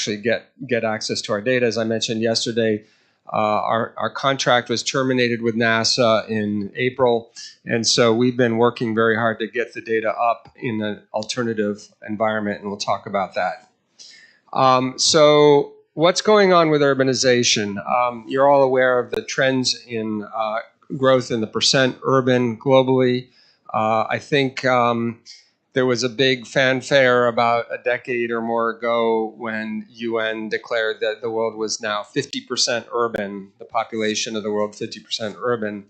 actually get access to our data. As I mentioned yesterday, our contract was terminated with NASA in April, and so we've been working very hard to get the data up in an alternative environment, and we'll talk about that. So what's going on with urbanization? You're all aware of the trends in growth in the percent urban globally. I think there was a big fanfare about a decade or more ago when UN declared that the world was now 50% urban, the population of the world 50% urban.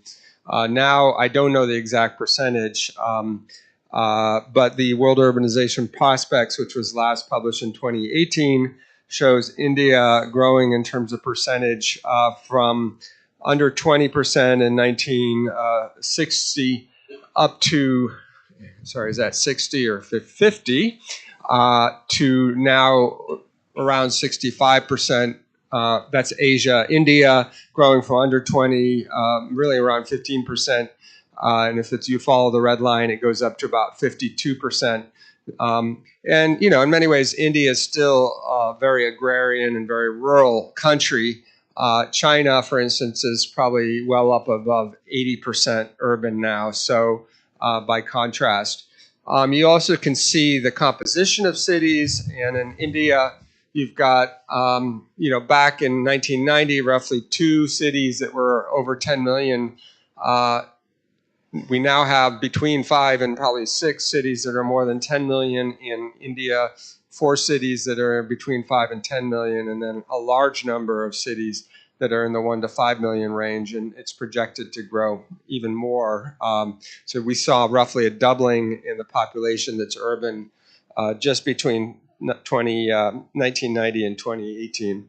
Now, I don't know the exact percentage, but the World Urbanization Prospects, which was last published in 2018, shows India growing in terms of percentage from under 20% in 1960 up to, sorry, is that 60 or 50, to now around 65%. That's Asia. India growing from under 20, really around 15%. And if you follow the red line, it goes up to about 52%. And, you know, in many ways, India is still a very agrarian and very rural country. China, for instance, is probably well up above 80% urban now. So by contrast, you also can see the composition of cities. And in India, you've got, you know, back in 1990, roughly 2 cities that were over 10 million. We now have between 5 and probably 6 cities that are more than 10 million in India, 4 cities that are between 5 and 10 million, and then a large number of cities that are in the 1 to 5 million range, and it's projected to grow even more. So we saw roughly a doubling in the population that's urban just between 1990 and 2018.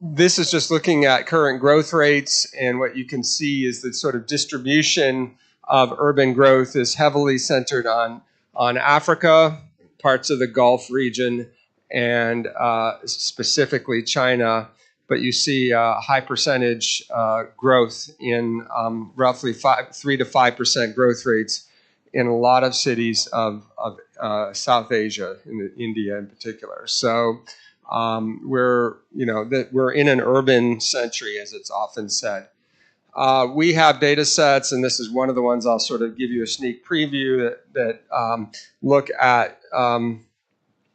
This is just looking at current growth rates, and what you can see is the sort of distribution of urban growth is heavily centered on Africa, parts of the Gulf region, and specifically China. But you see high percentage growth in roughly 3 to 5% growth rates in a lot of cities of South Asia, in India in particular. So we're in an urban century, as it's often said. We have data sets, and this is one of the ones I'll sort of give you a sneak preview that look at.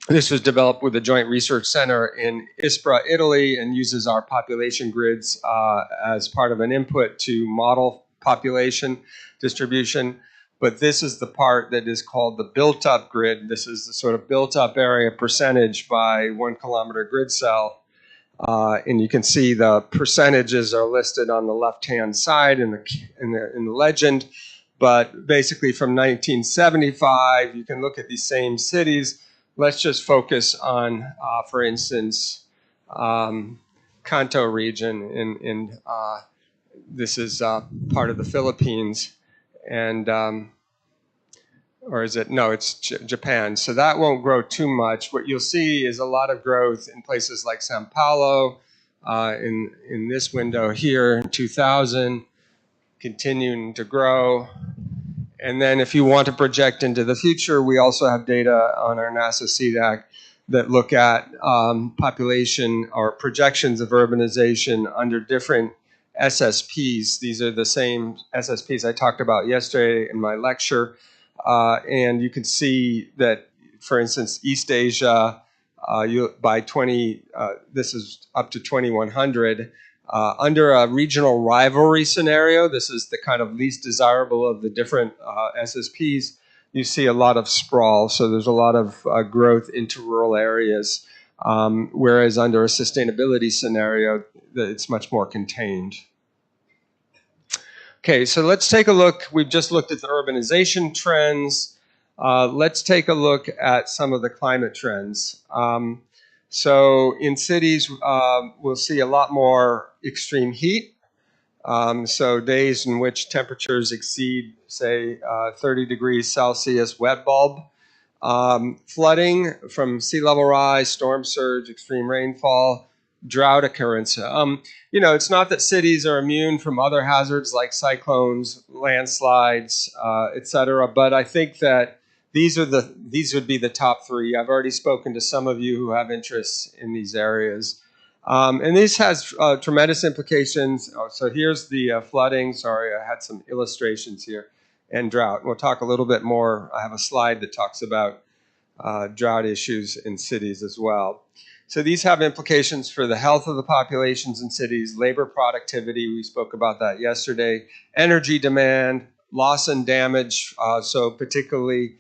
This was developed with the Joint Research Center in Ispra, Italy, and uses our population grids as part of an input to model population distribution. But this is the part that is called the built-up grid. This is the sort of built-up area percentage by 1 kilometer grid cell. And you can see the percentages are listed on the left-hand side in the legend. But basically from 1975, you can look at these same cities. Let's just focus on, for instance, Kanto region. This is part of the Philippines. And, or is it? No, it's Japan. So that won't grow too much. What you'll see is a lot of growth in places like Sao Paulo, in this window here in 2000, continuing to grow. And then if you want to project into the future, we also have data on our NASA CDAC that look at population or projections of urbanization under different SSPs. These are the same SSPs I talked about yesterday in my lecture. And you can see that, for instance, East Asia, this is up to 2100. Under a regional rivalry scenario, this is the kind of least desirable of the different SSPs, you see a lot of sprawl. So there's a lot of growth into rural areas, whereas under a sustainability scenario, it's much more contained. Okay, so let's take a look. We've just looked at the urbanization trends. Let's take a look at some of the climate trends. So in cities, we'll see a lot more extreme heat. So days in which temperatures exceed, say, 30 degrees Celsius, wet bulb. Flooding from sea level rise, storm surge, extreme rainfall, drought occurrence. You know, it's not that cities are immune from other hazards like cyclones, landslides, et cetera, but I think that these would be the top three. I've already spoken to some of you who have interests in these areas. And this has tremendous implications. Oh, so here's the flooding. Sorry, I had some illustrations here. And drought. We'll talk a little bit more. I have a slide that talks about drought issues in cities as well. So these have implications for the health of the populations in cities, labor productivity, we spoke about that yesterday, energy demand, loss and damage, so particularly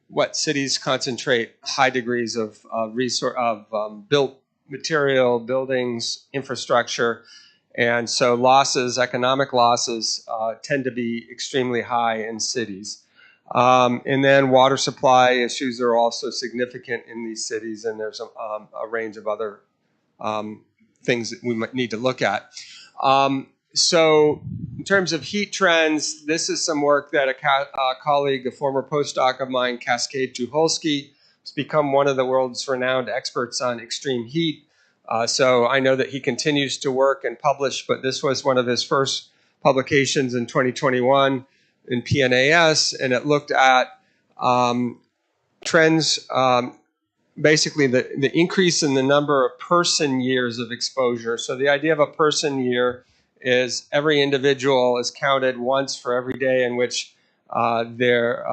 what cities concentrate high degrees of built material, buildings, infrastructure, and so losses, economic losses, tend to be extremely high in cities. And then water supply issues are also significant in these cities, and there's a range of other things that we might need to look at. So in terms of heat trends, this is some work that a colleague, a former postdoc of mine, Cascade Tucholsky, has become one of the world's renowned experts on extreme heat. So I know that he continues to work and publish, but this was one of his first publications in 2021 in PNAS, and it looked at trends, basically the increase in the number of person years of exposure. So the idea of a person year is every individual is counted once for every day in which they're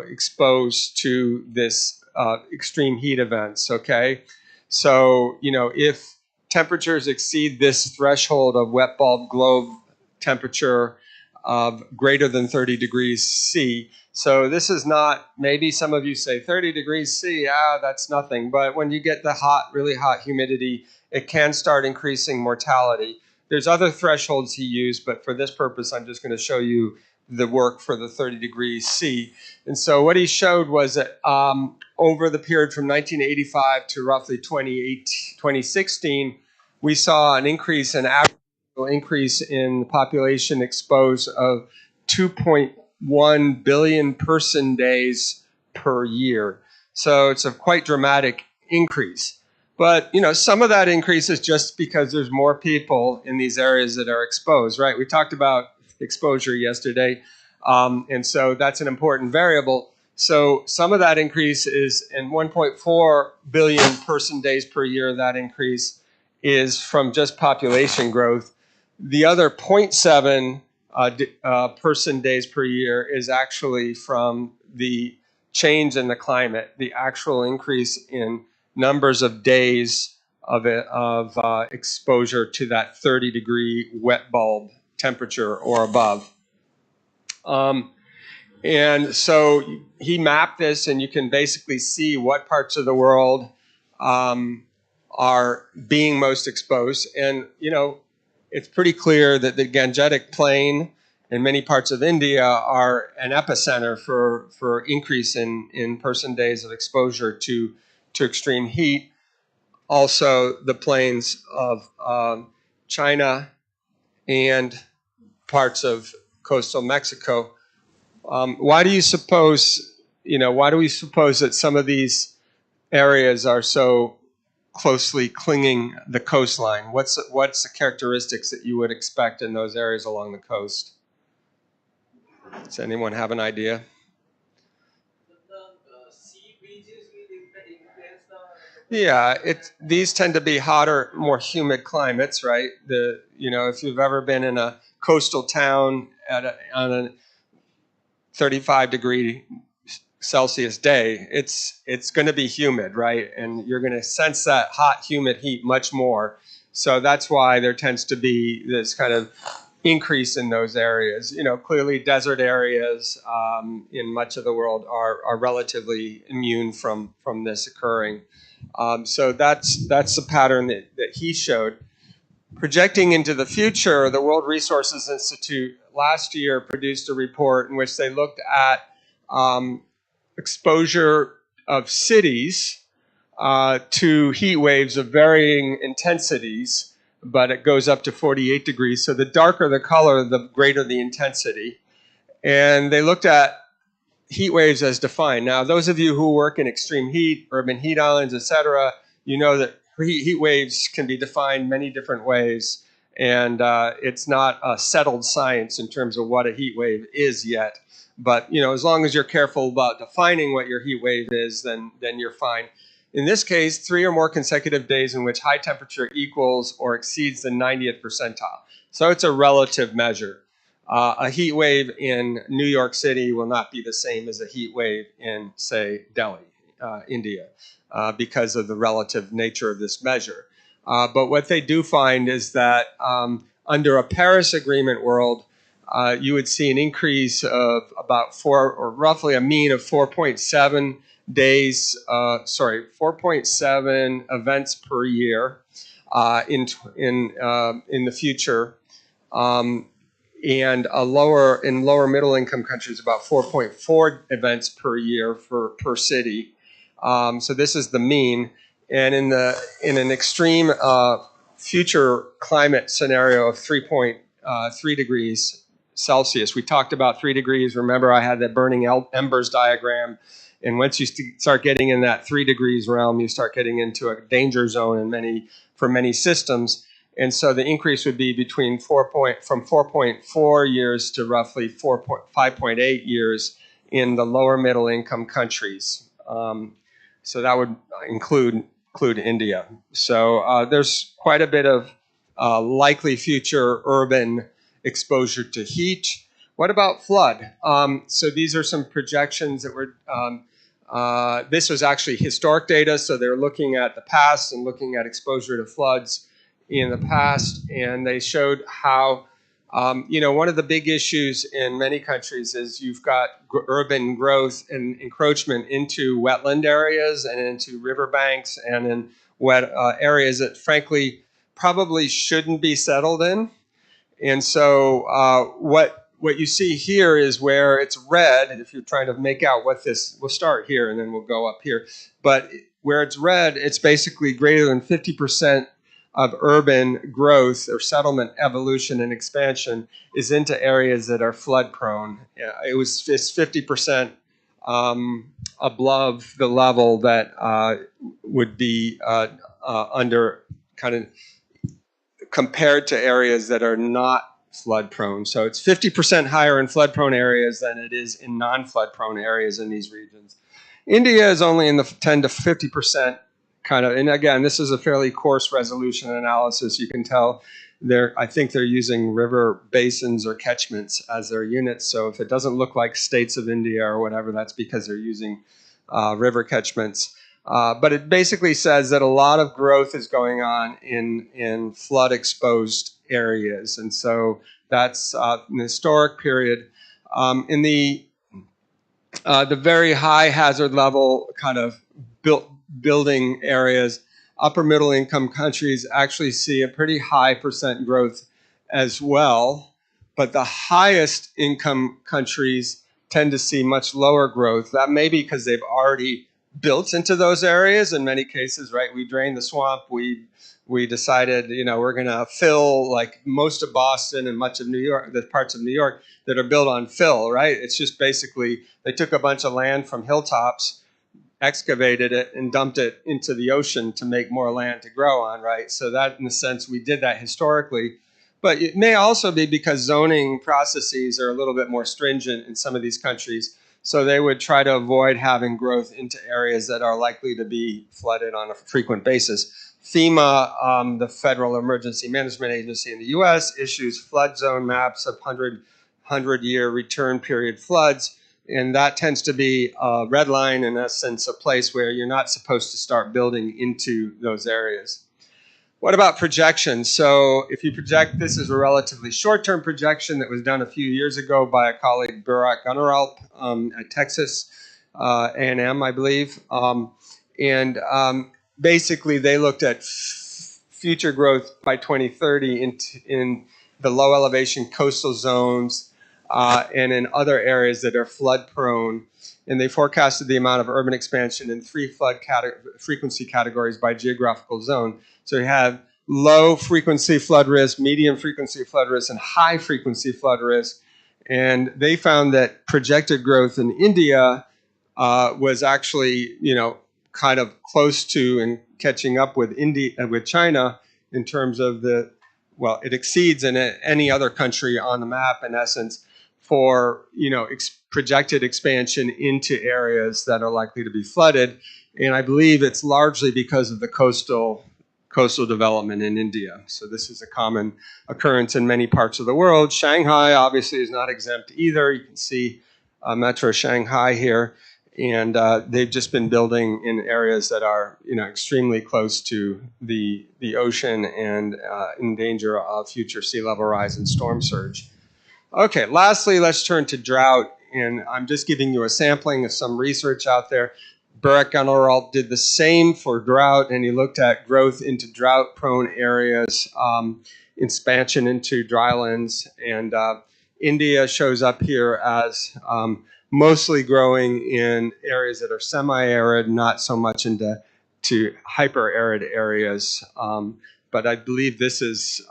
exposed to this extreme heat events. Okay, so if temperatures exceed this threshold of wet bulb globe temperature of greater than 30 degrees C. So this is not, maybe some of you say 30 degrees C, that's nothing. But when you get the hot, really hot humidity, it can start increasing mortality. There's other thresholds he used, but for this purpose, I'm just going to show you the work for the 30 degrees C. And so what he showed was that over the period from 1985 to roughly 2016, we saw an increase in average increase in the population exposed of 2.1 billion person days per year. So it's a quite dramatic increase. But some of that increase is just because there's more people in these areas that are exposed, right? We talked about exposure yesterday, and so that's an important variable. So some of that increase is in 1.4 billion person days per year. That increase is from just population growth. The other 0.7 person days per year is actually from the change in the climate, the actual increase in numbers of days of exposure to that 30-degree wet bulb temperature or above. And so he mapped this, and you can basically see what parts of the world are being most exposed. And, it's pretty clear that the Gangetic Plain and many parts of India are an epicenter for increase in person days of exposure to extreme heat. Also, the plains of China and parts of coastal Mexico. Why do we suppose that some of these areas are so closely clinging the coastline? What's the characteristics that you would expect in those areas along the coast? Does anyone have an idea? Yeah, these tend to be hotter, more humid climates, right? If you've ever been in a coastal town on a 35-degree Celsius day, it's going to be humid, right? And you're going to sense that hot, humid heat much more. So that's why there tends to be this kind of increase in those areas. Clearly desert areas in much of the world are relatively immune from this occurring. So that's the pattern that he showed. Projecting into the future, the World Resources Institute last year produced a report in which they looked at exposure of cities to heat waves of varying intensities, but it goes up to 48 degrees. So the darker the color, the greater the intensity. And they looked at heat waves as defined. Now, those of you who work in extreme heat, urban heat islands, etc., you know that heat waves can be defined many different ways, and it's not a settled science in terms of what a heat wave is yet. But as long as you're careful about defining what your heat wave is, then you're fine. In this case, 3 or more consecutive days in which high temperature equals or exceeds the 90th percentile. So it's a relative measure. A heat wave in New York City will not be the same as a heat wave in, say, Delhi, India, because of the relative nature of this measure. But what they do find is that under a Paris Agreement world, you would see an increase of about 4, or roughly a mean of 4.7 days, 4.7 events per year in the future, and in lower middle income countries about 4.4 events per year per city. So this is the mean, and in an extreme future climate scenario of 3.3 degrees Celsius. We talked about 3 degrees. Remember, I had that burning embers diagram. And once you start getting in that 3 degrees realm, you start getting into a danger zone for many systems. And so the increase would be from 4.4 years to roughly 5.8 years in the lower middle income countries. So that would include India. So there's quite a bit of likely future urban exposure to heat. What about flood? So these are some projections that were, this was actually historic data, so they're looking at the past and looking at exposure to floods in the past, and they showed how, one of the big issues in many countries is you've got urban growth and encroachment into wetland areas and into riverbanks and in wet areas that frankly probably shouldn't be settled in. And so what you see here is where it's red, and if you're trying to make out what this, we'll start here and then we'll go up here. But where it's red, it's basically greater than 50% of urban growth or settlement evolution and expansion is into areas that are flood prone. It's 50% above the level that would be under kind of compared to areas that are not flood prone. So it's 50% higher in flood prone areas than it is in non-flood prone areas in these regions. India is only in the 10 to 50% kind of, and again, this is a fairly coarse resolution analysis. You can tell I think they're using river basins or catchments as their units. So if it doesn't look like states of India or whatever, that's because they're using river catchments. But it basically says that a lot of growth is going on in flood-exposed areas. And so that's an historic period. In the very high hazard level kind of building areas, upper middle income countries actually see a pretty high percent growth as well. But the highest income countries tend to see much lower growth. That may be because they've already built into those areas in many cases, right? We drained the swamp. We decided, we're going to fill like most of Boston and much of New York, the parts of New York that are built on fill, right? It's just basically they took a bunch of land from hilltops, excavated it, and dumped it into the ocean to make more land to grow on, right? So that, in a sense, we did that historically. But it may also be because zoning processes are a little bit more stringent in some of these countries. So they would try to avoid having growth into areas that are likely to be flooded on a frequent basis. FEMA, the Federal Emergency Management Agency in the U.S., issues flood zone maps of 100-year return period floods. And that tends to be a red line, in essence, a place where you're not supposed to start building into those areas. What about projections? So if you project, this is a relatively short-term projection that was done a few years ago by a colleague, Burak Gunaralp, at Texas A&M, I believe. Basically, they looked at future growth by 2030 in the low elevation coastal zones and in other areas that are flood prone. And they forecasted the amount of urban expansion in 3 flood frequency categories by geographical zone. So you have low frequency flood risk, medium frequency flood risk, and high frequency flood risk. And they found that projected growth in India was actually, kind of close to and catching up with China in terms of it exceeds any other country on the map, in essence, for projected expansion into areas that are likely to be flooded. And I believe it's largely because of the coastal development in India. So this is a common occurrence in many parts of the world. Shanghai obviously is not exempt either. You can see Metro Shanghai here. And they've just been building in areas that are extremely close to the ocean and in danger of future sea level rise and storm surge. Okay, lastly, let's turn to drought. And I'm just giving you a sampling of some research out there. Burek Gunneralt did the same for drought, and he looked at growth into drought-prone areas, expansion into drylands, and India shows up here as mostly growing in areas that are semi-arid, not so much into hyper-arid areas. But I believe this is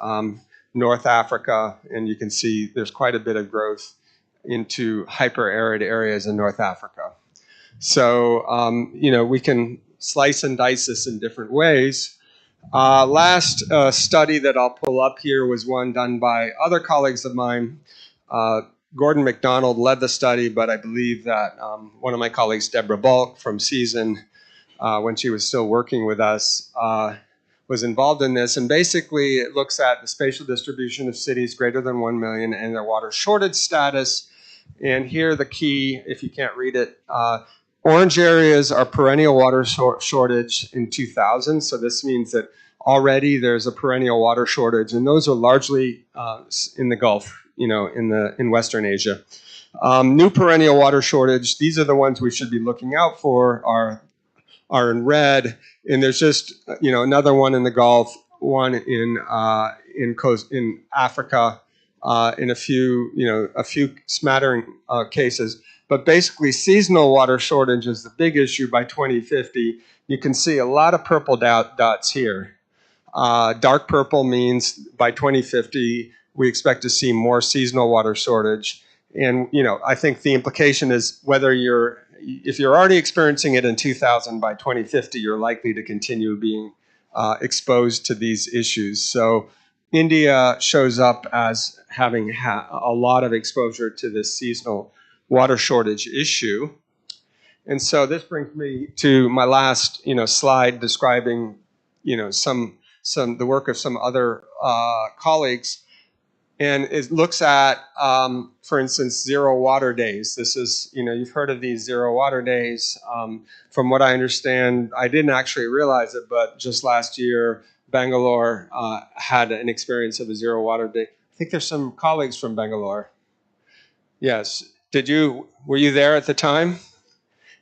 North Africa, and you can see there's quite a bit of growth into hyper-arid areas in North Africa. So, we can slice and dice this in different ways. Last study that I'll pull up here was one done by other colleagues of mine. Gordon MacDonald led the study, but I believe that one of my colleagues, Deborah Bulk from Season, when she was still working with us, was involved in this. And basically, it looks at the spatial distribution of cities greater than 1 million and their water shortage status. And here the key, if you can't read it, orange areas are perennial water shortage in 2000. So this means that already there's a perennial water shortage, and those are largely in the Gulf, in Western Asia. New perennial water shortage, these are the ones we should be looking out for, are in red, and there's just another one in the Gulf, one in Africa, in a few smattering cases. But basically, seasonal water shortage is the big issue by 2050. You can see a lot of purple dots here. Dark purple means by 2050, we expect to see more seasonal water shortage. And, I think the implication is if you're already experiencing it in 2000, by 2050, you're likely to continue being exposed to these issues. So India shows up as having a lot of exposure to this seasonal water shortage issue. And so this brings me to my last, slide describing, the work of some other colleagues. And it looks at, for instance, zero water days. This is, you've heard of these zero water days. From what I understand, I didn't actually realize it, but just last year, Bangalore had an experience of a zero water day. I think there's some colleagues from Bangalore. Yes. Were you there at the time?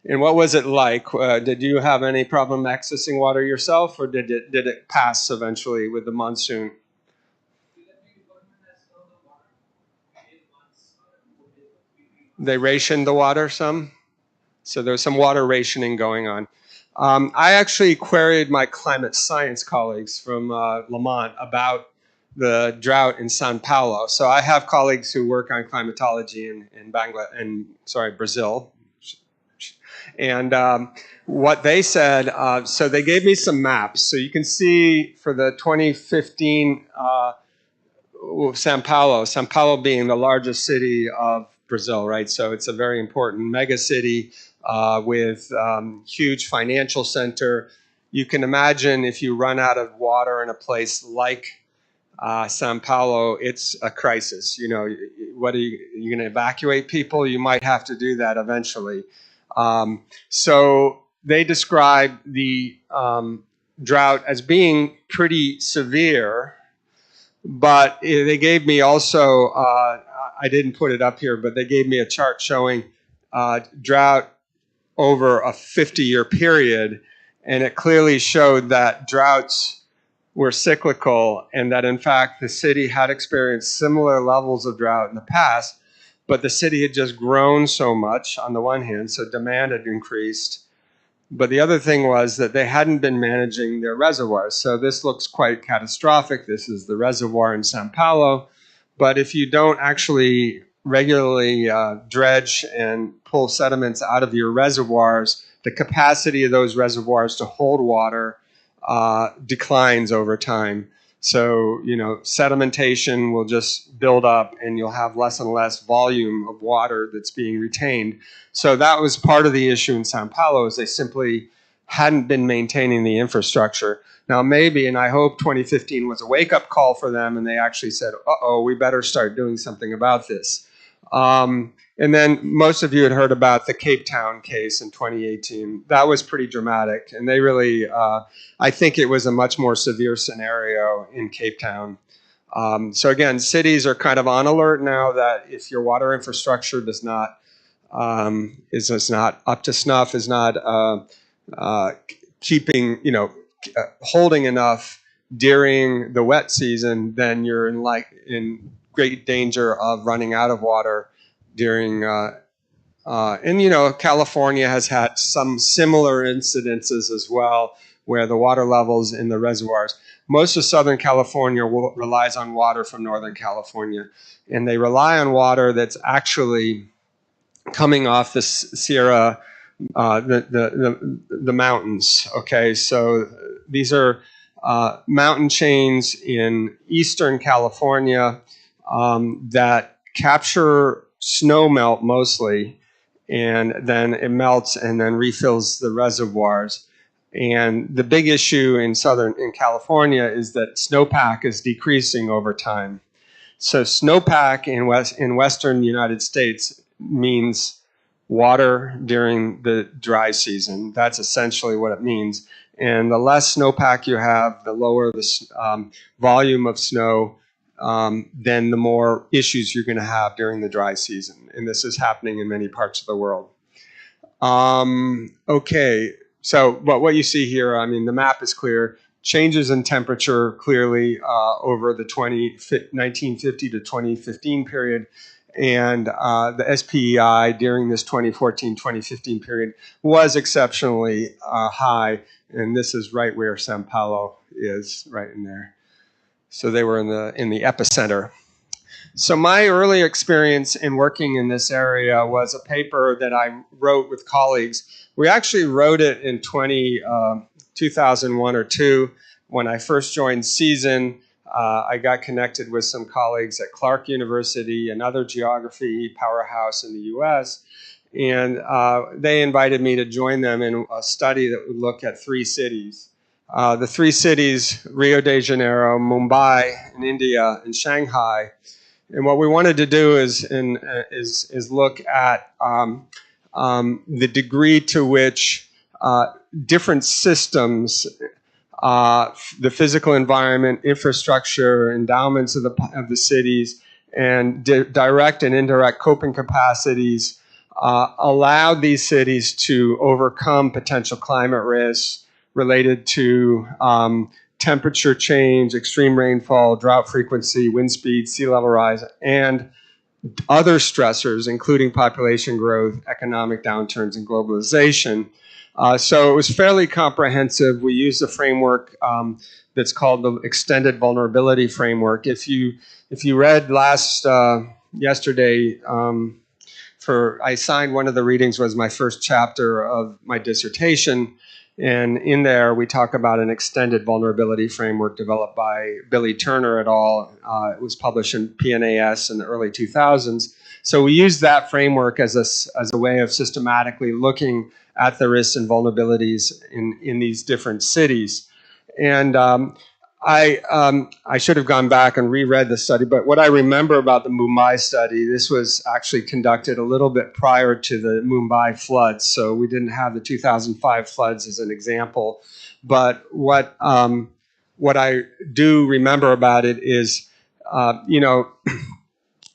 And what was it like? Did you have any problem accessing water yourself, or did it pass eventually with the monsoon? They rationed the water some? So there was some water rationing going on. I actually queried my climate science colleagues from Lamont about the drought in Sao Paulo. So I have colleagues who work on climatology in Brazil. And what they said, so they gave me some maps. So you can see for the 2015 Sao Paulo being the largest city of Brazil, right? So it's a very important mega city with huge financial center. You can imagine if you run out of water in a place like Sao Paulo, it's a crisis. What are you going to evacuate people? You might have to do that eventually. So they describe the drought as being pretty severe, but they gave me also, I didn't put it up here, but they gave me a chart showing drought over a 50-year period, and it clearly showed that droughts were cyclical, and that in fact the city had experienced similar levels of drought in the past, but the city had just grown so much on the one hand, so demand had increased. But the other thing was that they hadn't been managing their reservoirs. So this looks quite catastrophic. This is the reservoir in Sao Paulo. But if you don't actually regularly dredge and pull sediments out of your reservoirs, the capacity of those reservoirs to hold water declines over time. So, sedimentation will just build up and you'll have less and less volume of water that's being retained. So that was part of the issue in Sao Paulo, is they simply hadn't been maintaining the infrastructure. Now, maybe, and I hope 2015 was a wake-up call for them, and they actually said, uh-oh, we better start doing something about this. And then most of you had heard about the Cape Town case in 2018. That was pretty dramatic, and they really, I think it was a much more severe scenario in Cape Town. So again, cities are kind of on alert now that if your water infrastructure is not up to snuff, is not keeping, holding enough during the wet season, then you're in great danger of running out of water during. And California has had some similar incidences as well, where the water levels in the reservoirs. Most of Southern California relies on water from Northern California, and they rely on water that's actually coming off the Sierra, the mountains. Okay, so these are mountain chains in Eastern California that capture snow melt mostly, and then it melts and then refills the reservoirs. And the big issue in California is that snowpack is decreasing over time. So snowpack in western United States means water during the dry season. That's essentially what it means. And the less snowpack you have, the lower the volume of snow, then the more issues you're going to have during the dry season. And this is happening in many parts of the world. Okay, so what you see here, the map is clear. Changes in temperature clearly over the 1950 to 2015 period. And the SPEI during this 2014-2015 period was exceptionally high. And this is right where Sao Paulo is, right in there. So they were in the epicenter. So my early experience in working in this area was a paper that I wrote with colleagues. We actually wrote it in 2001 or 2 when I first joined Season. I got connected with some colleagues at Clark University, another geography powerhouse in the US, and they invited me to join them in a study that would look at 3 cities. The 3 cities, Rio de Janeiro, Mumbai in India, and Shanghai. And what we wanted to do is look at the degree to which different systems, the physical environment, infrastructure, endowments of the cities, and direct and indirect coping capacities allowed these cities to overcome potential climate risks related to temperature change, extreme rainfall, drought frequency, wind speed, sea level rise, and other stressors, including population growth, economic downturns, and globalization. So it was fairly comprehensive. We used a framework that's called the Extended Vulnerability Framework. If you read yesterday, I signed one of the readings, was my first chapter of my dissertation. And in there, we talk about an extended vulnerability framework developed by Billy Turner et al. It was published in PNAS in the early 2000s. So we used that framework as a way of systematically looking at the risks and vulnerabilities in these different cities. And I should have gone back and reread the study, but what I remember about the Mumbai study, this was actually conducted a little bit prior to the Mumbai floods, so we didn't have the 2005 floods as an example. But what I do remember about it is,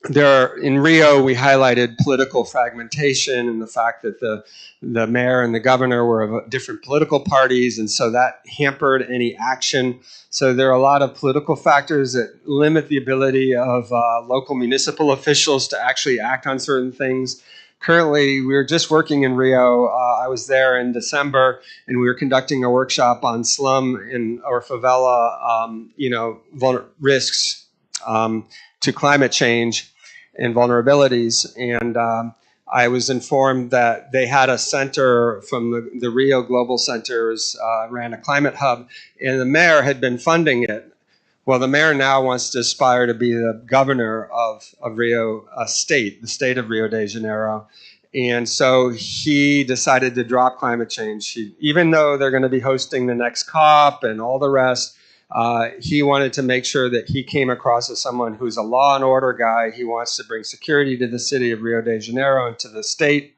in Rio, we highlighted political fragmentation and the fact that the mayor and the governor were of different political parties, and so that hampered any action. So there are a lot of political factors that limit the ability of local municipal officials to actually act on certain things. Currently, we're just working in Rio. I was there in December, and we were conducting a workshop on slum or favela, risks to climate change and vulnerabilities. And I was informed that they had a center from the Rio Global Centers, ran a climate hub, and the mayor had been funding it. Well, the mayor now wants to aspire to be the governor of Rio State, the state of Rio de Janeiro. And so he decided to drop climate change. Even though they're going to be hosting the next COP and all the rest, he wanted to make sure that he came across as someone who's a law and order guy. He wants to bring security to the city of Rio de Janeiro and to the state.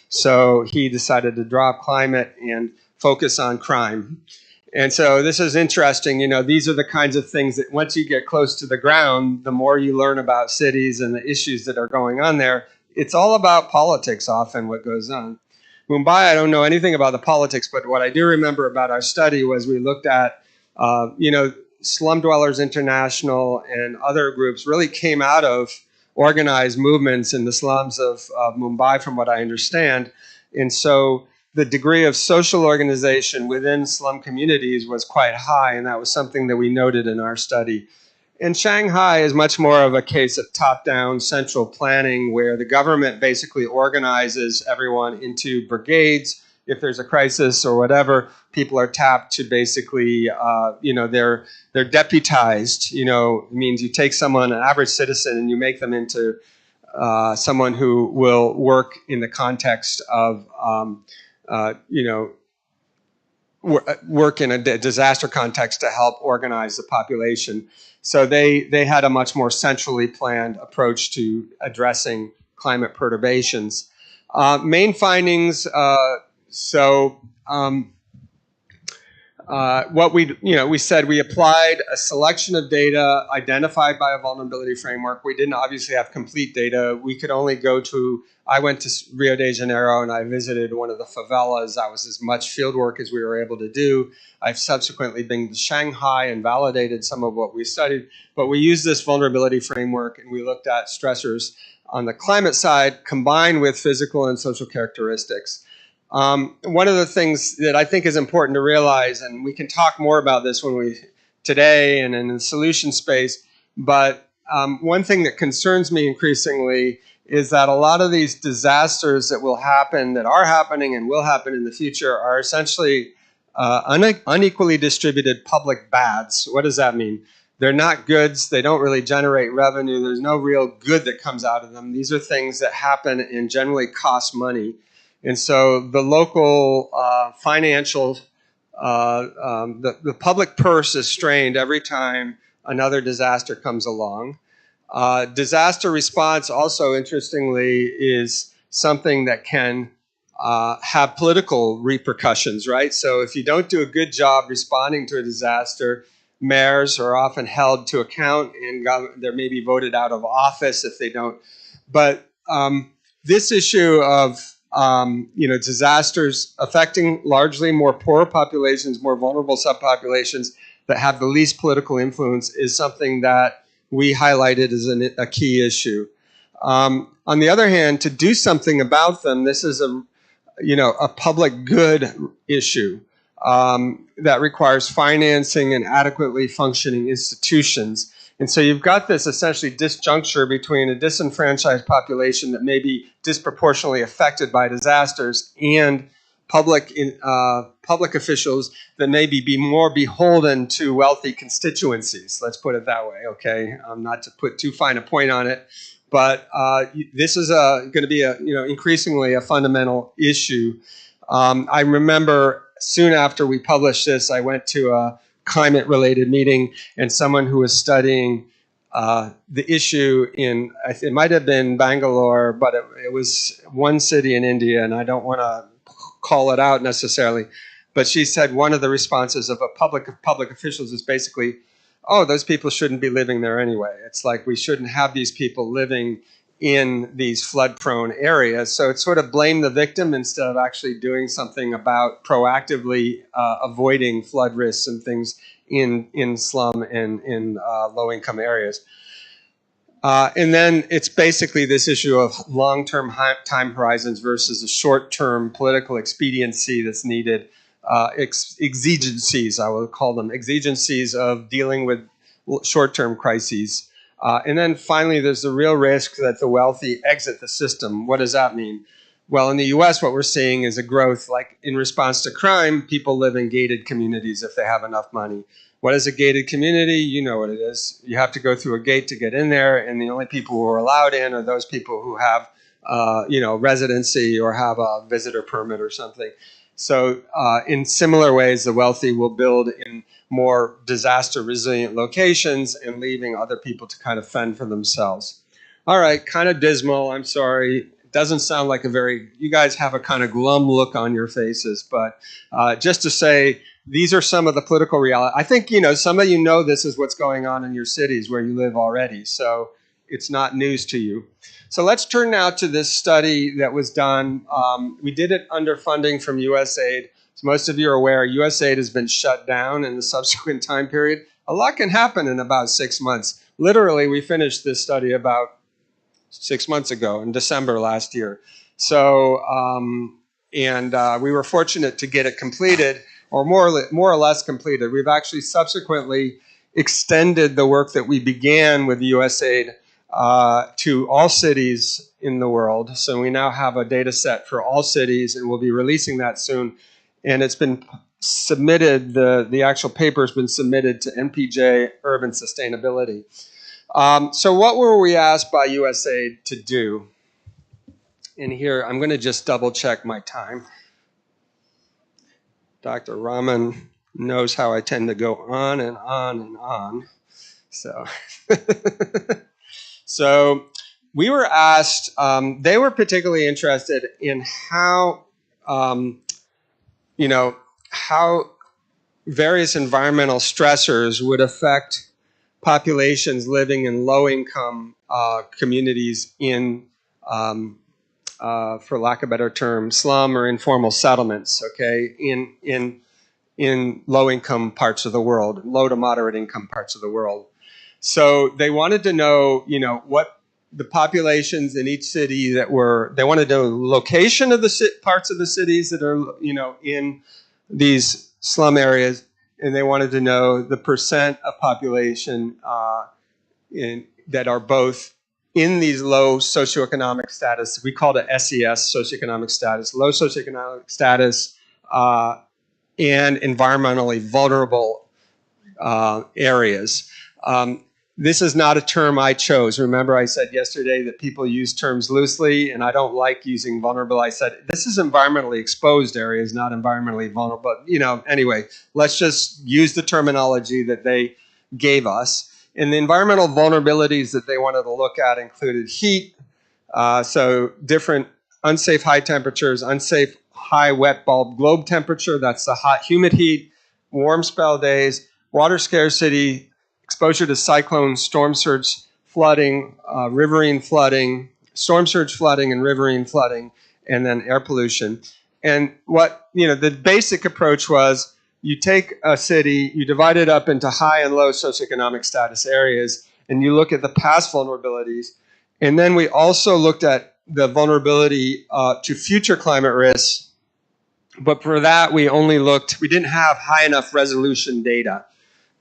So he decided to drop climate and focus on crime. And so this is interesting. You know, these are the kinds of things that once you get close to the ground, the more you learn about cities and the issues that are going on there. It's all about politics often, what goes on. Mumbai, I don't know anything about the politics, but what I do remember about our study was we looked at, Slum Dwellers International and other groups really came out of organized movements in the slums of Mumbai, from what I understand. And so the degree of social organization within slum communities was quite high, and that was something that we noted in our study. In Shanghai is much more of a case of top-down central planning, where the government basically organizes everyone into brigades. If there's a crisis or whatever, people are tapped to basically, they're deputized. You know, it means you take someone, an average citizen, and you make them into someone who will work in the context of, work in a disaster context to help organize the population. So they had a much more centrally planned approach to addressing climate perturbations. Main findings. What we said, we applied a selection of data identified by a vulnerability framework. We didn't obviously have complete data. We could only go to, I went to Rio de Janeiro and I visited one of the favelas. That was as much field work as we were able to do. I've subsequently been to Shanghai and validated some of what we studied, but we used this vulnerability framework and we looked at stressors on the climate side combined with physical and social characteristics. One of the things that I think is important to realize, and we can talk more about this today and in the solution space, but one thing that concerns me increasingly is that a lot of these disasters that will happen, that are happening and will happen in the future, are essentially unequally distributed public bads. What does that mean? They're not goods. They don't really generate revenue. There's no real good that comes out of them. These are things that happen and generally cost money. And so the local financial, the public purse is strained every time another disaster comes along. Disaster response also, interestingly, is something that can have political repercussions, right? So if you don't do a good job responding to a disaster, mayors are often held to account and they're maybe voted out of office if they don't. But this issue of disasters affecting largely more poor populations, more vulnerable subpopulations that have the least political influence is something that we highlighted as a key issue. On the other hand, to do something about them, this is a public good issue that requires financing and adequately functioning institutions. And so you've got this essentially disjuncture between a disenfranchised population that may be disproportionately affected by disasters and public officials that maybe be more beholden to wealthy constituencies. Let's put it that way, okay? Not to put too fine a point on it, but this is going to be increasingly a fundamental issue. I remember soon after we published this, I went to a climate-related meeting, and someone who was studying the issue it might have been Bangalore, but it was one city in India, and I don't want to call it out necessarily, but she said one of the responses of public officials is basically, oh, those people shouldn't be living there anyway. It's like we shouldn't have these people living in these flood-prone areas. So it's sort of blame the victim instead of actually doing something about proactively avoiding flood risks and things in slum and in low-income areas. And then it's basically this issue of long-term time horizons versus a short-term political expediency that's needed. Exigencies, I will call them, exigencies of dealing with short-term crises. And then finally, there's the real risk that the wealthy exit the system. What does that mean? Well, in the US, what we're seeing is a growth, like in response to crime, people live in gated communities if they have enough money. What is a gated community? You know what it is. You have to go through a gate to get in there, and the only people who are allowed in are those people who have, residency or have a visitor permit or something. So in similar ways, the wealthy will build in more disaster resilient locations and leaving other people to kind of fend for themselves. All right, kind of dismal, I'm sorry. It doesn't sound like you guys have a kind of glum look on your faces, but just to say, these are some of the political reality. I think, some of you know this is what's going on in your cities where you live already, so it's not news to you. So let's turn now to this study that was done. We did it under funding from USAID. As most of you are aware, USAID has been shut down in the subsequent time period. A lot can happen in about 6 months. Literally, we finished this study about 6 months ago in December last year. So, we were fortunate to get it completed, or more or less completed. We've actually subsequently extended the work that we began with USAID to all cities in the world. So we now have a data set for all cities, and we'll be releasing that soon. And it's been submitted, the actual paper has been submitted to NPJ Urban Sustainability. So what were we asked by USAID to do? And here, I'm going to just double check my time. Dr. Rahman knows how I tend to go on and on and on. So, so we were asked, they were particularly interested in how, how various environmental stressors would affect populations living in low-income communities in, for lack of a better term, slum or informal settlements, okay, in low-income parts of the world, low to moderate-income parts of the world. So they wanted to know, what the populations in each city they wanted to know the location of the parts of the cities that are, in these slum areas, and they wanted to know the percent of population that are both in these low socioeconomic status. We called it SES, socioeconomic status, low socioeconomic status, and environmentally vulnerable areas. This is not a term I chose. Remember, I said yesterday that people use terms loosely, and I don't like using vulnerable. I said this is environmentally exposed areas, not environmentally vulnerable. But, anyway, let's just use the terminology that they gave us. And the environmental vulnerabilities that they wanted to look at included heat, so different unsafe high temperatures, unsafe high wet bulb globe temperature, that's the hot humid heat, warm spell days, water scarcity, exposure to cyclones, storm surge flooding, riverine flooding, storm surge flooding and riverine flooding, and then air pollution. And what, the basic approach was you take a city, you divide it up into high and low socioeconomic status areas, and you look at the past vulnerabilities. And then we also looked at the vulnerability to future climate risks. But for that, we didn't have high enough resolution data.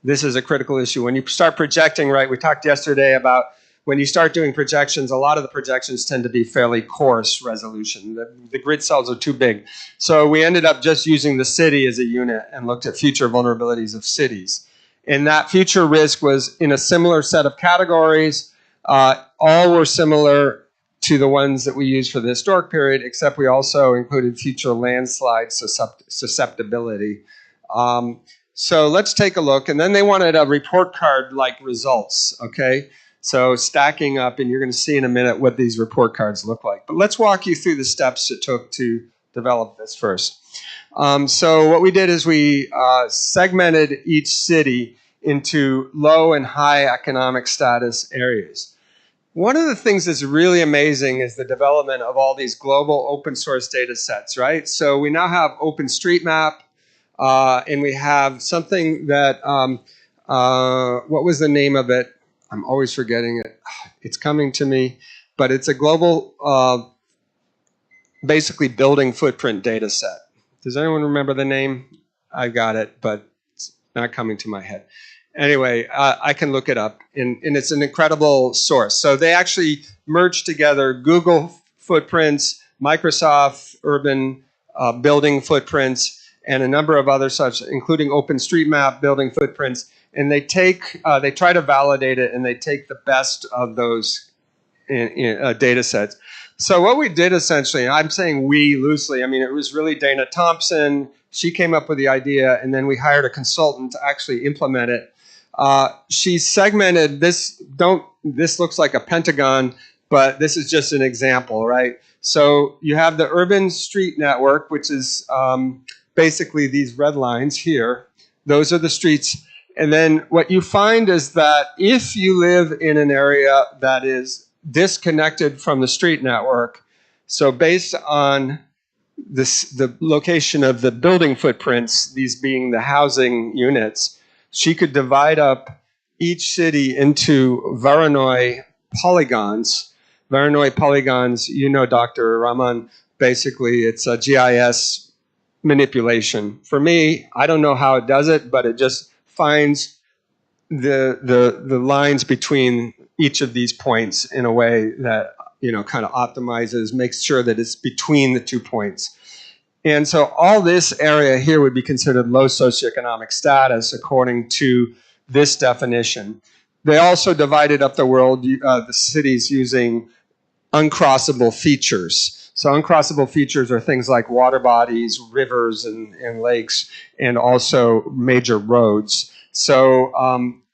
This is a critical issue. When you start projecting, right, we talked yesterday about when you start doing projections, a lot of the projections tend to be fairly coarse resolution. The grid cells are too big. So we ended up just using the city as a unit and looked at future vulnerabilities of cities. And that future risk was in a similar set of categories. All were similar to the ones that we used for the historic period, except we also included future landslide susceptibility. So let's take a look. And then they wanted a report card-like results, okay? So stacking up, and you're going to see in a minute what these report cards look like. But let's walk you through the steps it took to develop this first. So what we did is we segmented each city into low and high economic status areas. One of the things that's really amazing is the development of all these global open source data sets, right? So we now have OpenStreetMap, and we have something that, what was the name of it? I'm always forgetting it. It's coming to me, but it's a global, basically building footprint data set. Does anyone remember the name? I got it, but it's not coming to my head. Anyway, I can look it up, and it's an incredible source. So they actually merged together Google footprints, Microsoft urban building footprints, and a number of other such, including OpenStreetMap building footprints. And they try to validate it, and they take the best of those data sets. So what we did essentially, and I'm saying we loosely, I mean, it was really Dana Thompson. She came up with the idea, and then we hired a consultant to actually implement it. She segmented this. This looks like a pentagon, but this is just an example, right? So you have the urban street network, which is basically these red lines here. Those are the streets. And then what you find is that if you live in an area that is disconnected from the street network, so based on the location of the building footprints, these being the housing units, she could divide up each city into Voronoi polygons. Voronoi polygons, you know, Dr. Rahman, basically it's a GIS manipulation. For me, I don't know how it does it, but it just finds the lines between each of these points in a way that, you know, kind of optimizes, makes sure that it's between the 2 points. And so all this area here would be considered low socioeconomic status according to this definition. They also divided up the world, the cities, using uncrossable features. So uncrossable features are things like water bodies, rivers, and lakes, and also major roads. So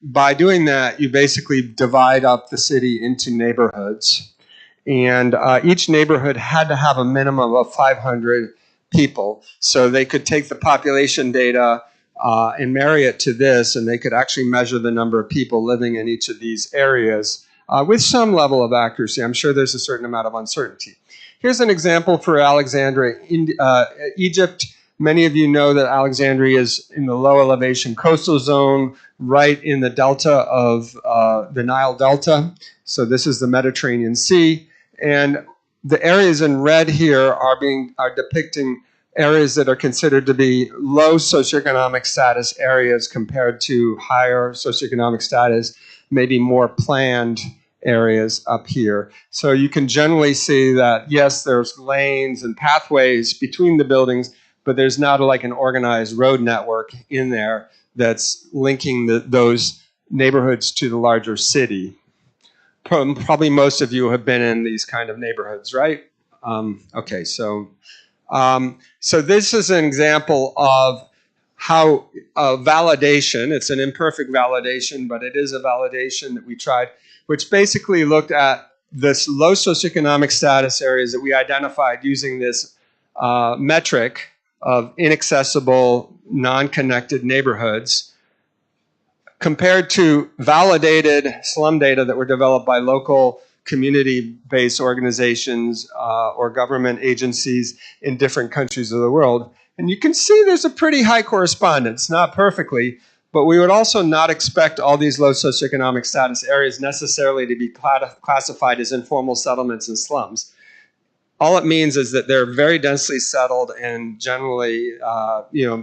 by doing that, you basically divide up the city into neighborhoods. And each neighborhood had to have a minimum of 500 people. So they could take the population data and marry it to this, and they could actually measure the number of people living in each of these areas with some level of accuracy. I'm sure there's a certain amount of uncertainty. Here's an example for Alexandria, Egypt. Many of you know that Alexandria is in the low elevation coastal zone, right in the delta of the Nile Delta. So this is the Mediterranean Sea. And the areas in red here are depicting areas that are considered to be low socioeconomic status areas compared to higher socioeconomic status, maybe more planned areas up here. So you can generally see that, yes, there's lanes and pathways between the buildings, but there's not like an organized road network in there that's linking those neighborhoods to the larger city. Probably most of you have been in these kind of neighborhoods, right? Okay, so this is an example of how validation, it's an imperfect validation, but it is a validation that we tried, which basically looked at this low socioeconomic status areas that we identified using this metric of inaccessible, non-connected neighborhoods, compared to validated slum data that were developed by local community-based organizations or government agencies in different countries of the world. And you can see there's a pretty high correspondence, not perfectly, but we would also not expect all these low socioeconomic status areas necessarily to be classified as informal settlements and slums. All it means is that they're very densely settled and generally,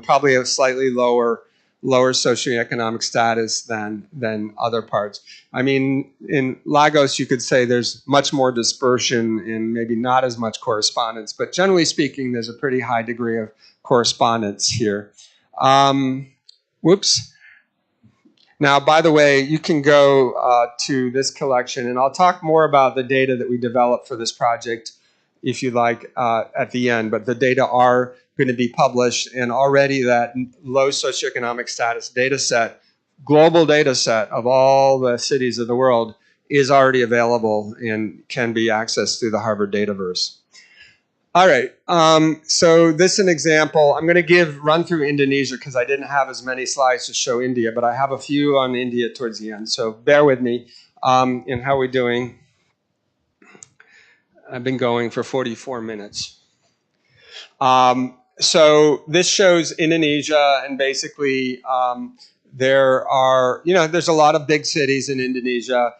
probably a slightly lower socioeconomic status than other parts. I mean, in Lagos, you could say there's much more dispersion and maybe not as much correspondence, but generally speaking, there's a pretty high degree of correspondence here. Whoops. Now, by the way, you can go to this collection, and I'll talk more about the data that we developed for this project, if you like, at the end. But the data are going to be published, and already that low socioeconomic status data set, global data set of all the cities of the world, is already available and can be accessed through the Harvard Dataverse. All right, so this is an example. I'm going to run through Indonesia because I didn't have as many slides to show India, but I have a few on India towards the end. So bear with me. And how are we doing? I've been going for 44 minutes. So this shows Indonesia, and basically there's a lot of big cities in Indonesia.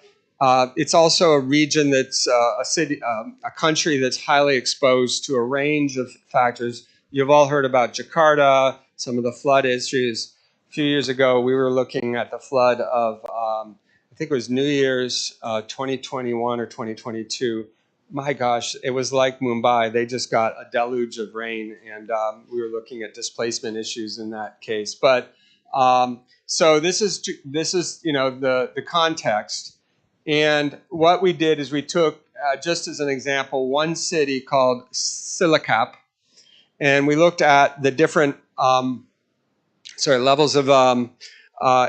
It's also a region that's a country that's highly exposed to a range of factors. You've all heard about Jakarta, some of the flood issues. A few years ago, we were looking at the flood of, I think it was New Year's 2021 or 2022, My gosh, it was like Mumbai. They just got a deluge of rain, and we were looking at displacement issues in that case. But so this is the context, and what we did is we took just as an example one city called Silicap, and we looked at the different levels of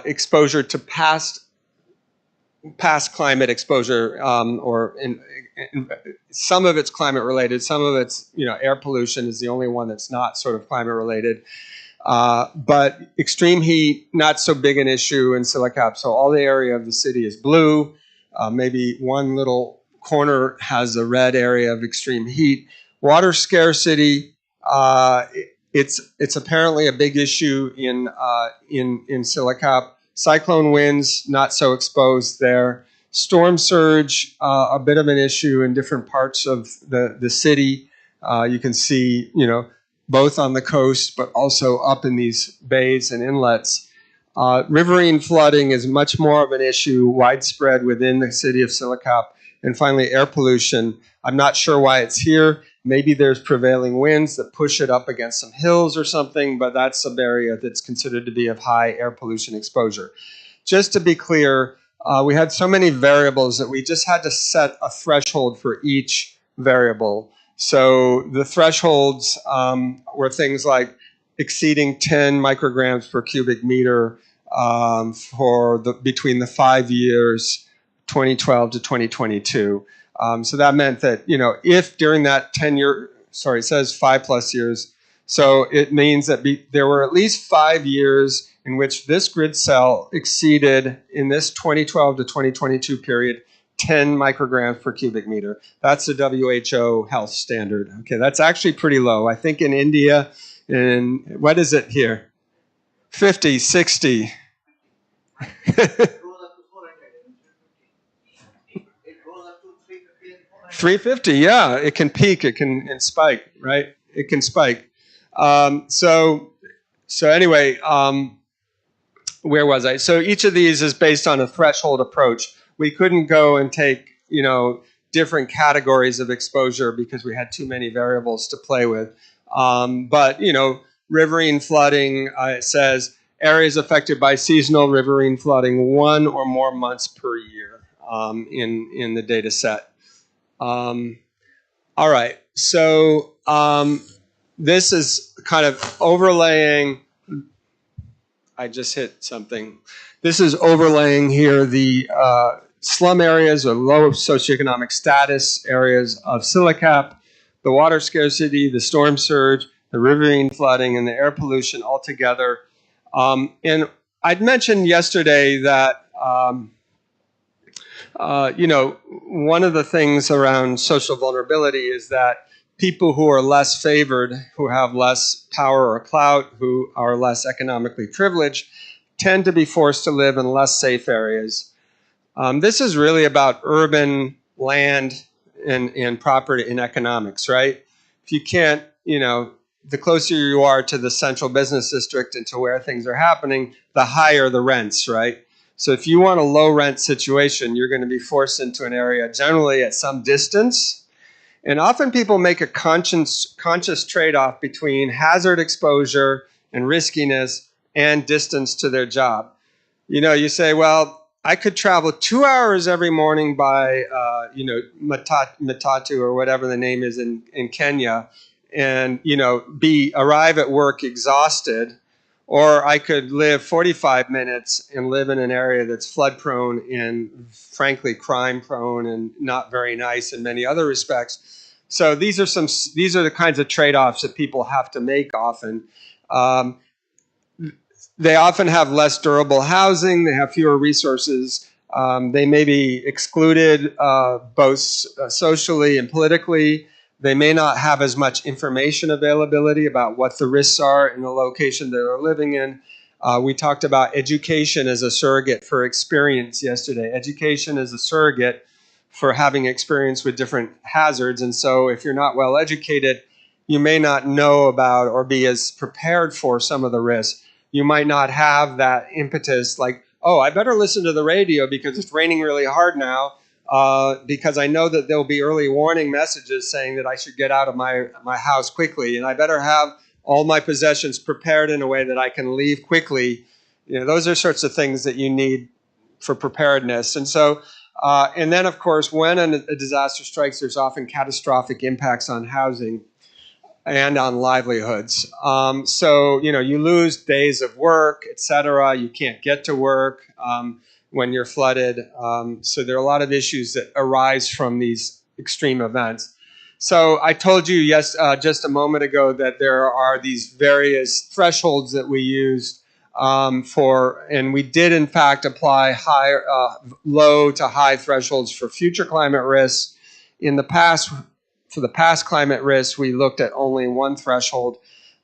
exposure to past climate exposure, or in some of it's climate related, some of it's air pollution is the only one that's not sort of climate related. But extreme heat, not so big an issue in Silicap. So all the area of the city is blue. Maybe one little corner has a red area of extreme heat. Water scarcity, it's apparently a big issue in Silicap. Cyclone winds, not so exposed there. Storm surge, a bit of an issue in different parts of the city. You can see, both on the coast, but also up in these bays and inlets. Riverine flooding is much more of an issue, widespread within the city of Silicap. And finally, air pollution. I'm not sure why it's here. Maybe there's prevailing winds that push it up against some hills or something, but that's an area that's considered to be of high air pollution exposure. Just to be clear, we had so many variables that we just had to set a threshold for each variable. So the thresholds were things like exceeding 10 micrograms per cubic meter between the 5 years 2012 to 2022. So that meant that, if during that 10-year, it says 5+ years, so it means that there were at least 5 years in which this grid cell exceeded, in this 2012 to 2022 period, 10 micrograms per cubic meter. That's the WHO health standard. Okay, that's actually pretty low. I think in India, what is it here? 50, 60. 350, yeah. It can peak, it can spike, right? It can spike. So anyway, where was I? So each of these is based on a threshold approach. We couldn't go and take, different categories of exposure because we had too many variables to play with. But, riverine flooding, it says areas affected by seasonal riverine flooding 1 or more months per year in the data set. All right, so this is kind of overlaying. I just hit something. This is overlaying here the slum areas or low socioeconomic status areas of Silicap, the water scarcity, the storm surge, the riverine flooding, and the air pollution all together. And I'd mentioned yesterday that, one of the things around social vulnerability is that people who are less favored, who have less power or clout, who are less economically privileged, tend to be forced to live in less safe areas. This is really about urban land and property and economics, right? If you can't, the closer you are to the central business district and to where things are happening, the higher the rents, right? So if you want a low rent situation, you're going to be forced into an area generally at some distance. And often people make a conscious trade-off between hazard exposure and riskiness and distance to their job. You say, well, I could travel 2 hours every morning by, Matatu or whatever the name is in Kenya, and arrive at work exhausted, or I could live 45 minutes and live in an area that's flood prone and frankly crime prone and not very nice in many other respects. So these are the kinds of trade-offs that people have to make often. They often have less durable housing. They have fewer resources. They may be excluded both socially and politically. They may not have as much information availability about what the risks are in the location they're living in. We talked about education as a surrogate for experience yesterday. Education is a surrogate for having experience with different hazards. And so if you're not well educated, you may not know about or be as prepared for some of the risks. You might not have that impetus like, oh, I better listen to the radio because it's raining really hard now. because I know that there'll be early warning messages saying that I should get out of my house quickly, and I better have all my possessions prepared in a way that I can leave quickly. You know, those are sorts of things that you need for preparedness. And so, and then of course, when a disaster strikes, there's often catastrophic impacts on housing and on livelihoods. So, you know, you lose days of work, et cetera. You can't get to work when you're flooded. So there are a lot of issues that arise from these extreme events. So I told you just a moment ago that there are these various thresholds that we used and we did in fact apply low to high thresholds for future climate risks. In the past, for the past climate risks, we looked at only one threshold,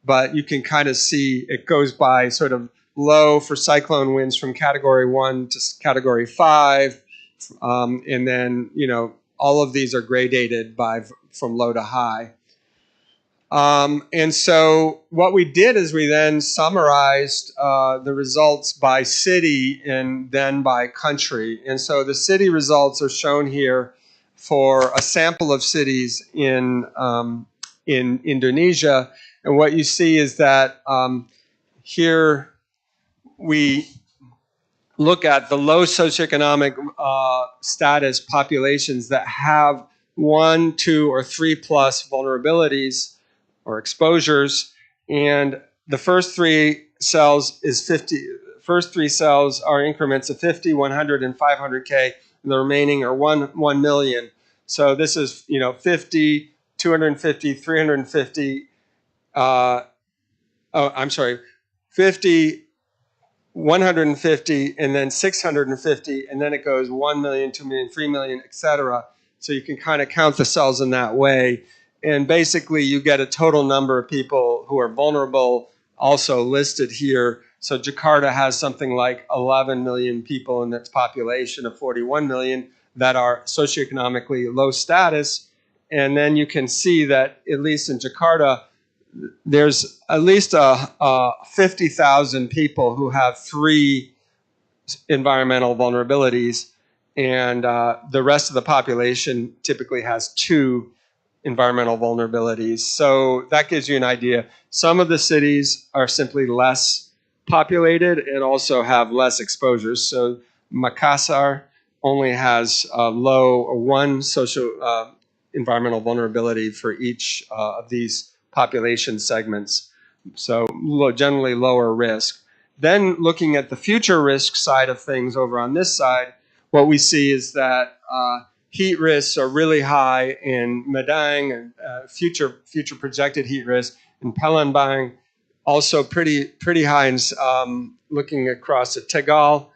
but you can kind of see it goes by sort of low for cyclone winds from category 1 to category 5, and then, you know, all of these are gradated from low to high. And so what we did is we then summarized the results by city and then by country. And so the city results are shown here for a sample of cities in Indonesia. And what you see is that here we look at the low socioeconomic status populations that have 1, 2, or 3 plus vulnerabilities or exposures, and the first 3 cells is 50. First 3 cells are increments of 50, 100, and 500K. And the remaining are 1 million. So this is, you know, 50, 250, 350. I'm sorry, 50, 150, and then 650, and then it goes 1 million, 2 million, 3 million, etc. So you can kind of count the cells in that way. And basically, you get a total number of people who are vulnerable also listed here. So Jakarta has something like 11 million people in its population of 41 million that are socioeconomically low status. And then you can see that, at least in Jakarta, there's at least 50,000 people who have 3 environmental vulnerabilities, and the rest of the population typically has 2 environmental vulnerabilities. So that gives you an idea. Some of the cities are simply less populated and also have less exposures. So Makassar only has low or 1 social environmental vulnerability for each of these population segments. So generally lower risk. Then looking at the future risk side of things over on this side, what we see is that heat risks are really high in Madang, and future projected heat risk in Palembang, also pretty high in looking across at Tegal,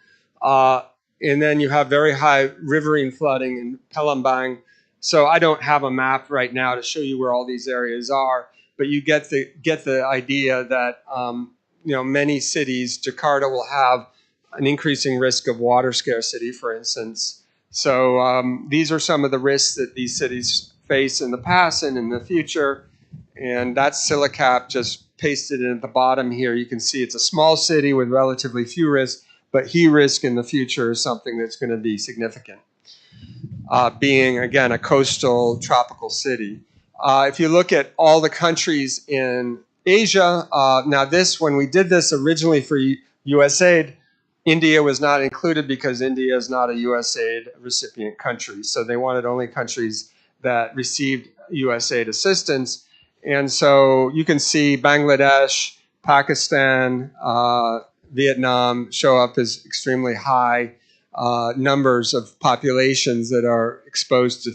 and then you have very high riverine flooding in Palembang. So I don't have a map right now to show you where all these areas are, but you get the idea that you know, many cities, Jakarta will have an increasing risk of water scarcity, for instance. So these are some of the risks that these cities face in the past and in the future. And that's Silicap, just pasted in at the bottom here. You can see it's a small city with relatively few risks, but heat risk in the future is something that's going to be significant, being, again, a coastal tropical city. If you look at all the countries in Asia, now this, when we did this originally for USAID, India was not included because India is not a USAID recipient country. So they wanted only countries that received USAID assistance. And so you can see Bangladesh, Pakistan, Vietnam show up as extremely high numbers of populations that are exposed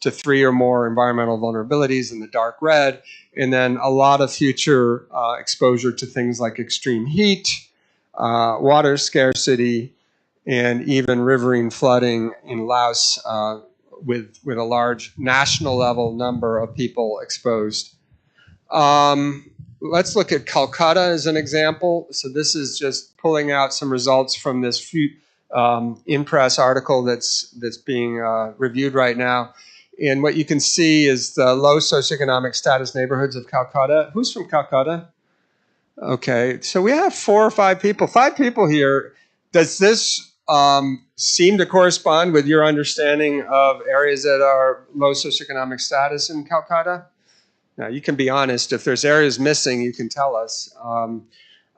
to 3 or more environmental vulnerabilities in the dark red. And then a lot of future exposure to things like extreme heat, water scarcity, and even riverine flooding in Laos, with a large national level number of people exposed. Let's look at Calcutta as an example. So this is just pulling out some results from this in-press article that's being reviewed right now. And what you can see is the low socioeconomic status neighborhoods of Calcutta. Who's from Calcutta? Okay, so we have 4 or 5 people. 5 people here. Does this seem to correspond with your understanding of areas that are low socioeconomic status in Calcutta? Now, you can be honest. If there's areas missing, you can tell us.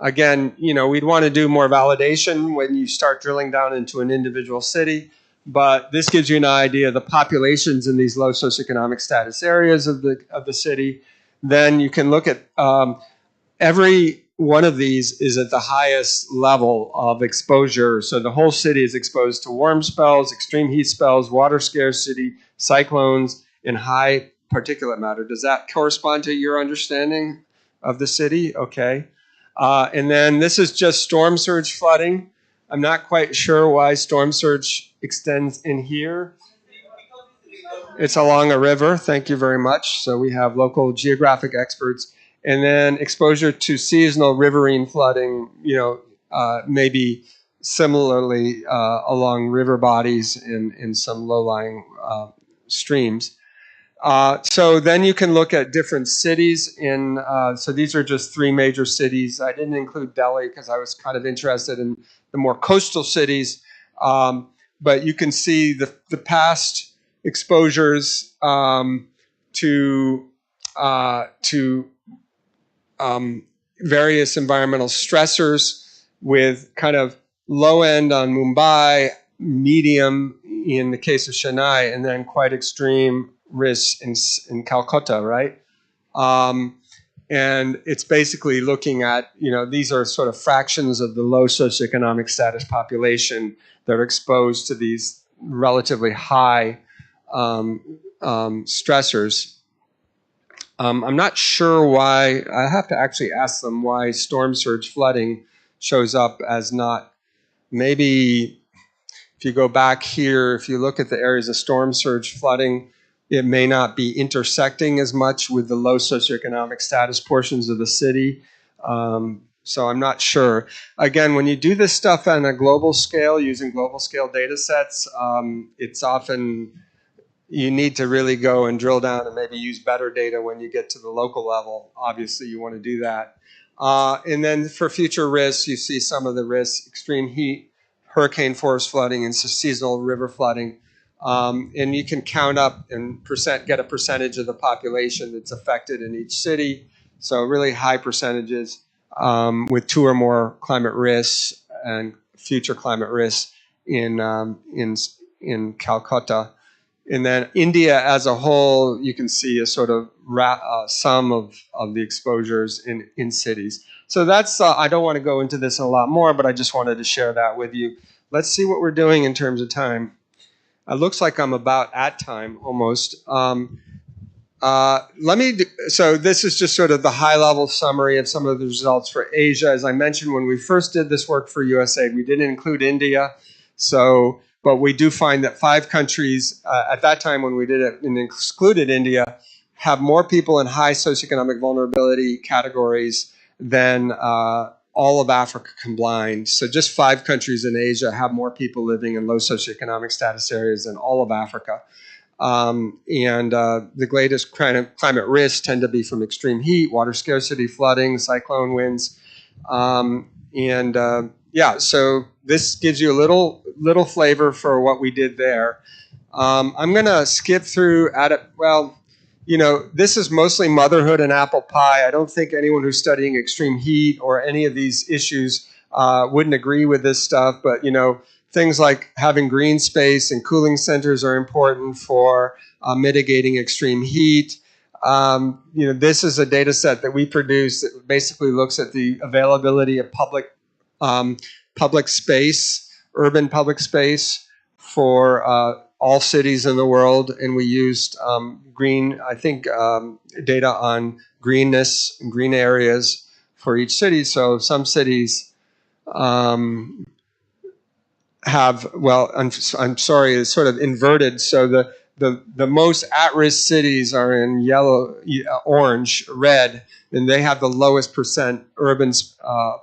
Again, we'd want to do more validation when you start drilling down into an individual city, but this gives you an idea of the populations in these low socioeconomic status areas of the city. Then you can look at every one of these is at the highest level of exposure. So the whole city is exposed to warm spells, extreme heat spells, water scarcity, cyclones, and high particulate matter. Does that correspond to your understanding of the city? Okay. And then this is just storm surge flooding. I'm not quite sure why storm surge extends in here. It's along a river. Thank you very much. So we have local geographic experts. And then exposure to seasonal riverine flooding, maybe similarly along river bodies in some low-lying streams. So then you can look at different cities so these are just 3 major cities. I didn't include Delhi because I was kind of interested in the more coastal cities. But you can see the past exposures to various environmental stressors, with kind of low end on Mumbai, medium in the case of Chennai, and then quite extreme risks in Calcutta, right? And it's basically looking at, these are sort of fractions of the low socioeconomic status population that are exposed to these relatively high stressors. I'm not sure why. I have to actually ask them why storm surge flooding shows up as not. Maybe if you go back here, if you look at the areas of storm surge flooding, it may not be intersecting as much with the low socioeconomic status portions of the city. So I'm not sure. Again, when you do this stuff on a global scale, using global scale data sets, it's often you need to really go and drill down and maybe use better data when you get to the local level. Obviously, you want to do that. And then for future risks, you see some of the risks: extreme heat, hurricane force flooding, and seasonal river flooding. And you can count up and get a percentage of the population that's affected in each city. So really high percentages with 2 or more climate risks and future climate risks in Calcutta. And then India as a whole, you can see a sort of sum of the exposures in cities. So that's, I don't want to go into this a lot more, but I just wanted to share that with you. Let's see what we're doing in terms of time. It looks like I'm about at time almost. So this is just sort of the high-level summary of some of the results for Asia. As I mentioned, when we first did this work for USAID, we didn't include India. But we do find that 5 countries at that time when we did it and excluded India have more people in high socioeconomic vulnerability categories than all of Africa combined. So just 5 countries in Asia have more people living in low socioeconomic status areas than all of Africa. The greatest climate risks tend to be from extreme heat, water scarcity, flooding, cyclone winds. So this gives you a little flavor for what we did there. I'm going to skip through this is mostly motherhood and apple pie. I don't think anyone who's studying extreme heat or any of these issues wouldn't agree with this stuff. But, things like having green space and cooling centers are important for mitigating extreme heat. This is a data set that we produce that basically looks at the availability of public space, urban public space for all cities in the world, and we used data on greenness and green areas for each city. So some cities I'm sorry, it's sort of inverted. So the most at-risk cities are in yellow, orange, red, and they have the lowest percent urban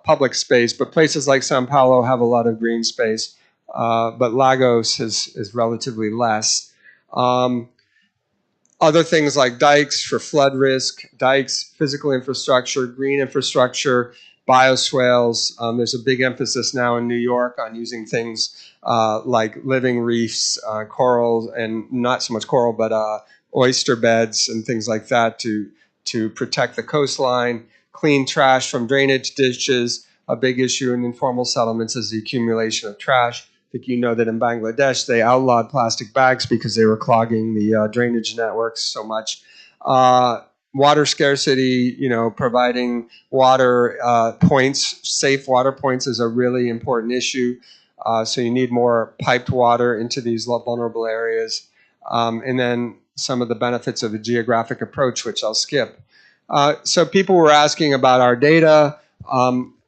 public space. But places like Sao Paulo have a lot of green space, but Lagos is relatively less. Other things like dikes for flood risk, dikes, physical infrastructure, green infrastructure, bioswales. There's a big emphasis now in New York on using things like living reefs, coral, and not so much coral, but oyster beds and things like that to protect the coastline. Clean trash from drainage ditches. A big issue in informal settlements is the accumulation of trash. I think you know that in Bangladesh they outlawed plastic bags because they were clogging the drainage networks so much. Water scarcity, providing water points, safe water points is a really important issue. So you need more piped water into these vulnerable areas. And then some of the benefits of a geographic approach, which I'll skip. So people were asking about our data.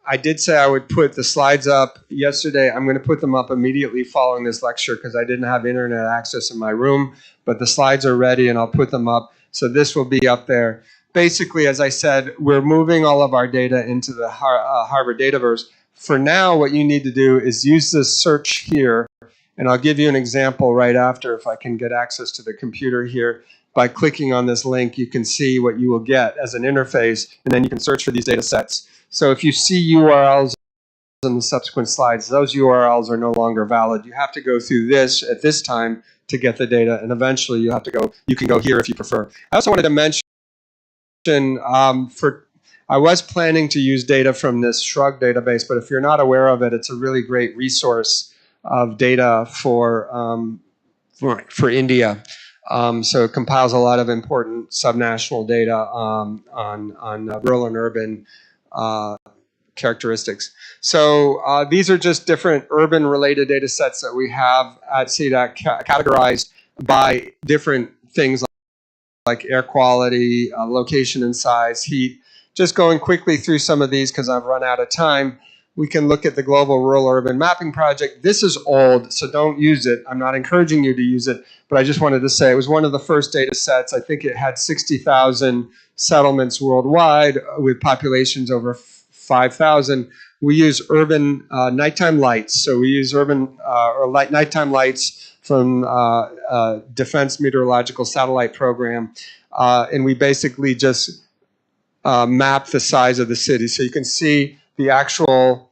I did say I would put the slides up yesterday. I'm going to put them up immediately following this lecture because I didn't have internet access in my room, but the slides are ready and I'll put them up. So this will be up there. Basically, as I said, we're moving all of our data into the Harvard Dataverse. For now, what you need to do is use this search here, and I'll give you an example right after if I can get access to the computer here. By clicking on this link, you can see what you will get as an interface, and then you can search for these data sets. So if you see URLs in the subsequent slides, those URLs are no longer valid. You have to go through this at this time to get the data, and eventually you can go here if you prefer. I also wanted to mention, I was planning to use data from this Shrug database, but if you're not aware of it, it's a really great resource of data for India. So it compiles a lot of important subnational data on rural and urban characteristics. So these are just different urban-related data sets that we have at CDAC categorized by different things like air quality, location and size, heat. Just going quickly through some of these because I've run out of time. We can look at the Global Rural Urban Mapping Project. This is old, so don't use it. I'm not encouraging you to use it, but I just wanted to say it was one of the first data sets. I think it had 60,000 settlements worldwide with populations over 5,000. We use urban nighttime lights. So we use urban nighttime lights from Defense Meteorological Satellite Program, and we basically just map the size of the city. So you can see the actual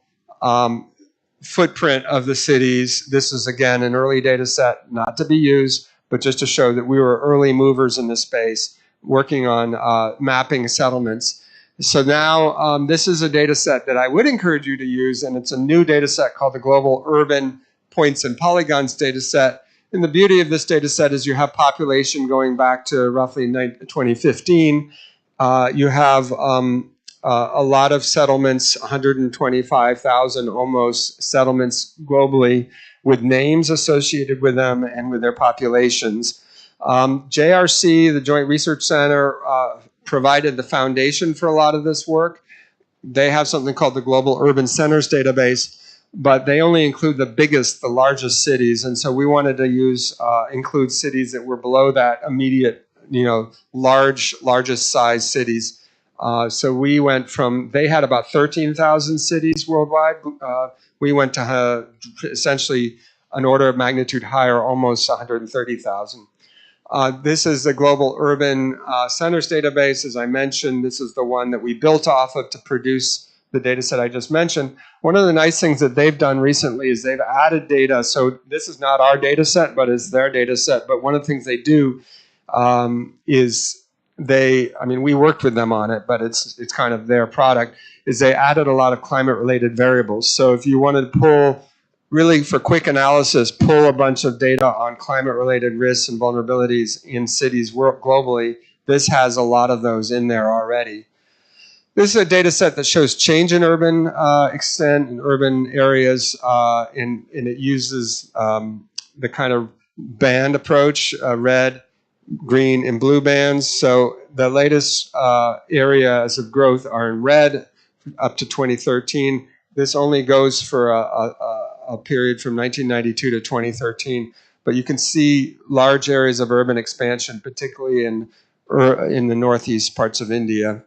footprint of the cities. This is, again, an early data set, not to be used, but just to show that we were early movers in this space, working on mapping settlements. So now this is a data set that I would encourage you to use, and it's a new data set called the Global Urban Points and Polygons data set. And the beauty of this data set is you have population going back to roughly 2015. You have a lot of settlements, 125,000 almost settlements globally with names associated with them and with their populations. JRC, the Joint Research Center, provided the foundation for a lot of this work. They have something called the Global Urban Centers Database, but they only include the largest cities. And so we wanted to include cities that were below that immediate, largest size cities. So we went from, they had about 13,000 cities worldwide. We went to essentially an order of magnitude higher, almost 130,000. This is the Global Urban Centers Database. As I mentioned, this is the one that we built off of to produce the data set I just mentioned. One of the nice things that they've done recently is they've added data. So this is not our data set, but it's their data set. But one of the things they do is we worked with them on it, but it's kind of their product, is they added a lot of climate-related variables. So if you wanted to pull, really for quick analysis, pull a bunch of data on climate-related risks and vulnerabilities in cities globally, this has a lot of those in there already. This is a data set that shows change in urban extent in urban areas, and it uses the kind of band approach, red, green, and blue bands. So the latest areas of growth are in red up to 2013. This only goes for a period from 1992 to 2013. But you can see large areas of urban expansion, particularly in the northeast parts of India.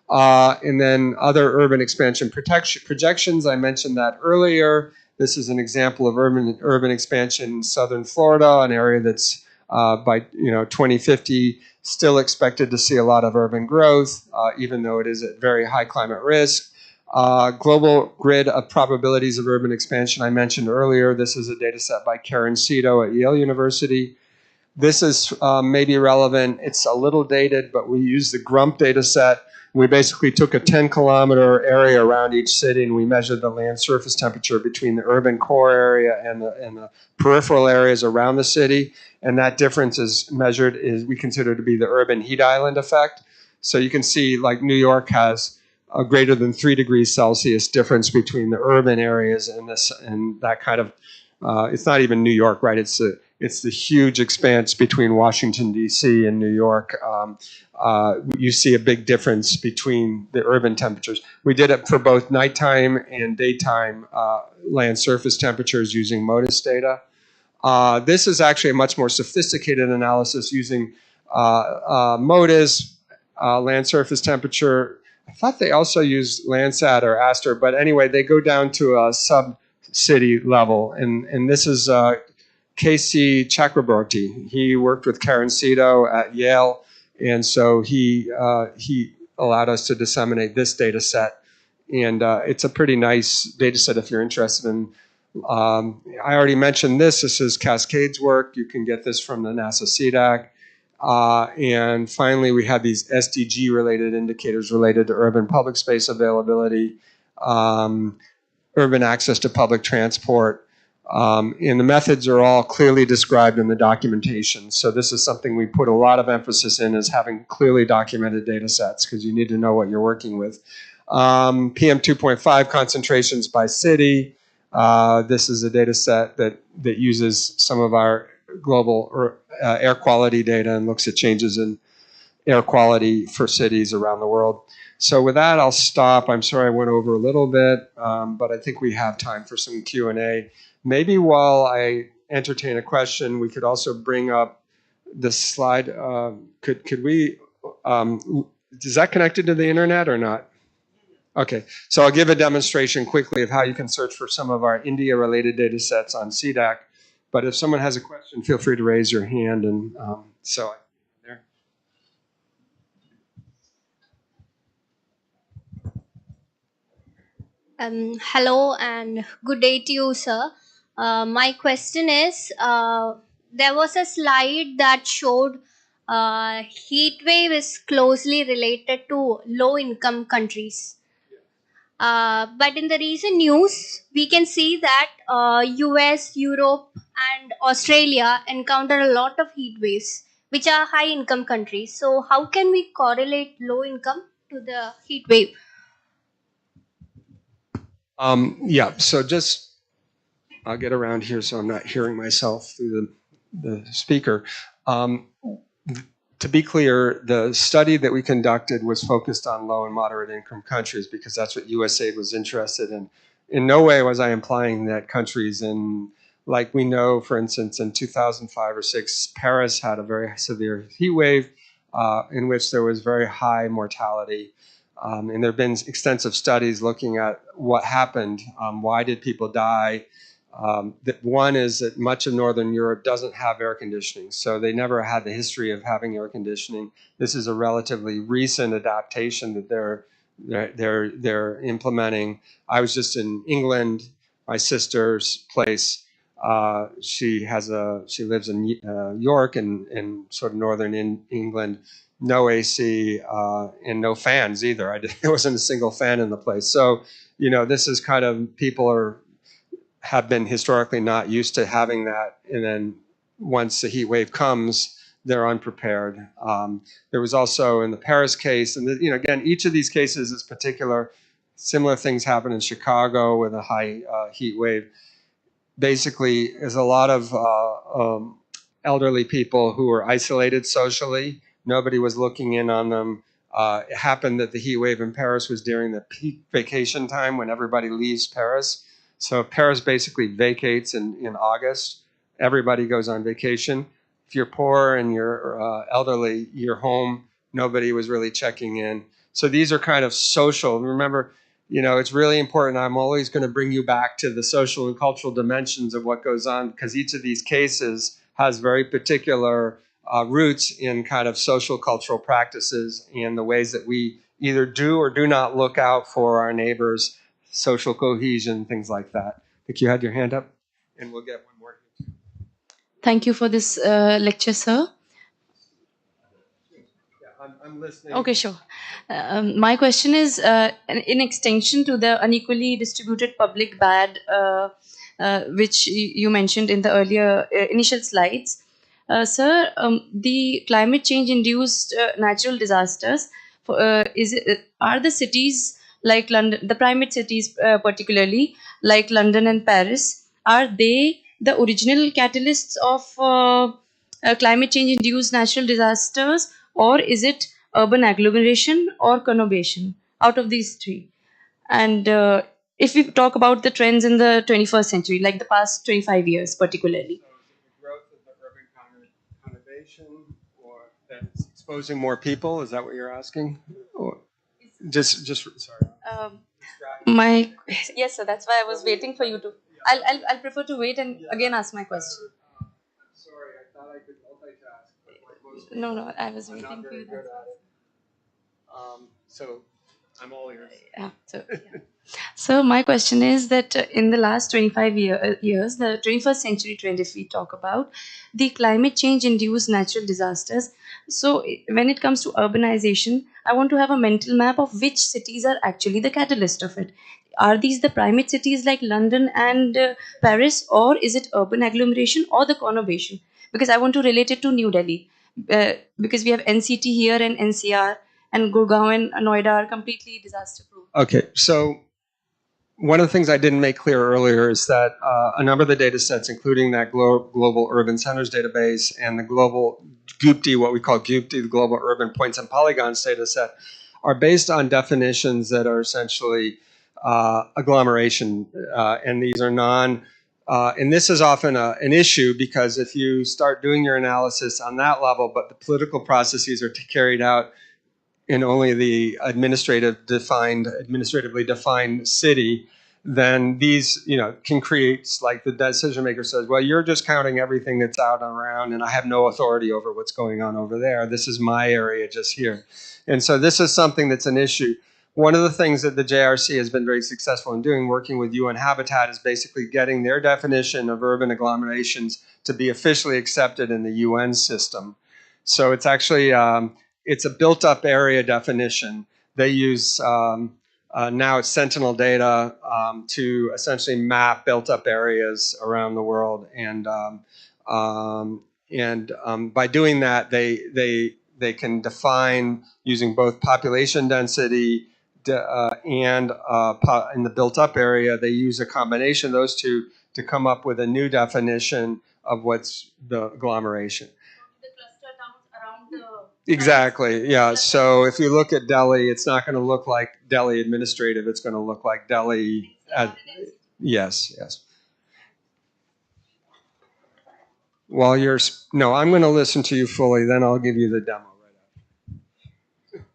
And then other urban expansion projections, I mentioned that earlier. This is an example of urban expansion in southern Florida, an area that's by 2050 still expected to see a lot of urban growth, even though it is at very high climate risk. Global Grid of Probabilities of Urban Expansion I mentioned earlier. This is a data set by Karen Cito at Yale University. This is maybe relevant. It's a little dated, but we use the GRUMP data set. We basically took a 10-kilometer area around each city, and we measured the land surface temperature between the urban core area and the peripheral areas around the city. And that difference is measured, is we consider to be the urban heat island effect. So you can see, like, New York has a greater than 3 degrees Celsius difference between the urban areas and this and that kind of. It's not even New York, right? It's the huge expanse between Washington, D.C. and New York. You see a big difference between the urban temperatures. We did it for both nighttime and daytime land surface temperatures using MODIS data. This is actually a much more sophisticated analysis using MODIS, land surface temperature. I thought they also used Landsat or Aster, but anyway, they go down to a sub-city level. And this is K.C. Chakraborty. He worked with Karen Cito at Yale, and so he allowed us to disseminate this data set. And it's a pretty nice data set if you're interested in. I already mentioned this. This is Cascade's work. You can get this from the NASA CDAC. And finally, we have these SDG-related indicators related to urban public space availability, urban access to public transport. And the methods are all clearly described in the documentation. So this is something we put a lot of emphasis in, is having clearly documented data sets, because you need to know what you're working with. PM 2.5 concentrations by city. This is a data set that uses some of our global air quality data and looks at changes in air quality for cities around the world. So with that, I'll stop. I'm sorry I went over a little bit, but I think we have time for some Q&A. Maybe while I entertain a question, we could also bring up the slide. Could we, is that connected to the internet or not? Okay, so I'll give a demonstration quickly of how you can search for some of our India-related data sets on CDAC. But if someone has a question, feel free to raise your hand. And there. Hello and good day to you, sir. My question is, there was a slide that showed heat wave is closely related to low-income countries. But in the recent news, we can see that US, Europe, and Australia encounter a lot of heat waves, which are high-income countries. So how can we correlate low income to the heat wave? Yeah, so just, I'll get around here so I'm not hearing myself through the speaker. To be clear, the study that we conducted was focused on low and moderate income countries because that's what USAID was interested in. In no way was I implying that countries in, like we know, for instance, in 2005 or 6, Paris had a very severe heat wave in which there was very high mortality. And there have been extensive studies looking at what happened, why did people die. One is that much of Northern Europe doesn't have air conditioning, so they never had the history of having air conditioning. This is a relatively recent adaptation that they're implementing. I was just in England, my sister's place. She lives in York in sort of northern England. No AC and no fans either. There wasn't a single fan in the place. So, this is kind of, people have been historically not used to having that, and then once the heat wave comes, they're unprepared. There was also in the Paris case, and again, each of these cases is particular. Similar things happen in Chicago with a high heat wave. Basically, there's a lot of elderly people who were isolated socially. Nobody was looking in on them. It happened that the heat wave in Paris was during the peak vacation time when everybody leaves Paris. So Paris basically vacates in August. Everybody goes on vacation. If you're poor and you're elderly, you're home. Nobody was really checking in. So these are kind of social. Remember, it's really important. I'm always going to bring you back to the social and cultural dimensions of what goes on, because each of these cases has very particular roots in kind of social cultural practices and the ways that we either do or do not look out for our neighbors, social cohesion, things like that. I think you had your hand up, and we'll get one more. Thank you for this lecture, sir. Yeah, I'm listening. Okay, sure. My question is in extension to the unequally distributed public bad, which you mentioned in the earlier initial slides. Sir, the climate change induced natural disasters, are the cities like London, the primate cities particularly, like London and Paris, are they the original catalysts of climate change induced natural disasters, or is it urban agglomeration or conurbation out of these three? And if we talk about the trends in the 21st century, like the past 25 years particularly. So is it the growth of the urban conurbation, or that's exposing more people? Is that what you're asking? Or just sorry. My yes, sir. That's why I was waiting for you to. I'll prefer to wait and again ask my question. Sorry, I thought I could multitask, but like most No, people, no, I was I'm waiting not for very you. good at it. So I'm all ears. Yeah. So my question is that in the last 25 years, the 21st century trend, if we talk about the climate change induced natural disasters. So when it comes to urbanization, I want to have a mental map of which cities are actually the catalyst of it. Are these the primate cities like London and Paris, or is it urban agglomeration or the conurbation? Because I want to relate it to New Delhi, because we have NCT here and NCR, and Gurgaon and Noida are completely disaster proof. Okay, so one of the things I didn't make clear earlier is that a number of the data sets, including that Global Urban Centers database and the global GUPTI, what we call GUPTI, the Global Urban Points and Polygons data set, are based on definitions that are essentially agglomeration, and these are and this is often an issue because if you start doing your analysis on that level, but the political processes are carried out in only the administratively defined city, then these, can create, like the decision maker says, well, you're just counting everything that's out and around, and I have no authority over what's going on over there. This is my area just here. And so this is something that's an issue. One of the things that the JRC has been very successful in doing, working with UN Habitat, is basically getting their definition of urban agglomerations to be officially accepted in the UN system. So it's actually it's a built-up area definition. They use now it's Sentinel data to essentially map built-up areas around the world, and by doing that, they can define using both population density and in the built-up area. They use a combination of those two to come up with a new definition of what's the agglomeration. Exactly. Yeah. So if you look at Delhi, it's not going to look like Delhi administrative. It's going to look like Delhi. Yes. Yes. While you're no, I'm going to listen to you fully. Then I'll give you the demo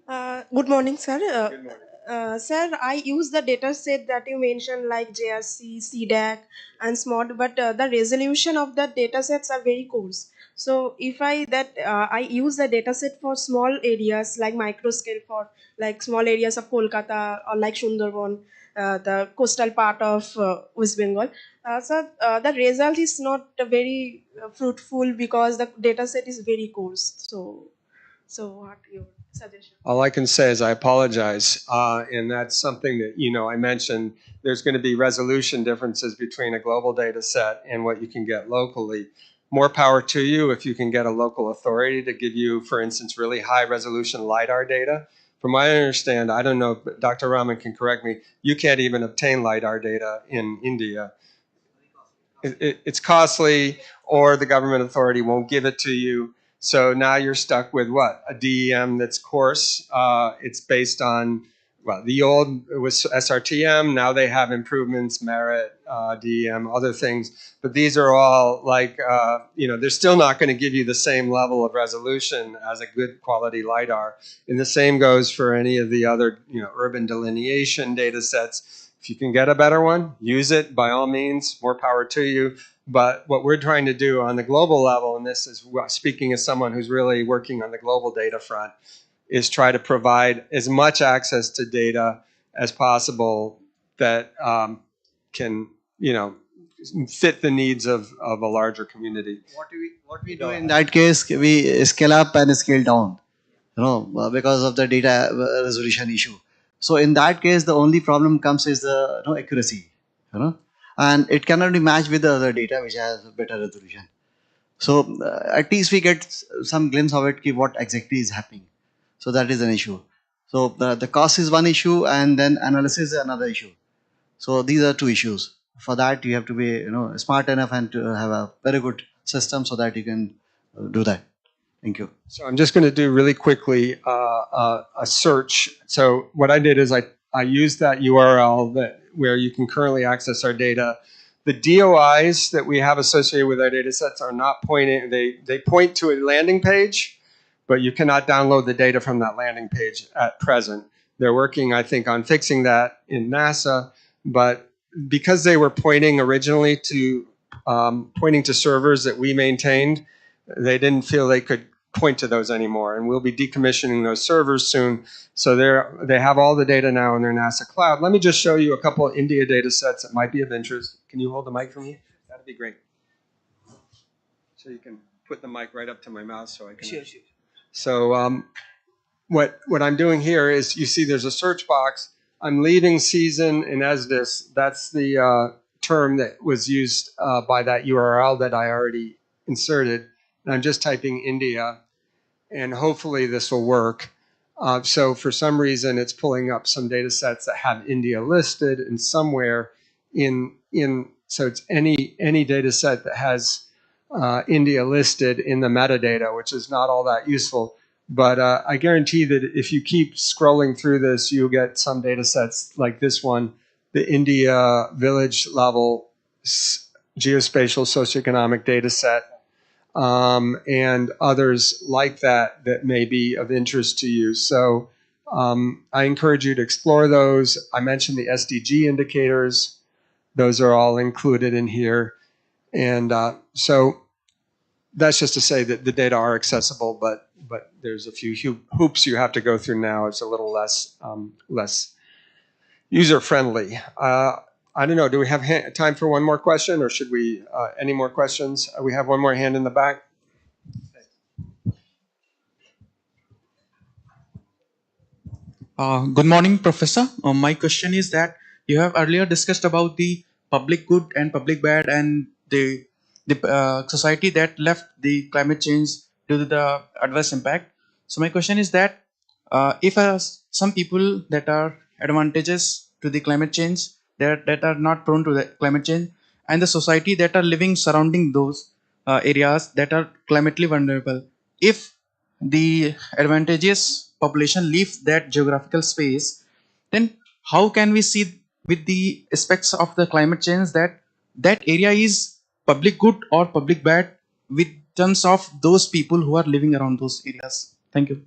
right Good morning, sir. Good morning. Sir, I use the data set that you mentioned, like JRC, CDAC, and SMOD, but the resolution of the data sets are very coarse. So if I use the data set for small areas like micro scale, for like small areas of Kolkata or like Sundarban, the coastal part of West Bengal. The result is not very fruitful because the data set is very coarse. So what your suggestion? All I can say is I apologize, and that's something that I mentioned. There's going to be resolution differences between a global data set and what you can get locally. More power to you if you can get a local authority to give you, for instance, really high resolution LiDAR data. From what I understand, I don't know, but Dr. Raman can correct me, you can't even obtain LiDAR data in India. It's costly, or the government authority won't give it to you. So now you're stuck with what? A DEM that's coarse. It's based on, well, the old was SRTM. Now they have improvements, Merit, DEM, other things. But these are all like, they're still not going to give you the same level of resolution as a good quality LiDAR. And the same goes for any of the other, urban delineation data sets. If you can get a better one, use it by all means, more power to you. But what we're trying to do on the global level, and this is speaking as someone who's really working on the global data front, is try to provide as much access to data as possible that can, fit the needs of a larger community. What we do in that case, we scale up and scale down, because of the data resolution issue. So in that case, the only problem comes is the accuracy, and it cannot be matched with the other data which has better resolution. So at least we get some glimpse of it, what exactly is happening. So that is an issue. So the cost is one issue, and then analysis is another issue. So these are two issues. For that, you have to be smart enough and to have a very good system so that you can do that. Thank you. So I'm just going to do really quickly a search. So what I did is I used that URL where you can currently access our data. The DOIs that we have associated with our data sets are not pointing, they point to a landing page, but you cannot download the data from that landing page at present. They're working, I think, on fixing that in NASA, but because they were pointing originally to servers that we maintained, they didn't feel they could point to those anymore, and we'll be decommissioning those servers soon. So they have all the data now in their NASA cloud. Let me just show you a couple of India data sets that might be of interest. Can you hold the mic for me? That'd be great. So you can put the mic right up to my mouth so I can. Sure. So what I'm doing here is, you see there's a search box. I'm leaving season in ESDIS. That's the term that was used by that URL that I already inserted. And I'm just typing India, and hopefully this will work. So for some reason, it's pulling up some data sets that have India listed, and somewhere so it's any data set that has India listed in the metadata, which is not all that useful. But I guarantee that if you keep scrolling through this, you'll get some data sets like this one, the India village level geospatial socioeconomic data set, and others like that may be of interest to you. So I encourage you to explore those. I mentioned the SDG indicators. Those are all included in here. And so that's just to say that the data are accessible, but there's a few hoops you have to go through now. It's a little less user-friendly. I don't know, do we have time for one more question, or should we, any more questions? We have one more hand in the back. Good morning, Professor. My question is that you have earlier discussed about the public good and public bad, and the society that left the climate change due to the adverse impact. So my question is that if some people that are advantageous to the climate change, that are not prone to the climate change, and the society that are living surrounding those areas that are climatically vulnerable, if the advantageous population leave that geographical space, then how can we see with the aspects of the climate change that area is public good or public bad with terms of those people who are living around those areas? Thank you.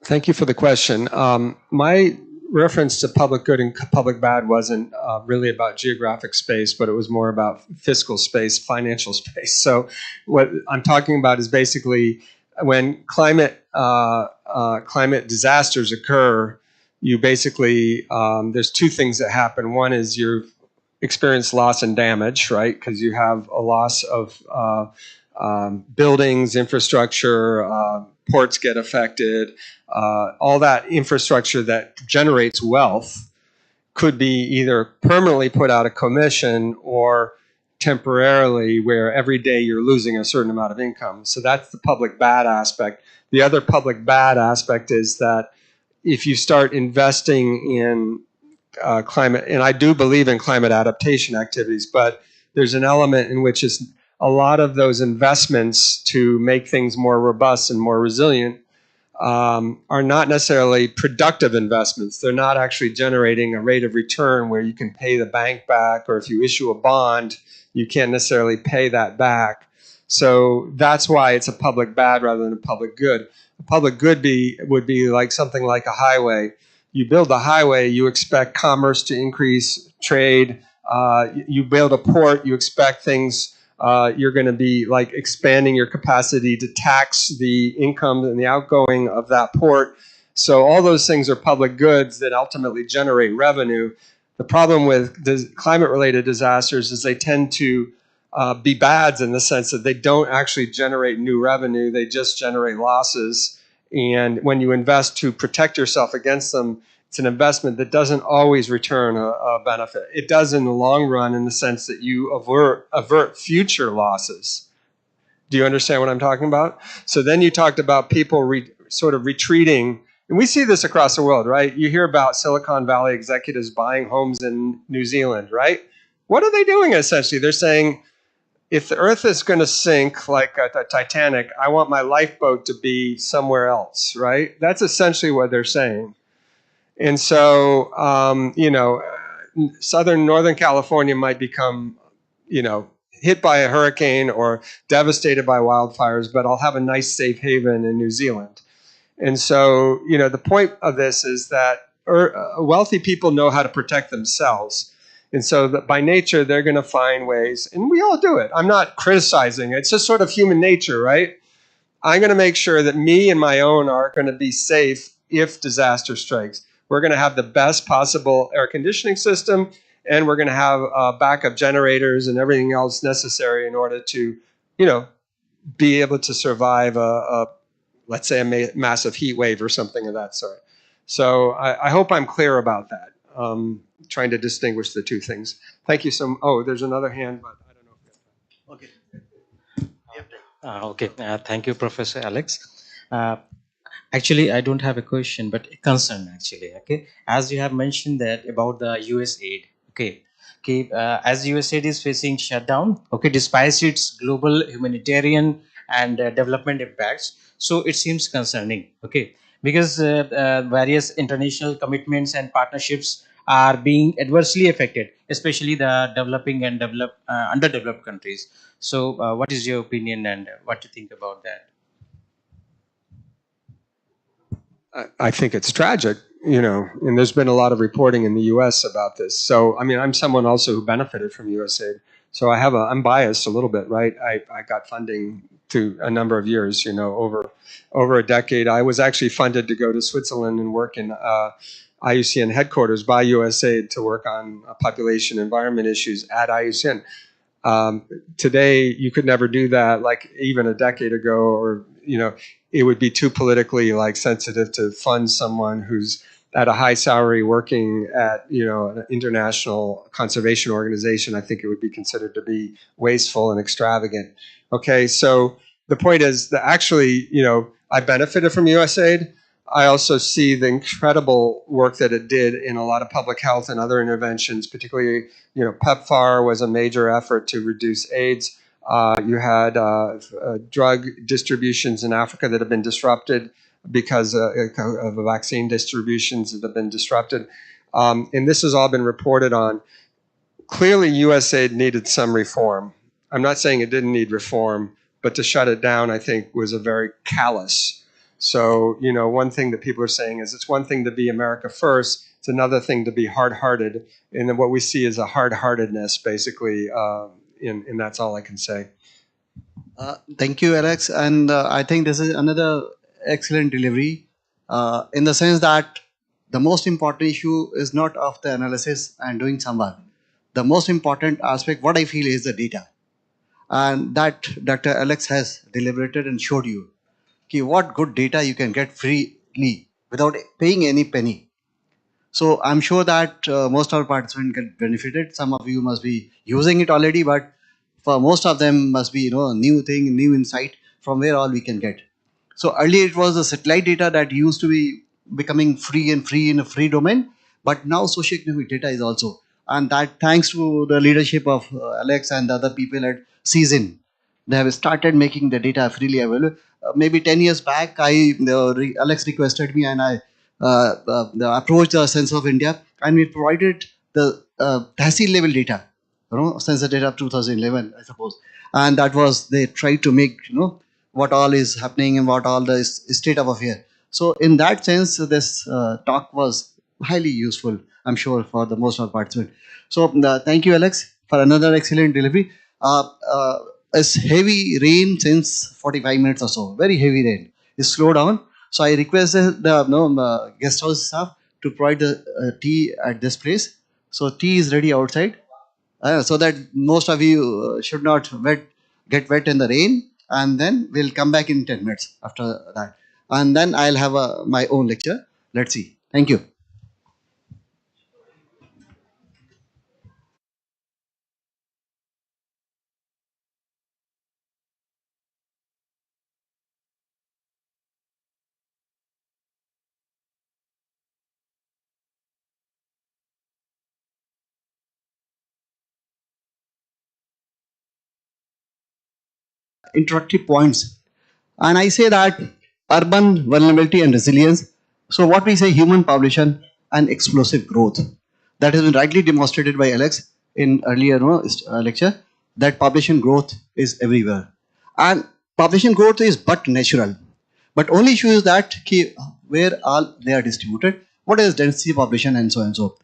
Thank you for the question. My reference to public good and public bad wasn't really about geographic space, but it was more about fiscal space, financial space. So what I'm talking about is basically when climate disasters occur, you basically, there's two things that happen. One is you experience loss and damage, right? Because you have a loss of buildings, infrastructure, ports get affected, all that infrastructure that generates wealth could be either permanently put out of commission or temporarily, where every day you're losing a certain amount of income. So that's the public bad aspect. The other public bad aspect is that if you start investing in climate, and I do believe in climate adaptation activities, but there's an element in which is a lot of those investments to make things more robust and more resilient are not necessarily productive investments. They're not actually generating a rate of return where you can pay the bank back, or if you issue a bond, you can't necessarily pay that back. So that's why it's a public bad rather than a public good. A public good would be like something like a highway. You build a highway, you expect commerce to increase, trade. You build a port, you expect things You're going to be like expanding your capacity to tax the income and the outgoing of that port. So all those things are public goods that ultimately generate revenue. The problem with climate-related disasters is they tend to be bads in the sense that they don't actually generate new revenue. They just generate losses. And when you invest to protect yourself against them, it's an investment that doesn't always return a benefit. It does in the long run in the sense that you avert future losses. Do you understand what I'm talking about? So then you talked about people sort of retreating. And we see this across the world, right? You hear about Silicon Valley executives buying homes in New Zealand, right? What are they doing essentially? They're saying, if the Earth is going to sink like the Titanic, I want my lifeboat to be somewhere else, right? That's essentially what they're saying. And so, Northern California might become, hit by a hurricane or devastated by wildfires, but I'll have a nice safe haven in New Zealand. And so, the point of this is that wealthy people know how to protect themselves. And so that by nature, they're going to find ways, and we all do it. I'm not criticizing. It's just sort of human nature, right? I'm going to make sure that me and my own are going to be safe if disaster strikes. We're going to have the best possible air conditioning system, and we're going to have backup generators and everything else necessary in order to, be able to survive let's say, a massive heat wave or something of that sort. So I hope I'm clear about that. Trying to distinguish the two things. Thank you so much. Oh, there's another hand, but I don't know if we have time. Okay. Thank you, Professor Alex. Actually, I don't have a question, but a concern actually. Okay, as you have mentioned that about the US aid. Okay. As US aid is facing shutdown. Okay, despite its global humanitarian and development impacts, so it seems concerning. Okay, because various international commitments and partnerships are being adversely affected, especially the developing and underdeveloped countries. So, what is your opinion and what do you think about that? I think it's tragic, and there's been a lot of reporting in the U.S. about this. So, I mean, I'm someone also who benefited from USAID. So I'm biased a little bit, right? I got funding through a number of years, over a decade. I was actually funded to go to Switzerland and work in IUCN headquarters by USAID to work on population environment issues at IUCN. Today, you could never do that, like even a decade ago, or it would be too politically sensitive to fund someone who's at a high salary working at an international conservation organization. I think it would be considered to be wasteful and extravagant. Okay, so the point is that actually, I benefited from USAID. I also see the incredible work that it did in a lot of public health and other interventions, particularly, PEPFAR was a major effort to reduce AIDS. You had drug distributions in Africa that have been disrupted because of vaccine distributions that have been disrupted. And this has all been reported on. Clearly, USAID needed some reform. I'm not saying it didn't need reform, but to shut it down, I think, was a very callous. So, one thing that people are saying is it's one thing to be America first, it's another thing to be hard-hearted. And then what we see is a hard-heartedness, basically, and that's all I can say. Thank you, Alex. And I think this is another excellent delivery in the sense that the most important issue is not of the analysis and doing some work. The most important aspect, what I feel, is the data. And that Dr. Alex has deliberated and showed you what good data you can get freely without paying any penny. So I'm sure that most of our participants get benefited. Some of you must be using it already, but for most of them must be new thing, new insight from where all we can get. So earlier it was the satellite data that used to be becoming free in a free domain, but now socioeconomic data is also, and that thanks to the leadership of Alex and the other people at Season. They have started making the data freely available. Maybe 10 years back, Alex requested me and I approached the Census of India, and we provided the Tehsil level data, census data of 2011, I suppose. And that was, they tried to make, what all is happening and what all the state of affairs. So in that sense, this talk was highly useful, I'm sure, for the most of participants. So thank you, Alex, for another excellent delivery. is heavy rain since 45 minutes or so. Very heavy rain. It's slow down. So I requested the guest house staff to provide the tea at this place. So tea is ready outside, so that most of you should not get wet in the rain. And then we'll come back in 10 minutes after that. And then I'll have my own lecture. Let's see. Thank you. Introductory points. And I say that urban vulnerability and resilience. So what we say, human population and explosive growth. That has been rightly demonstrated by Alex in earlier lecture, that population growth is everywhere. And population growth is but natural. But only issue is that where all they are distributed, what is density population and so and so.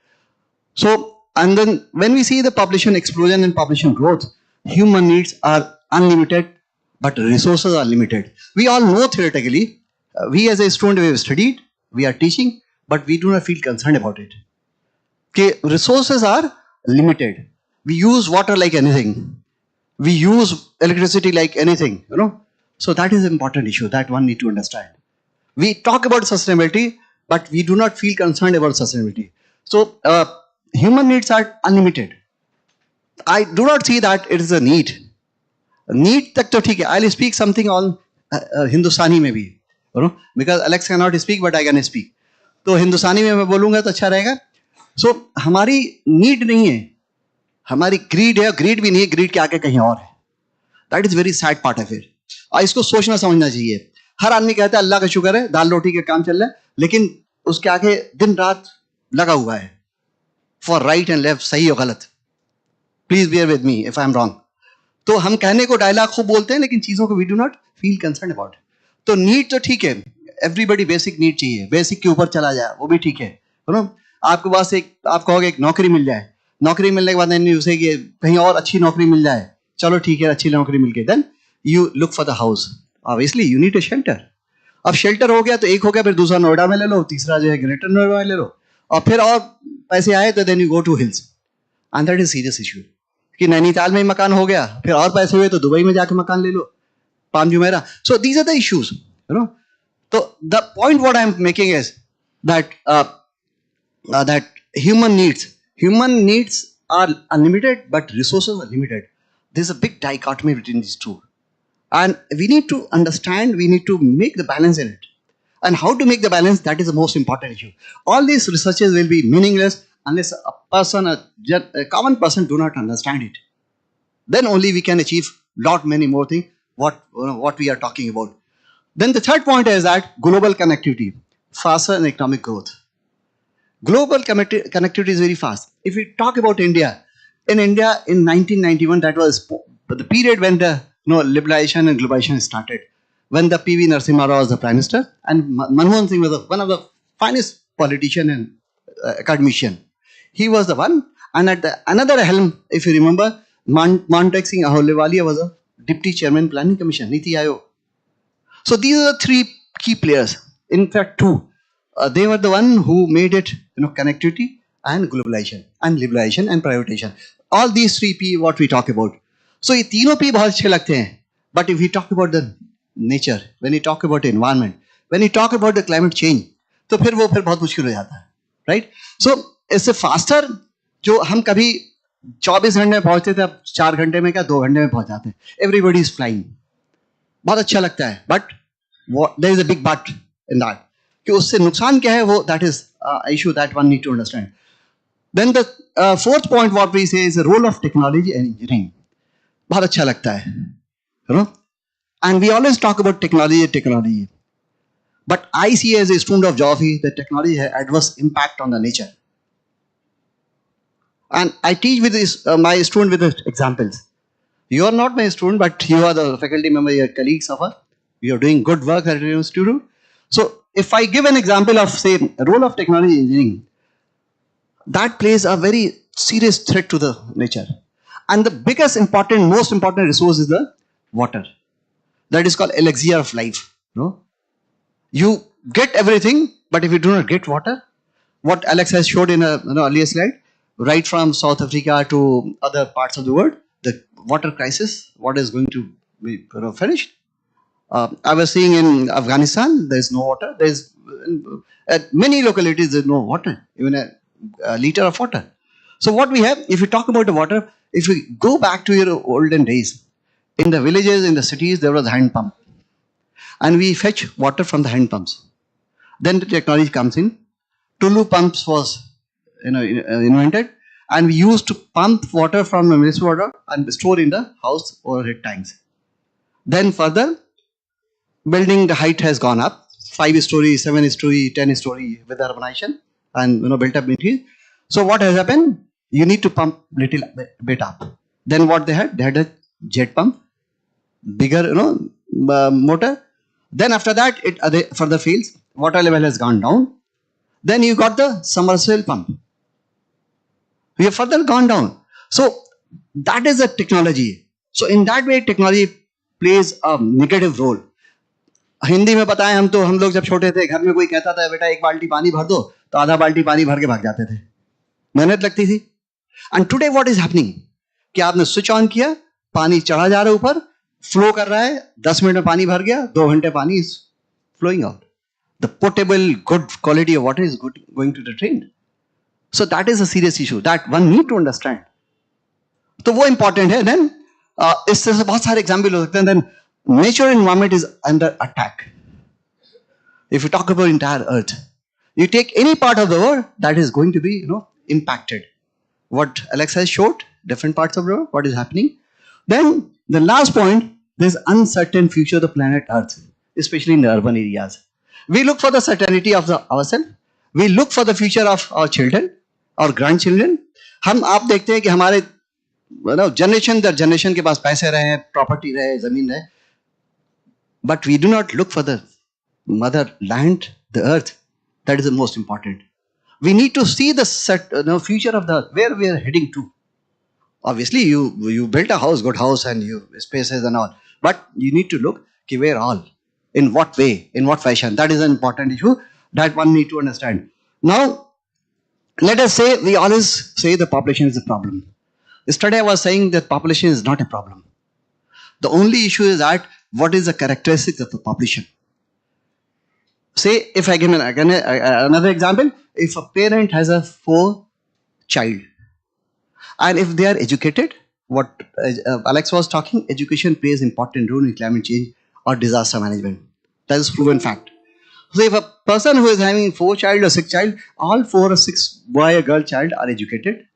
So, and then when we see the population explosion and population growth, human needs are unlimited, but resources are limited. We all know theoretically, we as a student, we have studied, we are teaching, but we do not feel concerned about it. Okay, resources are limited. We use water like anything. We use electricity like anything, So that is an important issue that one need to understand. We talk about sustainability, but we do not feel concerned about sustainability. So human needs are unlimited. I do not see that it is a need. Need tak to theek hai. I'll speak something on Hindustani maybe, because Alex cannot speak, but I can speak. तो हिंदुस्तानी में मैं बोलूंगा तो अच्छा रहेगा. सो हमारी need नहीं है, हमारी ग्रीड है. ग्रीड भी नहीं है, ग्रीड के आगे कहीं और है. That is very sad part of it. इसको सोचना समझना चाहिए. हर आदमी कहता है अल्लाह का शुक्र है दाल रोटी का काम चल रहा है, लेकिन उसके आगे दिन रात लगा हुआ है फॉर राइट एंड लेफ्ट, सही और गलत. Please bear with me if I am wrong. तो हम कहने को डायलॉग खूब बोलते हैं, लेकिन चीजों को we do not feel concern about. तो नीड तो ठीक है, एवरीबडी बेसिक नीड चाहिए, बेसिक के ऊपर चला जाए वो भी ठीक है. आपके पास आप कहोगे एक नौकरी मिल जाए, नौकरी मिलने के बाद उसे कि कहीं और अच्छी नौकरी मिल जाए, चलो ठीक है अच्छी नौकरी मिल गई, then you look for the house. Obviously you need a shelter. अब शेल्टर हो गया तो एक हो गया, फिर दूसरा नोएडा में ले लो, तीसरा जो है ग्रेटर नोएडा में ले लो, और फिर और पैसे आए तो then you go to hills. And that is serious issue कि नैनीताल में मकान हो गया, फिर और पैसे हुए तो दुबई में जाके मकान ले लो, palm Jumeirah. So these are the issues, So the point what I am making is that that human needs are unlimited, but resources are limited. There is a big dichotomy between these two, and we need to understand. We need to make the balance in it, and how to make the balance, that is the most important issue. All these researches will be meaningless unless a person, a common person, do not understand it. Then only we can achieve lot many more things. What we are talking about. Then the third point is that global connectivity, faster and economic growth. Global connectivity is very fast. If we talk about India, in 1991, that was the period when the liberalization and globalization started. When the P.V. Narasimha Rao was the Prime Minister, and Manmohan Singh was one of the finest politician and academician. He was the one, and at another helm, if you remember, Mantek Singh Ahluwalia was a Deputy Chairman Planning Commission, Niti Aayog. So these are the three key players. In fact, two. They were the one who made it, connectivity and globalization and liberalization and privatization. All these three P what we talk about. So ये तीनों P बहुत अच्छे लगते हैं. But if we talk about the nature, when we talk about the environment, when we talk about the climate change, तो फिर बहुत मुश्किल हो जाता है, right? So इससे faster जो हम कभी 24 घंटे में पहुंचते थे, अब 4 घंटे में क्या 2 घंटे में पहुंच जाते हैं. Everybody is flying. बहुत अच्छा लगता है, but there is a big but in that कि उससे नुकसान क्या है, वो that is issue that one need to understand. Then the fourth point what we say is the role of technology and engineering. बहुत अच्छा लगता है, and we always talk about technology, but I see as a student of geography that technology has adverse impact on the nature. And I teach with my student with examples. You are not my student, but you are the faculty member, you are colleagues of us. You are doing good work that you used to do. So, if I give an example of, say, role of technology engineering, that plays a very serious threat to the nature. And the biggest important, most important resource is the water. That is called elixir of life. No? You get everything, but if you do not get water, what Alex has showed in a earlier slide, right from South Africa to other parts of the world, the water crisis, what is going to be finished. I was seeing in Afghanistan, there is no water. There is at many localities there is no water, even a liter of water. So what we have, if you talk about the water, if you go back to your olden days, in the villages, in the cities, there was a hand pump, and we fetch water from the hand pumps. Then the technology comes in. Tulu pumps was invented, and we used to pump water from the municipal water and store in the house overhead tanks. Then further, building the height has gone up, 5-story, 7-story, 10-story with urbanization and built up increase. So what has happened? You need to pump little bit up. Then what they had a jet pump, bigger motor. Then after that, it further fields, water level has gone down. Then you got the submersible pump. We have further gone down. So that is the technology. So in that way, technology plays a negative role. Hindi में बताएं हम लोग जब छोटे थे, घर में कोई कहता था बेटा एक बाल्टी पानी भर दो, तो आधा बाल्टी पानी भर के भाग जाते थे, मेहनत लगती थी. And today what is happening कि आपने स्विच ऑन किया, पानी चढ़ा जा रहा है ऊपर, फ्लो कर रहा है, 10 मिनट में पानी भर गया, 2 घंटे पानी is flowing out. The potable good quality of water is going to the drain. So that is a serious issue that one need to understand. तो वो important है. Then इससे बहुत सारे example हो सकते हैं. Then nature environment is under attack. If you talk about entire earth, you take any part of the world, that is going to be impacted. What Alex has showed, different parts of the world, what is happening. Then the last point, there's uncertain future of the planet earth, especially in the urban areas. We look for the certainty of ourselves. We look for the future of our children, our grandchildren. हम आप देखते हैं कि हमारे generation दर generation के पास पैसे रहे, property रहे, जमीन रहे, but we do not look for the mother land, the earth. That is the most important. We need to see the future of the earth, where we are heading to. Obviously, you built a house, good house, and you spaces and all, but you need to look where all. In what way, in what fashion? That is an important issue that one need to understand. Now, let us say, we always say the population is a problem. Yesterday I was saying that population is not a problem. The only issue is that what is the characteristics of the population. Say, if I give another example, if a parent has a 4 child, and if they are educated, what Alex was talking, education plays important role in climate change or disaster management. That is proven fact. So if a person who is having 4 child or 6 child, all 4 or 6 boy or girl child are educated,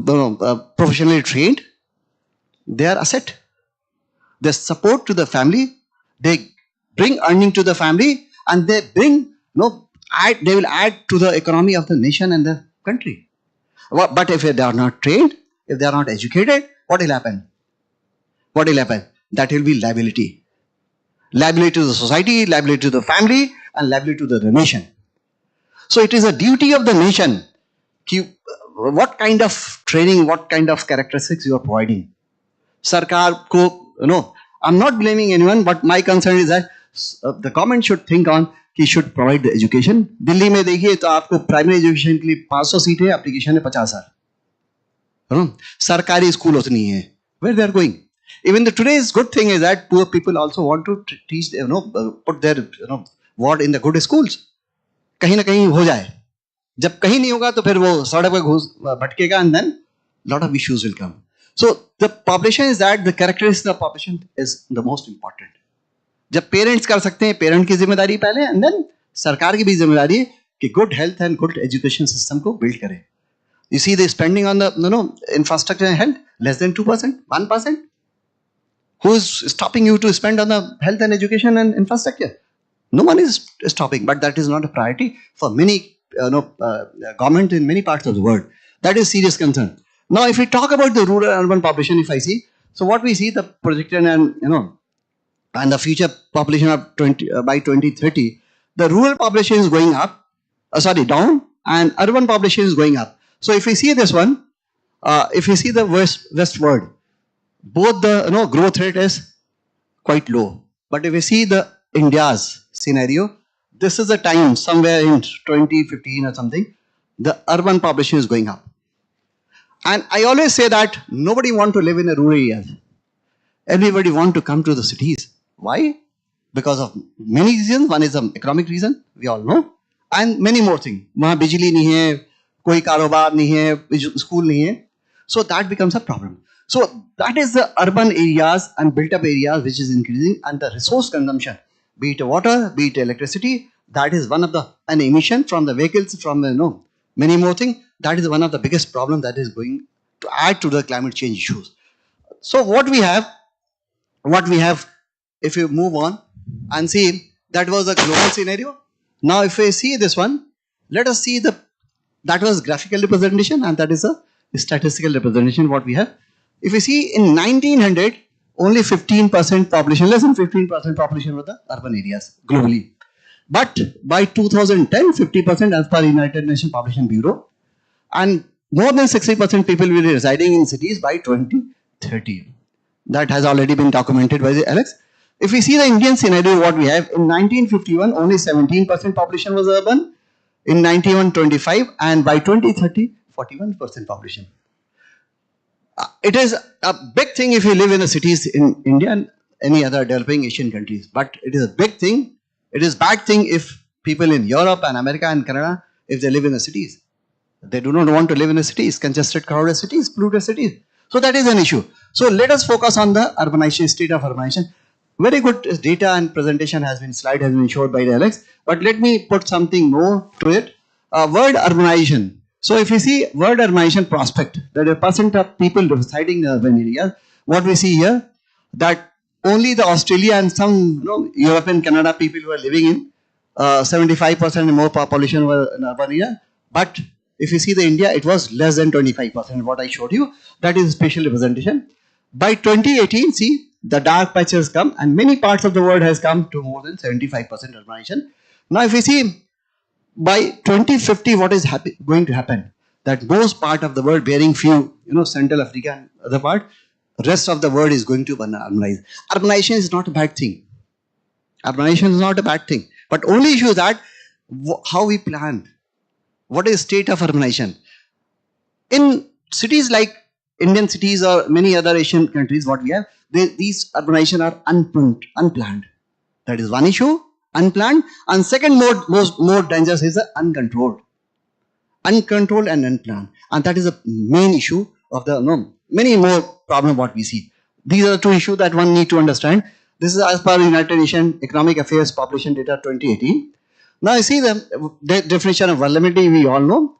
professionally trained, they are asset. They support to the family, they bring earning to the family, and they bring they will add to the economy of the nation and the country. But if they are not trained, if they are not educated, what will happen? What will happen? That will be liability. Liability to the society, liability to the family, and liability to the nation. So it is a duty of the nation. What kind of training, what kind of characteristics you are providing. Sarkar ko, I'm not blaming anyone, but my concern is that the government should think on he should provide the education. Delhi में देखिए तो आपको primary education के लिए 500 seat है, application है 50,000. सरकारी school उतनी है. Where they are going? Even today's good thing is that poor people also want to teach, put their word in the good schools. कहीं ना कहीं हो जाए. जब कहीं नहीं होगा तो फिर वो सड़क पे घुस भटकेगा, and then lot of issues will come. So the population is that the characteristics of population is the most important. जब पेरेंट्स कर सकते हैं, पेरेंट की जिम्मेदारी पहले, एंड देन सरकार की भी जिम्मेदारी है कि good health and good education system को बिल्ड करें. You see the spending on the infrastructure and health less than 2%, 1%. Who is stopping you to spend on the health and education and infrastructure? No one is stopping, but that is not a priority for many government in many parts of the world. That is serious concern. Now, if we talk about the rural urban population, if I see, so what we see the projected and the future population of by 2030, the rural population is going up, down, and urban population is going up. So if we see this one, if you see the westward, both the growth rate is quite low. But if you see the India's scenario, this is the time somewhere in 2015 or something, the urban population is going up. And I always say that nobody want to live in a rural area. Everybody want to come to the cities. Why? Because of many reasons. One is an economic reason, we all know, and many more things. वहाँ बिजली नहीं है, कोई कारोबार नहीं है, school नहीं है. So that becomes a problem. So that is the urban areas and built up areas which is increasing, and the resource consumption, be it water, be it electricity, that is one of the, an emission from the vehicles, from many more things. That is one of the biggest problems that is going to add to the climate change issues. So what we have, if you move on and see, that was a global scenario. Now if we see this one, let us see that was graphical representation, and that is a statistical representation what we have. If you see in 1900, only 15% population, less than 15% population were the urban areas globally. But by 2010, 50% as per United Nations Population Bureau, and more than 60% people will be residing in cities by 2030. That has already been documented by Alex. If we see the Indian scenario, what we have, in 1951, only 17% population was urban, in 91, 25, and by 2030, 41% population. It is a big thing if you live in the cities in India and any other developing Asian countries, but it is a big thing. It is bad thing if people in Europe and America and Canada, if they live in the cities. They do not want to live in the cities, congested, crowded cities, polluted cities. So that is an issue. So let us focus on the urbanization, state of urbanization. Very good data and presentation has been, slide has been showed by Alex, but let me put something more to it. Word urbanization. So if you see word urbanization prospect, that a percent of people residing in urban areas, what we see here, that only the Australia and some European Canada people who are living in 75% and more population were in urban area. But if you see the India, it was less than 25%. What I showed you, that is spatial representation. By 2018, see the dark patches come, and many parts of the world has come to more than 75% urbanization. Now, if you see by 2050, what is going to happen? That most part of the world, bearing few, Central Africa and other part, rest of the world is going to urbanize. Urbanization is not a bad thing. Urbanization is not a bad thing. But only issue is that how we plan. What is state of urbanization? In cities like Indian cities or many other Asian countries, what we have, these urbanization are unplanned. That is one issue, unplanned. And second more dangerous is the uncontrolled. Uncontrolled and unplanned. And that is the main issue of the many more problem what we see. These are the two issues that one need to understand. This is as per United Nations Economic Affairs Population Data 2018. Now I see the definition of vulnerability, we all know.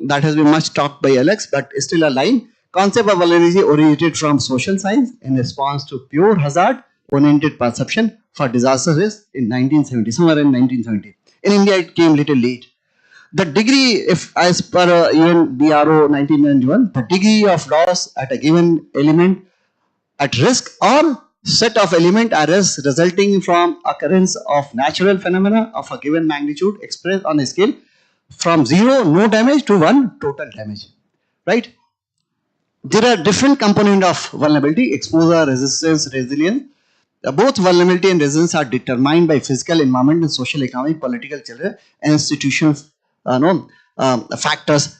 That has been much talked by Alex, but still a line. Concept of vulnerability originated from social science in response to pure hazard-oriented perception for disaster risk in 1970, somewhere in 1970. In India, it came little late. The degree, if as per UNDRO 1991, the degree of loss at a given element at risk or set of element at risk resulting from occurrence of natural phenomena of a given magnitude expressed on a scale from 0, no damage, to 1, total damage. Right? There are different components of vulnerability: exposure, resistance, resilience. Both vulnerability and resilience are determined by physical environment and social, economic, political, cultural, and institutional factors.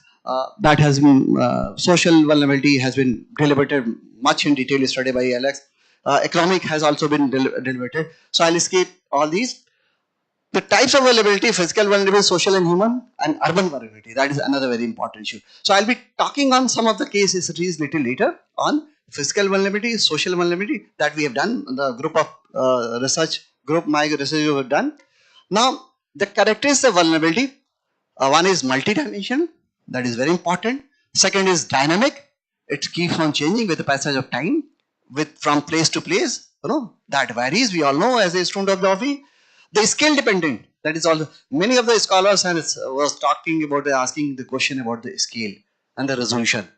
That has been social vulnerability has been deliberated much in detail, study by Alex. Economic has also been deliberated. So I'll skip all these. The types of vulnerability: physical vulnerability, social and human, and urban vulnerability. That is another very important issue. So I'll be talking on some of the case studies little later on physical vulnerability, social vulnerability that we have done. The group of my research have done. Now, the characteristics of vulnerability. One is multidimensional. That is very important. Second is dynamic. It keeps on changing with the passage of time, from place to place. That varies. We all know as a student of geography. The scale dependent, that is also, many of the scholars was talking about, asking the question about the scale and the resolution.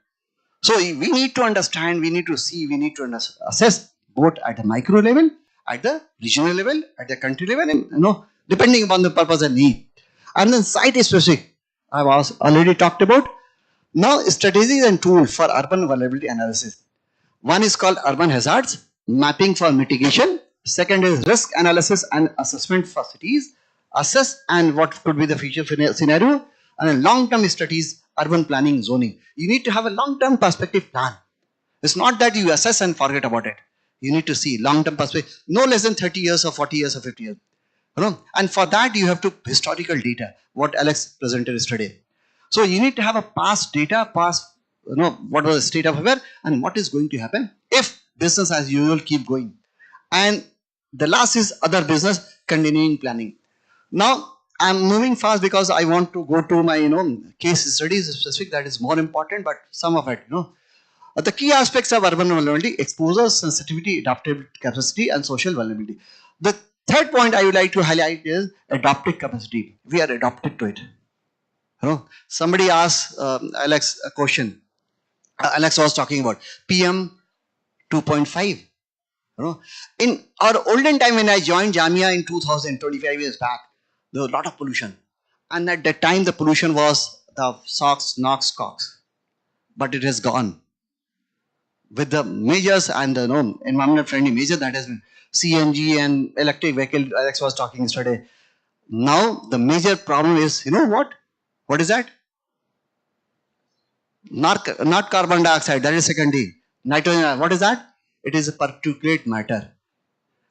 So we need to understand, we need to see, we need to assess both at the micro level, at the regional level, at the country level, and depending upon the purpose and need. And then site specific, I was already talked about. Now, strategies and tools for urban vulnerability analysis. One is called urban hazards, mapping for mitigation. Second is risk analysis and assessment for cities. Assess and what could be the future scenario. And then long-term strategies, urban planning, zoning. You need to have a long-term perspective plan. It's not that you assess and forget about it. You need to see long-term perspective, no less than 30 years or 40 years or 50 years. You know? And for that, you have to historical data, what Alex presented yesterday. So you need to have a past data, what was the state of affair and what is going to happen if business as usual keep going. And the last is other business continuing planning. Now I'm moving fast because I want to go to my case studies specific, that is more important, but some of it, the key aspects of urban vulnerability: exposure, sensitivity, adaptive capacity, and social vulnerability. The third point I would like to highlight is adaptive capacity. We are adapted to it. Somebody asked Alex a question. Alex was talking about PM 2.5. In our olden time when I joined Jamia in 2025 years back, there was a lot of pollution. And at that time the pollution was the SOx, NOx, COX. But it has gone. With the measures and the environmental friendly measure that has been CNG and electric vehicle, Alex was talking yesterday. Now the major problem is, what is that? Not carbon dioxide, that is secondary. Nitrogen, what is that? It is a particulate matter.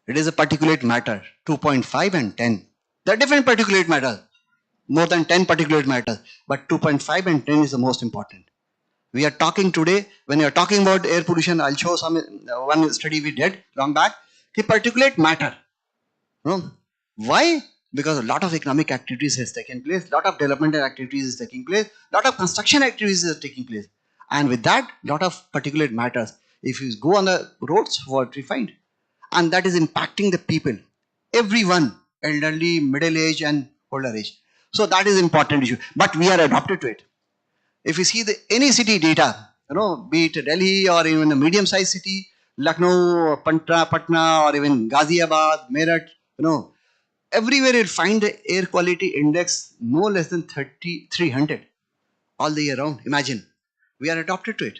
It is a particulate matter, 2.5 and 10. There are different particulate matter, more than 10 particulate matter, but 2.5 and 10 is the most important. We are talking today, when you are talking about air pollution, I'll show one study we did long back, the particulate matter. Why? Because a lot of economic activities has taken place, lot of developmental activities is taking place, lot of construction activities is taking place. And with that, lot of particulate matters. If you go on the roads, what we find? And that is impacting the people. Everyone, elderly, middle age and older age. So that is important issue. But we are adapted to it. If you see any city data, be it Delhi or even a medium-sized city, Lucknow, Patna, or even Ghaziabad, Meerut, everywhere you'll find the air quality index no less than 300 all the year round. Imagine, we are adapted to it.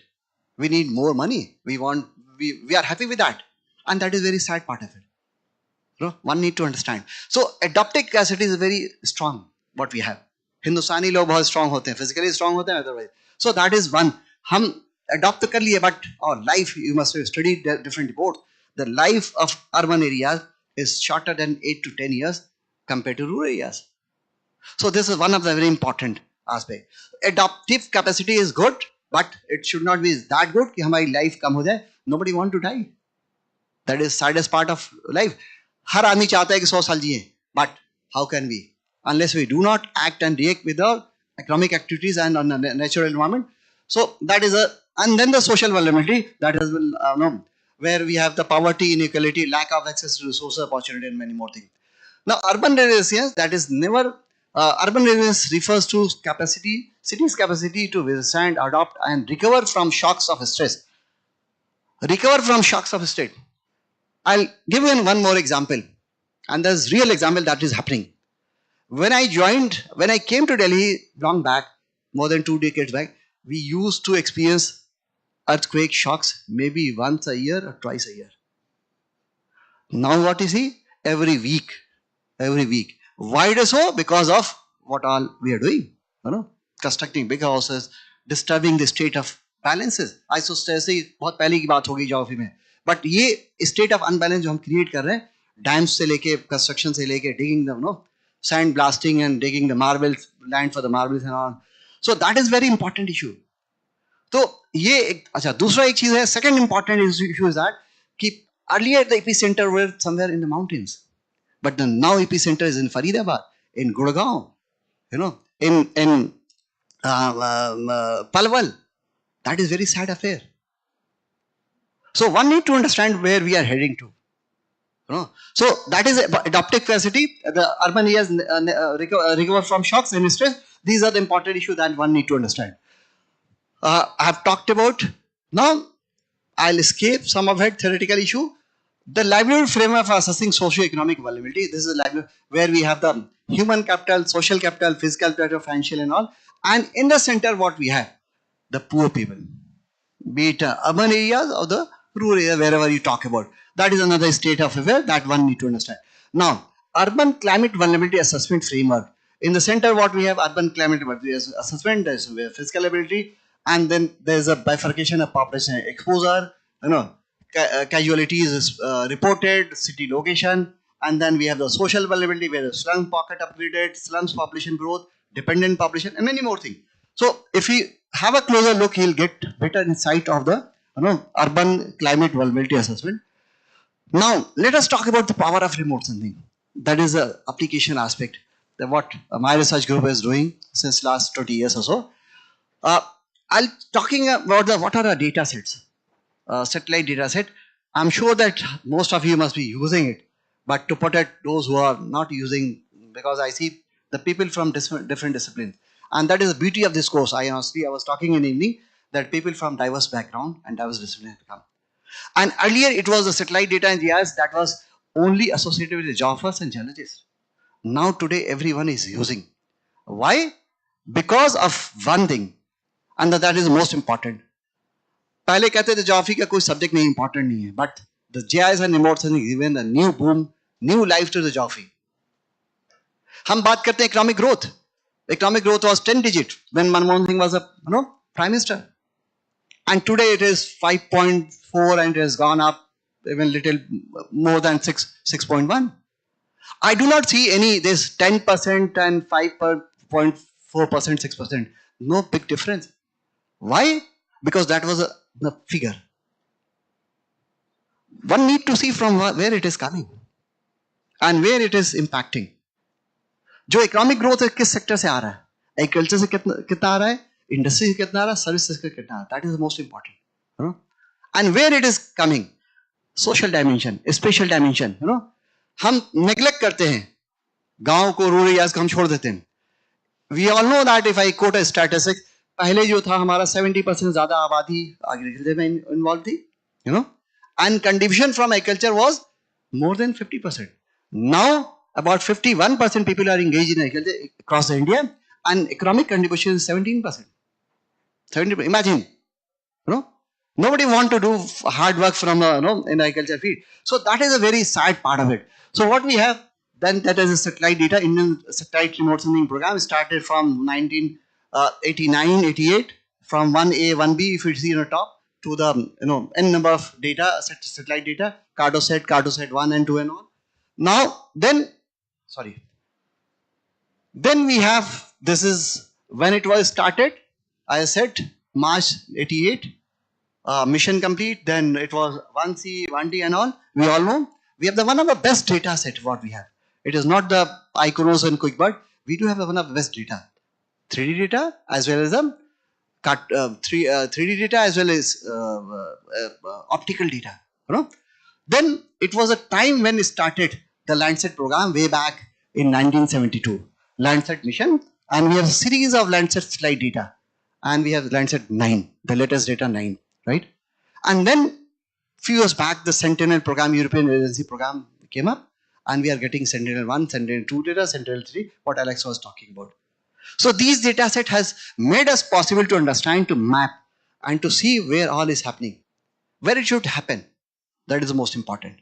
We need more money. We are happy with that, and that is very sad part of it. One need to understand. So adaptive capacity is very strong. What we have. हिंदुस्तानी लोग बहुत strong होते हैं, physically strong होते हैं, otherwise. So that is one. हम adopt तो कर लिए, but our life, you must have studied different reports. The life of urban areas is shorter than 8 to 10 years compared to rural areas. So this is one of the very important aspects. Adaptive capacity is good, but it should not be that good कि हमारी life कम हो जाए. Nobody want to die. That is saddest part of life. हर आदमी चाहता है कि 100 साल जिए, but how can we? Unless we do not act and react with the economic activities and on the natural environment. So that is and then the social vulnerability, that has been where we have the poverty, inequality, lack of access to resources, opportunity, and many more things. Now urban resilience, that is never, urban resilience refers to city's capacity to withstand, adopt and recover from shocks of stress. Recover from shocks of stress. I'll give you one more example, and there's real example that is happening. When I came to Delhi long back, more than 2 decades back, we used to experience earthquake shocks maybe once a year or twice a year. Now what is he? Every week. Why it is so? Because of what all we are doing. Constructing big houses, disturbing the state of balances. Isostasy बहुत पहले की बात होगी geography में. But ये state of unbalance जो हम create कर रहे हैं, dams से लेके construction से लेके digging them, sand blasting and digging the marbles, land for the marbles and all. So that is very important issue. तो ये अच्छा दूसरा एक चीज है, second important issue is that कि earlier the epicenter were somewhere in the mountains, but now epicenter is in Faridabad, in Gurgaon, in Palwal. That is very sad affair. So one need to understand where we are heading to. So that is adaptive capacity. The urban areas recover from shocks and stress. These are the important issues that one need to understand. I have talked about. Now I'll escape some of that theoretical issue. The livelihood framework for assessing socio-economic vulnerability. This is a livelihood where we have the human capital, social capital, physical capital, financial and all. And in the center what we have? the poor people, be it urban areas or the rural area, wherever you talk about. That is another state of affairs that one need to understand. Now, urban climate vulnerability assessment framework. In the center, what we have urban climate assessment, there's physical ability, and then there's a bifurcation of population exposure, casualties is reported, city location, and then we have the social vulnerability where the slum pocket upgraded, slums population growth, dependent population, and many more things. So if we have a closer look, he'll get better insight of the urban climate vulnerability assessment. Now let us talk about the power of remote sensing. That is a application aspect that what my research group is doing since last 20 years or so. I'll talking about what are our data sets, satellite data set. I'm sure that most of you must be using it, but to protect those who are not using, because I see the people from different disciplines, and that is the beauty of this course. I was talking in the evening that people from diverse background and diverse disciplines come. And earlier it was the satellite data in GIS that was only associated with the geographers and geologists. Now today everyone is using. Why? Because of one thing, and that is most important. पहले कहते थे geography का कोई subject नहीं important नहीं है, but the GIS and remote sensing given a new boom, new life to the geography. हम बात करते हैं economic growth. Economic growth was 10 digit when Manmohan Singh was a prime minister, and today it is 5.4 and it has gone up even little more than 6.1. I do not see any this 10% and 5.4%, 6%. No big difference. Why? Because that was the figure. One need to see from where it is coming and where it is impacting. जो economic growth है किस sector से आ रहा है, agriculture से कितना आ रहा है, इंडस्ट्री से कितना आ रहा है, सर्विस से कितना आ रहा है, that is most important. And where it is coming, social dimension, special dimension. हम नेग्लेक्ट करते हैं गांव को, रूरल एरियाज को हम छोड़ देते हैं. We all know that if I quote a statistics, पहले जो था हमारा 70% ज्यादा आबादी एग्रीकल्चर में इन्वॉल्व थी, and contribution from agriculture was more than 50%. Now about 51% people are engaged in agriculture across India, and economic contribution is 17%. 70%. Imagine, nobody want to do hard work from in agriculture field. So that is a very sad part of it. So what we have then, that is a satellite data. Indian satellite remote sensing program started from 1989-88, from 1A, 1B, if you see on the top, to the n number of data, satellite data, Cartosat 1 and 2 and all. Now then we have, this is when it was started, I said March 88, mission complete. Then it was 1C, 1D and all. We all know we have the one of the best data set what we have. It is not the Iconos and QuickBird. We do have one of the best data, 3D data as well as 3D data as well as optical data. Then it was a time when it started the Landsat program way back in 1972, Landsat mission, and we have a series of Landsat satellite data, and we have Landsat 9, the latest data 9, right? And then few years back, the Sentinel program, European agency program came up, and we are getting Sentinel 1, Sentinel 2 data, Sentinel 3, what Alex was talking about. So these data set has made us possible to understand, to map, and to see where all is happening, where it should happen. That is the most important.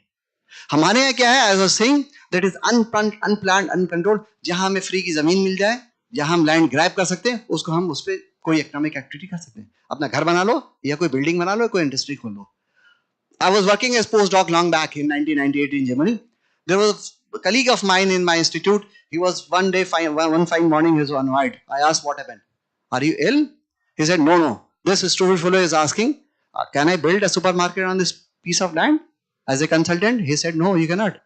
हमारे यहाँ क्या है, as I was saying, that is unplanned, uncontrolled. जहाँ हमें free की जमीन मिल जाए, जहाँ हम लैंड ग्रैब कर सकते हैं, उसको हम उस पर कोई इकोनॉमिक एक्टिविटी कर सकते हैं. अपना घर बना लो, या कोई बिल्डिंग बना लो, कोई इंडस्ट्री खोल लो. I was working as postdoc long back in 1998 in Germany. There was a colleague of mine in my institute. He was one fine morning, he was annoyed. I asked what happened. Are you ill? He said, no. This stupid fellow is asking, can I build a supermarket on this piece of land? As a consultant, he said, no, you cannot.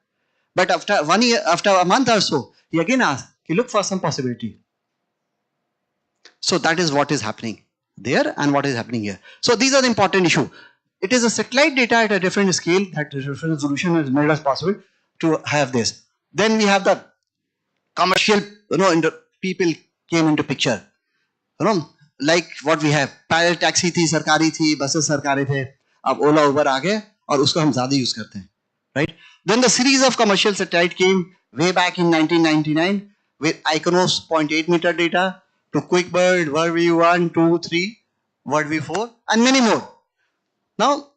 But after a month or so, he again asked, he looked for some possibility. So that is what is happening there and what is happening here. So these are the important issues. It is a satellite data at a different scale, that different resolution has made us possible to have this. Then we have the commercial, people came into picture. Like what we have, private taxi thi, sarkari thi, buses sarkari the, ab Ola Uber aa gaye, और उसको हम ज़्यादा use करते हैं, right? Then the series of commercial satellite came way back in 1999 with Iconos 0.8 meter data to QuickBird, Worldview 1, 2, 3. Word V4, and many more. Now,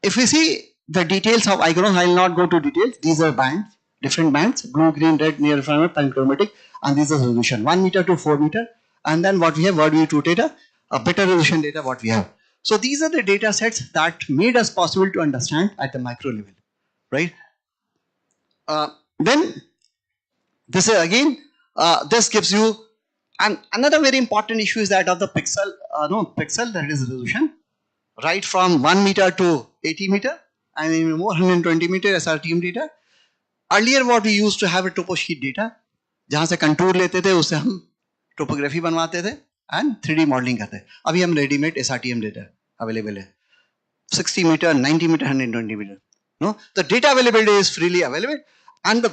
if we see the details of icons, I will not go to details. These are bands, different bands, blue, green, red, near infrared, panchromatic, and these are resolution 1 meter to 4 meter. And then what we have, word V2 data, a better resolution data, what we have. So these are the data sets that made us possible to understand at the micro level, right? Then this is again, this gives you, and another very important issue is that of the pixel, pixel, that is resolution, right from 1 meter to 80 meter and even more 120 meter SRTM data. Earlier what we used to have a topo sheet data, जहाँ से contour लेते थे उससे हम topography बनवाते थे and 3D modelling करते हैं. अभी हम रेडीमेड SRTM डेटा अवेलेबल है, 60 meter, 90 meter, 120 meter. No, the data availability is freely available. And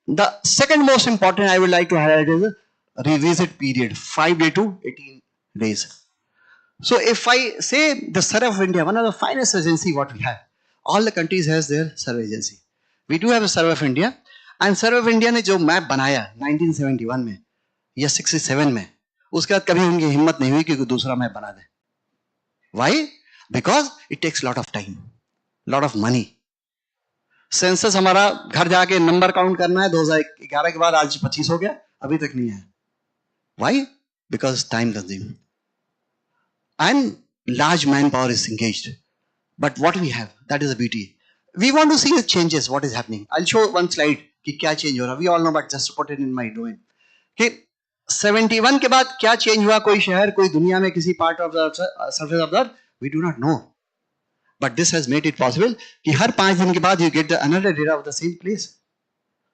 the second most important I would like to highlight is the revisit period, 5 days to 18 days. So if I say the Survey of India, one of the finest agency what we have, all the countries has their survey agency. We do have a Survey of India, and Survey of India ने जो map बनाया 1971 में या 67 में, उसके बाद कभी उनकी हिम्मत नहीं हुई कि कोई दूसरा मैप बना दे. Why? Because it takes lot of time, lot of money. Census हमारा घर जाके नंबर काउंट करना है 2011 के बाद, आज 25 हो गया, अभी तक नहीं है. Why? Because time consuming and large manpower is engaged. But what we have, that is the beauty. We want to see the changes, what is happening. I'll show one slide कि क्या change हो रहा. We all know, but just put it in my domain. कि 71 के बाद क्या change हुआ, कोई शहर, कोई दुनिया में किसी part of the surface of the earth, we do not know. But this has made it possible कि हर 5 दिन के बाद you get the another data of the same place.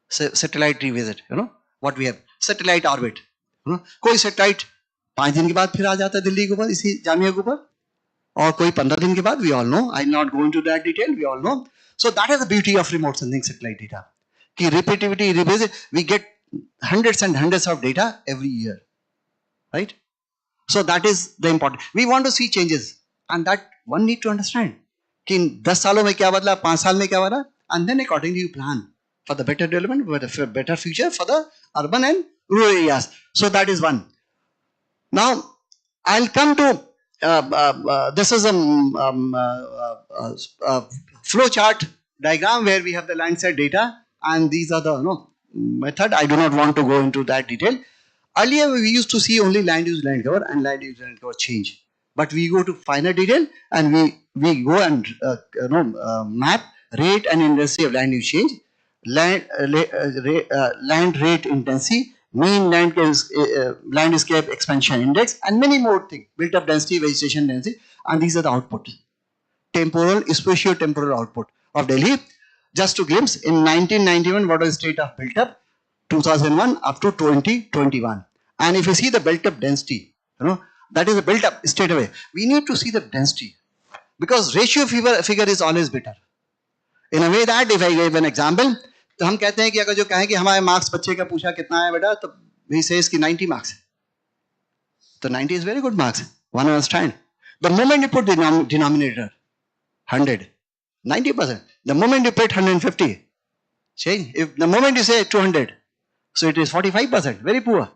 Satellite revisit, you know what we have, satellite orbit, you know, कोई satellite 5 दिन के बाद फिर आ जाता है दिल्ली के ऊपर, इसी जामिया के ऊपर, और कोई 15 दिन के बाद. We all know, I'll not go into that detail, we all know. So that is the beauty of remote sensing satellite data. कि repetitivity, revisit, we get hundreds and hundreds of data every year, right? So that is the important. We want to see changes, and that one need to understand कि 10 सालों में क्या बदला, 5 साल में क्या बदला, and then accordingly you plan for the better development, for better future for the urban and rural areas. So that is one. Now I'll come to this is a flow chart diagram where we have the Landsat data, and these are the method. I do not want to go into that detail. Earlier we used to see only land use land cover and land use land cover change, but we go to finer detail and we go and map rate and intensity of land use change, land rate intensity, mean landscape expansion index, and many more things, built up density, vegetation density, and these are the output, temporal, spatio-temporal output of Delhi. Just to glimpse, in 1991 what was the state of built up, 2001 up to 2021, and if you see the built up density, that is a built up straight away. We need to see the density because ratio figure is always better. In a way that if I give an example, तो हम कहते हैं कि अगर जो कहें कि हमारे मार्क्स बच्चे का पूछा कितना है बेटा, तो he says कि 90 marks. तो 90 is very good marks. One understand. The moment you put the denominator 100, 90%. The moment you put 150, change. If the moment you say 200, so it is 45%. Very poor.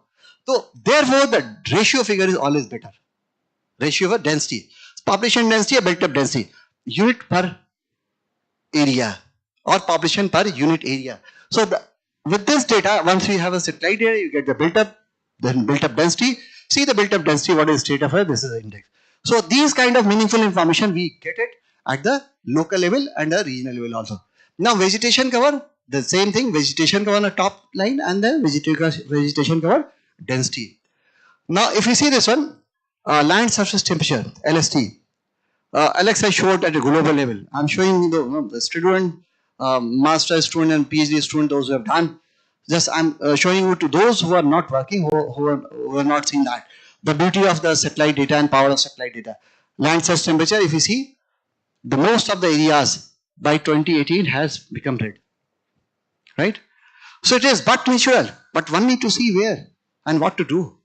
So therefore the ratio figure is always better. Ratio for density, population density or built up density, unit per area or population per unit area. So with this data, once we have a satellite data, you get the built up, then built up density. See the built up density, what is state of it, this is the index. So these kind of meaningful information we get it at the local level and the regional level also. Now vegetation cover, the same thing, vegetation cover on the top line and then vegetation cover density. Now if you see this one, land surface temperature, LST. Alex has showed at a global level. I'm showing the student, master student and PhD student, those who have done. Just I'm showing you to those who are not working, who are not seeing that. The beauty of the satellite data and power of satellite data. Land surface temperature, if you see, the most of the areas by 2018 has become red. Right? So it is but natural, but one need to see where and what to do.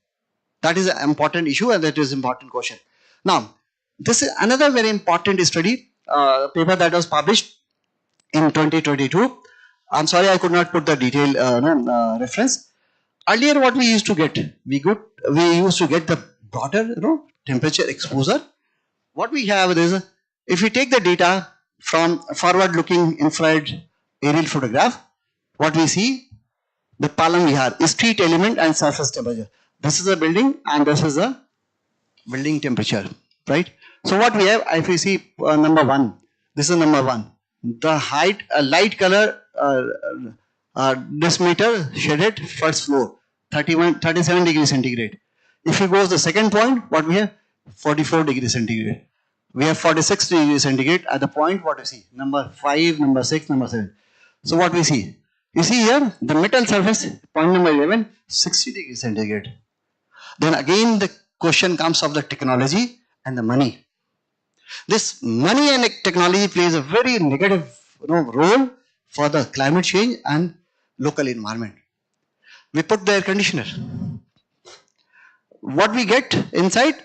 That is an important issue and that is an important question. Now, this is another very important study, paper that was published in 2022. I'm sorry I could not put the detailed reference. Earlier what we used to get, we used to get the broader temperature exposure. What we have is, if we take the data from forward-looking infrared aerial photograph, what we see, the column we have is street element and surface temperature. This is a building and this is a building temperature, right? So what we have, if we see number 1, this is number 1. The height, light color decimeter shaded first floor, 37 degrees centigrade. If you go to the second point, what we have? 44 degrees centigrade. We have 46 degrees centigrade at the point, what we see? Number 5, number 6, number 7. So what we see? You see here, the metal surface, point number 11, 60 degrees centigrade. Then again the question comes of the technology and the money. This money and technology plays a very negative role for the climate change and local environment. We put the air conditioner. What we get inside,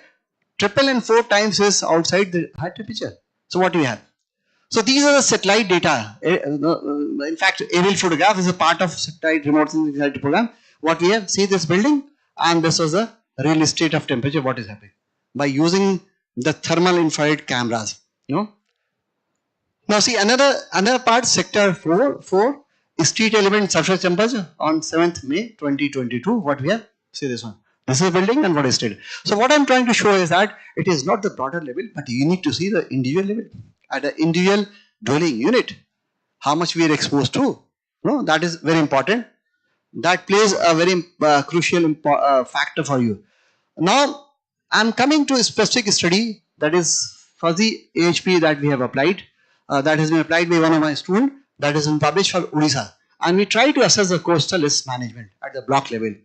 triple and 4 times is outside the high temperature. So what do we have? So these are the satellite data. In fact, aerial photograph is a part of satellite remote sensing program. What we have, see this building, and this was the real estate of temperature, what is happening by using the thermal infrared cameras. Now see another part, sector 4 street element surface temperature on 7th May 2022. What we have? See this one. This is a building and what is state. So what I'm trying to show is that it is not the broader level, but you need to see the individual level. At an individual dwelling unit, how much we are exposed to. That is very important. That plays a very crucial factor for you. Now, I'm coming to a specific study, that is fuzzy AHP that we have applied. That has been applied by one of my students. That has been published for Odisha. And we try to assess the coastal risk management at the block level.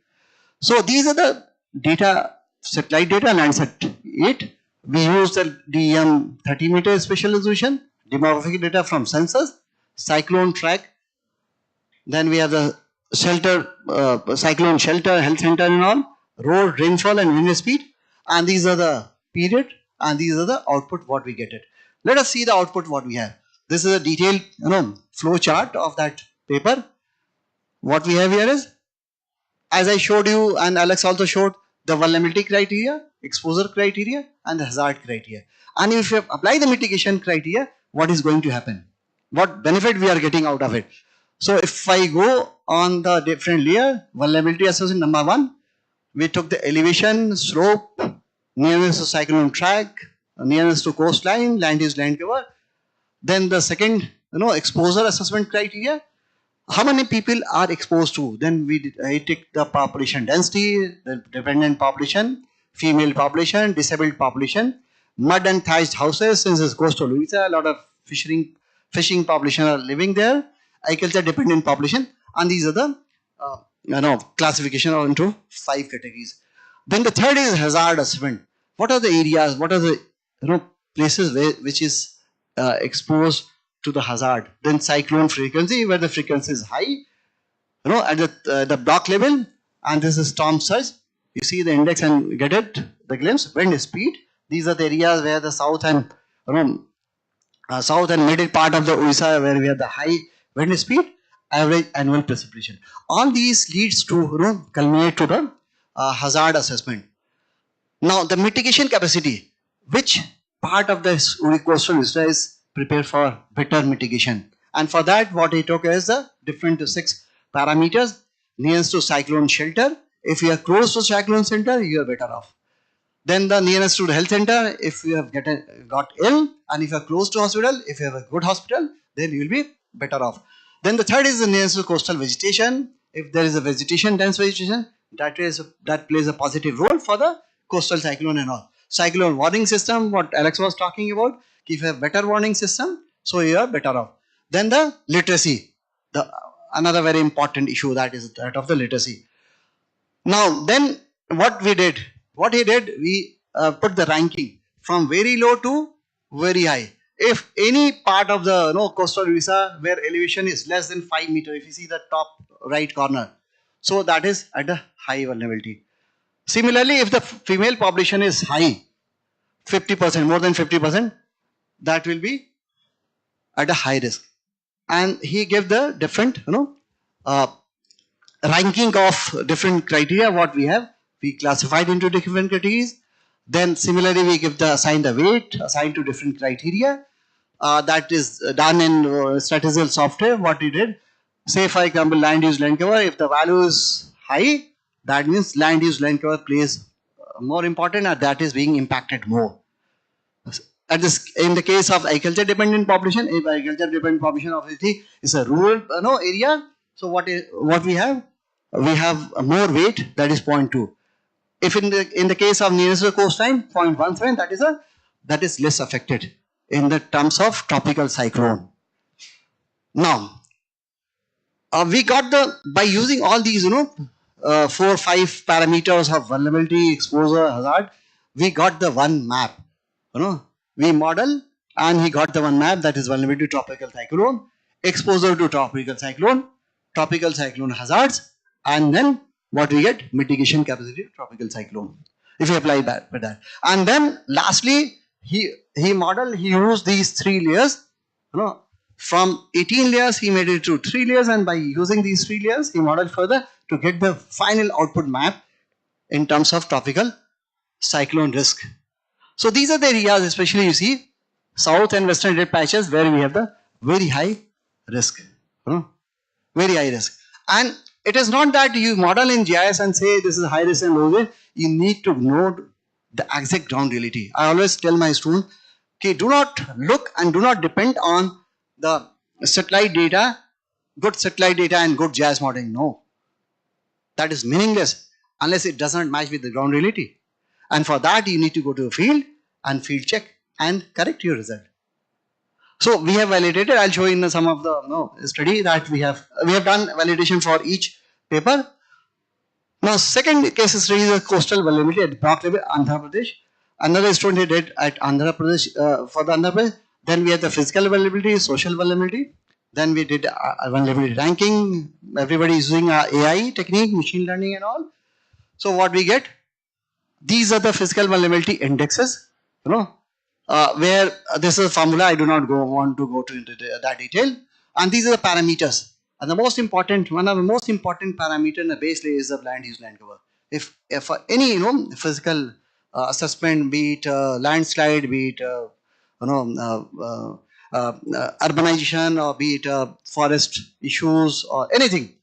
So these are the data, satellite data, Landsat 8. We use the DEM 30 meter spatial resolution, demographic data from sensors, cyclone track. Then we have the shelter, cyclone shelter, health center and all, road, rainfall and wind speed. And these are the period and these are the output what we get it. Let us see the output what we have. This is a detailed flow chart of that paper. What we have here is, as I showed you and Alex also showed, the vulnerability criteria, exposure criteria and the hazard criteria. And if you apply the mitigation criteria, what is going to happen? What benefit we are getting out of it? So if I go on the different layer, vulnerability assessment number 1, we took the elevation, slope, nearness to cyclone track, nearness to coastline, land use, land cover. Then the second, exposure assessment criteria. How many people are exposed to? Then I take the population density, the dependent population, female population, disabled population, mud and thatched houses, since it's coastal Odisha, a lot of fishing population are living there, agriculture dependent population, and these are the classification into 5 categories. Then the third is hazard assessment. What are the areas? What are the places which is exposed to the hazard? Then cyclone frequency, where the frequency is high, at the block level, and this is storm surge. You see the index and get it, the glimpse. Wind speed. These are the areas where the south and middle part of the Odisha, where we have the high wind speed, average annual precipitation. All these leads to culminate to the hazard assessment. Now the mitigation capacity, which part of the coastal Odisha is prepared for better mitigation, and for that what I took is the different 6 parameters. Nearest to cyclone shelter, if you are close to cyclone center, you are better off. Then the nearest to the health center, if you have got ill, and if you are close to hospital, if you have a good hospital, then you will be better off. Then the third is the nearest to coastal vegetation. If there is a vegetation, dense vegetation, that plays a positive role for the coastal cyclone and all. Cyclone warning system, what Alex was talking about, if you have better warning system, so you are better off. Then the literacy, another very important issue, that is that of the literacy. Now then what he did, we put the ranking from very low to very high. If any part of the coastal Odisha where elevation is less than 5 meters, if you see the top right corner, so that is at a high vulnerability. Similarly, if the female population is high, 50%, more than 50%, that will be at a high risk. And he gave the different ranking of different criteria what we have. We classified into different categories. Then similarly, we assign the weight assigned to different criteria. That is done in statistical software. What we did, say for example, land use land cover. If the value is high, that means land use land cover plays more important, and that is being impacted more. At this, in the case of agriculture dependent population, if agriculture dependent population obviously is a rural area, so what we have? We have more weight, that is 0.2. If in the case of nearest to the coastline, 0.17, that is less affected in the terms of tropical cyclone. Now, we got by using all these 4 or 5 parameters of vulnerability, exposure, hazard, we got the one map. We model and he got the one map, that is vulnerability to tropical cyclone, exposure to tropical cyclone hazards, and then what we get, mitigation capacity to tropical cyclone, if we apply that for that. And then lastly, he used these 3 layers. From 18 layers he made it to 3 layers, and by using these 3 layers he modeled further to get the final output map in terms of tropical cyclone risk. So these are the areas, especially you see south and western red patches, where we have the very high risk. Very high risk. And it is not that you model in GIS and say this is high risk and low risk. You need to know the exact ground reality. I always tell my students, okay, do not look and do not depend on the satellite data, good satellite data and good GIS modeling. No. That is meaningless unless it does not match with the ground reality. And for that you need to go to a field and field check and correct your result. So we have validated. I'll show you in some of the study that we have done validation for each paper. Now second case study is a coastal vulnerability at block level, Andhra Pradesh. Another student did at Andhra Pradesh for the Andhra Pradesh. Then we had the physical vulnerability, social vulnerability. Then we did a vulnerability ranking. Everybody is using AI technique, machine learning and all. So what we get? These are the physical vulnerability indexes, where this is a formula. I do not want to go into that detail. And these are the parameters. And the most important, one of the most important parameter in the base layer is the land use land cover. If any physical assessment, be it landslide, be it urbanization, or be it forest issues or anything.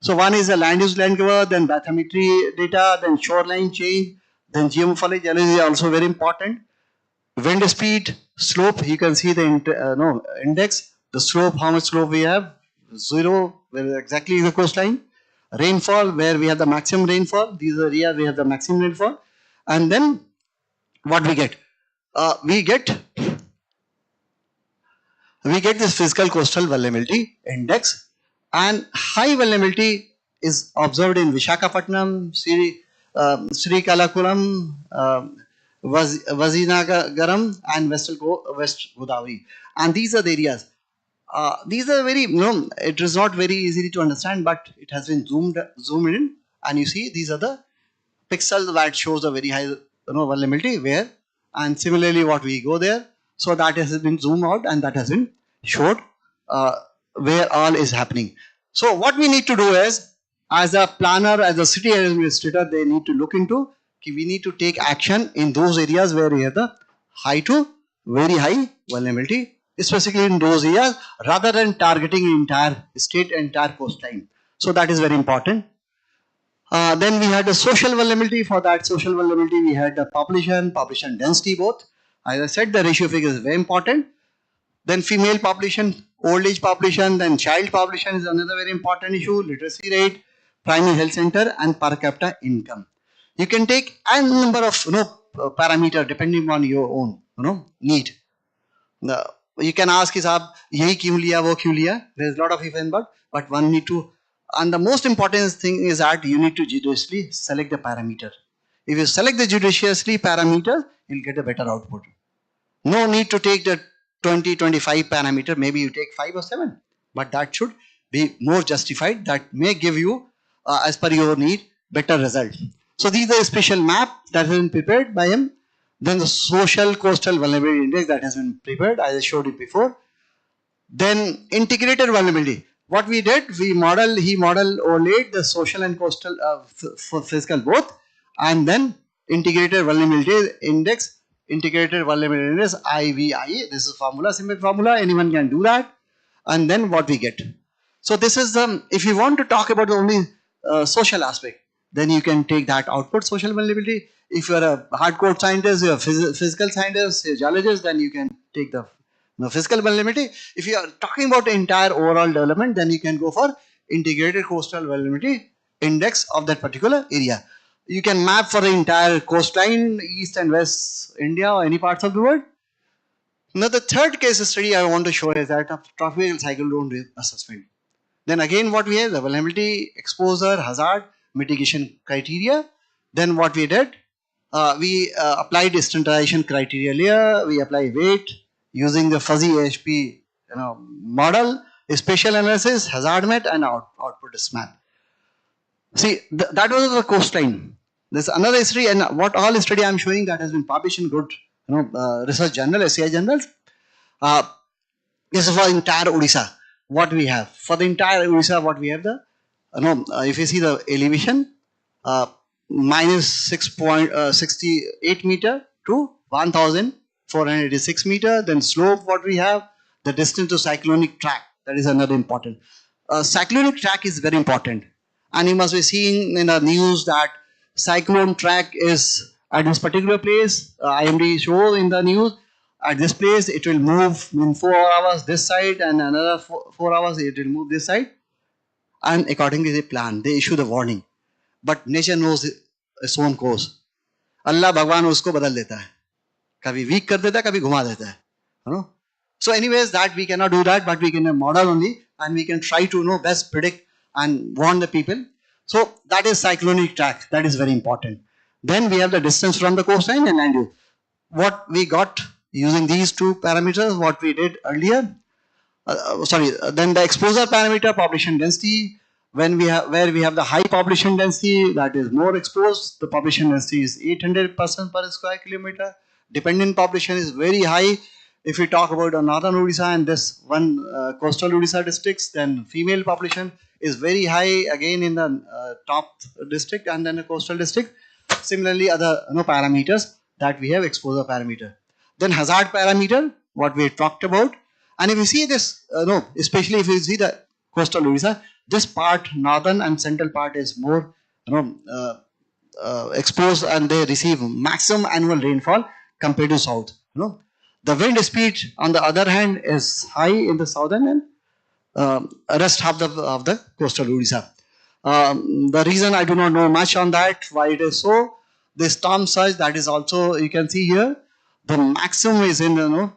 So one is the land use land cover, then bathymetry data, then shoreline change, then geomorphology is also very important. Wind speed, slope, you can see the index, the slope, how much slope we have, 0, where exactly is the coastline. Rainfall, where we have the maximum rainfall, these are areas we have the maximum rainfall. And then what we get? We get this physical coastal vulnerability index, and high vulnerability is observed in Visakhapatnam, Srikakulam, Vazinagaram and West Godavari. And these are the areas. These are very, it is not very easy to understand, but it has been zoomed in, and you see these are the pixels that shows a very high vulnerability where, and similarly what we go there, so that has been zoomed out and that has been showed where all is happening. So what we need to do is, as a planner, as a city administrator, they need to look into, we need to take action in those areas where we have the high to very high vulnerability, specifically in those areas, rather than targeting entire state, entire coastline. So that is very important. Then we had the social vulnerability. For that social vulnerability, we had the population density both. As I said, the ratio figure is very important. Then female population, old age population, then child population is another very important issue. Literacy rate, primary health center, and per capita income. You can take a number of parameter depending on your own need. You can ask is yehi kyun liya, wo kyun liya. There is a lot of if and but one need to. And the most important thing is that you need to judiciously select the parameter. If you select the judiciously parameter, you'll get a better output. No need to take the 20-25 parameter. Maybe you take 5 or 7, but that should be more justified. That may give you, as per your need, better result. So these are a special map that has been prepared by him. Then the social coastal vulnerability index that has been prepared, as I showed you before. Then integrated vulnerability. What we did, he modeled overlaid the social and coastal for physical both, and then integrated vulnerability index, integrated vulnerability index, IVI. This is formula, simple formula, anyone can do that. And then what we get. So this is if you want to talk about the only social aspect, then you can take that output, social vulnerability. If you are a hardcore scientist, you are physical scientist, you're a geologist, then you can take the physical vulnerability. If you are talking about the entire overall development, then you can go for integrated coastal vulnerability index of that particular area. You can map for the entire coastline, east and west India or any parts of the world. Now the third case study I want to show is that of tropical cyclone assessment. Then again what we have, the vulnerability, exposure, hazard, mitigation criteria. Then what we did, we applied standardization criteria layer, we apply weight using the fuzzy AHP model, spatial analysis, hazard met and output is map. See, that was the coastline. There's another study, and what all study I'm showing that has been published in good research journal, SCI journals. This is for entire Odisha. What we have for the entire Odisha, what we have the if you see the elevation, minus 6.68 meter to 1,486 meter. Then slope, what we have, the distance to cyclonic track. That is another important. Cyclonic track is very important, and you must be seeing in the news that cyclone track is at this particular place. IMD show in the news. At this place, it will move in 4 hours this side, and another 4 hours it will move this side. And accordingly, they plan. They issue the warning. But nature knows its own course. Allah Bhagwan usko badal deta hai. Kabhi weak kar deta hai, kabhi ghuma deta hai. So anyways, that we cannot do that, but we can model only, and we can try to best predict and warn the people. So that is cyclonic track. That is very important. Then we have the distance from the coastline and land use. What we got using these two parameters, what we did earlier. Then the exposure parameter, population density. Where we have the high population density, that is more exposed, the population density is 800% per square kilometer. Dependent population is very high. If we talk about northern Odisha and this one coastal Odisha districts, then female population is very high again in the top district and then the coastal district. Similarly, other parameters that we have, exposure parameter. Then hazard parameter, what we talked about. And if you see this, especially if you see the coastal Odisha, this part, northern and central part, is more exposed, and they receive maximum annual rainfall compared to south. The wind speed, on the other hand, is high in the southern and rest half of the coastal Odisha. The reason I do not know much on that, why it is so. The storm surge, that is also, you can see here, the maximum is in the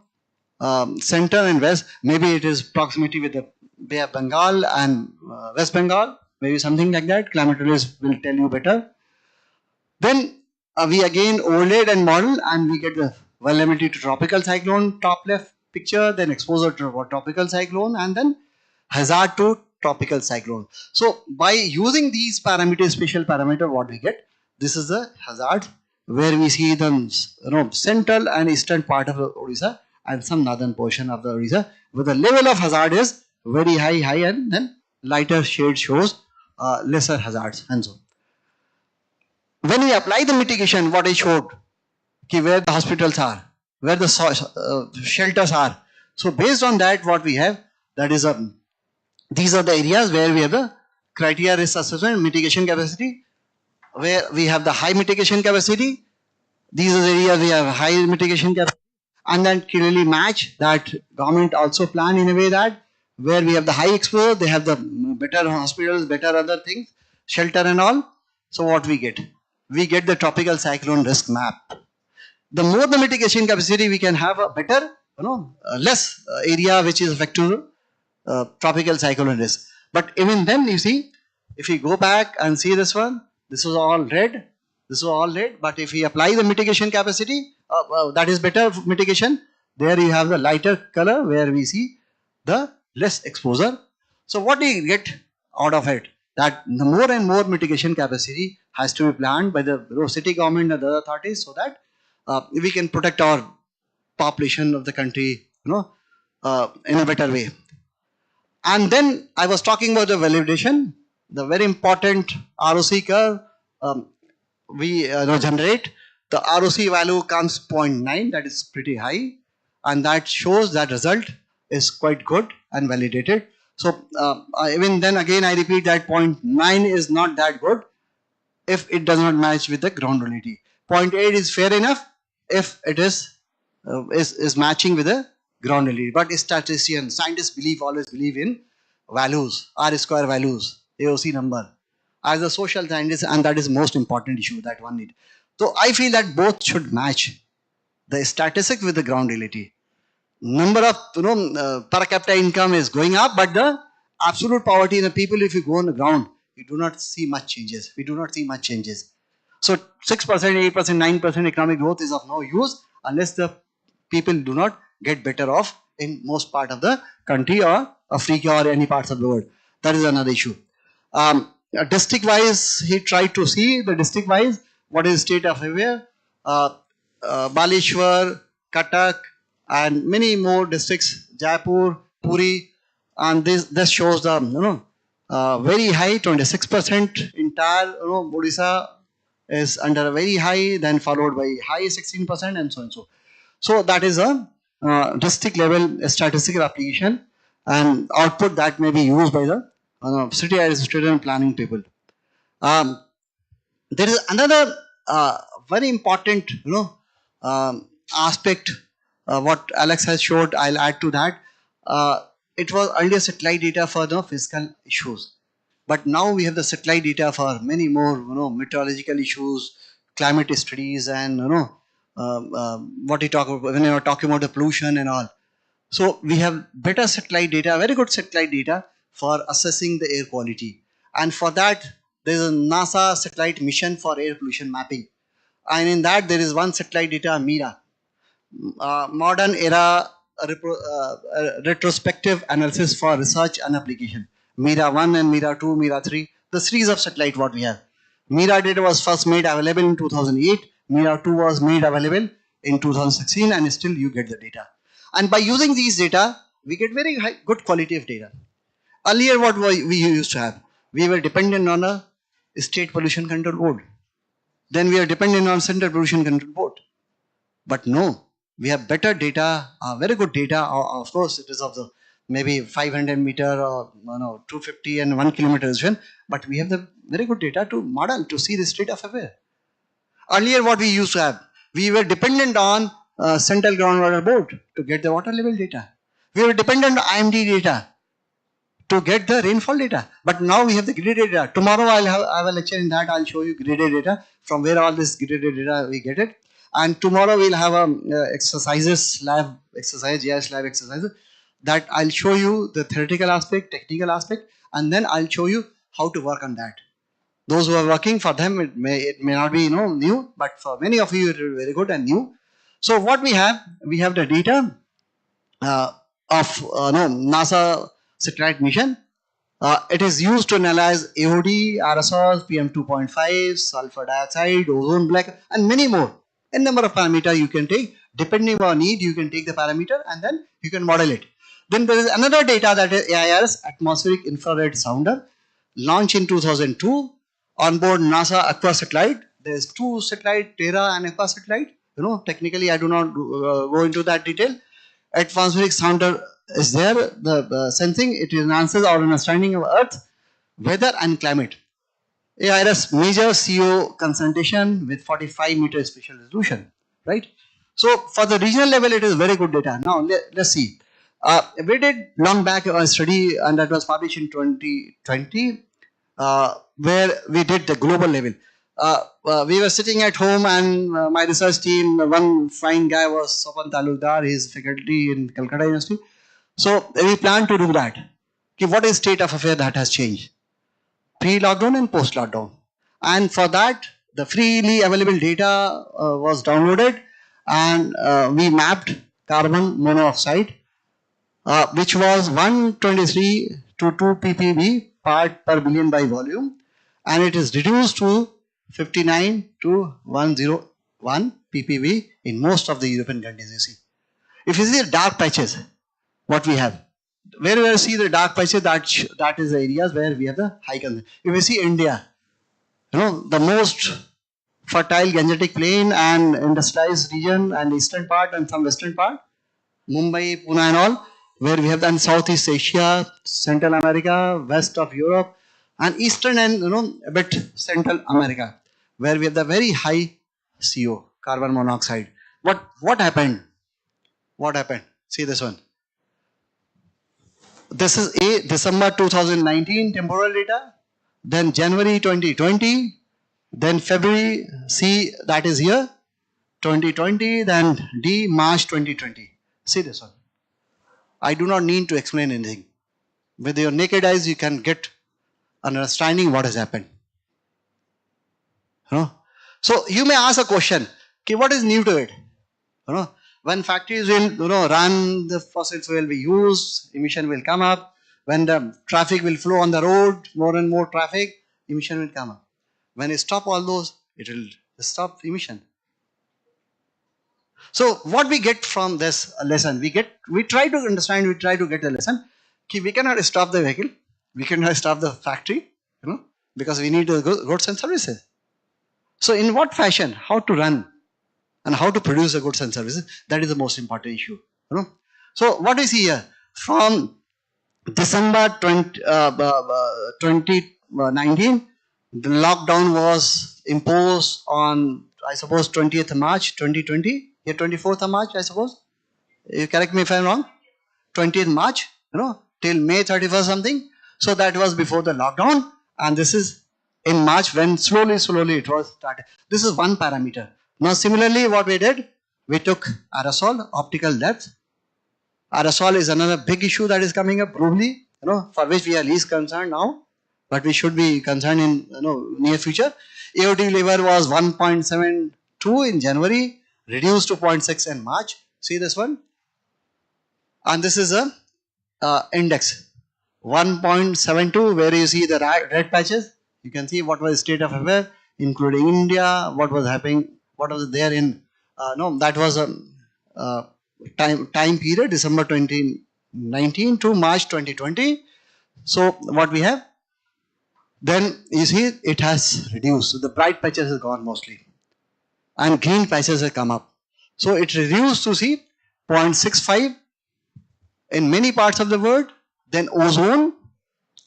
center and west. Maybe it is proximity with the Bay of Bengal and West Bengal, maybe something like that. Climatologists will tell you better. Then we again overlaid and modeled, and we get the vulnerability to tropical cyclone, top left picture, then exposure to tropical cyclone, and then hazard to tropical cyclone. So by using these parameters, special parameter, what we get, this is the hazard where we see the central and eastern part of the Odisha and some northern portion of the Odisha, where the level of hazard is very high, and then lighter shade shows lesser hazards and so. When we apply the mitigation, what I showed, where the hospitals are, where the shelters are. So based on that, what we have, that is these are the areas where we have the criteria risk assessment, mitigation capacity, where we have the high mitigation capacity. These are the areas we have high mitigation capacity, and then clearly match that government also plan in a way that where we have the high exposure, they have the better hospitals, better other things, shelter and all. So what we get? We get the tropical cyclone risk map. The more the mitigation capacity, we can have a better, less area which is affected to tropical cyclone risk. But even then, you see, if we go back and see this one, this was all red. This was all red. But if we apply the mitigation capacity, that is better mitigation. There you have the lighter color where we see the less exposure. So what do you get out of it? That the more and more mitigation capacity has to be planned by the city government and the other authorities, so that we can protect our population of the country, in a better way. And then I was talking about the validation, the very important ROC curve we generate. The ROC value comes 0.9, that is pretty high, and that shows that result is quite good and validated. So even then again I repeat that 0.9 is not that good if it does not match with the ground reality. 0.8 is fair enough if it is matching with the ground reality. But statisticians, scientists always believe in values, R square values, AOC number, as a social scientist, and that is most important issue that one need. So I feel that both should match, the statistic with the ground reality. Number of per capita income is going up, but the absolute poverty in the people, if you go on the ground, you do not see much changes. We do not see much changes. So 6%, 8%, 9% economic growth is of no use unless the people do not get better off in most part of the country or Africa or any parts of the world. That is another issue. District wise, he tried to see the district wise what is state of affairs. Baleshwar, Cuttack, and many more districts, Jaipur, Puri, and this shows the very high 26%. Entire Odisha is under a very high, then followed by high 16%, and so and so. So that is a district level statistical application and output that may be used by the city administrator and planning people. There is another very important aspect. What Alex has showed, I'll add to that. It was earlier satellite data for the fiscal issues, but now we have the satellite data for many more meteorological issues, climate studies, and what you talk about when you are talking about the pollution and all. So we have better satellite data, very good satellite data for assessing the air quality, and for that there is a NASA satellite mission for air pollution mapping, and in that there is one satellite data, MIRA, modern era retrospective analysis for research and application. MIRA 1 and MIRA 2, MIRA 3, the series of satellite what we have. MIRA data was first made available in 2008, MIRA 2 was made available in 2016, and still you get the data. And by using these data, we get very good quality of data. Earlier what we used to have, we were dependent on a state pollution control board. Then we are dependent on central pollution control board. But no, we have better data, very good data. Of course, it is of the maybe 500 meter or 250 and 1 kilometer resolution, but we have the very good data to model, to see the state of affairs. Earlier what we used to have, we were dependent on central groundwater board to get the water level data. We were dependent on IMD data to get the rainfall data. But now we have the graded data. Tomorrow I have a lecture in that. I'll show you graded data, from where all this graded data we get it. And tomorrow we'll have a exercises lab exercise, GIS lab exercises, that I'll show you the theoretical aspect, technical aspect, and then I'll show you how to work on that. Those who are working, for them it may not be new, but for many of you it is very good and new. So what we have the data of NASA satellite mission. It is used to analyze AOD, aerosols, PM 2.5, sulfur dioxide, ozone black, and many more. A number of parameters you can take. Depending on need, you can take the parameter and then you can model it. Then there is another data, that is AIR's atmospheric infrared sounder, launched in 2002 on board NASA Aqua satellite. There is two satellite, Terra and Aqua satellite. Technically I do not go into that detail. Atmospheric sounder is there, the sensing, it enhances our understanding of Earth, weather and climate. AIRS major CO concentration with 45 meter spatial resolution, right? So for the regional level, it is very good data. Now let's see. We did long back a study, and that was published in 2020, where we did the global level. We were sitting at home, and my research team, one fine guy was Sopan Talukdar, he is faculty in Calcutta University. So we plan to do that. Okay, what is state of affairs that has changed? Pre-lockdown and post-lockdown. And for that, the freely available data was downloaded, and we mapped carbon monoxide, which was 123 to 2 ppb part per billion by volume, and it is reduced to 59 to 101 ppb in most of the European countries. You see, if you see the dark patches, what we have, where you see the dark patches, that is the areas where we have the high concentration. If you see India, the most fertile Gangetic plain and industrialized region and eastern part and some western part, Mumbai, Pune and all, where we have done Southeast Asia, Central America, west of Europe, and eastern and a bit Central America, where we have the very high CO, carbon monoxide. What happened? What happened? See this one. This is A, December 2019 temporal data, then January 2020, then February, C, that is here, 2020, then D, March 2020. See this one. I do not need to explain anything. With your naked eyes, you can get an understanding what has happened. So you may ask a question, okay, what is new to it? When factories will run, the fossil fuel we use, emission will come up. When the traffic will flow on the road, more and more traffic, emission will come up. When you stop all those, it will stop emission. So what we get from this lesson, we try to understand, we try to get the lesson. We cannot stop the vehicle, we cannot stop the factory, because we need the goods and services. So in what fashion, how to run and how to produce the goods and services, that is the most important issue. So what we see here, from December 2019, the lockdown was imposed on, I suppose, 20th March 2020, here 24th of March, I suppose. You correct me if I'm wrong. 20th March, till May 31st something. So that was before the lockdown, and this is in March when slowly it was started. This is one parameter. Now similarly what we did, we took aerosol, optical depth. Aerosol is another big issue that is coming up globally, for which we are least concerned now, but we should be concerned in near future. AOD level was 1.72 in January, reduced to 0.6 in March. See this one? And this is a index 1.72, where you see the red patches. You can see what was the state of affairs, including India, what was happening, what was there in, that was a time period, December 2019 to March 2020. So what we have, then you see it has reduced. So the bright patches has gone mostly, and green patches have come up. So it reduced to see 0.65 in many parts of the world. Then ozone,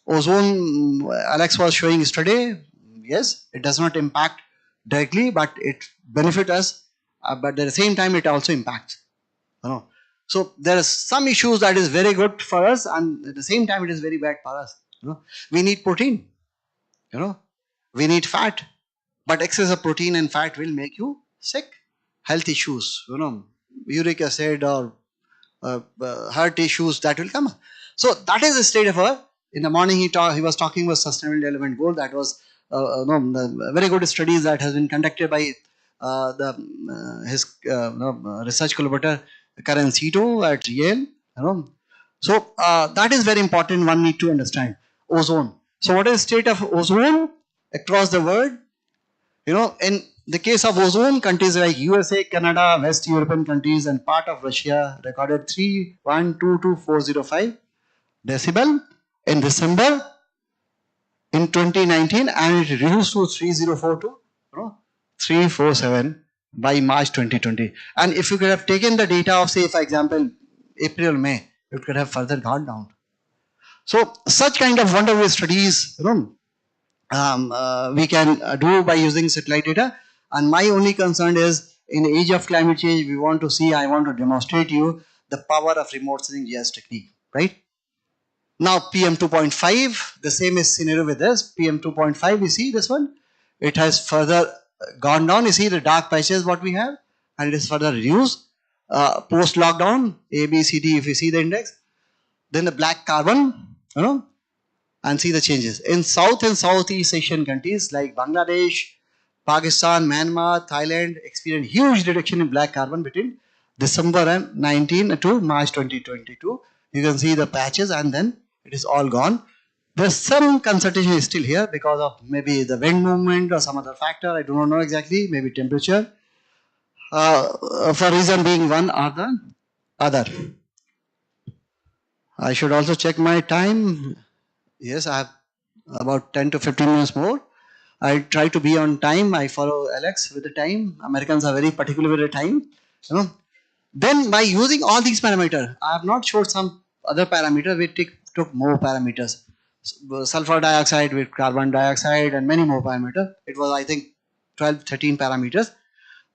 Alex was showing yesterday, yes, it does not impact directly, but it benefits us, but at the same time it also impacts. So there are some issues that is very good for us, and at the same time it is very bad for us. We need protein, we need fat, but excess of protein and fat will make you sick. Health issues, uric acid or heart issues, that will come. So that is the state of our. In the morning he was talking about sustainable development goal. That was very good studies that has been conducted by his research collaborator Karen Sito at Yale. So that is very important. One need to understand ozone. So what is the state of ozone across the world? In the case of ozone, countries like USA, Canada, West European countries, and part of Russia recorded 3122405 decibel in December in 2019, and it reduced to 3042, 347 by March 2020. And if you could have taken the data of, say, for example, April, May, it could have further gone down. So such kind of wonderful studies, we can do by using satellite data. And my only concern is, in the age of climate change, I want to demonstrate you the power of remote sensing GIS technique, right? Now PM 2.5, the same is scenario with this. PM 2.5, you see this one? It has further gone down. You see the dark patches what we have, and it is further reduced. Post lockdown, A, B, C, D, if you see the index. Then the black carbon, and see the changes. In South and Southeast Asian countries like Bangladesh, Pakistan, Myanmar, Thailand experienced huge reduction in black carbon between December 19 to March 2022. You can see the patches, and then it is all gone. There's some concentration is still here because of maybe the wind movement or some other factor. I do not know exactly. Maybe temperature. For reason being one or the other. I should also check my time. Yes, I have about 10 to 15 minutes more. I try to be on time. I follow Alex with the time. Americans are very particular with the time. You know. Then by using all these parameters, I have not showed some other parameter. We took more parameters. Sulfur dioxide with carbon dioxide and many more parameters. It was, I think, 12, 13 parameters.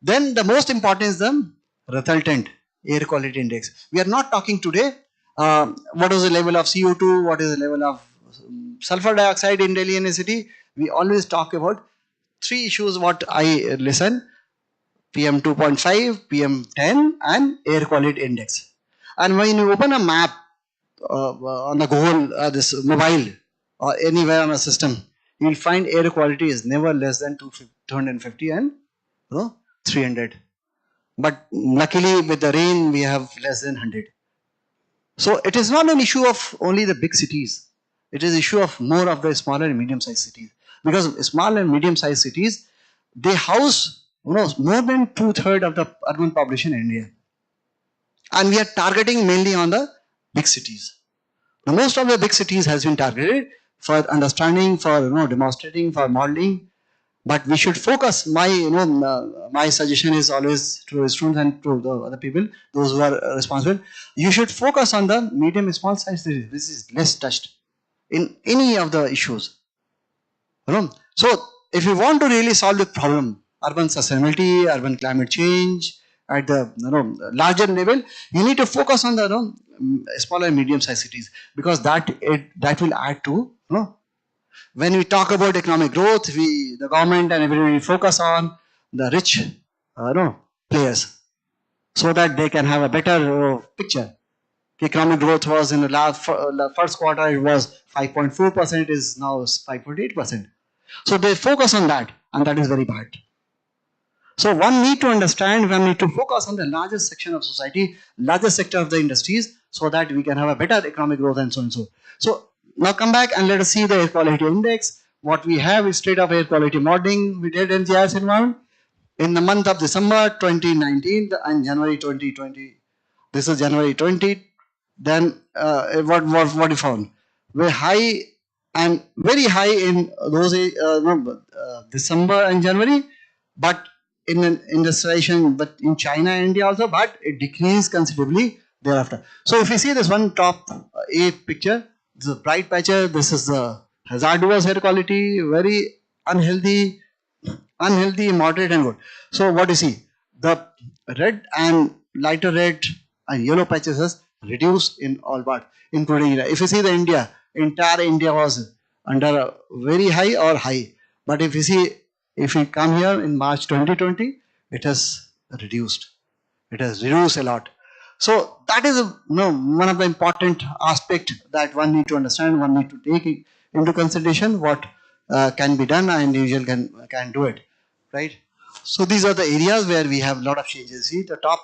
Then the most important is the resultant air quality index. We are not talking today what is the level of CO2, what is the level of sulfur dioxide in Delhi NCT. We always talk about three issues what I listen: PM 2.5, PM 10 and air quality index. And when you open a map on the Google, this mobile or anywhere on a system, you will find air quality is never less than 250 and 300. But luckily with the rain we have less than 100. So it is not an issue of only the big cities. It is issue of more of the smaller and medium sized cities. Because small and medium sized cities, they house more than 2/3 of the urban population in India. And we are targeting mainly on the big cities. The most of the big cities has been targeted for understanding, for demonstrating, for modeling. But we should focus. My suggestion is always to the students and to the other people, those who are responsible. You should focus on the medium and small size cities. This is less touched in any of the issues. So if you want to really solve the problem, urban sustainability, urban climate change at the larger level, you need to focus on the small and medium sized cities, because that will add to when we talk about economic growth, the government and everybody focus on the rich players, so that they can have a better picture. Economic growth was in the first quarter, it was 5.4%, it is now 5.8%. So they focus on that, and that is very bad. So one need to understand, one need to focus on the largest section of society, largest sector of the industries, so that we can have a better economic growth and so and so. So now come back and let us see the air quality index. What we have is state of air quality modeling we did in GIS environment in the month of December 2019 and January 2020. This is January 20. Then what we found? We're high and very high in those December and January, but in an industrialization, but in China and India also, but it decreased considerably thereafter. So if you see this one top A picture, this is a bright picture, this is the hazardous air quality, very unhealthy, moderate and good. So what you see? The red and lighter red and yellow patches is reduced in all but including India. If you see the India, entire India was under a very high or high. But if you see, if we come here in March 2020, it has reduced. It has reduced a lot. So that is one of the important aspect that one need to understand, one need to take into consideration what can be done, and individual can do it, right? So these are the areas where we have a lot of changes. See the top,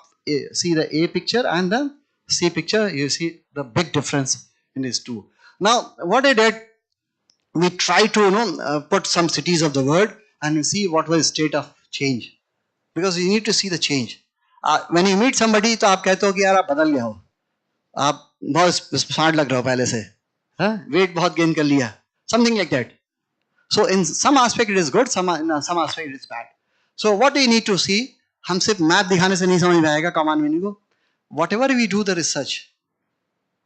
see the A picture and the C picture, you see the big difference in these two. Now what I did, we try to put some cities of the world and we see what was the state of change, because you need to see the change. When you meet somebody, तो आप कहते हो कि यार आप बदल गए हो, आप बहुत स्मार्ट लग रहे हो पहले से, वेट बहुत गेन कर लिया, something like that. So in some aspect it is good, in some aspect it is bad. So what we need to see, हम सिर्फ मैप दिखाने से नहीं समझ में आएगा कॉमन मीनिंग को. Whatever we do the research,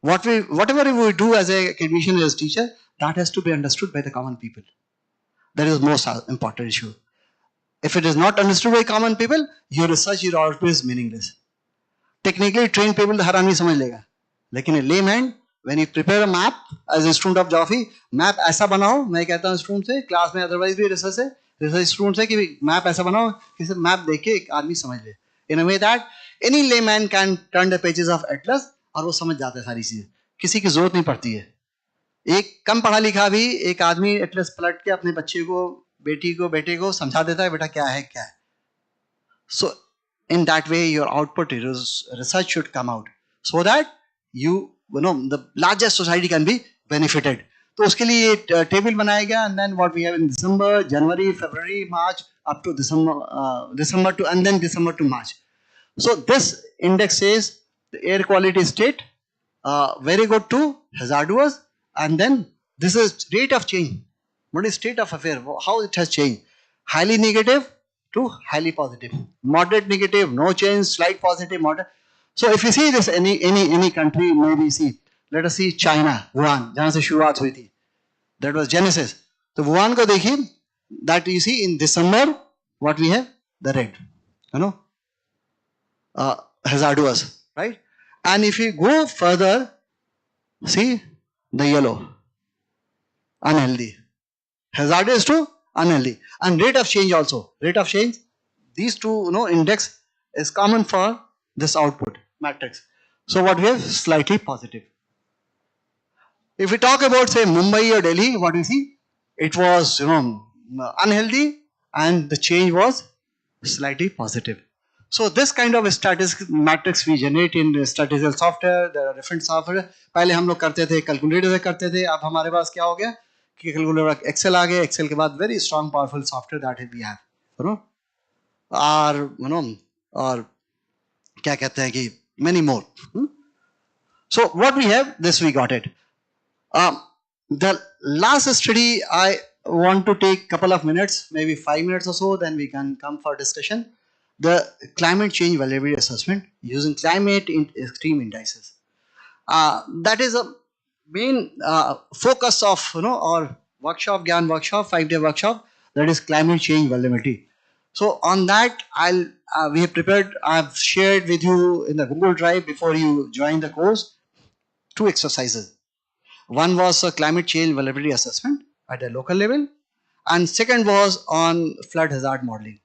whatever we do as a academician, as a teacher, that has to be understood by the common people. That is the most important issue. If it is not understood by common people, your research is always meaningless. Technically trained people हर आदमी समझ लेगा, लेकिन a layman, when you prepare a map as a student of geography, map ऐसा बनाओ, मैं कहता हूँ student से क्लास में, अदरवाइज भी रिसर्च स्टूडेंट से कि मैप ऐसा बनाओ कि सिर्फ मैप देख के एक आदमी समझ ले, in a way that any layman can turn the pages of atlas और वो समझ जाता है सारी चीजें, किसी की जरूरत नहीं पड़ती है. एक कम पढ़ा लिखा भी एक आदमी एटलस पलट के अपने बच्चे को, बेटी को, बेटे को समझा देता है बेटा क्या है क्या है. So in that way your output research should come out, so that the largest society can be benefited. तो उसके लिए टेबल बनाया गया, and then what we have in December, January, February, March up to December to, and then December to March. So this index says the air quality state very good to hazardous, and then this is rate of change. What is state of affair? How it has changed? Highly negative to highly positive. Moderate negative, no change, slight positive, moderate. So if you see this any country, maybe see, let us see China, Wuhan, जहाँ से शुरुआत हुई थी. That was Genesis. तो Wuhan को देखिए, that you see in December, what we have? The red, hazardous, right? And if you go further, see the yellow, unhealthy. Hazardous to unhealthy. And rate of change also. Rate of change, these two index is common for this output matrix. So what we have? Slightly positive. If we talk about say Mumbai or Delhi, what we see? It was unhealthy and the change was slightly positive. So this kind of statistical matrix we generate in statistical software. There are different software. पहले हम लोग करते थे calculator से करते थे. अब हमारे पास क्या हो गया कि कैलकुलेटर एक्सेल आ गया. एक्सेल के बाद very strong powerful software that we have. और क्या कहते हैं कि many more. So what we have, this we got it. The last study I want to take couple of minutes, maybe 5 minutes or so, then we can come for discussion. The climate change vulnerability assessment using climate extreme indices. That is a main focus of our workshop, GIAN workshop, 5-day workshop. That is climate change vulnerability. So on that, we have prepared. I've shared with you in the Google Drive before you join the course 2 exercises. One was a climate change vulnerability assessment at a local level, and second was on flood hazard modeling.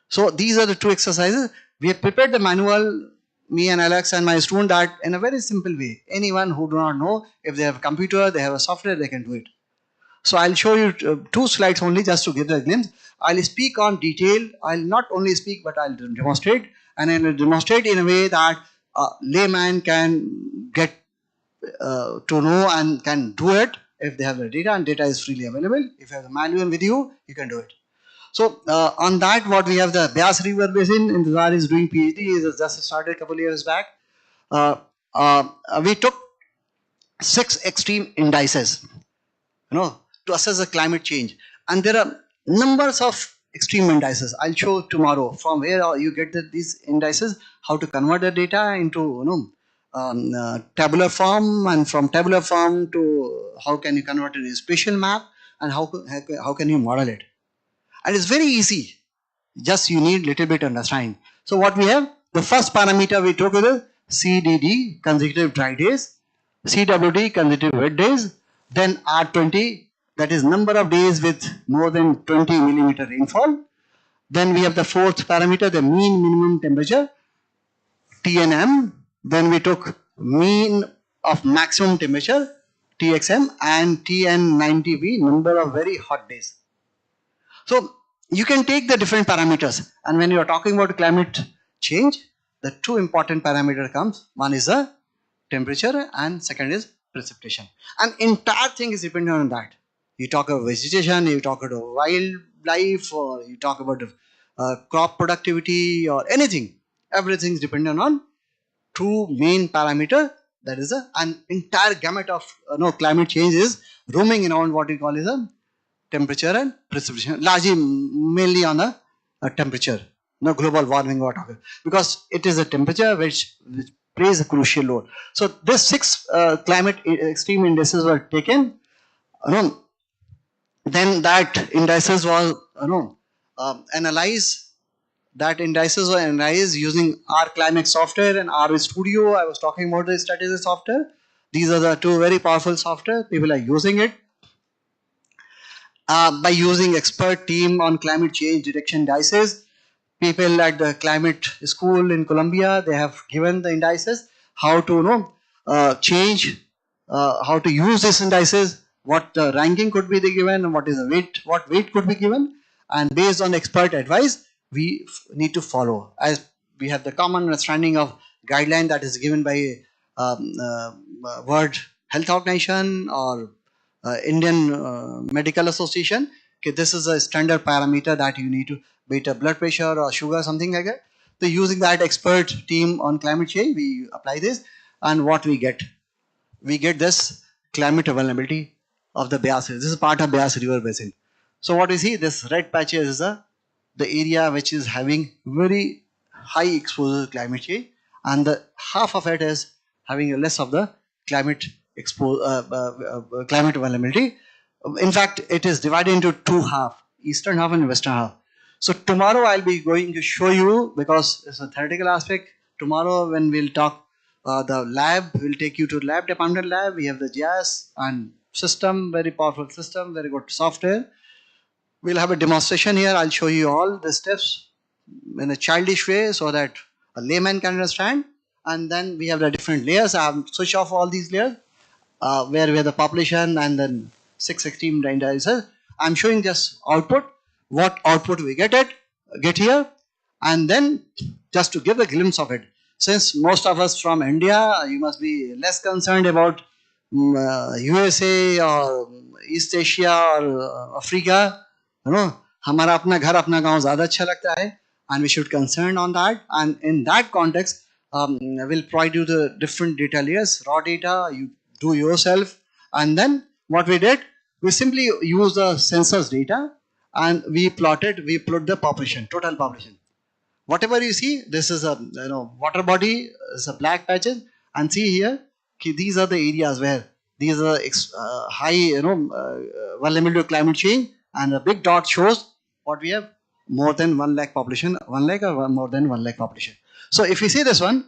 So these are the 2 exercises. We have prepared the manual, me and Alex and my student, that in a very simple way. Anyone who do not know, if they have a computer, they have a software, they can do it. So I'll show you 2 slides only just to give the glimpse. I'll speak on detail. I'll not only speak, but I'll demonstrate, and I'll demonstrate in a way that a layman can get to know and can do it if they have the data, and data is freely available. If you have the manual with you, you can do it. So on that, what we have, the Beas River Basin, Intizar is doing PhD, he has just started a couple of years back. We took 6 extreme indices, to assess the climate change, and there are numbers of extreme indices. I'll show tomorrow from where you get these indices, how to convert the data into tabular form, and from tabular form to how can you convert it into a spatial map, and how can you model it. And it's very easy, just you need little bit understanding. So what we have, the first parameter we took is CDD, consecutive dry days, CWD, consecutive wet days, then R20, that is number of days with more than 20 millimeter rainfall. Then we have the 4th parameter, the mean minimum temperature, TNM. Then we took mean of maximum temperature, TXM, and TN90V, number of very hot days. So you can take the different parameters, and when you are talking about climate change, the 2 important parameter comes. One is the temperature and second is precipitation. And entire thing is dependent on that. You talk about vegetation, you talk about wildlife, or you talk about crop productivity or anything. Everything is dependent on 2 main parameter. That is an entire gamut of climate change is roaming around what we call is a temperature and precipitation, largely mainly on a temperature, global warming we're talking, because it is a temperature which plays a crucial role. So this 6 climate extreme indices were taken. Then that indices was analyzed. That indices were analyzed using R Climate software and R Studio. I was talking about the statistical software. These are the 2 very powerful software. People are using it. By using expert team on climate change detection indices, people at the climate school in Columbia, they have given the indices, how to change, how to use these indices, what ranking could be given, and what is the weight, what weight could be given, and based on expert advice, we need to follow. As we have the common understanding of guideline that is given by World Health Organization or Indian Medical Association. Okay, this is a standard parameter that you need to beat a blood pressure or sugar, something like that. So using that expert team on climate change, we apply this, and what we get? We get this climate vulnerability of the Beas. This is part of Beas River Basin. So what we see, this red patches is the area which is having very high exposure to climate change, and the half of it is having a less of the climate climate vulnerability. In fact, it is divided into two halves, eastern half and western half. So tomorrow I'll be going to show you, because it's a theoretical aspect. Tomorrow when we'll talk, the lab will take you to lab, department lab. We have the GIS and system, very powerful system, very good software. We'll have a demonstration here. I'll show you all the steps in a childish way so that a layman can understand. And then we have the different layers. I have switched off all these layers where we have the population and then 6 extreme indices. I'm showing just output, what output we get here, and then just to give a glimpse of it. Since most of us from India, you must be less concerned about USA or East Asia or Africa. You know, हमारा अपना घर अपना गांव ज़्यादा अच्छा लगता है, and we should concern on that. And in that context, we'll provide you the different data layers, raw data, you do yourself. And then what we did, we simply use the census data and we plot the population, total population. Whatever you see, this is a water body, is a black patches, and see here, these are the areas where these are high vulnerability to climate change, and a big dot shows what we have, more than 1 lakh population, 1 lakh or more than 1 lakh population. So if you see this one,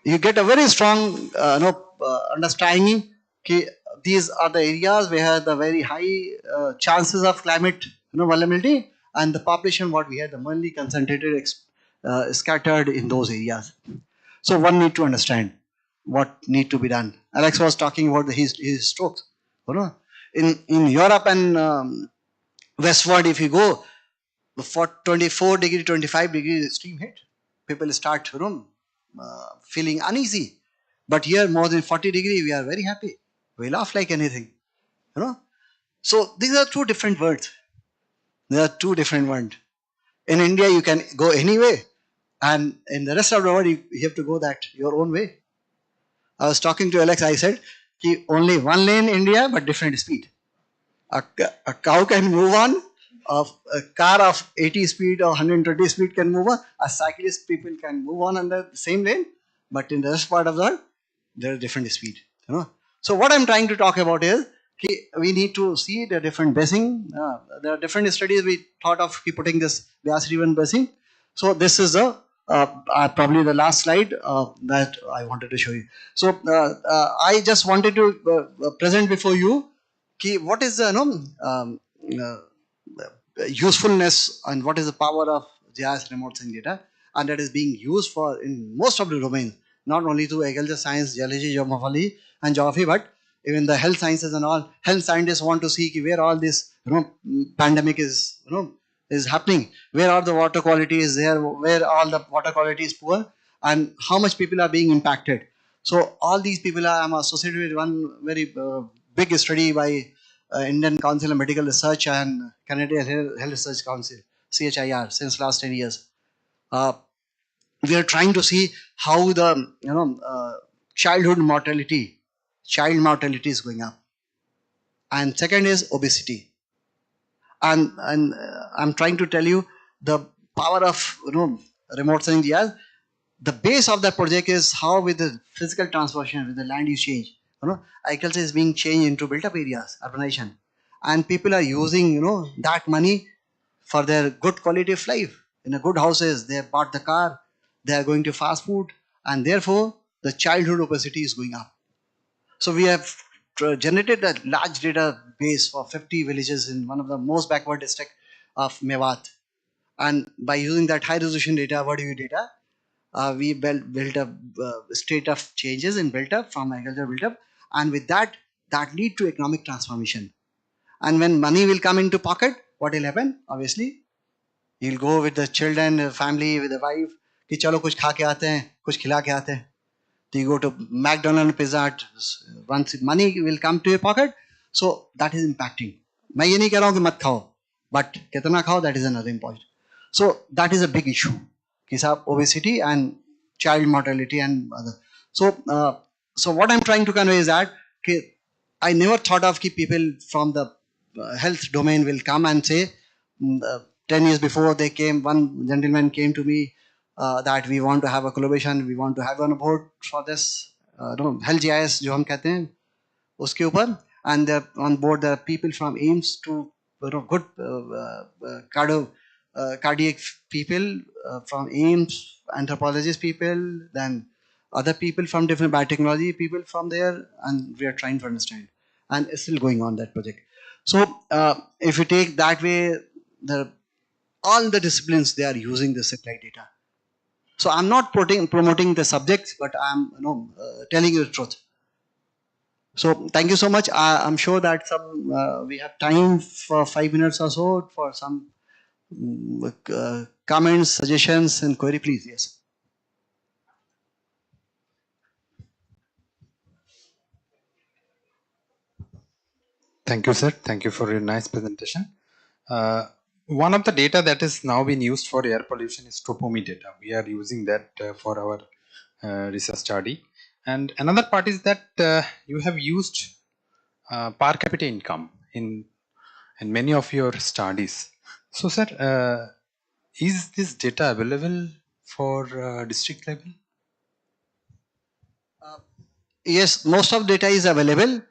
you get a very strong understanding. These are the areas where the very high chances of climate vulnerability, and the population what we have, the mainly concentrated scattered in those areas. So one need to understand what need to be done. Alex was talking about his strokes. In Europe and westward, if you go for 24 degree, 25 degree extreme heat, people start feeling uneasy. But here more than 40 degree, we are very happy. We laugh like anything. So these are two different words. There are two different words. In India, you can go any way, and in the rest of the world, you have to go that your own way. I was talking to Alex. I said, only one lane in India, but different speed. A cow can move on. A car of 80 speed or 120 speed can move on. A cyclist people can move on under the same lane, but in the rest part of the world, there is different speed. So what I'm trying to talk about is, we need to see the different basing. There are different studies we thought of putting this Beas River basing. So this is probably the last slide that I wanted to show you. So I just wanted to present before you what is the usefulness and what is the power of GIS remote sensing data, and that is being used for in most of the domains, not only to agriculture science, geology, geomorphology and geography, but even the health sciences and all. Health scientists want to see where all this pandemic is is happening, where all the water quality is there, where all the water quality is poor, and how much people are being impacted. So all these people I'm associated with one very big study by Indian Council of Medical Research and Canadian Health Research Council, CHIR, since last 10 years. We are trying to see how the child mortality is going up, and second is obesity. And I'm trying to tell you the power of remote sensing GIS. The base of the project is how with the physical transformation, with the land use change, agriculture is being changed into built up areas, urbanization, and people are using that money for their good quality of life. In a good houses, they have bought the car, they are going to fast food, and therefore the childhood obesity is going up. So we have generated a large database for 50 villages in one of the most backward districts of Mewat. And by using that high resolution data, what do you data? We built up state of changes in built up from agriculture built up, and with that lead to economic transformation. And when money will come into pocket, what will happen? Obviously, you'll go with the children, the family, with the wife. कि चलो कुछ खा के आते हैं, कुछ खिला के आते हैं. So you go to McDonald's, Pizza Hut. Once money will come to your pocket, so that is impacting. मैं ये नहीं कह रहा हूँ कि मत खाओ, but कितना खाओ, that is another important. So that is a big issue. कि साहब obesity and child mortality and other. So what I'm trying to convey is that I never thought of people from the health domain will come and say, 10 years before they came, one gentleman came to me that we want to have a collaboration, we want to have on board for this health GIS जो हम कहते हैं उसके ऊपर, and on board the people from AIMS to good cardiac people from AIMS, anthropologist people, then other people from different biotechnology people from there, and we are trying to understand, and it's still going on that project. So if you take that way, all the disciplines they are using the satellite data. So I'm not promoting the subjects, but I'm telling you the truth. So thank you so much. I'm sure that we have time for 5 minutes or so for some comments, suggestions, and query, please. Yes. Thank you, sir. Thank you for your nice presentation. One of the data that is now being used for air pollution is topomi data. We are using that for our research study. And another part is that you have used per capita income in many of your studies. So, sir, is this data available for district level? Yes, most of data is available.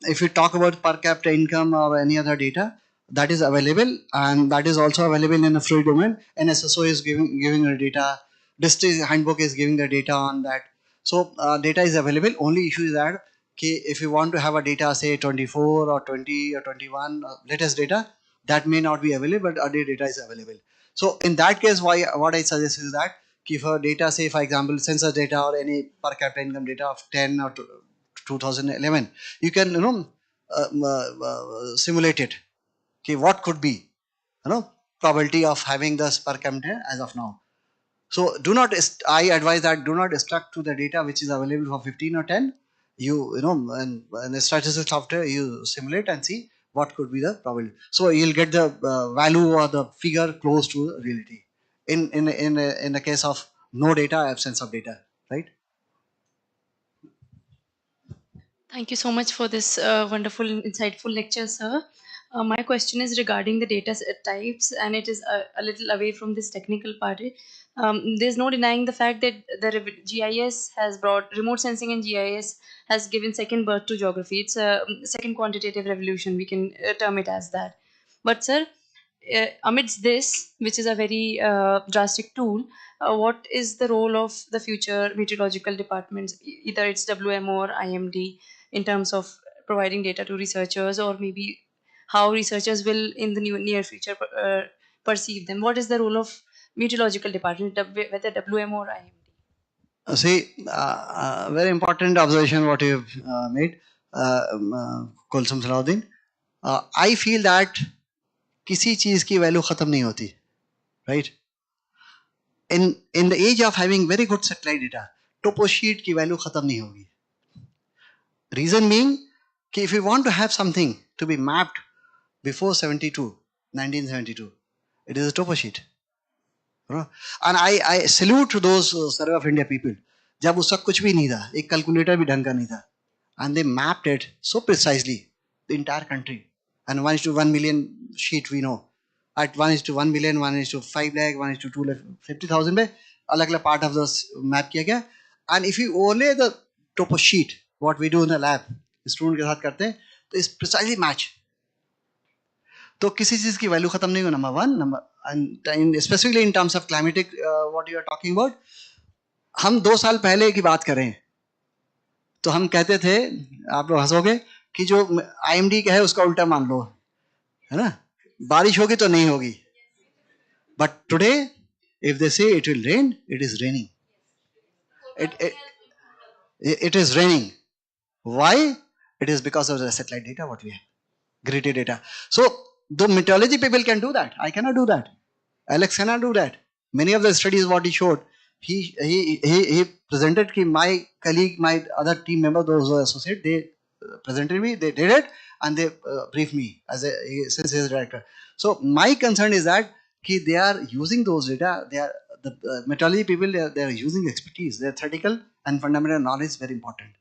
If you talk about per capita income or any other data, that is available, and that is also available in a free domain. NSSO is giving the data. District handbook is giving the data on that. So data is available. Only issue is that if you want to have a data, say 24 or 20 or 21 latest data, that may not be available, but other data is available. So in that case, what I suggest is that if a data, say for example census data or any per capita income data of 10 or 2011, you can simulate it. Okay, what could be probability of having this per capita as of now. So do not, I advise that do not stuck to the data which is available for 15 or 10. And the statistical software, you simulate and see what could be the probability. So you'll get the value or the figure close to reality. In the case of no data, absence of data, right? Thank you so much for this wonderful, insightful lecture, sir. My question is regarding the data set types, and it is a little away from this technical part. There's no denying the fact that the GIS has brought remote sensing, and GIS has given second birth to geography. It's a second quantitative revolution. We can term it as that. But, sir, amidst this, which is a very drastic tool, what is the role of the future meteorological departments, either it's WMO or IMD, in terms of providing data to researchers, or maybe how researchers will in the near future perceive them? What is the role of meteorological department, whether WMO or IMD? See, very important observation what you have made, Kulsum Salahuddin. I feel that किसी चीज की value खत्म नहीं होती, right? In the age of having very good satellite data, topo sheet की value खत्म नहीं होगी. Reason being कि if you want to have something to be mapped before 1972, it is a topo sheet. And I salute to those Survey of India people. जब उसका कुछ भी नहीं था, एक कैलकुलेटर भी ढंग का नहीं था, and they mapped it so precisely, the entire country. And 1:1 million sheet we know. At 1:1 million, 1:5 lakh, 1:2 lakh, 50,000 पे अलग अलग part of the map किया गया. And if you overlay the topo sheet, what we do in the lab, student के साथ करते हैं, तो is precisely match. तो किसी चीज की वैल्यू खत्म नहीं हो. Number one, and specifically in terms of climatic, what you are talking about, हम 2 साल पहले की बात करें तो हम कहते थे, आप लोग हंसोगे, कि जो IMD का है उसका उल्टा मान लो, है ना, बारिश होगी तो नहीं होगी. But today, if they say it will rain, it is raining. It is raining. Why? It is because of the satellite data what we have, gritty data. So the meteorology people can do that. I cannot do that. Alex cannot do that. Many of the studies what he showed, he presented कि my colleague, my other team member, those who are associate, they presented me, they did it, and they briefed me as since he is director. So my concern is that they are using those data. They are the meteorology people. They are using expertise. Their theoretical and fundamental knowledge is very important.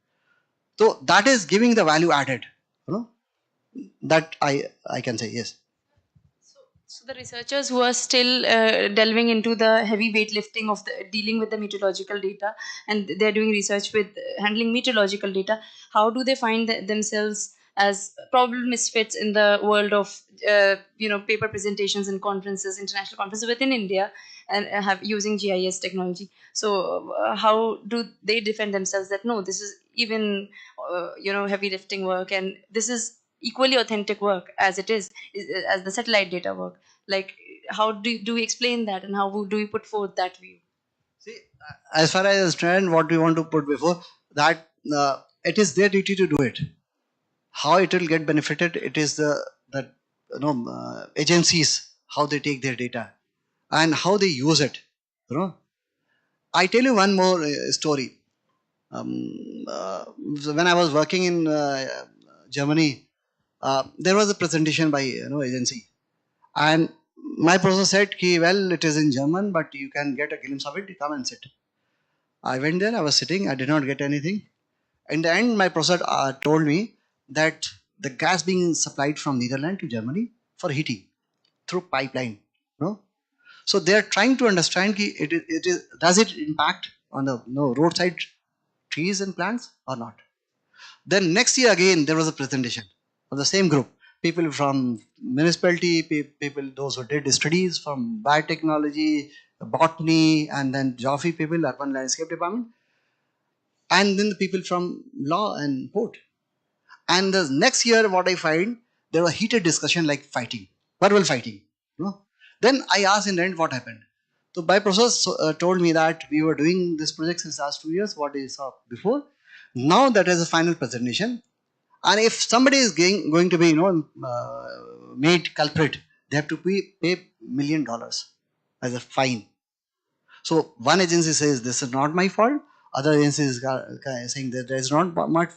So that is giving the value added. You know, that I can say yes. So the researchers who are still delving into the heavy weightlifting of dealing with the meteorological data, and they're doing research with handling meteorological data, how do they find themselves as probable misfits in the world of paper presentations and conferences, international conferences within India, and have using GIS technology? So how do they defend themselves that no, this is even heavy lifting work, and this is equally authentic work as it is as the satellite data work? Like, how do we explain that, and how do we put forth that view? See, as far as I understand what we want to put before, that it is their duty to do it. How it will get benefited, it is the agencies, how they take their data and how they use it. You know, I tell you one more story. When I was working in Germany, there was a presentation by agency, and my professor said, well, it is in German, but you can get a glimpse of it. Come and sit. I went there. I was sitting. I did not get anything. In the end, my professor told me that the gas being supplied from Netherlands to Germany for heating through pipeline. No, so they are trying to understand it is does it impact on the roadside trees and plants or not. Then next year again there was a presentation of the same group, people from municipality, people those who did studies from biotechnology, botany, and then geography people, urban landscape department, and then the people from law and port. And the next year, what I find, there was heated discussion like fighting, verbal fighting. You know? Then I asked in the end what happened. So my professor told me that we were doing this project since last 2 years, what I saw before. Now that is a final presentation. And if somebody is going to be, made culprit, they have to pay $1 million as a fine. So one agency says this is not my fault, other agencies are saying that it's not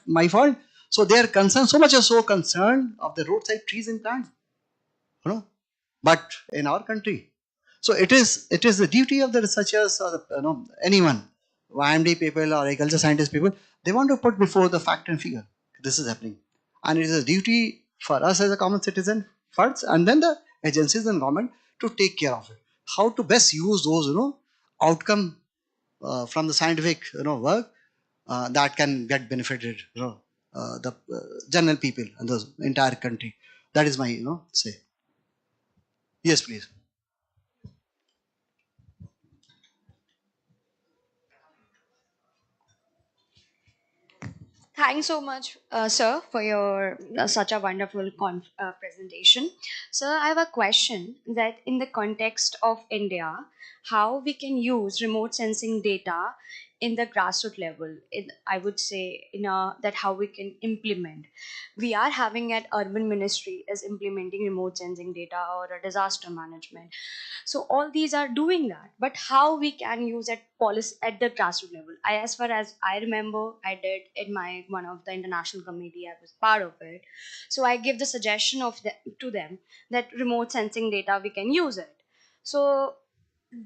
my fault. So they are concerned, so much are so concerned of the roadside trees and plants, you know. But in our country, so it is the duty of the researchers or anyone, IMD people or agriculture scientist people, they want to put before the fact and figure this is happening, and it is a duty for us as a common citizen first, and then the agencies and government to take care of it. How to best use those outcome from the scientific work that can get benefited the general people and the entire country. That is my say. Yes, please. Thanks so much, sir, for your such a wonderful presentation. Sir, I have a question that in the context of India, how we can use remote sensing data in the grassroots level. I would say that how we can implement. We are having at urban ministry is implementing remote sensing data or a disaster management. So all these are doing that, but how we can use at policy at the grassroots level? As far as I remember, I did in my one of the international committee, I was part of it. So I give the suggestion to them that remote sensing data we can use it. So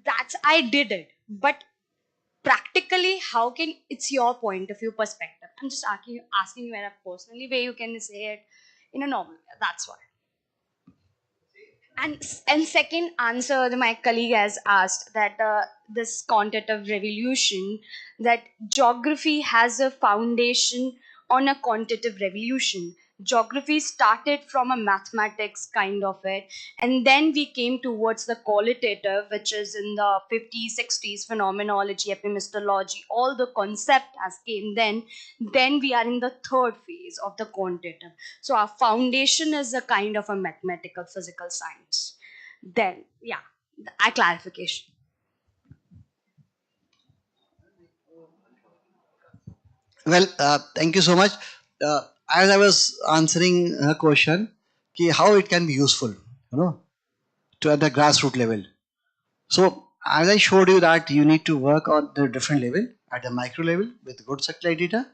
that's I did it, but practically how can, it's your point of view perspective, I'm just asking you in a personally way, you can say it in a normal way. That's why. And second answer that my colleague has asked, that this quantitative revolution, that geography has a foundation on a quantitative revolution. Geography started from a mathematics kind of it, and then we came towards the qualitative, which is in the 50s 60s, phenomenology, epistemology, all the concept has came then we are in the third phase of the quantitative. So our foundation is a kind of a mathematical physical science. Then, yeah, a clarification. Well, thank you so much. As I was answering her question, how it can be useful, to at the grassroots level. So as I showed you that you need to work on the different level, at the micro level with good satellite data,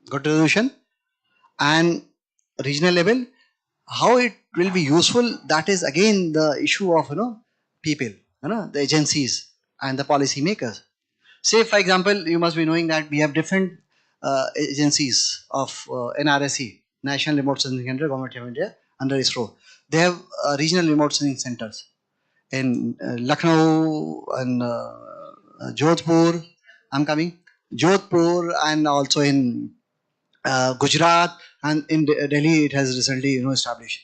good resolution, and regional level. How it will be useful, that is again the issue of people, the agencies and the policy makers. Say for example, you must be knowing that we have different agencies of NRSE, National Remote Sensing Center, Government of India, under ISRO. They have regional remote sensing centers in Lucknow and Jodhpur. I'm coming. Jodhpur and also in Gujarat, and in Delhi it has recently established.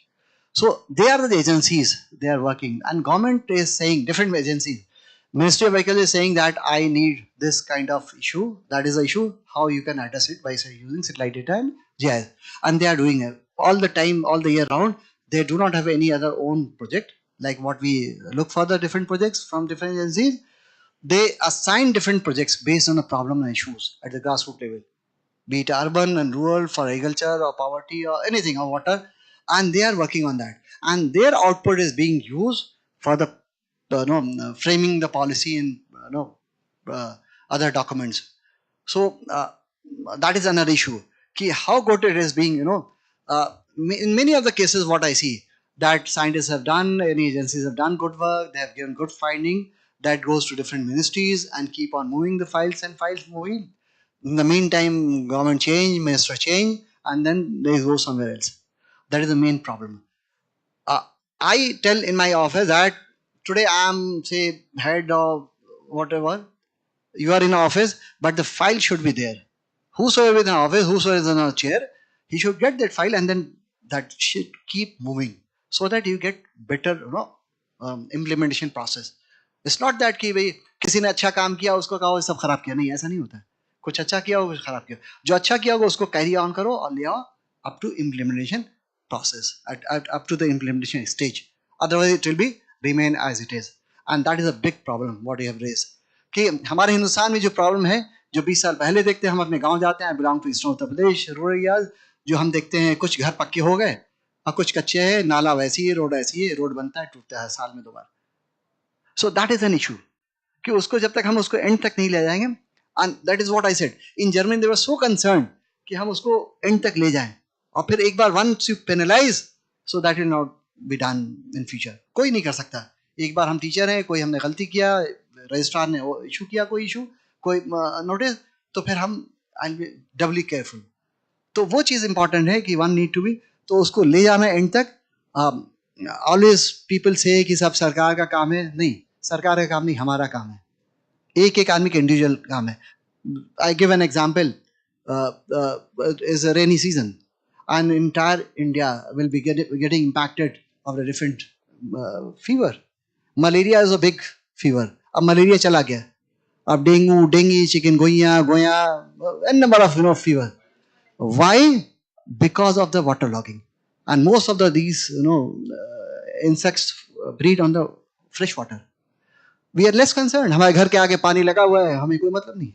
So they are the agencies, they are working, and government is saying, different agencies. Ministry of Vehicle is saying that I need this kind of issue. That is the issue. How you can address it by using satellite data and GIS, and they are doing it all the time, all the year round. They do not have any other own project like what we look for the different projects from different agencies. They assign different projects based on the problem and issues at the grassroots level, be it urban and rural, for agriculture or poverty or anything, or water, and they are working on that. And their output is being used for the framing the policy in other documents. So that is another issue. How good it is being, in many of the cases, what I see that scientists have done, any agencies have done good work, they have given good finding that goes to different ministries and keep on moving the files and files moving. In the meantime, government change, minister change, and then they go somewhere else. That is the main problem. I tell in my office that today I am, say, head of whatever. You are in office, but the file should be there. Whosoever is in office, whosoever is in a chair, he should get that file, and then that should keep moving so that you get better, implementation process. It's not that कि भाई किसी ने अच्छा काम किया उसको कहो सब खराब किया, नहीं, ऐसा नहीं होता. कुछ अच्छा किया होगा, कुछ खराब किया. जो अच्छा किया होगा उसको कैरी ऑन करो और ले आओ up to implementation process, up to the implementation stage. Otherwise, it will be remain as it is, and that is a big problem what you have raised. कि हमारे हिंदुस्तान में जो प्रॉब्लम है, जो 20 साल पहले देखते हैं, हम अपने गांव जाते हैं, belong to eastern Uttar Pradesh, rural areas, जो हम देखते हैं कुछ घर पक्के हो गए और कुछ कच्चे हैं, नाला वैसी है, रोड ऐसी है, रोड बनता है, टूटता है साल में 2 बार. So that is an issue कि उसको जब तक हम उसको एंड तक नहीं ले जाएंगे, and that is what I said. In Germany they were so concern कि हम उसको एंड तक ले जाएं, और फिर एक बार once you penalise, so that will not be done in future. कोई नहीं कर सकता. एक बार हम टीचर हैं, कोई हमने गलती किया, रजिस्ट्रार ने इशू किया कोई इशू, कोई नोटिस, तो फिर हम आई बी डबली केयरफुल. तो वो चीज़ इंपॉर्टेंट है कि वन नीड टू बी, तो उसको ले जाना एंड तक. ऑलवेज पीपल से कि सब सरकार का काम है, नहीं, सरकार का काम नहीं, हमारा काम है, एक एक आदमी का इंडिविजुअल काम है. I give an example. Is a rainy season and entire India will be getting impacted of a different fever. Malaria is a big fever. अब मलेरिया चला गया, अब डेंगू, चिकनगुनिया, गोया, a number of fever. Why? Because of the water logging, and most of these insects breed on the fresh water. We are less concerned. हमारे घर के आगे पानी लगा हुआ है, हमें कोई मतलब नहीं.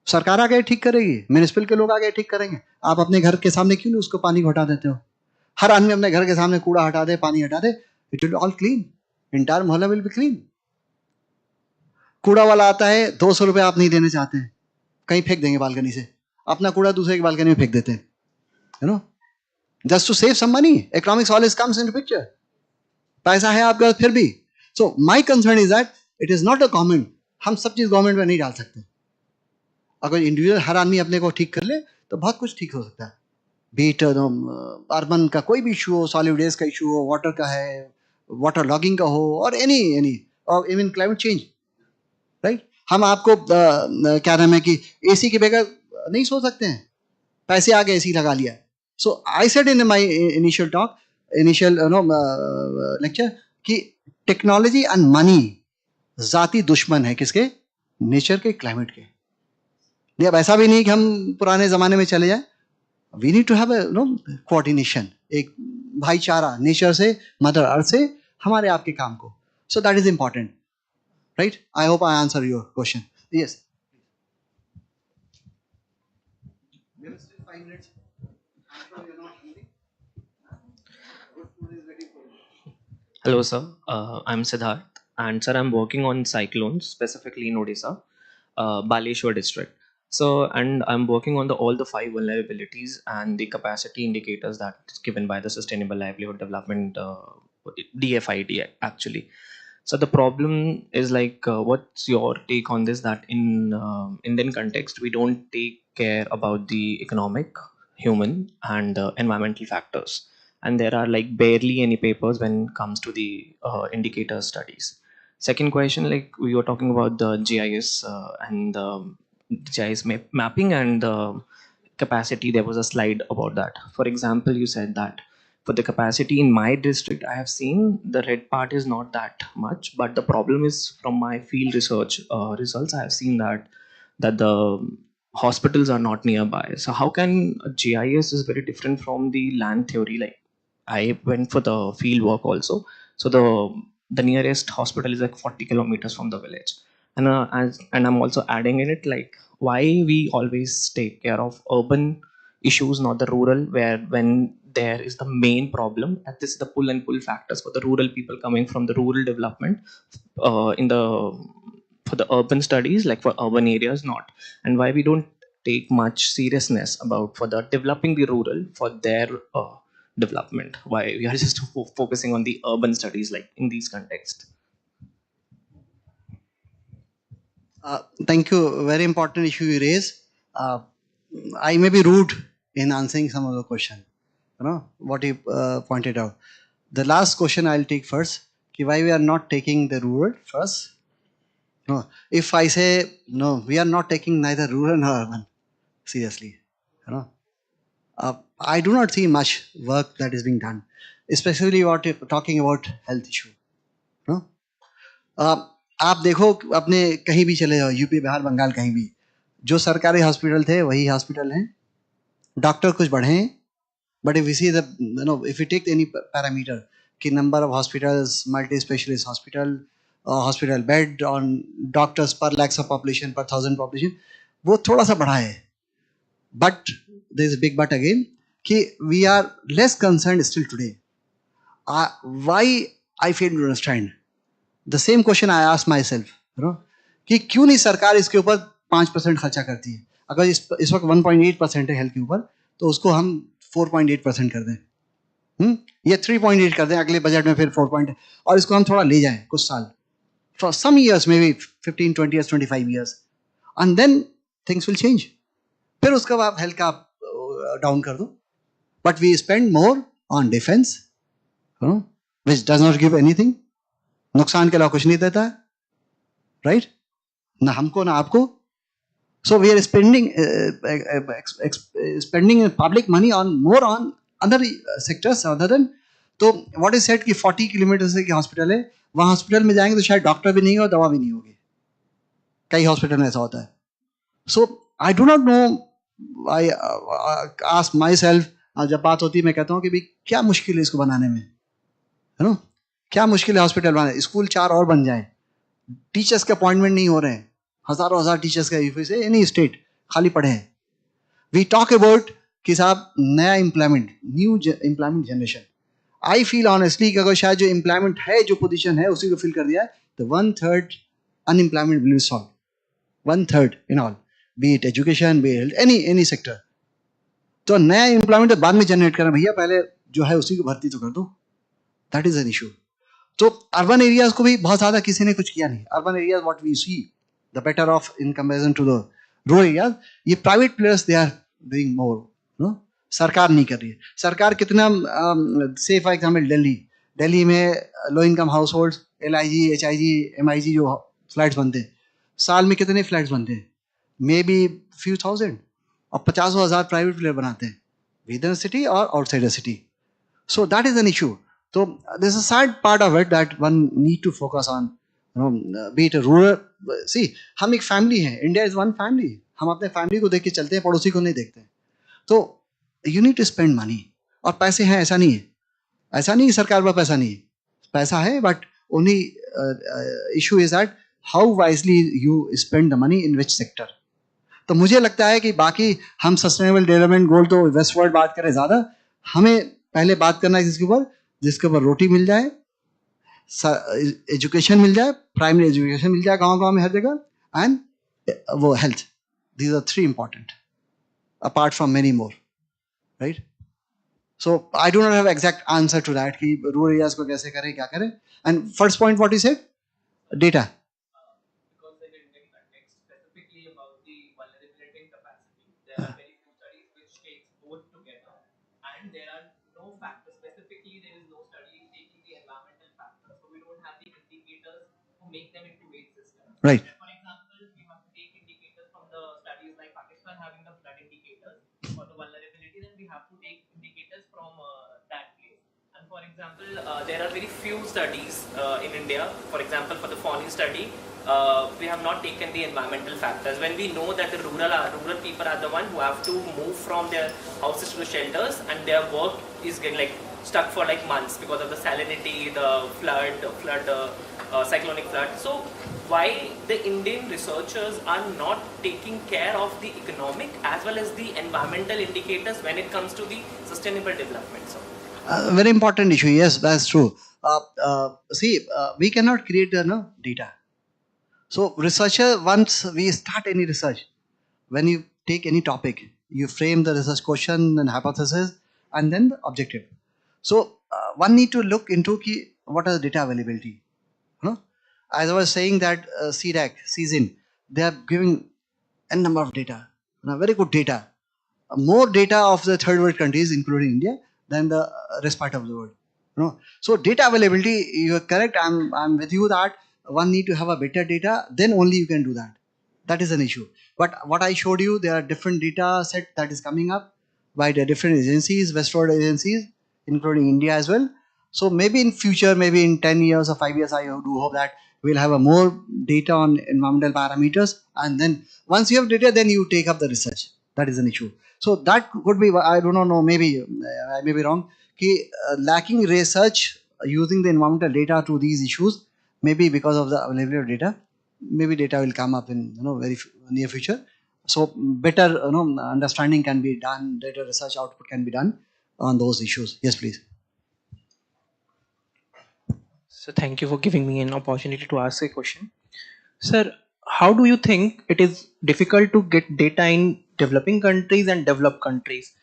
सरकार आगे ठीक करेगी, म्यूनिसिपल के लोग आगे ठीक करेंगे. आप अपने घर के सामने क्यों नहीं उसको पानी को हटा देते हो? हर आदमी अपने घर के सामने कूड़ा हटा दे, पानी हटा दे, it will all clean, entire मोहल्ला विल बी क्लीन. कूड़ा वाला आता है, 200 रुपये आप नहीं देने चाहते हैं, कहीं फेंक देंगे बालकनी से, अपना कूड़ा दूसरे की बालकनी में फेंक देते हैं, you know, just to save some money. Economics always comes in picture. पैसा है आपका फिर भी. So my concern is that it is not a government. हम सब चीज गवर्नमेंट में नहीं डाल सकते. अगर इंडिविजुअल हर आदमी अपने को ठीक कर ले तो बहुत कुछ ठीक हो सकता है. बीट अर्बन का कोई भी इशू हो, सॉलिड वेस्ट का इशू हो, वाटर का है, वाटर लॉगिंग का हो, और एनी और इवन क्लाइमेट चेंज, राइट. हम आपको क्या नाम है कि एसी के बगैर नहीं सो सकते हैं, पैसे आ गए एसी लगा लिया. So I said in my initial talk, initial lecture, कि टेक्नोलॉजी एंड मनी जाती दुश्मन है किसके? नेचर के, क्लाइमेट के. नहीं, अब ऐसा भी नहीं कि हम पुराने जमाने में चले जाएं. We need to have coordination, एक भाईचारा नेचर से, मदर अर्थ से, हमारे आपके काम को. सो that is important, right. I hope I answer your question. Yes. Hello, sir. I'm Siddharth, and sir, I'm working on cyclones, specifically in Odisha, Baleshwar district. So, and I'm working on all the 5 vulnerabilities and the capacity indicators that is given by the Sustainable Livelihood Development DFID actually. So the problem is like, what's your take on this? That in Indian context, we don't take care about the economic human and environmental factors, and there are like barely any papers when it comes to the indicator studies. Second question, like we were talking about the GIS and the GIS mapping and the capacity. There was a slide about that. For example, you said that for the capacity in my district, I have seen the red part is not that much, but the problem is from my field research results. I have seen that the hospitals are not nearby. So how can GIS is very different from the land theory? Like I went for the field work also. So the nearest hospital is like 40 kilometers from the village. And I'm also adding in it like why we always take care of urban issues, not the rural, where when there is the main problem, that is the pull and pull factors for the rural people coming from the rural development in the for the urban studies, like for urban areas not, and why we don't take much seriousness about for the developing the rural for their development, why we are just focusing on the urban studies like in these contexts. Thank you. Very important issue you raise. Uh, I may be rude in answering some of the question. You know what you pointed out. The last question I'll take first. Why we are not taking the rural first? No. If I say no, we are not taking neither rural nor urban seriously. You know, I do not see much work that is being done, especially what you're talking about health issue. You know, आप देखो अपने कहीं भी चले जाओ, UP, Bihar, Bengal, कहीं भी जो सरकारी हॉस्पिटल थे वही हॉस्पिटल हैं, डॉक्टर कुछ बढ़े हैं, but if you see the if you take any parameter कि number of hospitals, multi specialist hospital, hospital bed on doctors per lakhs of population, पर 1000 पॉपुलेशन, वो थोड़ा सा बढ़ा है, but there is a big but again कि we are less concern still today. Why I fail to understand the same question I ask my self, कि क्यों नहीं सरकार इसके ऊपर 5% खर्चा करती है. अगर इस वक्त 1.8% है हेल्थ के ऊपर, तो उसको हम 4.8% कर दें, ये 3.8 कर दें अगले बजट में, फिर 4. और इसको हम थोड़ा ले जाएं कुछ साल, for some years, may be 15, 20 years, 25 years, and then things will change. फिर उसका आप हेल्थ का डाउन कर दो, but we spend more on defence which does not give anything, नुकसान के अलावा कुछ नहीं देता है, राइट? ना हमको ना आपको. So we are spending public money on more on other sectors other than. तो what is said कि 40 किलोमीटर से हॉस्पिटल है, वहाँ हॉस्पिटल में जाएंगे तो शायद डॉक्टर भी नहीं हो, दवा भी नहीं होगी. कई हॉस्पिटल में ऐसा होता है. So I do not know. I ask myself, जब बात होती है मैं कहता हूँ कि भाई क्या मुश्किल है इसको बनाने में, है ना? क्या मुश्किल है हॉस्पिटल बनाने? स्कूल 4 और बन जाए, टीचर्स के अपॉइंटमेंट नहीं हो रहे हैं, हजारों हजार टीचर्स का यूपी से एनी स्टेट खाली पड़े हैं. वी टॉक अबाउट कि साहब नया employment, new employment generation. I feel honestly कि अगर शायद जो एम्प्लॉयमेंट है, जो पोजीशन है, उसी को फिल कर दिया है, तो 1/3 unemployment will solve. 1/3 in all, B it education, B it any sector. तो नया एम्प्लॉयमेंट बाद में जनरेट करना, भैया पहले जो है उसी को भर्ती तो कर दो. That is an issue. तो अर्बन एरियाज को भी बहुत ज्यादा किसी ने कुछ किया नहीं. Urban areas what we see the better off in comparison to the rural areas, ये private players they are doing more. No, सरकार नहीं कर रही है. सरकार कितना से फॉर एग्जांपल दिल्ली में low income house hold, LIG, HIG, MIG जो फ्लैट्स बनते हैं, साल में कितने फ्लैट्स बनते हैं? मे बी फ्यू थाउजेंड, और 50,000 प्राइवेट प्लेयर बनाते हैं विद इन सिटी और outside the city. So that is an issue. So there's a sad part of it that one need to focus on, be it a rural. See, हम एक family हैं, India is one family. हम अपने family को देख के चलते हैं, पड़ोसी को नहीं देखते हैं. तो you need to spend money. और पैसे हैं, ऐसा नहीं है, ऐसा नहीं सरकार पर पैसा नहीं है, पैसा है, but only issue is that how wisely you spend the money in which sector. तो मुझे लगता है कि बाकी हम सस्टेनेबल डेवलपमेंट गोल तो वेस्टवर्ड बात करें ज़्यादा, हमें पहले बात करना है जिसके ऊपर रोटी मिल जाए, एजुकेशन मिल जाए, प्राइमरी एजुकेशन मिल जाए गांव में हर जगह, एंड वो health. These are 3 important apart from many more, right? So I do not have exact answer to that कि रूरल एरियाज को कैसे करें, क्या करें. And first point what you said, data. together, and there are no factors. Specifically, there is no study taking the environmental factors, so we don't have the indicators to make them into weight systems. Right. For example, we have to take indicators from the studies like Pakistan having the flood indicators for the vulnerability, then we have to take indicators from that place. And for example, there are very few studies in India. For example, for the fawning study, we have not taken the environmental factors. When we know that the rural people are the one who have to move from their houses to the shelters, and their work is getting like stuck for like months because of the salinity, the cyclonic flood. So why the Indian researchers are not taking care of the economic as well as the environmental indicators when it comes to the sustainable development? So Very important issue. Yes, that's true. We cannot create data. So researcher, once we start any research, when you take any topic, you frame the research question and hypothesis and then the objective. So one need to look into what are the data availability. As I was saying that CDAC, season, they are giving n number of data, very good data, more data of the third world countries, including India, than the rest part of the world. So data availability, you are correct. I'm with you that one need to have a better data. Then only you can do that. That is an issue. But what I showed you, there are different data set that is coming up by the different agencies, westward agencies, including India as well. So maybe in future, maybe in 10 years or 5 years, I do hope that we'll have a more data on environmental parameters. And then once you have data, then you take up the research. That is an issue. So that could be, I do not know, maybe I may be wrong, lacking research using the environmental data to these issues, maybe because of the availability of data. Maybe data will come up in very near future. So better understanding can be done, data research output can be done on those issues. Yes, please. So thank you for giving me an opportunity to ask a question. Sir, how do you think it is difficult to get data in developing countries and developed countries?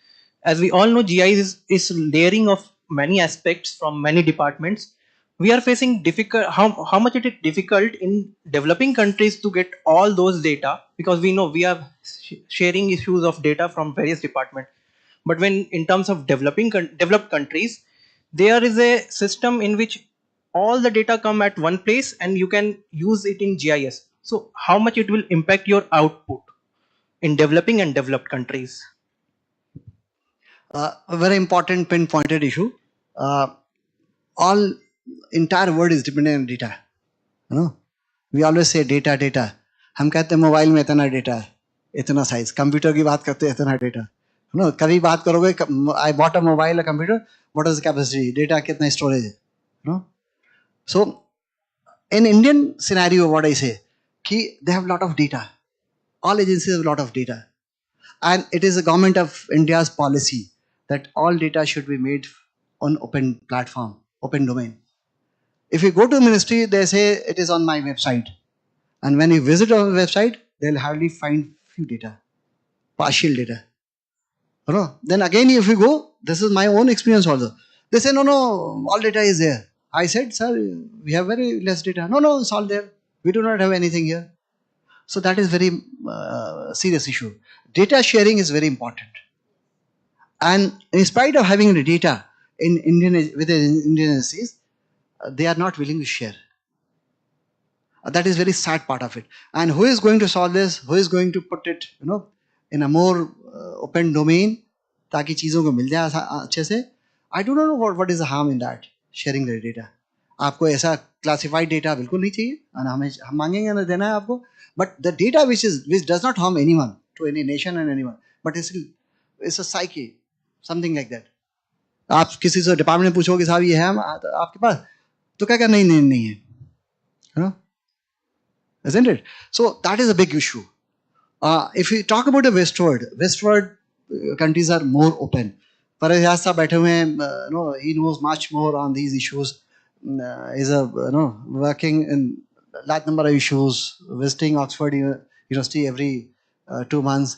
As we all know, GI is layering of many aspects from many departments. We are facing how much it is difficult in developing countries to get all those data, because we know we are sharing issues of data from various departments. But when in terms of developed countries, there is a system in which all the data come at one place and you can use it in GIS. So how much it will impact your output in developing and developed countries? A very important pinpointed issue. All entire world is dependent on data. We always say data, data. हम कहते हैं mobile में इतना data है, इतना size. Computer की बात करते हैं, इतना डेटा. कभी बात करोगे, I bought a mobile, a computer, what is the capacity? Data कितना storage है? So in Indian scenario, what I say, they have a lot of data. All agencies have a lot of data. And it is the government of India's policy that all data should be made on open platform, open domain. If you go to ministry, they say it is on my website. And when you visit our website, they'll hardly find few data, partial data. Then again, if you go, this is my own experience also. They say, no, all data is there. I said, sir, we have very less data. No, it's all there. We do not have anything here. So that is very serious issue. Data sharing is very important. And in spite of having the data with the Indian agencies, they are not willing to share. That is very sad part of it. And who is going to solve this? Who is going to put it, in a more open domain, ताकि चीजों को मिल जाए अच्छे से? I do not know what is the harm in that, sharing the data. आपको ऐसा classified data बिल्कुल नहीं चाहिए, और हम मांगेंगे ना देना है आपको. But the data which does not harm anyone, to any nation and anyone, but it's a psyche, something like that. आप किसी से डिपार्टमेंट में पूछोगे साहब ये है आपके पास, तो क्या नहीं है, isn't it? So that is a big issue. If we talk about the westward countries are more open. Parajaz साहब बैठे हुए हैं, he knows much more on these issues. Is working in large number of issues, visiting Oxford University every 2 months.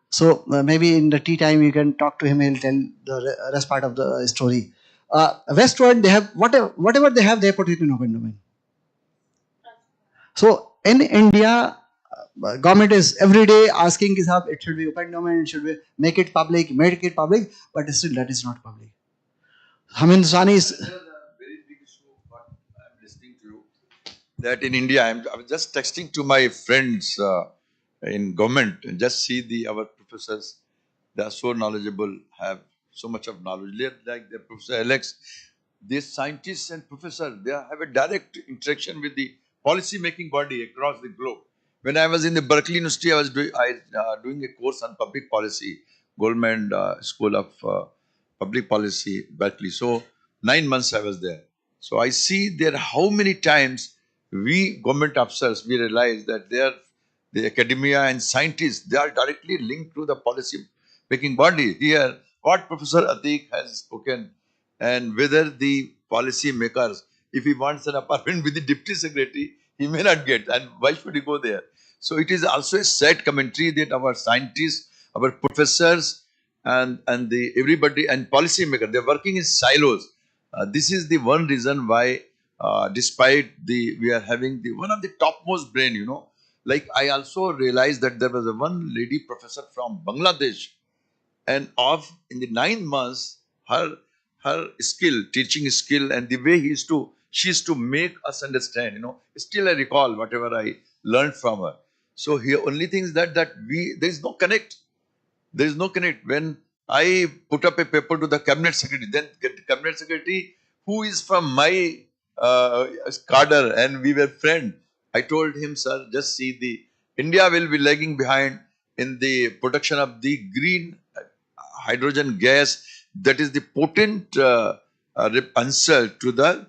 So maybe in the tea time you can talk to him. He'll tell the rest part of the story. Westward, they have whatever they have, they put it in open domain. So in India, government is every day asking कि साहब it should be open domain, it should be make it public, but still that is not public. हम हिंदुस्तानी very big issue what I'm listening to you. That in India, I was just texting to my friends in government and just see our professors. They are so knowledgeable, have so much of knowledge. Like the Professor Alex, these scientists and professors, they have a direct interaction with the policy making body across the globe. When I was in the Berkeley University, I was doing a course on public policy, Goldman School of Public Policy, Berkeley. So 9 months I was there. So I see there how many times we government officers, we realize that the academia and scientists, they are directly linked to the policy making body. Here, what Professor Atik has spoken, and whether the policy makers, if he wants an apartment with the deputy secretary, he may not get. And why should he go there? So it is also a sad commentary that our scientists, our professors, and the everybody and policy maker, they're working in silos. This is the one reason why, despite we are having the one of the topmost brain, like I also realized that there was a one lady professor from Bangladesh, and in the 9 months, her skill, teaching skill, and the way she used to make us understand, still I recall whatever I learned from her. So here only thing is that there is no connect. There is no connect. When I put up a paper to the cabinet secretary, then cabinet secretary, who is from my cadre, and we were friends, I told him, sir, just see India will be lagging behind in the production of the green hydrogen gas. That is the potent answer to the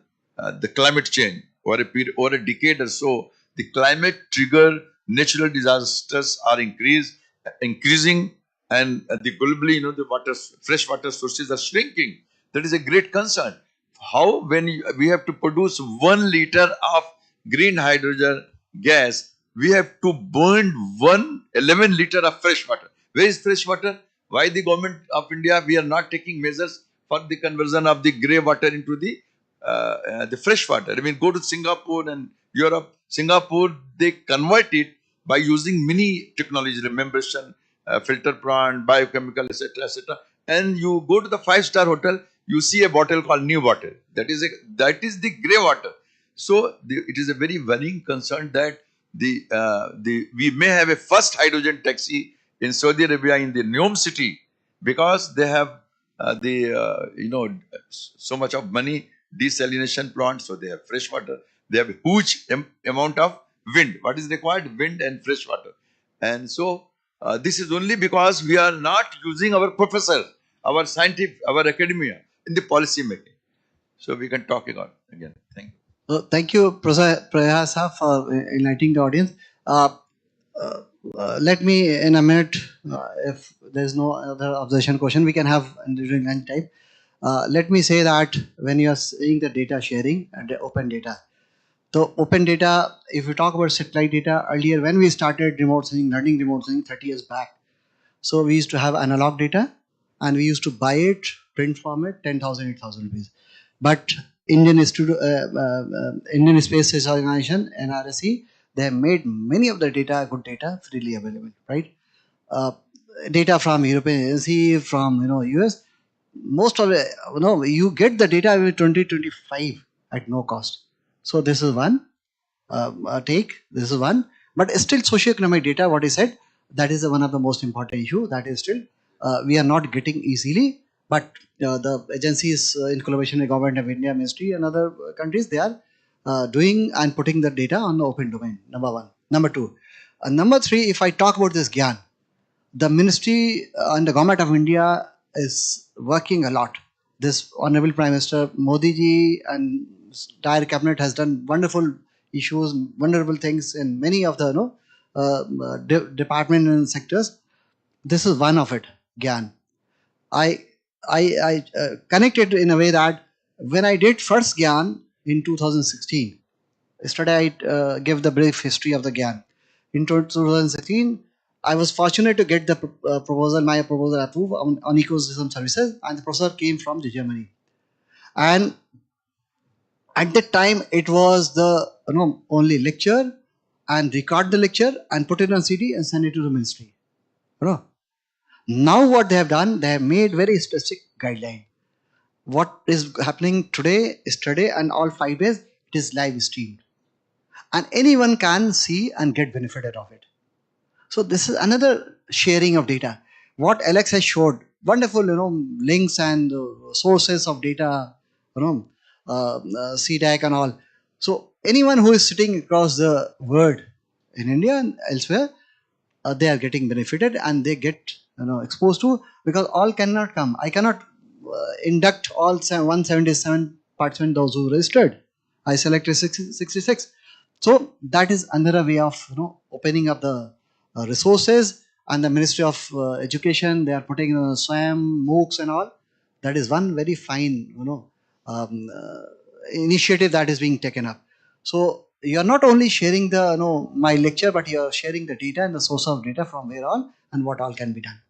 climate change over a period, over a decade or so. The climate trigger natural disasters are increasing, and the globally, the fresh water sources are shrinking. That is a great concern. How when we have to produce 1 liter of green hydrogen gas, we have to burn 11 liter of fresh water. Where is fresh water? Why the government of India, we are not taking measures for the conversion of the grey water into the fresh water? I mean, go to Singapore and Europe. Singapore, they convert it by using many technology, remembrance, filter plant, biochemical, etc., etc. And you go to the 5-star hotel, you see a bottle called new bottle. That is the grey water. So it is a very worrying concern that we may have a first hydrogen taxi in Saudi Arabia in the Neom city, because they have so much of money, desalination plant, so they have fresh water. They have a huge amount of wind. What is required? Wind and fresh water. And so this is only because we are not using our professors, our scientific, our academia in the policy making. So we can talk again. Thank you. Thank you, Professor Prayasa, for enlightening the audience. Let me, in a minute, if there is no other observation question, we can have during lunch time. Let me say that when you are seeing the data sharing and the open data, so open data, if you talk about satellite data, earlier when we started remote sensing, learning remote sensing 30 years back, so we used to have analog data and we used to buy it, print format, 10,000, 8,000 rupees. But Indian Space Research Organization, NRSE, they have made many of the data, good data, freely available, right? Data from European agency, from US, most of it, you get the data with 2025 at no cost. So this is one take. This is one, but still socioeconomic data. What I said, that is one of the most important issue. That is still we are not getting easily. But the agencies in collaboration with government of India, ministry, and other countries, they are doing and putting the data on the open domain. Number one. Number two. Number three. If I talk about this GIAN, the ministry and the government of India is working a lot. This Honorable Prime Minister Modi ji and entire cabinet has done wonderful issues, wonderful things in many of the department and sectors. This is one of it, GIAN. I connected in a way that when I did first GIAN in 2016, yesterday I gave the brief history of the GIAN. In 2016, I was fortunate to get the my proposal approved on ecosystem services, and the professor came from Germany. And at that time, it was the only lecture and record the lecture and put it on CD and send it to the ministry. You know. Now what they have done, they have made very specific guideline. What is happening today is today, and all 5 days it is live streamed, and anyone can see and get benefited of it. So this is another sharing of data. What Alex has showed, wonderful, links and sources of data, CDAC and all. So anyone who is sitting across the world in India and elsewhere, they are getting benefited and they get exposed to, because all cannot come. I cannot induct all 177 participants, those who registered. I selected 66. So that is another way of opening up the resources, and the Ministry of Education, they are putting SWAM, MOOCs and all. That is one very fine um, uh, initiative that is being taken up. So you are not only sharing the my lecture, but you are sharing the data and the source of data from where all and what all can be done.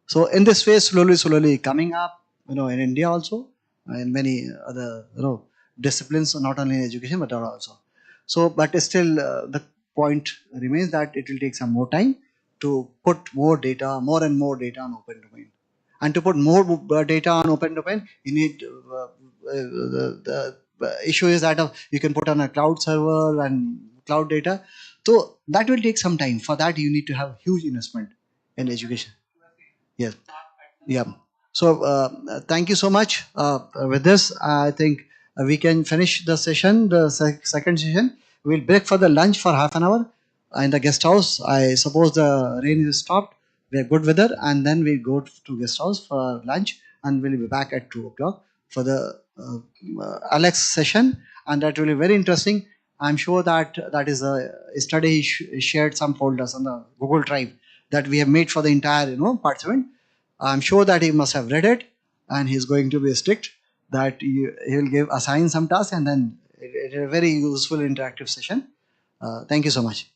So in this way, slowly coming up, in India also, in many other disciplines, not only in education but also. So, but still, the point remains that it will take some more time to put more data, more and more data on open domain. And to put more data on open domain, you need the issue is that you can put on a cloud server and cloud data. So that will take some time. For that, you need to have huge investment in education. Yes. Yeah. So thank you so much. With this, I think we can finish the session, the second session. We'll break for the lunch for half an hour in the guest house. I suppose the rain is stopped. We have good weather, and then we go to guest house for lunch, and we'll be back at 2 o'clock for the Alex session, and that will be very interesting. I'm sure that that is a yesterday he shared some folders on the Google Drive that we have made for the entire participant. I'm sure that he must have read it, and he's going to be strict that he will assign some task, and then it is a very useful interactive session. Thank you so much.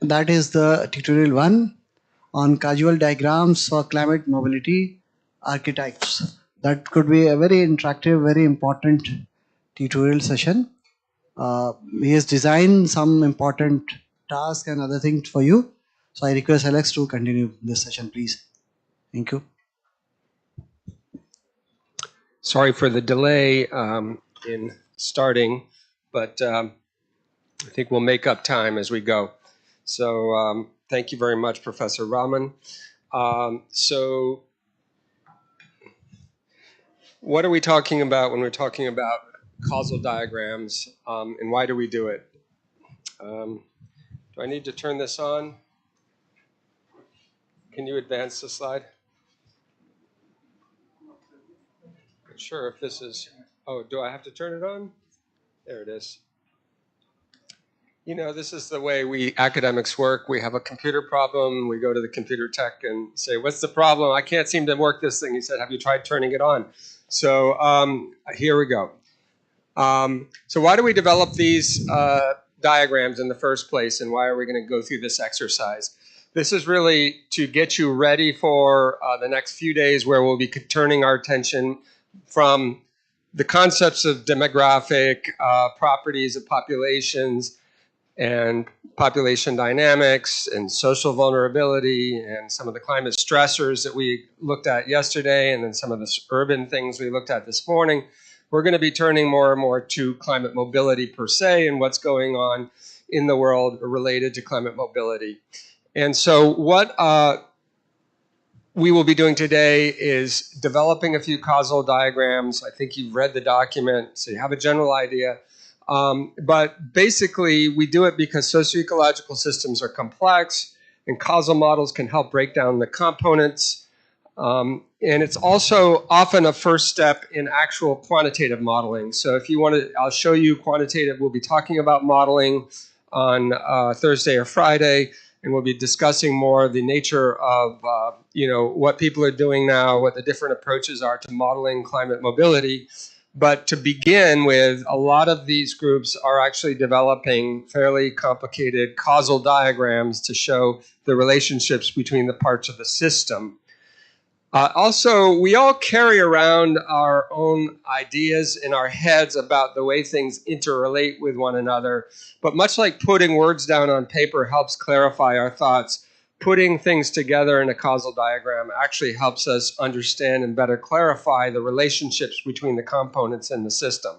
that is the tutorial 1 on causal diagrams for climate mobility archetypes. That could be a very interactive, very important tutorial session. He has designed some important tasks and other things for you. So I request Alex to continue this session, please. Thank you. Sorry for the delay in starting, but I think we'll make up time as we go. So thank you very much, Professor Rahman. So what are we talking about when we're talking about causal diagrams, and why do we do it? Do I need to turn this on? Can you advance the slide? Not sure if this is, oh, do I have to turn it on? There it is. You know, this is the way we academics work. We have a computer problem. We go to the computer tech and say, what's the problem? I can't seem to work this thing. He said, have you tried turning it on? So here we go. So why do we develop these diagrams in the first place, and why are we going to go through this exercise? This is really to get you ready for the next few days, where we'll be turning our attention from the concepts of demographic properties of populations and population dynamics and social vulnerability and some of the climate stressors that we looked at yesterday, and then some of the urban things we looked at this morning. We're going to be turning more and more to climate mobility per se and what's going on in the world related to climate mobility. And so what we will be doing today is developing a few causal diagrams. I think you've read the document, so you have a general idea. But basically, we do it because socioecological systems are complex, and causal models can help break down the components. And it's also often a first step in actual quantitative modeling. So if you want to, I'll show you quantitative. We'll be talking about modeling on Thursday or Friday, and we'll be discussing more the nature of what people are doing now, what the different approaches are to modeling climate mobility. But to begin with, a lot of these groups are actually developing fairly complicated causal diagrams to show the relationships between the parts of the system. Also, we all carry around our own ideas in our heads about the way things interrelate with one another. But much like putting words down on paper helps clarify our thoughts, putting things together in a causal diagram actually helps us understand and better clarify the relationships between the components in the system.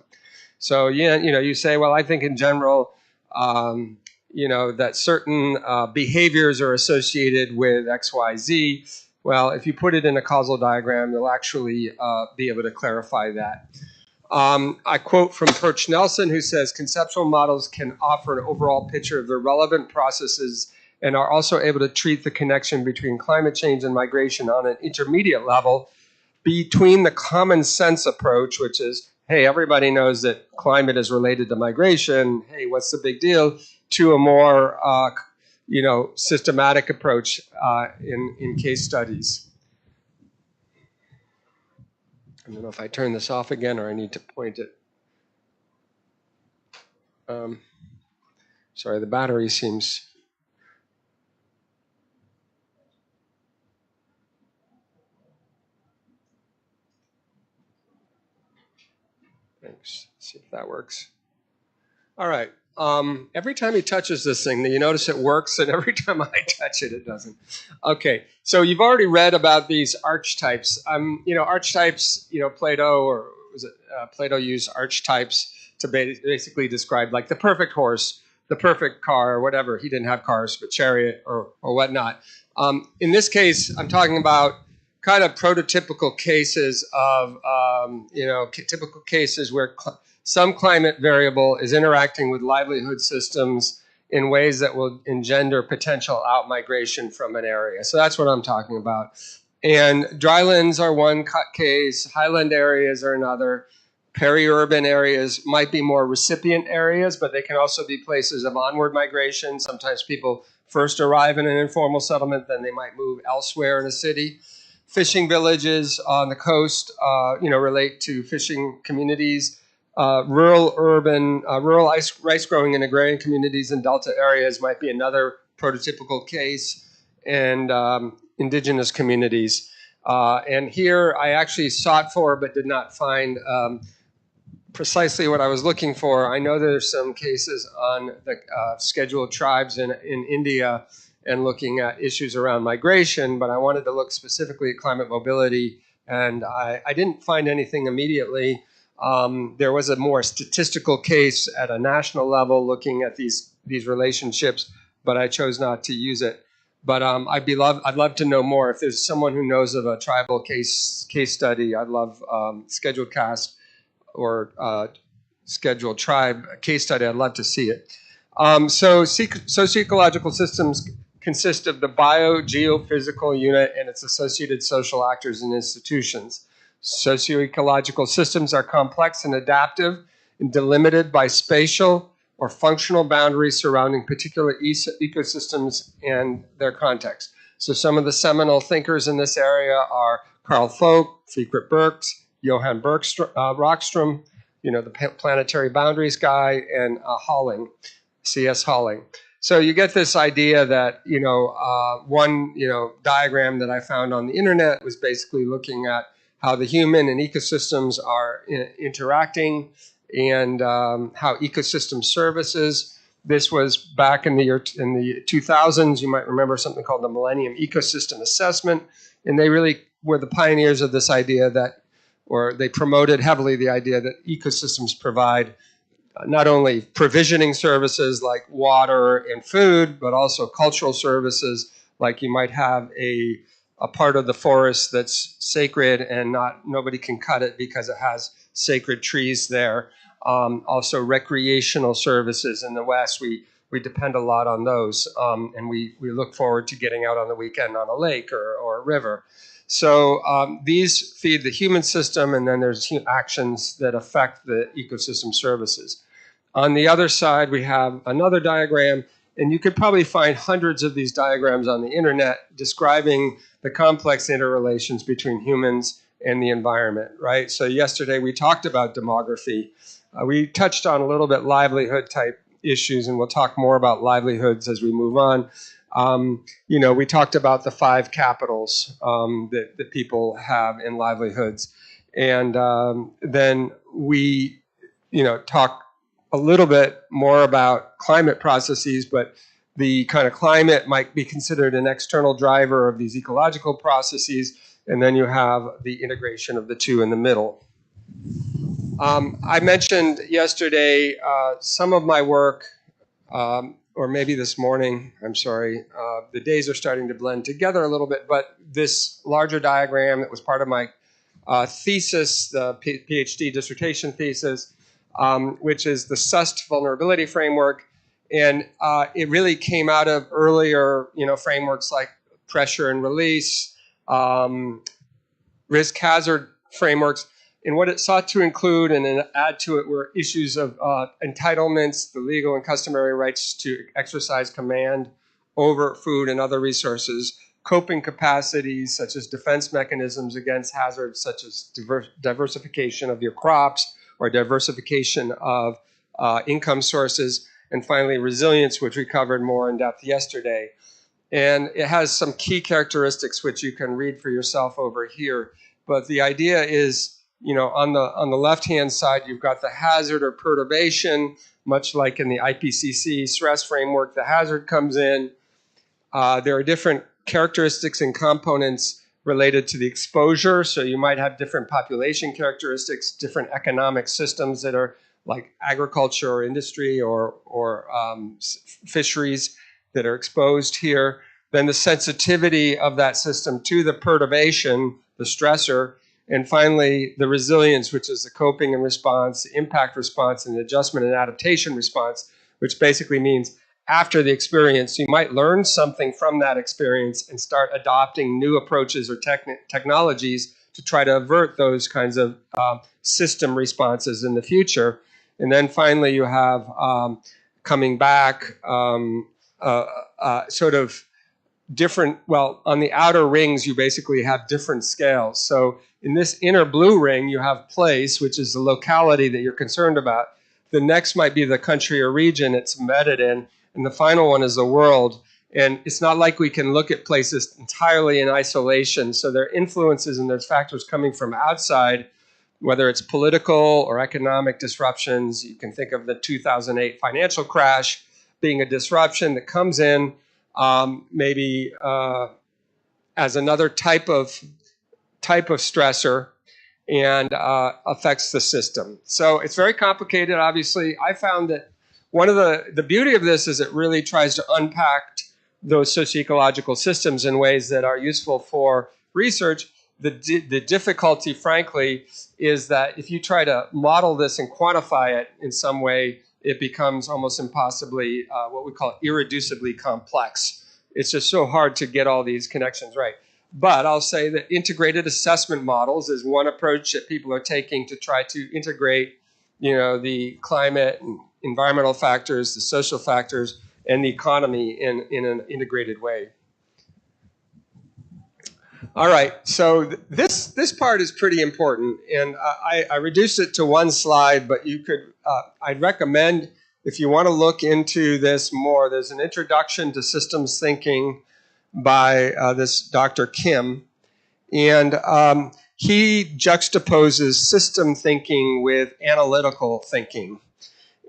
So, you say, well, I think in general, that certain behaviors are associated with X, Y, Z. Well, if you put it in a causal diagram, you'll actually be able to clarify that. I quote from Perch Nelson, who says, conceptual models can offer an overall picture of the relevant processes and are also able to treat the connection between climate change and migration on an intermediate level between the common sense approach, which is, hey, everybody knows that climate is related to migration. Hey, what's the big deal? To a more systematic approach in case studies. I don't know if I turn this off again or I need to point it. Sorry, the battery seems... Thanks. Let's see if that works. All right. Every time he touches this thing, you notice it works, and every time I touch it, it doesn't. Okay, so you've already read about these archetypes. Archetypes, Plato, or was it Plato used archetypes to basically describe like the perfect horse, the perfect car, or whatever. He didn't have cars, but chariot or whatnot. In this case, I'm talking about kind of prototypical cases of, typical cases where some climate variable is interacting with livelihood systems in ways that will engender potential outmigration from an area. So that's what I'm talking about. And drylands are one case, highland areas are another. Peri-urban areas might be more recipient areas, but they can also be places of onward migration. Sometimes people first arrive in an informal settlement, then they might move elsewhere in a city. Fishing villages on the coast, relate to fishing communities. Rural rice growing and agrarian communities in delta areas might be another prototypical case, and indigenous communities. And here I actually sought for but did not find precisely what I was looking for. I know there's some cases on the scheduled tribes in India and looking at issues around migration, but I wanted to look specifically at climate mobility, and I didn't find anything immediately. There was a more statistical case at a national level looking at these relationships, but I chose not to use it. But I'd love to know more. If there's someone who knows of a tribal case study, I'd love scheduled caste or scheduled tribe case study. I'd love to see it. So socio-ecological systems consist of the bio-geophysical unit and its associated social actors and institutions. Socio-ecological systems are complex and adaptive and delimited by spatial or functional boundaries surrounding particular ecosystems and their context. So some of the seminal thinkers in this area are Carl Folk, Friedrich Birks, Johann Rockström, the planetary boundaries guy, and Halling, C.S. Halling. So you get this idea that, one, diagram that I found on the internet was basically looking at how the human and ecosystems are interacting and how ecosystem services. This was back in the 2000s. You might remember something called the Millennium Ecosystem Assessment, and they really were the pioneers of this idea or they promoted heavily the idea that ecosystems provide not only provisioning services like water and food, but also cultural services, like you might have a part of the forest that's sacred and nobody can cut it because it has sacred trees there. Also recreational services in the West, we depend a lot on those, and we look forward to getting out on the weekend on a lake or a river. So these feed the human system, and then there's actions that affect the ecosystem services. On the other side, we have another diagram, and you could probably find hundreds of these diagrams on the internet describing the complex interrelations between humans and the environment, right? So yesterday we talked about demography. We touched on a little bit livelihood type issues, and we'll talk more about livelihoods as we move on. We talked about the 5 capitals that people have in livelihoods. And then we, talk a little bit more about climate processes, but the kind of climate might be considered an external driver of these ecological processes. And then you have the integration of the two in the middle. I mentioned yesterday some of my work, or maybe this morning, I'm sorry, the days are starting to blend together a little bit, but this larger diagram that was part of my thesis, the PhD dissertation thesis, which is the SUST vulnerability framework. And it really came out of earlier, frameworks like pressure and release, risk hazard frameworks. And what it sought to include and then add to it were issues of entitlements, the legal and customary rights to exercise command over food and other resources, coping capacities such as defense mechanisms against hazards such as diversification of your crops or diversification of income sources, and finally resilience, which we covered more in depth yesterday. And it has some key characteristics which you can read for yourself over here. But the idea is, on the left-hand side, you've got the hazard or perturbation, much like in the IPCC stress framework, the hazard comes in. There are different characteristics and components related to the exposure. So you might have different population characteristics, different economic systems that are like agriculture or industry or fisheries that are exposed here. Then the sensitivity of that system to the perturbation, the stressor, and finally the resilience, which is the coping and response, the impact response, and the adjustment and adaptation response, which basically means after the experience, you might learn something from that experience and start adopting new approaches or technologies to try to avert those kinds of system responses in the future. And then finally, you have coming back sort of different, well, on the outer rings, you basically have different scales. So in this inner blue ring, you have place, which is the locality that you're concerned about. The next might be the country or region it's embedded in. And the final one is the world. And it's not like we can look at places entirely in isolation. So there are influences and there's factors coming from outside, whether it's political or economic disruptions. You can think of the 2008 financial crash being a disruption that comes in, maybe as another type of stressor, and affects the system. So it's very complicated. Obviously, I found that one of the beauty of this is it really tries to unpack those socio-ecological systems in ways that are useful for research. The difficulty, frankly, is that if you try to model this and quantify it in some way, it becomes almost impossibly what we call irreducibly complex. It's just so hard to get all these connections right. But I'll say that integrated assessment models is one approach that people are taking to try to integrate, the climate and environmental factors, the social factors, and the economy in an integrated way. All right, so this part is pretty important, and I reduced it to one slide, but you could, I'd recommend, if you want to look into this more, there's an introduction to systems thinking by this Dr. Kim, and he juxtaposes system thinking with analytical thinking.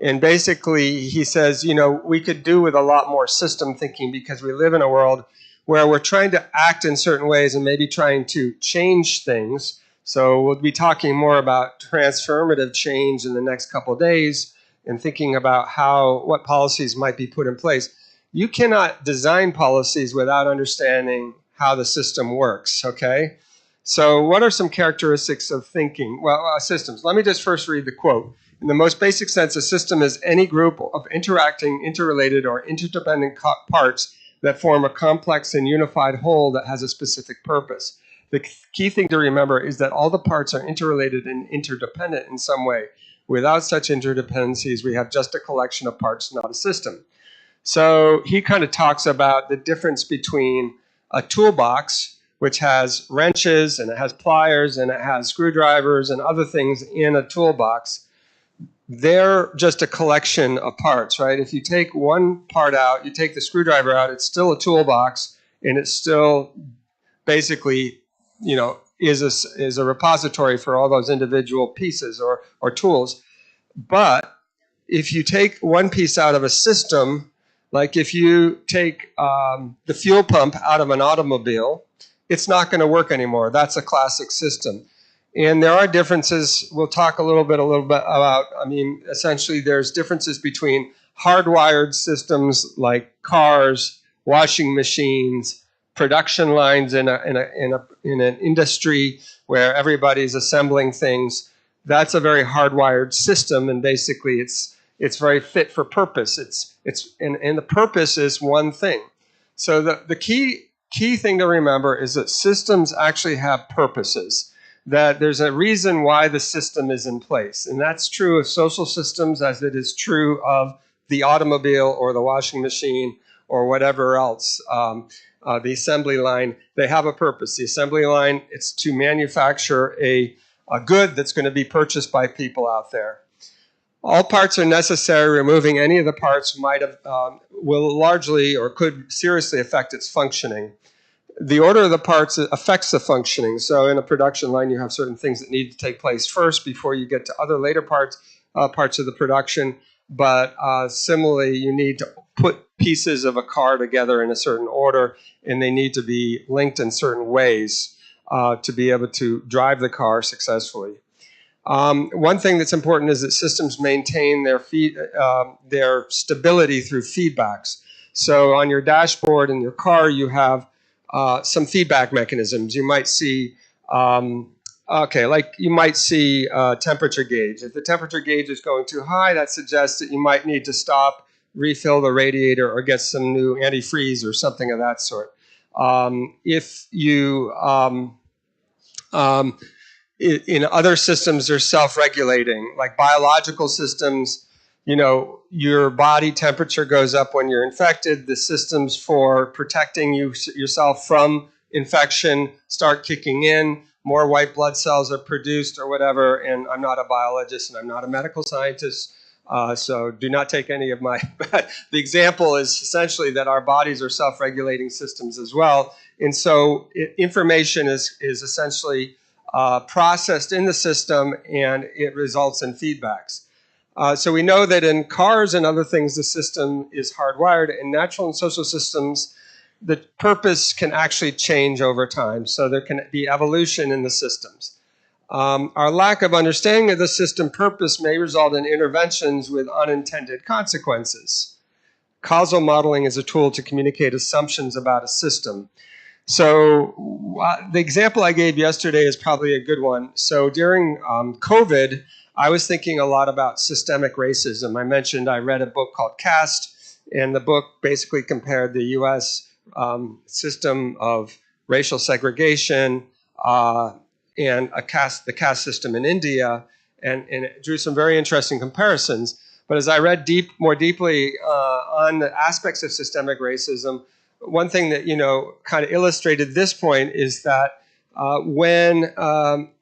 And basically, he says, we could do with a lot more system thinking because we live in a world where we're trying to act in certain ways and maybe trying to change things. So we'll be talking more about transformative change in the next couple of days and thinking about what policies might be put in place. You cannot design policies without understanding how the system works, okay? So what are some characteristics of thinking? Well, systems. Let me just first read the quote. In the most basic sense, a system is any group of interacting, interrelated, or interdependent parts that form a complex and unified whole that has a specific purpose. The key thing to remember is that all the parts are interrelated and interdependent in some way. Without such interdependencies, we have just a collection of parts, not a system. So he kind of talks about the difference between a toolbox, which has wrenches and it has pliers and it has screwdrivers and other things in a toolbox. They're just a collection of parts, right? If you take one part out, you take the screwdriver out, it's still a toolbox, and it's still basically, is a repository for all those individual pieces or tools. But if you take one piece out of a system, like if you take the fuel pump out of an automobile, it's not going to work anymore. That's a classic system. And there are differences. We'll talk a little bit about, essentially there's differences between hardwired systems like cars, washing machines, production lines in an industry where everybody's assembling things. That's a very hardwired system, and basically it's very fit for purpose. And the purpose is one thing. So the key thing to remember is that systems actually have purposes, that there's a reason why the system is in place. And that's true of social systems as it is true of the automobile or the washing machine or whatever else. The assembly line, they have a purpose. The assembly line, it's to manufacture a good that's going to be purchased by people out there. All parts are necessary. Removing any of the parts will largely or could seriously affect its functioning. The order of the parts affects the functioning. So in a production line, you have certain things that need to take place first before you get to other later parts of the production. But similarly, you need to put pieces of a car together in a certain order, and they need to be linked in certain ways to be able to drive the car successfully. One thing that's important is that systems maintain their stability through feedbacks. So on your dashboard in your car, you have some feedback mechanisms. You might see, you might see a temperature gauge. If the temperature gauge is going too high, that suggests that you might need to stop, refill the radiator, or get some new antifreeze or something of that sort. If you in other systems, they're self-regulating, like biological systems. Your body temperature goes up when you're infected. The systems for protecting yourself from infection start kicking in. More white blood cells are produced or whatever. And I'm not a biologist and I'm not a medical scientist, So do not take any of my, the example is essentially that our bodies are self-regulating systems as well. And so information is essentially processed in the system and it results in feedbacks. So we know that in cars and other things, the system is hardwired. In natural and social systems, the purpose can actually change over time. So there can be evolution in the systems. Our lack of understanding of the system purpose may result in interventions with unintended consequences. Causal modeling is a tool to communicate assumptions about a system. So the example I gave yesterday is probably a good one. So during COVID, I was thinking a lot about systemic racism. I mentioned I read a book called Caste, and the book basically compared the U.S. System of racial segregation and the caste system in India, and it drew some very interesting comparisons. But as I read more deeply on the aspects of systemic racism, one thing that kind of illustrated this point is that when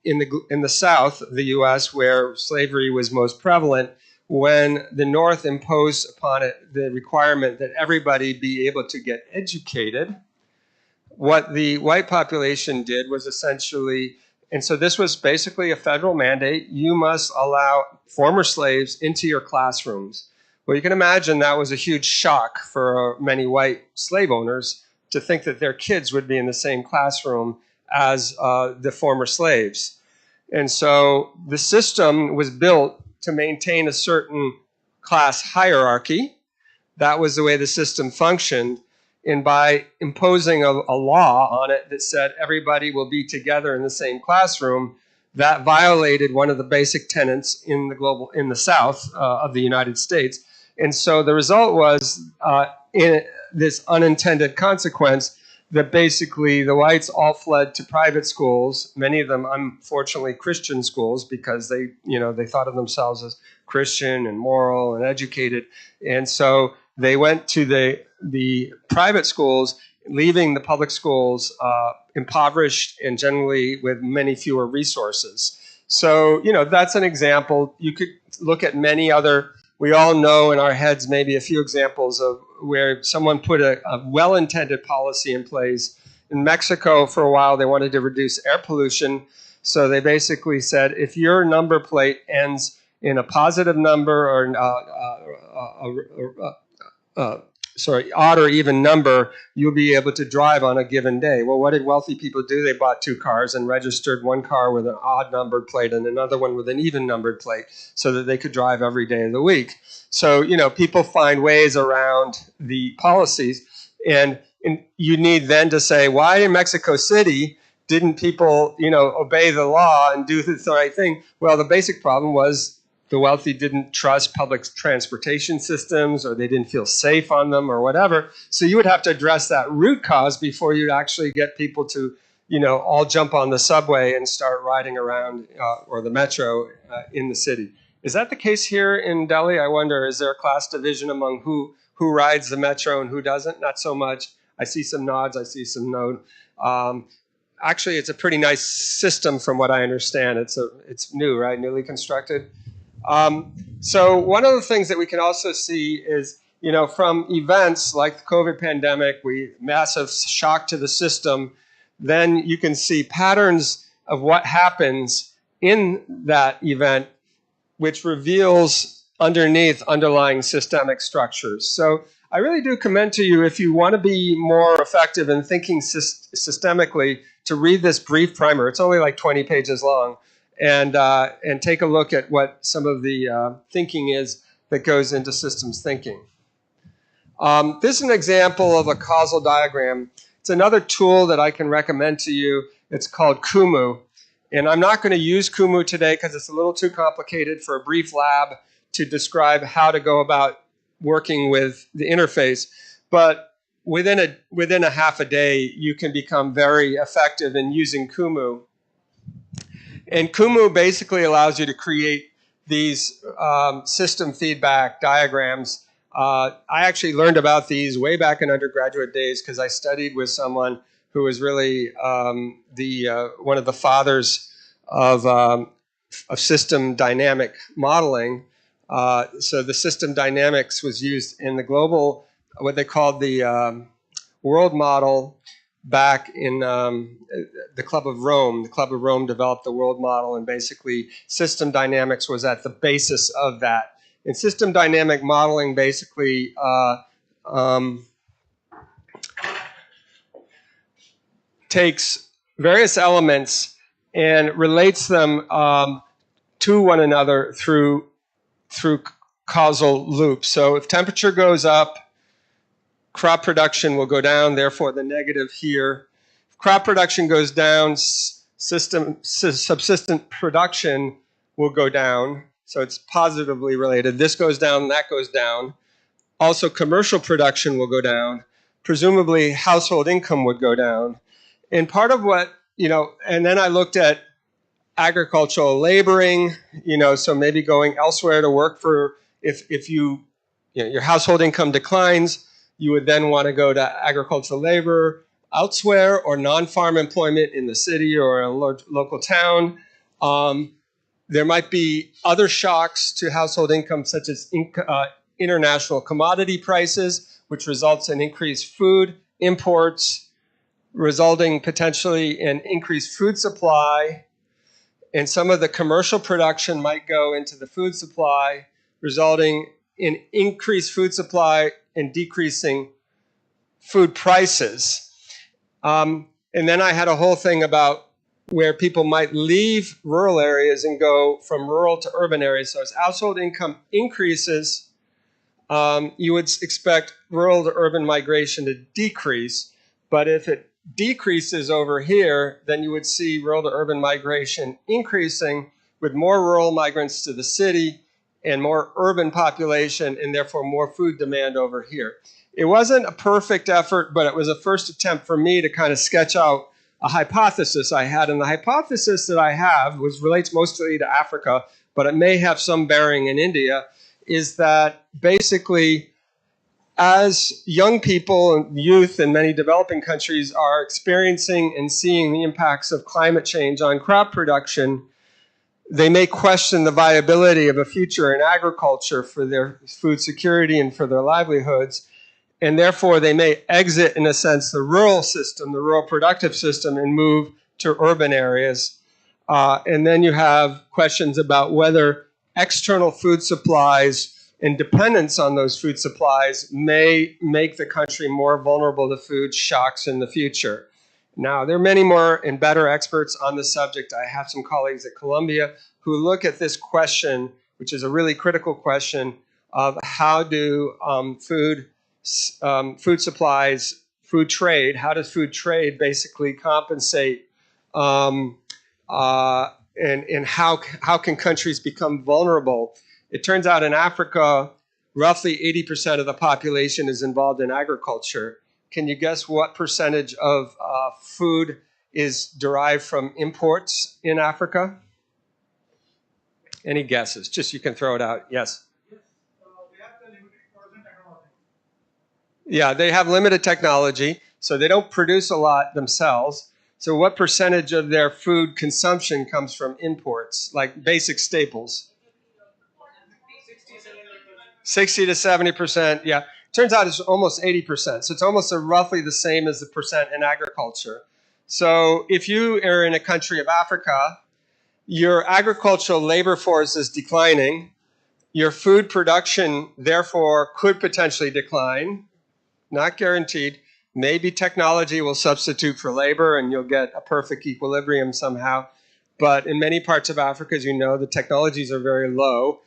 in the South of the U.S., where slavery was most prevalent, when the North imposed upon it the requirement that everybody be able to get educated, what the white population did was essentially, and so this was basically a federal mandate, you must allow former slaves into your classrooms. Well, you can imagine that was a huge shock for many white slave owners to think that their kids would be in the same classroom as the former slaves. And so the system was built to maintain a certain class hierarchy. That was the way the system functioned. And by imposing a law on it that said everybody will be together in the same classroom, that violated one of the basic tenets in the South of the United States. And so the result was in this unintended consequence that basically the whites all fled to private schools, many of them unfortunately Christian schools, because they thought of themselves as Christian and moral and educated. And so they went to the private schools, leaving the public schools impoverished and generally with many fewer resources. So, that's an example. You could look at many other, we all know in our heads maybe a few examples of where someone put a well-intended policy in place. In Mexico, for a while, they wanted to reduce air pollution. So they basically said, if your number plate ends in a positive number or odd or even number, you'll be able to drive on a given day. Well, what did wealthy people do? They bought two cars and registered one car with an odd numbered plate and another one with an even numbered plate so that they could drive every day of the week. So, people find ways around the policies, and you need then to say, why in Mexico City didn't people, obey the law and do the right thing? Well, the basic problem was the wealthy didn't trust public transportation systems, or they didn't feel safe on them, or whatever. So you would have to address that root cause before you actually get people to, all jump on the subway and start riding around or the metro in the city. Is that the case here in Delhi? I wonder, is there a class division among who rides the metro and who doesn't? Not so much. I see some nods. I see some no. Actually, it's a pretty nice system from what I understand. It's new, right? Newly constructed. So one of the things that we can also see is, from events like the COVID pandemic, massive shock to the system, then you can see patterns of what happens in that event, which reveals underlying systemic structures. So I really do commend to you, if you want to be more effective in thinking systemically, to read this brief primer. It's only like 20 pages long. And take a look at what some of the thinking is that goes into systems thinking. This is an example of a causal diagram. It's another tool that I can recommend to you. It's called Kumu. And I'm not going to use Kumu today because it's a little too complicated for a brief lab to describe how to go about working with the interface. But within a half a day, you can become very effective in using Kumu. And Kumu basically allows you to create these system feedback diagrams. I actually learned about these way back in undergraduate days because I studied with someone who was really one of the fathers of system dynamic modeling. So the system dynamics was used in the global, what they called the world model back in the Club of Rome. The Club of Rome developed the world model, and basically system dynamics was at the basis of that. And system dynamic modeling basically takes various elements and relates them to one another through causal loops. So if temperature goes up, crop production will go down, therefore the negative here. If crop production goes down, subsistent production will go down. So it's positively related. This goes down, that goes down. Also, commercial production will go down. Presumably, household income would go down. And part of what, and then I looked at agricultural laboring, so maybe going elsewhere to work for, if your household income declines, you would then want to go to agricultural labor elsewhere or non-farm employment in the city or a local town. There might be other shocks to household income, such as international commodity prices, which results in increased food imports, resulting potentially in increased food supply. And some of the commercial production might go into the food supply, resulting in increased food supply and decreasing food prices. And then I had a whole thing about where people might leave rural areas and go from rural to urban areas. So as household income increases, you would expect rural to urban migration to decrease. But if it decreases over here, then you would see rural to urban migration increasing, with more rural migrants to the city and more urban population, and therefore more food demand over here. It wasn't a perfect effort, but it was a first attempt for me to kind of sketch out a hypothesis I had. And the hypothesis that I have, which relates mostly to Africa, but it may have some bearing in India, is that basically as young people and youth in many developing countries are experiencing and seeing the impacts of climate change on crop production, they may question the viability of a future in agriculture for their food security and for their livelihoods. And therefore, they may exit, in a sense, the rural system, the rural productive system, and move to urban areas. And then you have questions about whether external food supplies and dependence on those food supplies may make the country more vulnerable to food shocks in the future. Now, there are many more and better experts on the subject. I have some colleagues at Columbia who look at this question, which is a really critical question, of how do food supplies, food trade, how does food trade basically compensate, and how can countries become vulnerable? It turns out in Africa, roughly 80% of the population is involved in agriculture. Can you guess what percentage of food is derived from imports in Africa? Any guesses? Just you can throw it out. Yes. Yeah, they have limited technology, so they don't produce a lot themselves. So what percentage of their food consumption comes from imports, like basic staples? 60 to 70%, yeah. Turns out it's almost 80%. So it's almost roughly the same as the percent in agriculture. So if you are in a country of Africa, your agricultural labor force is declining. Your food production, therefore, could potentially decline. Not guaranteed. Maybe technology will substitute for labor and you'll get a perfect equilibrium somehow. But in many parts of Africa, as you know, the technologies are very low.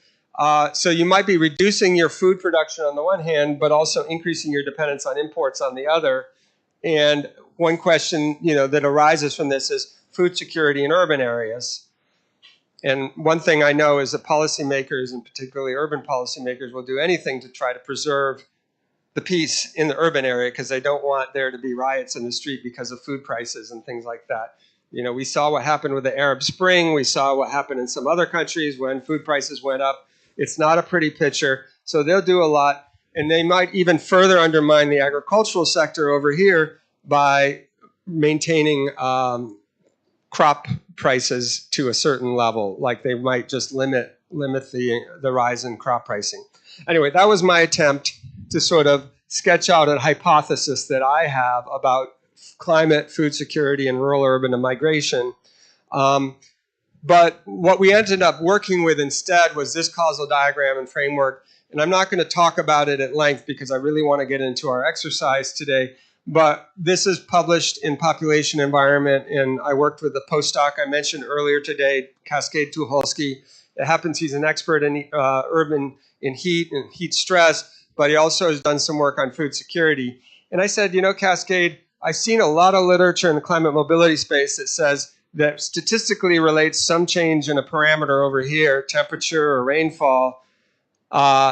So you might be reducing your food production on the one hand, but also increasing your dependence on imports on the other. And one question, that arises from this is food security in urban areas. And one thing I know is that policymakers, and particularly urban policymakers, will do anything to try to preserve the peace in the urban area because they don't want there to be riots in the street because of food prices and things like that. We saw what happened with the Arab Spring. We saw what happened in some other countries when food prices went up. It's not a pretty picture. So they'll do a lot. And they might even further undermine the agricultural sector over here by maintaining crop prices to a certain level. Like they might just limit limit the rise in crop pricing. Anyway, that was my attempt to sort of sketch out a hypothesis that I have about climate, food security, and rural urban and migration. But what we ended up working with instead was this causal diagram and framework. And I'm not going to talk about it at length because I really want to get into our exercise today. But this is published in Population Environment, and I worked with the postdoc I mentioned earlier today, Cascade Tucholsky. It happens he's an expert in urban in heat and heat stress, but he also has done some work on food security. And I said, you know, Cascade, I've seen a lot of literature in the climate mobility space that says that statistically relates some change in a parameter over here, temperature or rainfall,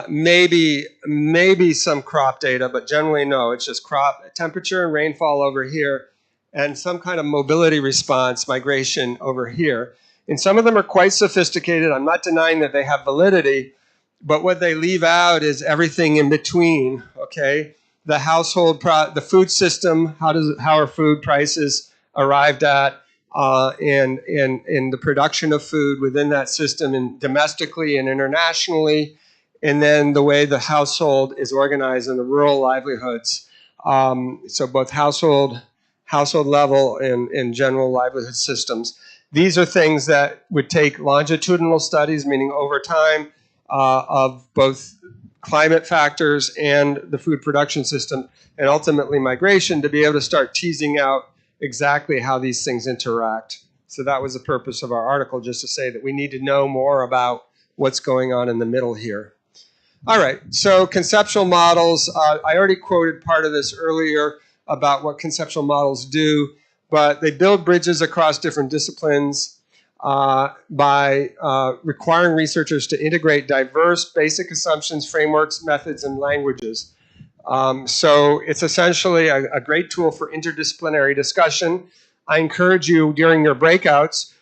maybe some crop data, but generally no, it's just crop temperature and rainfall over here, and some kind of mobility response, migration over here. And some of them are quite sophisticated. I'm not denying that they have validity, but what they leave out is everything in between, okay? The household, the food system, how are food prices arrived at, and the production of food within that system, and domestically and internationally, and then the way the household is organized in the rural livelihoods. So both household level and general livelihood systems. These are things that would take longitudinal studies, meaning over time, of both climate factors and the food production system, and ultimately migration, to be able to start teasing out exactly how these things interact. So that was the purpose of our article, just to say that we need to know more about what's going on in the middle here. All right, so conceptual models. I already quoted part of this earlier about what conceptual models do, but they build bridges across different disciplines by requiring researchers to integrate diverse basic assumptions, frameworks, methods, and languages. So it's essentially a great tool for interdisciplinary discussion. I encourage you during your breakouts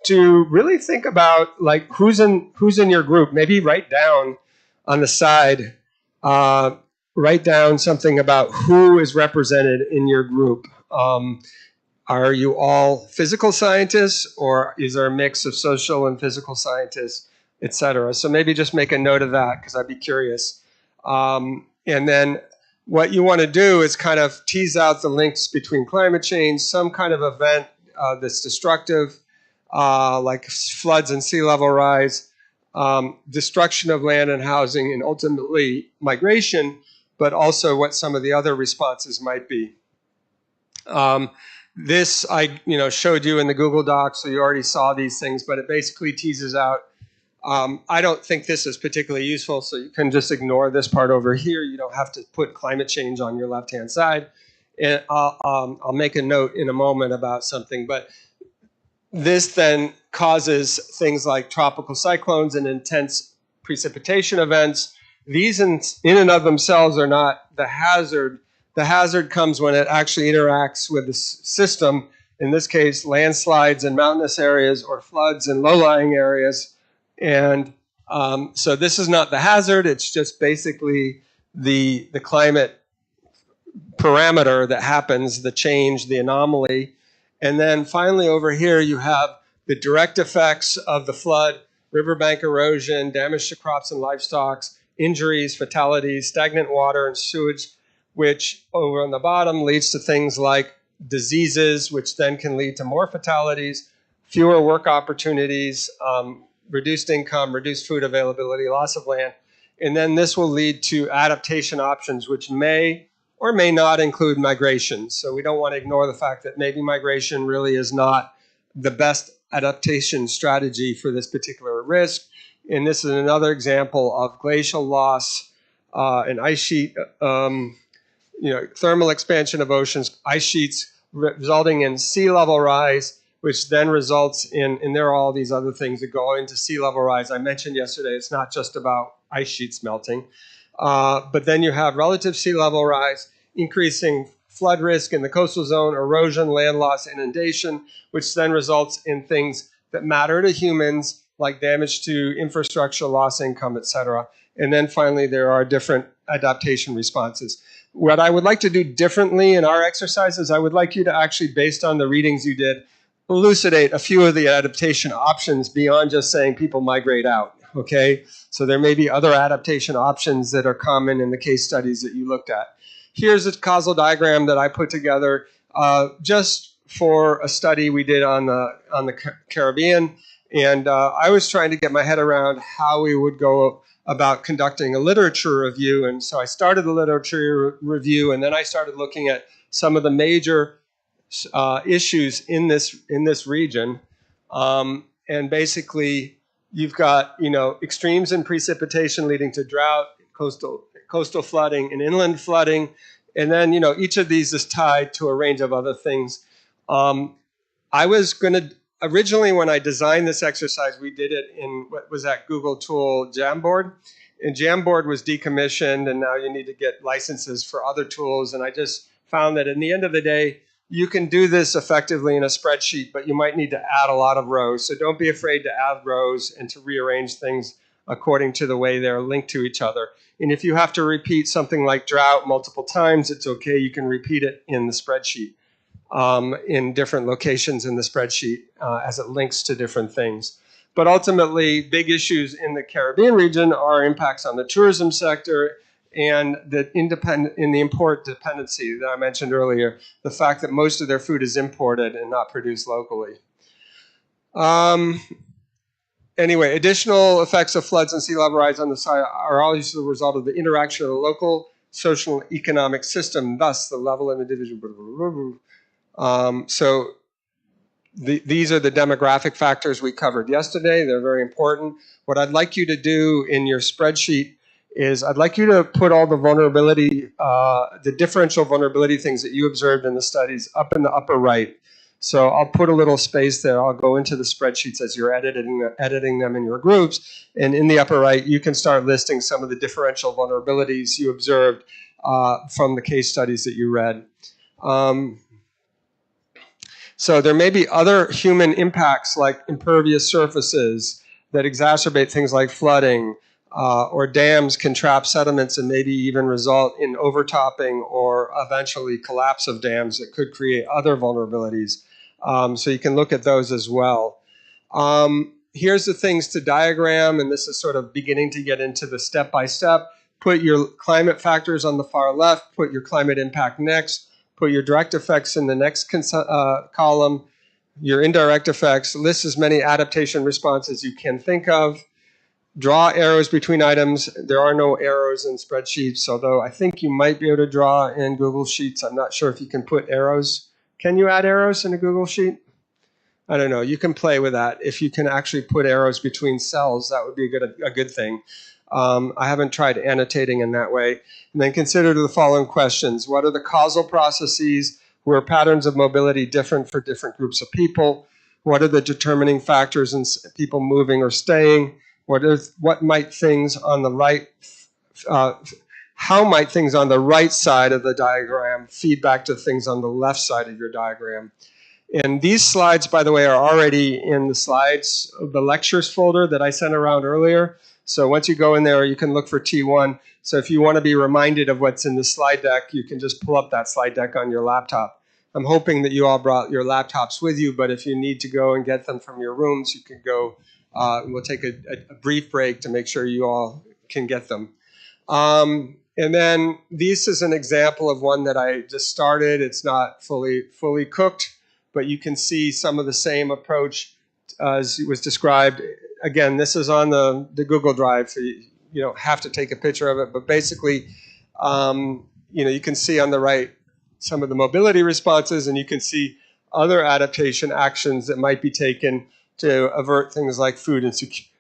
to really think about like who's in your group. Maybe write down on the side, write down something about who is represented in your group. Are you all physical scientists, or is there a mix of social and physical scientists, et cetera? So maybe just make a note of that, because I'd be curious. And then what you want to do is kind of tease out the links between climate change, some kind of event that's destructive, like floods and sea level rise, destruction of land and housing, and ultimately migration, but also what some of the other responses might be. This I showed you in the Google Docs, so you already saw these things, but it basically teases out. I don't think this is particularly useful, so you can just ignore this part over here. You don't have to put climate change on your left-hand side. And I'll make a note in a moment about something, but this then causes things like tropical cyclones and intense precipitation events. These in and of themselves are not the hazard. The hazard comes when it actually interacts with the system, in this case, landslides in mountainous areas or floods in low-lying areas. And so this is not the hazard, it's just basically the climate parameter that happens, the change, the anomaly. And then finally over here you have the direct effects of the flood, riverbank erosion, damage to crops and livestock, injuries, fatalities, stagnant water and sewage, which over on the bottom leads to things like diseases, which then can lead to more fatalities, fewer work opportunities, reduced income, reduced food availability, loss of land. And then this will lead to adaptation options, which may or may not include migration. So we don't want to ignore the fact that maybe migration really is not the best adaptation strategy for this particular risk. And this is another example of glacial loss and ice sheet, thermal expansion of oceans, ice sheets resulting in sea level rise, which then results in, and there are all these other things that go into sea level rise. I mentioned yesterday, it's not just about ice sheets melting, but then you have relative sea level rise, increasing flood risk in the coastal zone, erosion, land loss, inundation, which then results in things that matter to humans, like damage to infrastructure, loss income, et cetera. And then finally, there are different adaptation responses. What I would like to do differently in our exercises, I would like you to actually, based on the readings you did, elucidate a few of the adaptation options beyond just saying people migrate out, okay? So there may be other adaptation options that are common in the case studies that you looked at. Here's a causal diagram that I put together just for a study we did on the Caribbean, and I was trying to get my head around how we would go about conducting a literature review, and so I started the literature review, and then I started looking at some of the major issues in this region, and basically you've got extremes in precipitation leading to drought, coastal flooding, and inland flooding, and then each of these is tied to a range of other things. I was going to originally, when I designed this exercise, we did it in what was that Google tool Jamboard, and Jamboard was decommissioned, and now you need to get licenses for other tools, and I just found that in the end of the day, you can do this effectively in a spreadsheet, but you might need to add a lot of rows. So don't be afraid to add rows and to rearrange things according to the way they're linked to each other. And if you have to repeat something like drought multiple times, it's okay. You can repeat it in the spreadsheet, in different locations in the spreadsheet as it links to different things. But ultimately, big issues in the Caribbean region are impacts on the tourism sector and the import dependency that I mentioned earlier, the fact that most of their food is imported and not produced locally. Anyway, additional effects of floods and sea level rise on the side are always the result of the interaction of the local social and economic system, thus the level of individual. So these are the demographic factors we covered yesterday. They're very important. What I'd like you to do in your spreadsheet is I'd like you to put all the vulnerability, the differential vulnerability things that you observed in the studies up in the upper right. So I'll put a little space there. I'll go into the spreadsheets as you're editing them in your groups. And in the upper right, you can start listing some of the differential vulnerabilities you observed from the case studies that you read. So there may be other human impacts like impervious surfaces that exacerbate things like flooding, or dams can trap sediments and maybe even result in overtopping or eventually collapse of dams that could create other vulnerabilities. So you can look at those as well. Here's the things to diagram, and this is sort of beginning to get into the step-by-step. Put your climate factors on the far left, put your climate impact next, put your direct effects in the next column, your indirect effects, list as many adaptation responses you can think of, draw arrows between items. There are no arrows in spreadsheets, although I think you might be able to draw in Google Sheets. I'm not sure if you can put arrows. Can you add arrows in a Google Sheet? I don't know. You can play with that. If you can actually put arrows between cells, that would be a good thing. I haven't tried annotating in that way. And then consider the following questions. What are the causal processes? Were patterns of mobility different for different groups of people? What are the determining factors in people moving or staying? What might things on the right, how might things on the right side of the diagram feed back to things on the left side of your diagram? And these slides, by the way, are already in the slides, the lectures folder that I sent around earlier. So once you go in there, you can look for T1. So if you want to be reminded of what's in the slide deck, you can just pull up that slide deck on your laptop. I'm hoping that you all brought your laptops with you, but if you need to go and get them from your rooms, you can go. We'll take a brief break to make sure you all can get them. And then this is an example of one that I just started. It's not fully cooked, but you can see some of the same approach as was described. Again, this is on the Google Drive, so you don't have to take a picture of it. But basically, you can see on the right some of the mobility responses, and you can see other adaptation actions that might be taken to avert things like food insecurity.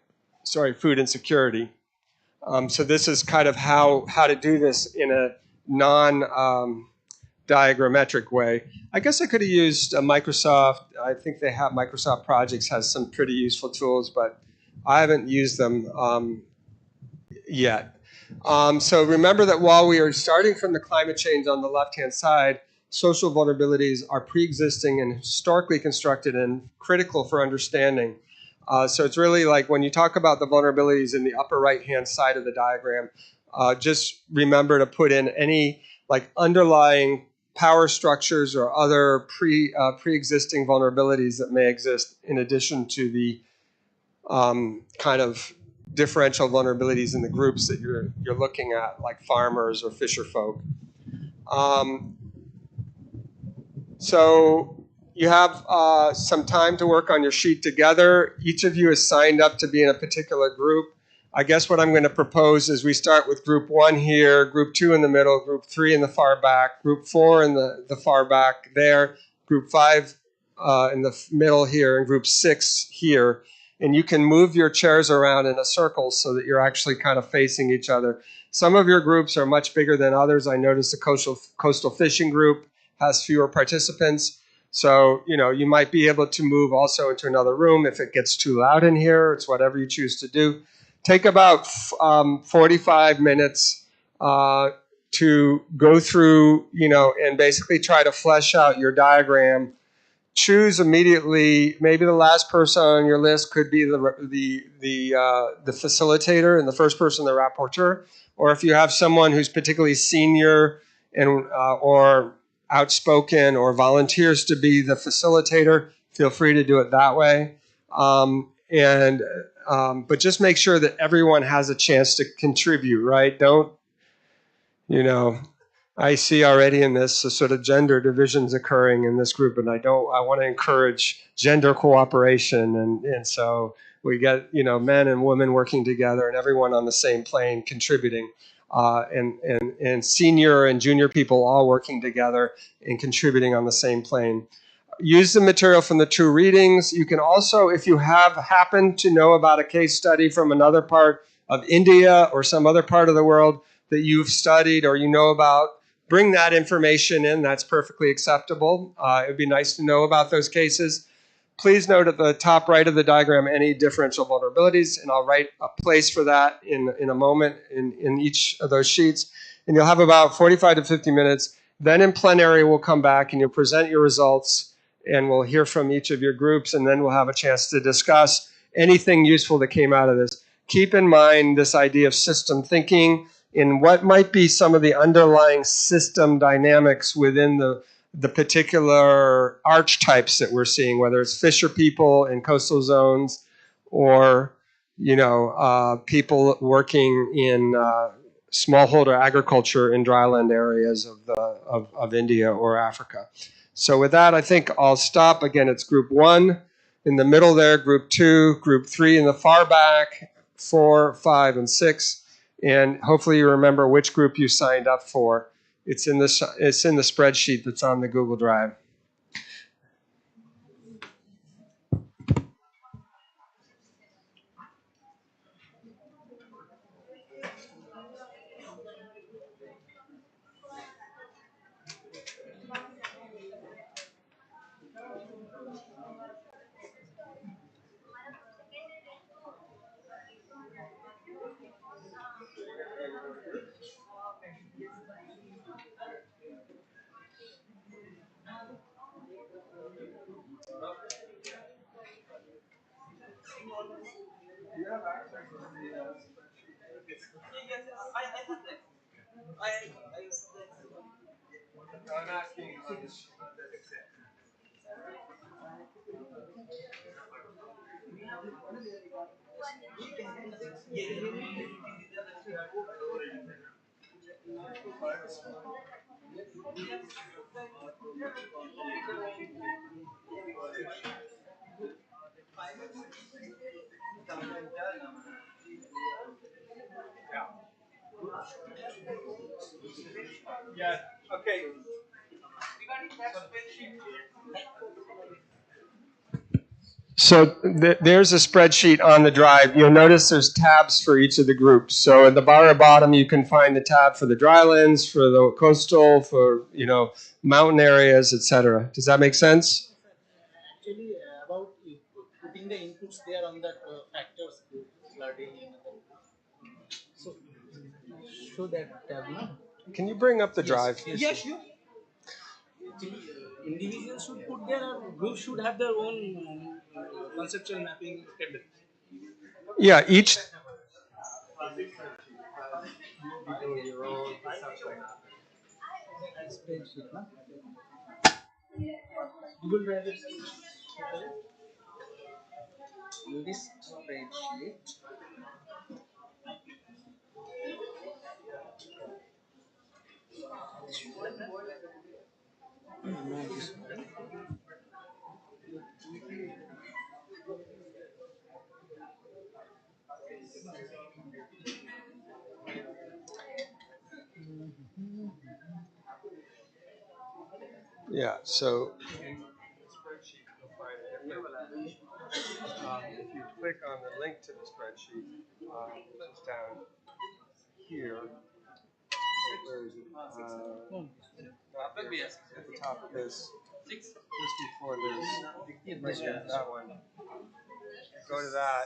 So this is kind of how to do this in a non-diagrammetric way. I guess I could have used Microsoft. I think they have Microsoft Projects has some pretty useful tools, but I haven't used them yet. So remember that while we are starting from the climate change on the left-hand side, social vulnerabilities are pre-existing and historically constructed and critical for understanding. So it's really like when you talk about the vulnerabilities in the upper right-hand side of the diagram, just remember to put in any like underlying power structures or other pre-existing vulnerabilities that may exist in addition to the kind of differential vulnerabilities in the groups that you're looking at, like farmers or fisher folk. So you have some time to work on your sheet together. Each of you is signed up to be in a particular group. I guess what I'm going to propose is we start with group 1 here, group 2 in the middle, group 3 in the far back, group 4 in the far back there, group 5 in the middle here, and group 6 here. And you can move your chairs around in a circle so that you're actually kind of facing each other. Some of your groups are much bigger than others. I noticed the coastal fishing group has fewer participants. So, you might be able to move also into another room if it gets too loud in here. It's whatever you choose to do. Take about 45 minutes to go through, and basically try to flesh out your diagram. Choose immediately. Maybe the last person on your list could be the facilitator, and the first person the rapporteur. Or if you have someone who's particularly senior and or outspoken or volunteers to be the facilitator, feel free to do it that way. But just make sure that everyone has a chance to contribute, right? Don't, I see already in this a sort of gender divisions occurring in this group, and I want to encourage gender cooperation. And so we get, men and women working together and everyone on the same plane contributing. And senior and junior people all working together and contributing on the same plane. Use the material from the 2 readings. You can also, if you have happened to know about a case study from another part of India or some other part of the world that you've studied or you know about, bring that information in. That's perfectly acceptable. It would be nice to know about those cases. Please note at the top right of the diagram any differential vulnerabilities, and I'll write a place for that in a moment in each of those sheets. And you'll have about 45 to 50 minutes. Then in plenary, we'll come back and you'll present your results, and we'll hear from each of your groups, and then we'll have a chance to discuss anything useful that came out of this. Keep in mind this idea of system thinking in what might be some of the underlying system dynamics within the particular archetypes that we're seeing, whether it's fisher people in coastal zones or, people working in smallholder agriculture in dryland areas of India or Africa. So with that, I think I'll stop. Again, it's group 1 in the middle there, group 2, group 3 in the far back, 4, 5, and 6. And hopefully you remember which group you signed up for. It's in the spreadsheet that's on the Google Drive. Yeah. Okay. So there's a spreadsheet on the drive. You'll notice there's tabs for each of the groups. So at the bar bottom, you can find the tab for the drylands, for the coastal, for mountain areas, etc. Does that make sense? Actually, about putting the inputs there on that factors, flooding and other. So, show that tab. Can you bring up the drive? Yes, sure. Actually, individuals should put their groups should have their own conceptual mapping table. Yeah, each. Yeah, so in the spreadsheet, you'll find it. If you click on the link to the spreadsheet, which is down here, where is it? Not here, at the top of this, just before this, right here, that one. Go to that.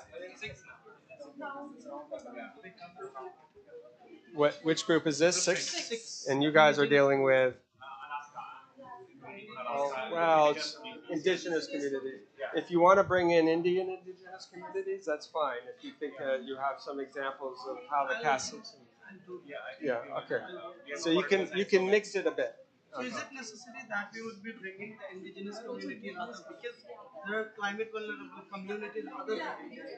Which group is this? Six? And you guys are dealing with, oh, well, it's indigenous communities. If you want to bring in indigenous communities, that's fine. If you think you have some examples of how the castles. Yeah, okay. So you can mix it a bit. So is it necessary that we would be bringing the indigenous community in other, because there are climate vulnerable communities in other regions?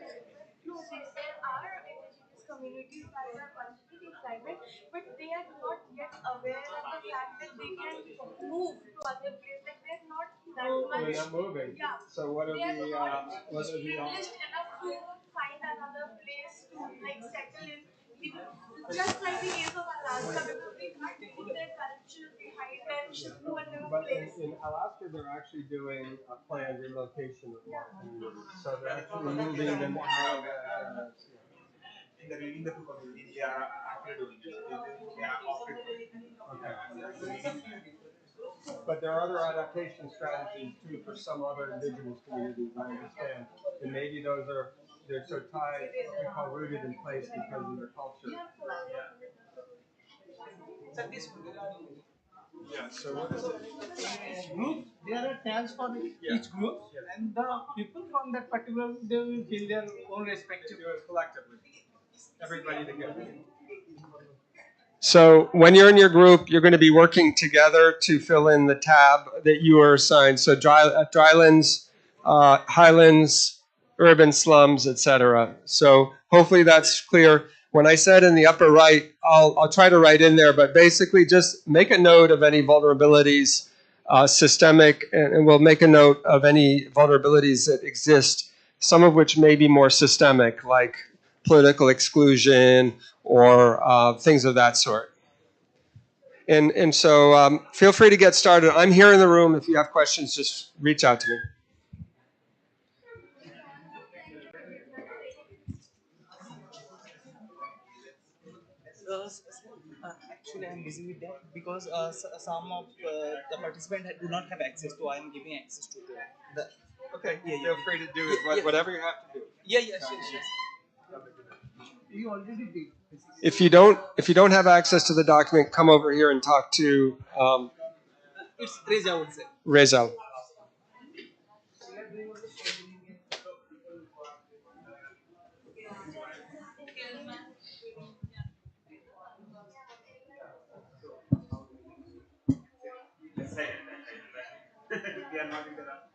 No, there are indigenous communities that are vulnerable to climate, but they are not yet aware of the fact that they can move to other places. Like they're not that much. They're not moving. Yeah. So what are they are the not what are the privileged enough to find another place to like settle in. Even, just like the case of Alaska, because they can't leave their culture behind and shift to a new But place. in Alaska, they're actually doing a planned relocation of more communities. So they're actually moving them out of In the reading the two communities, they are actually doing this. They are opted for it. Okay. But there are other adaptation strategies too for some other indigenous communities, I understand. And maybe they're so tied, what we call rooted in place because of their culture. So this Yeah, so what is it? group, there are tabs for each group, and the people from that particular, they will fill their own respective. Do it collectively. Everybody together. So when you're in your group, you're going to be working together to fill in the tab that you are assigned. So drylands, highlands, urban slums, etc. So hopefully that's clear. When I said in the upper right, I'll try to write in there, but basically just make a note of any vulnerabilities, systemic, and we'll make a note of any vulnerabilities that exist, some of which may be more systemic, like political exclusion or things of that sort. And so feel free to get started. I'm here in the room. If you have questions, just reach out to me. Actually, I'm busy with that because some of the participants do not have access to. I am giving access to them. Okay, Yeah, feel free to do it, whatever you have to do. Yeah, sure. We already did. If you don't have access to the document, come over here and talk to It's Reza, I would say. Reza. They are not interrupted.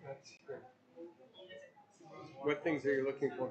That's good. What things are you looking for?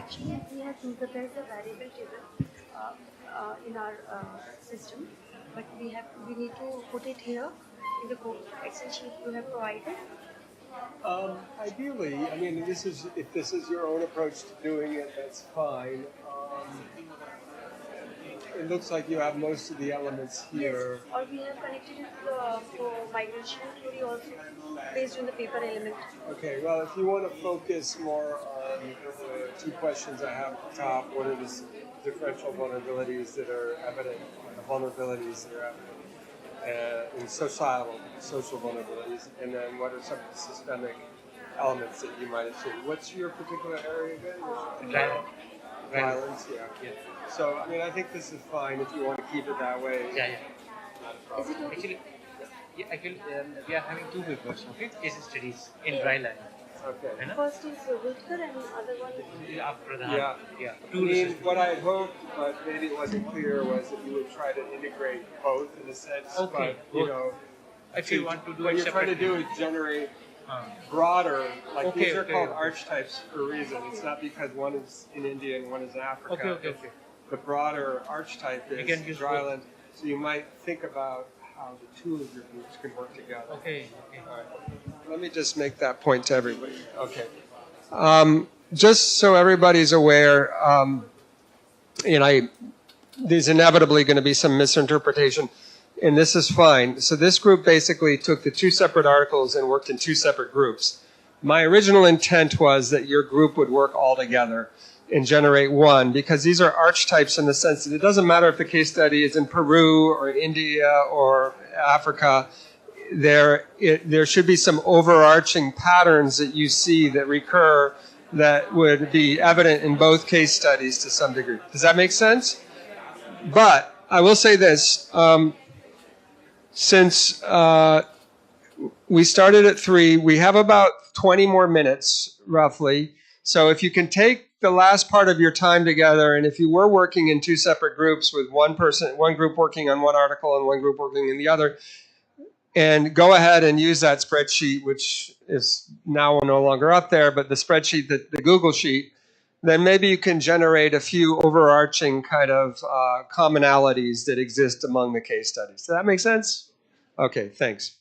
actually, we have prepared the variable table in our system, but we need to put it here in the Excel sheet you have provided. Ideally, I mean, if this is your own approach to doing it, that's fine. It looks like you have most of the elements here. Yes, or we have connected it for migration theory also based on the paper element. Okay, well, if you want to focus more on the two questions I have at the top, what are the differential vulnerabilities that are evident, the vulnerabilities that are evident, and social vulnerabilities, and then what are some of the systemic elements that you might have seen? What's your particular area again? Violence, yeah. So, I mean, I think this is fine if you want to keep it that way. Yeah. Not a problem. Actually, we are having two papers, okay? Case studies in dry line. Okay. First is Whitaker and the other one After that. Yeah. I mean, what I had hoped, but maybe it wasn't clear, was that you would try to integrate both in a sense. Okay, But, you know, if you want to do what it you're trying to do separately. is generate broader, like these are called okay. archetypes for a reason. It's not because one is in India and one is in Africa. Okay. The broader archetype You is can use dryland. So you might think about how the two of your groups can work together. Okay. All right. Let me just make that point to everybody. Okay. Just so everybody's aware, there's inevitably going to be some misinterpretation, and this is fine. So this group basically took the two separate articles and worked in two separate groups. My original intent was that your group would work all together and generate one, because these are archetypes in the sense that it doesn't matter if the case study is in Peru or in India or Africa. There should be some overarching patterns that you see that recur that would be evident in both case studies to some degree. Does that make sense? But I will say this, since we started at 3, we have about 20 more minutes, roughly. So if you can take the last part of your time together, and if you were working in two separate groups with one group working on one article and one group working in the other, and go ahead and use that spreadsheet, which is now no longer up there, but the spreadsheet, the Google sheet, then maybe you can generate a few overarching kind of commonalities that exist among the case studies. Does that make sense? Okay, thanks.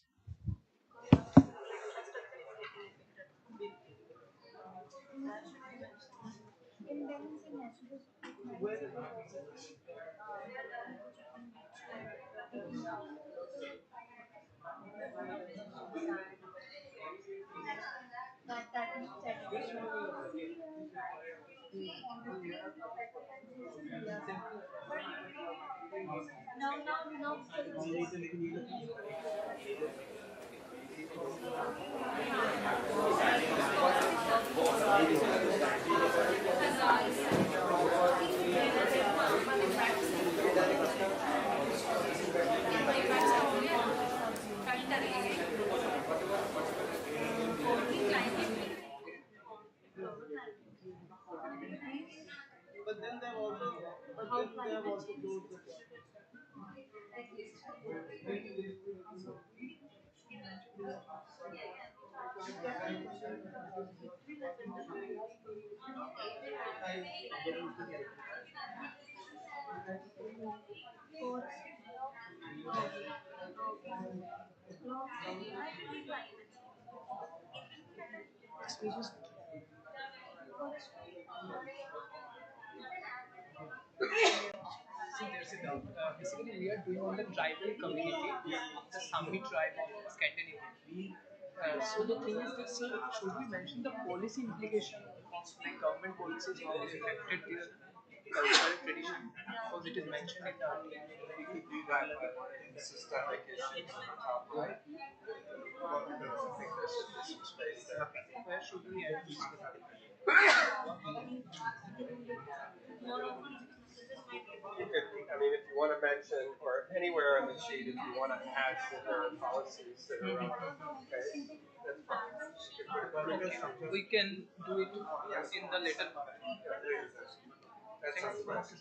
But then they have also closed the See, there's a doubt. Basically, we are doing on the tribal community of the Sami tribe of Scandinavia. So the thing is this, should we mention the policy implication of like government policies, how it affected their cultural tradition? Because it is mentioned in the article. Systemic issues on the top right. Where should we add this? If you want to mention, or anywhere on the sheet, if you want to add that there are policies that are relevant, okay, that's fine. We can do it in the later part. That sounds nice.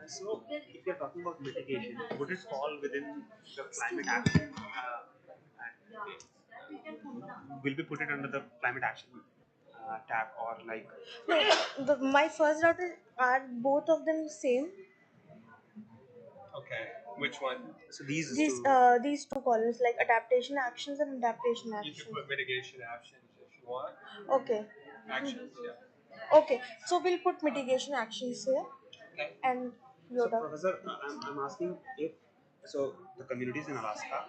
So, if you're talking about mitigation, would it fall within the climate action? Will we put it under the climate action tab or like? No, my first doubt is, are both of them same? Okay, which one? So these These two columns, like adaptation actions and adaptation You actions. can put mitigation actions if you want. Okay. Actions, yeah. Okay, so we'll put mitigation actions here. Okay. And So, Yoda. Professor, I'm asking if the communities in Alaska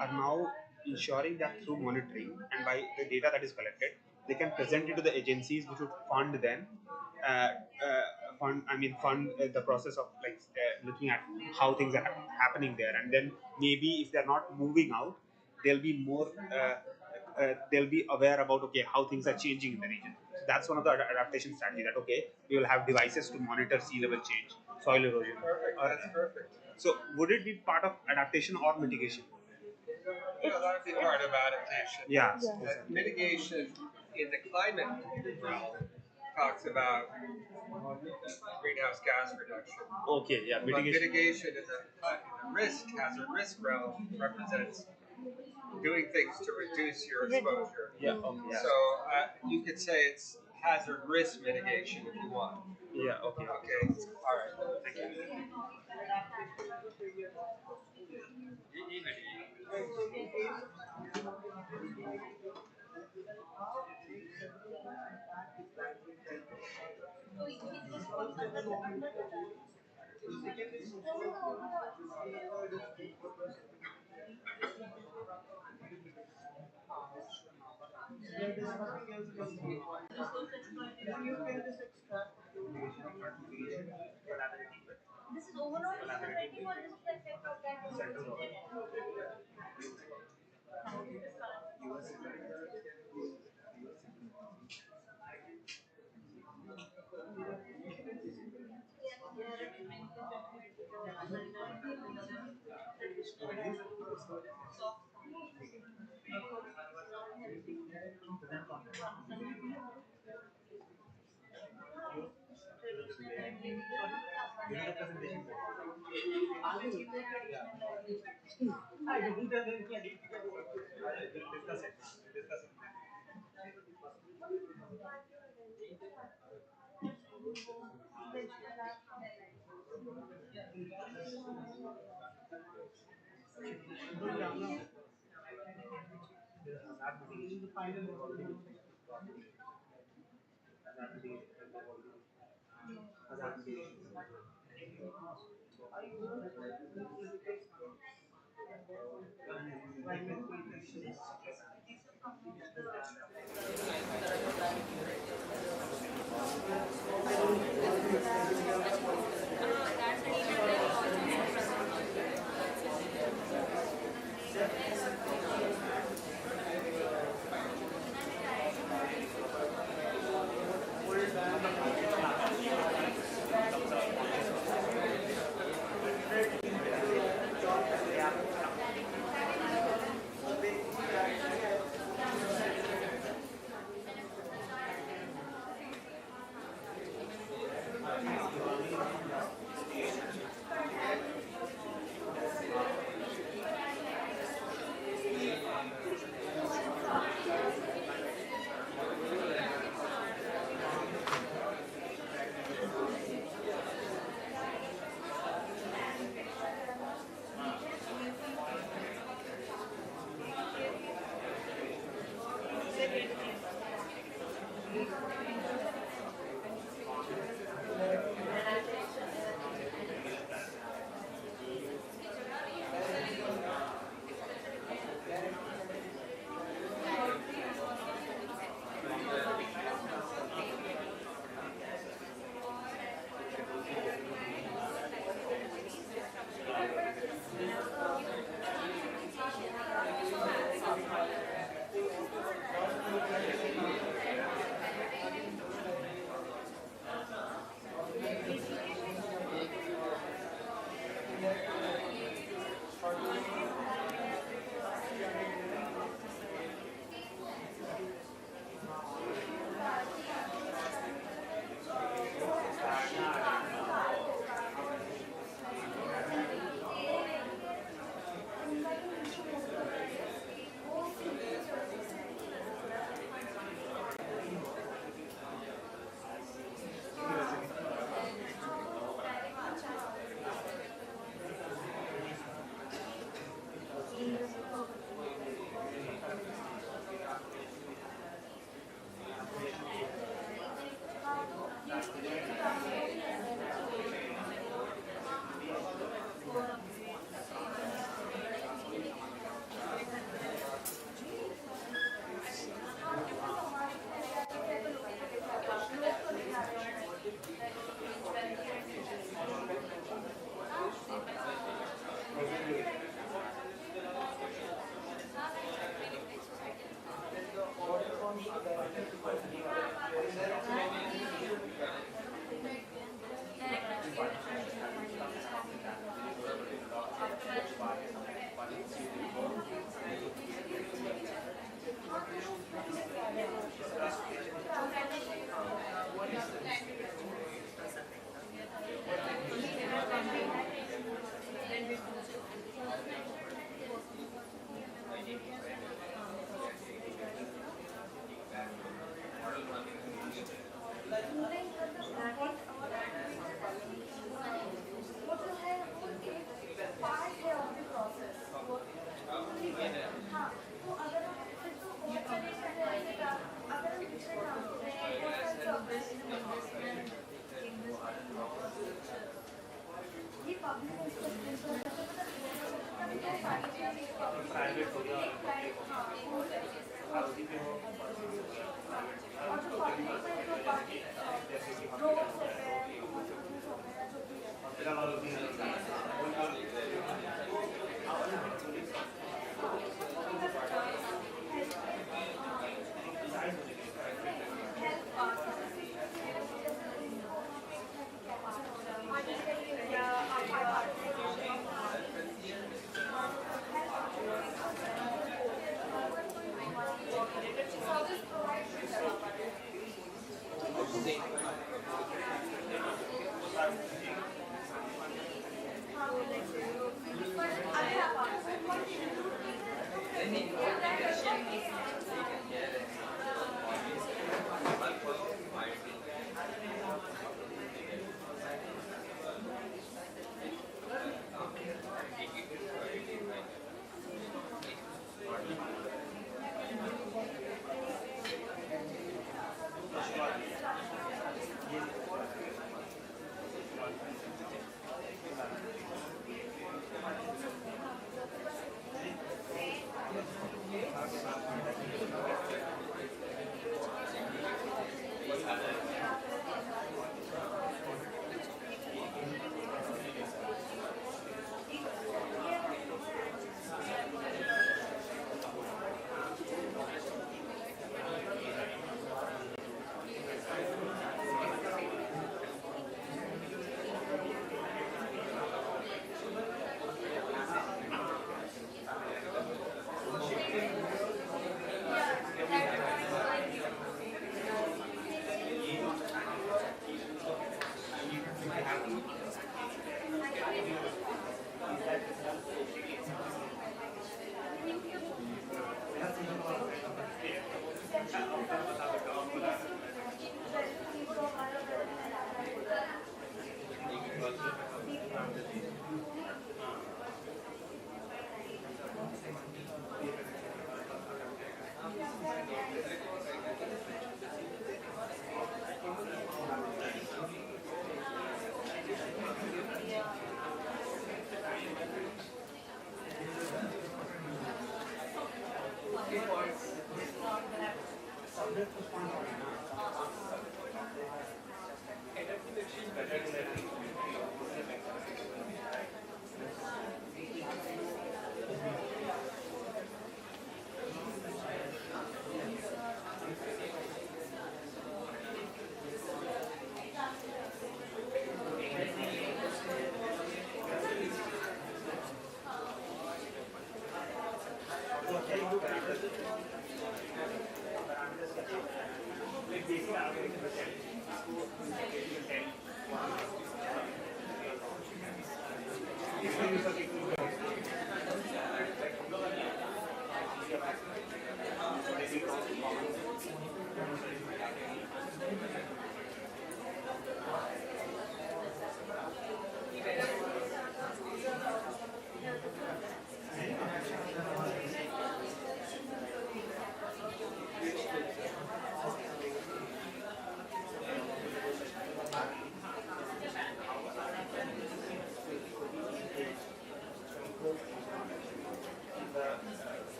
are now ensuring that through monitoring and by the data that is collected, they can present it to the agencies which would fund them, fund the process of like looking at how things are happening there, and then maybe if they're not moving out, they'll be more. They'll be aware about how things are changing in the region. So that's one of the adaptation strategy. That we will have devices to monitor sea level change, soil erosion. Perfect. That's perfect. So would it be part of adaptation or mitigation? That'd be part of adaptation. Yeah. Mitigation in the climate realm talks about greenhouse gas reduction. Okay, yeah, But mitigation. mitigation in the hazard risk realm represents doing things to reduce your exposure. Yeah. Okay. Yeah. So you could say it's hazard risk mitigation if you want. Yeah. Okay. Okay. All right. Thank you. This is overall collaborating or just the effect of that?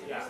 Yeah.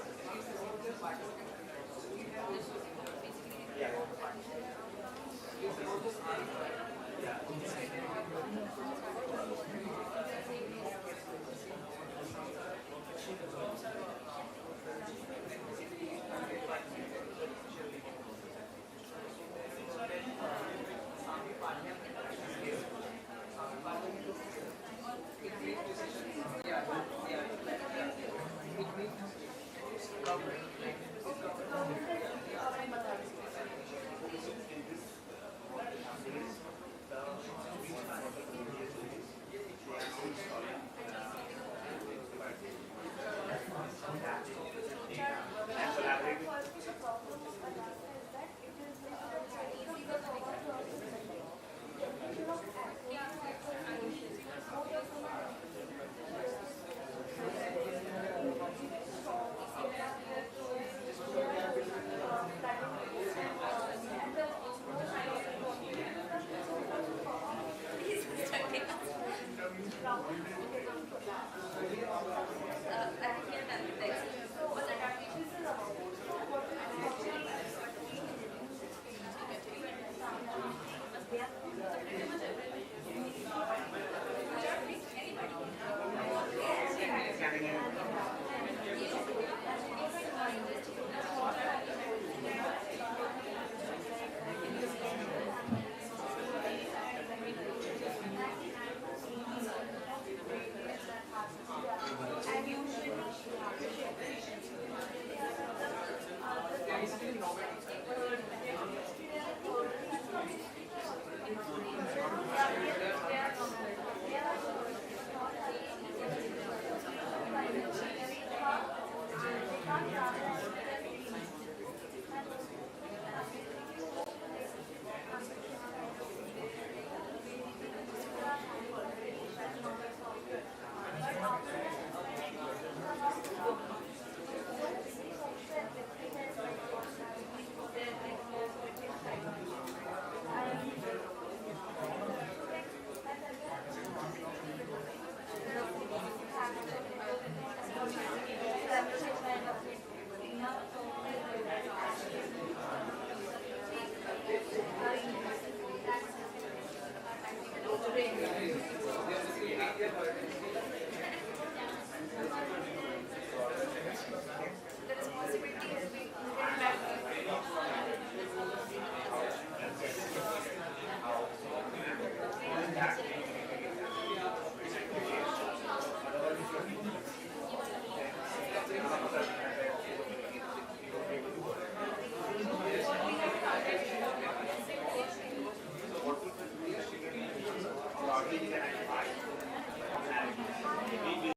something you can identify.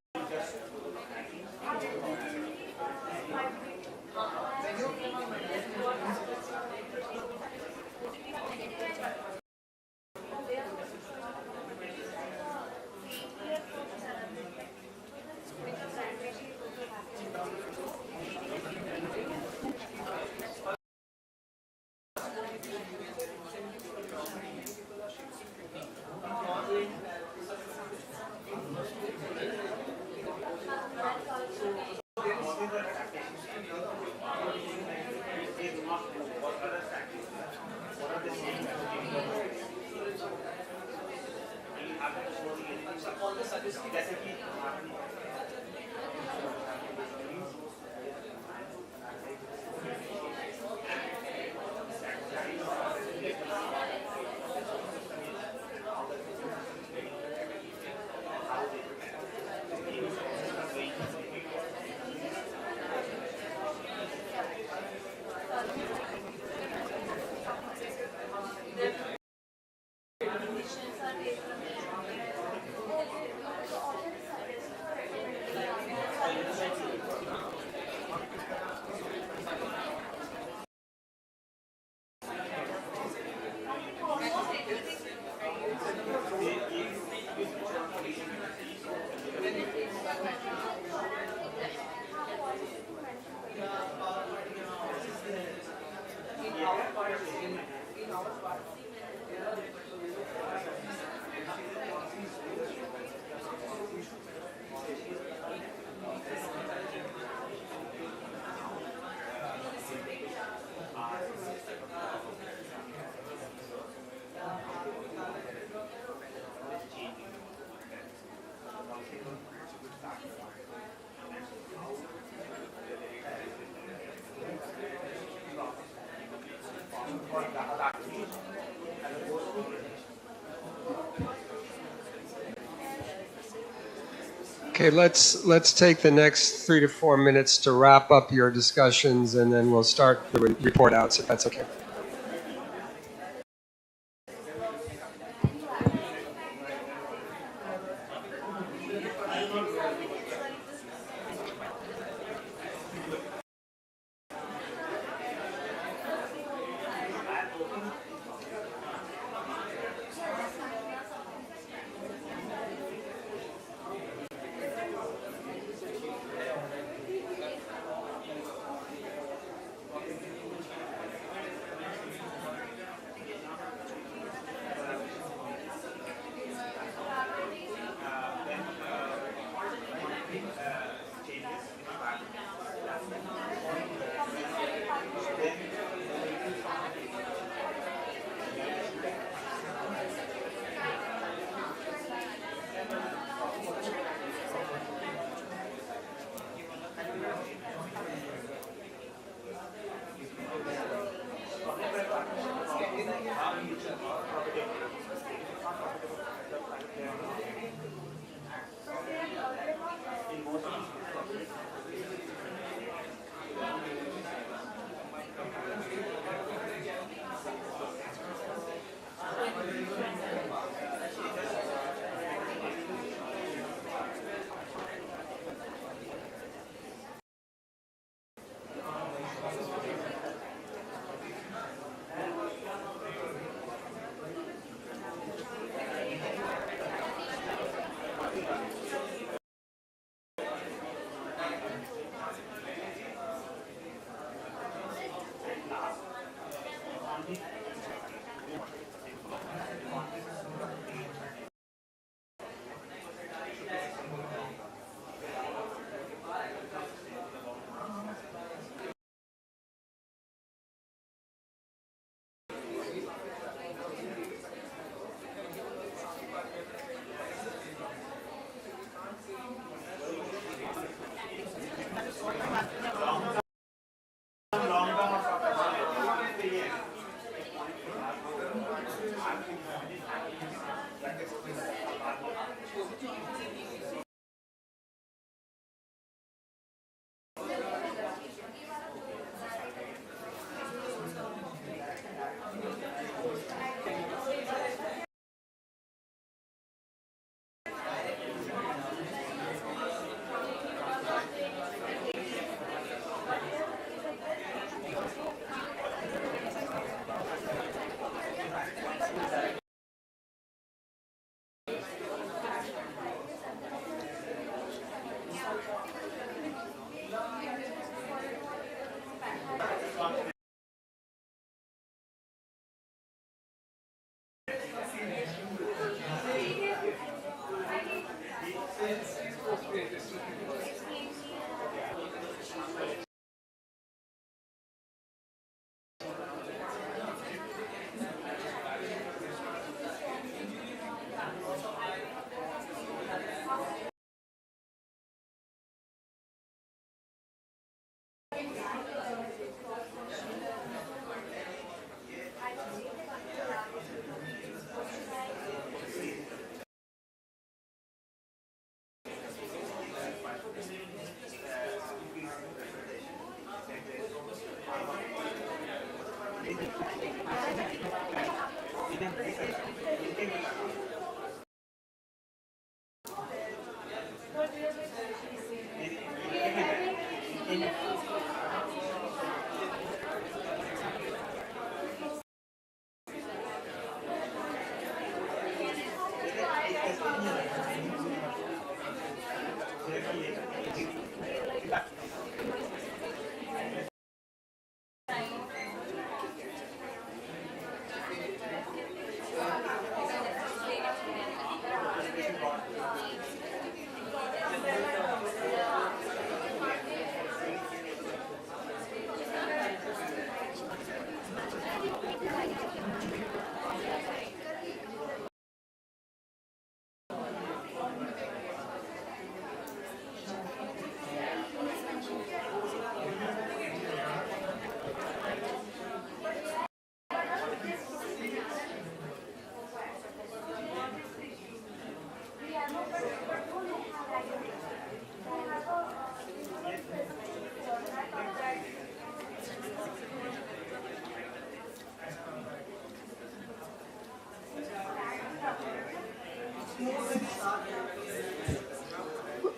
We just Okay, let's take the next 3 to 4 minutes to wrap up your discussions, and then we'll start the report outs, if that's okay.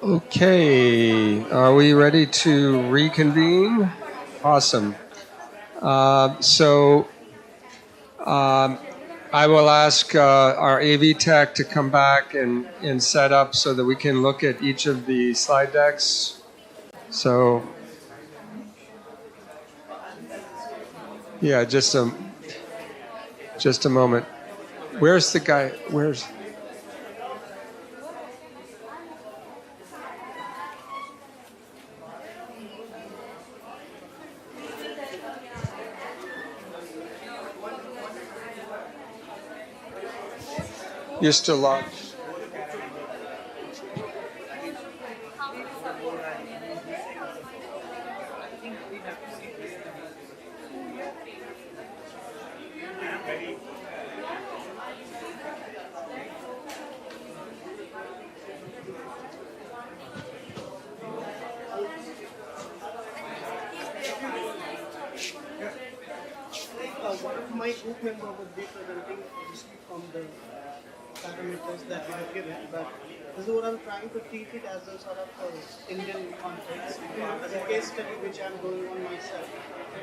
Okay, are we ready to reconvene? Awesome. So I will ask our AV tech to come back and set up so that we can look at each of the slide decks. So, yeah, just a moment. Where's the guy? Where's? You're still logged. One of my group member would be presenting obviously from the parameters that we have given, but this is what I'm trying to treat it as a sort of Indian context, as a case study which I'm doing on myself.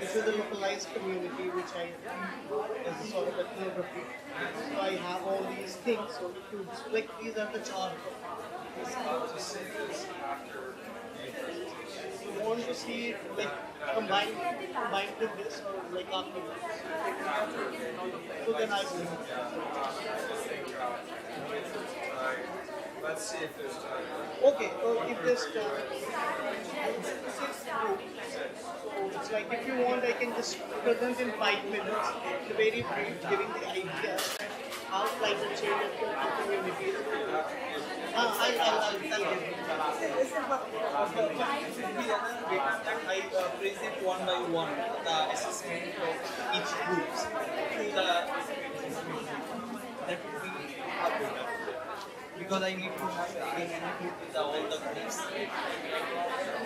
This is a localized community which I as a sort of ethnography. So I have all these things. So if you select these are the charts. You want to see it like combined with this or like after this? So then I will. Let's see if there's time. Okay, if there's time. So it's like if you want, I can just present in 5 minutes, very brief, giving the idea how climate change affects the community. I'll give you. I present one by one the assessment of each group to the that would be uploaded because I need to have with all the groups.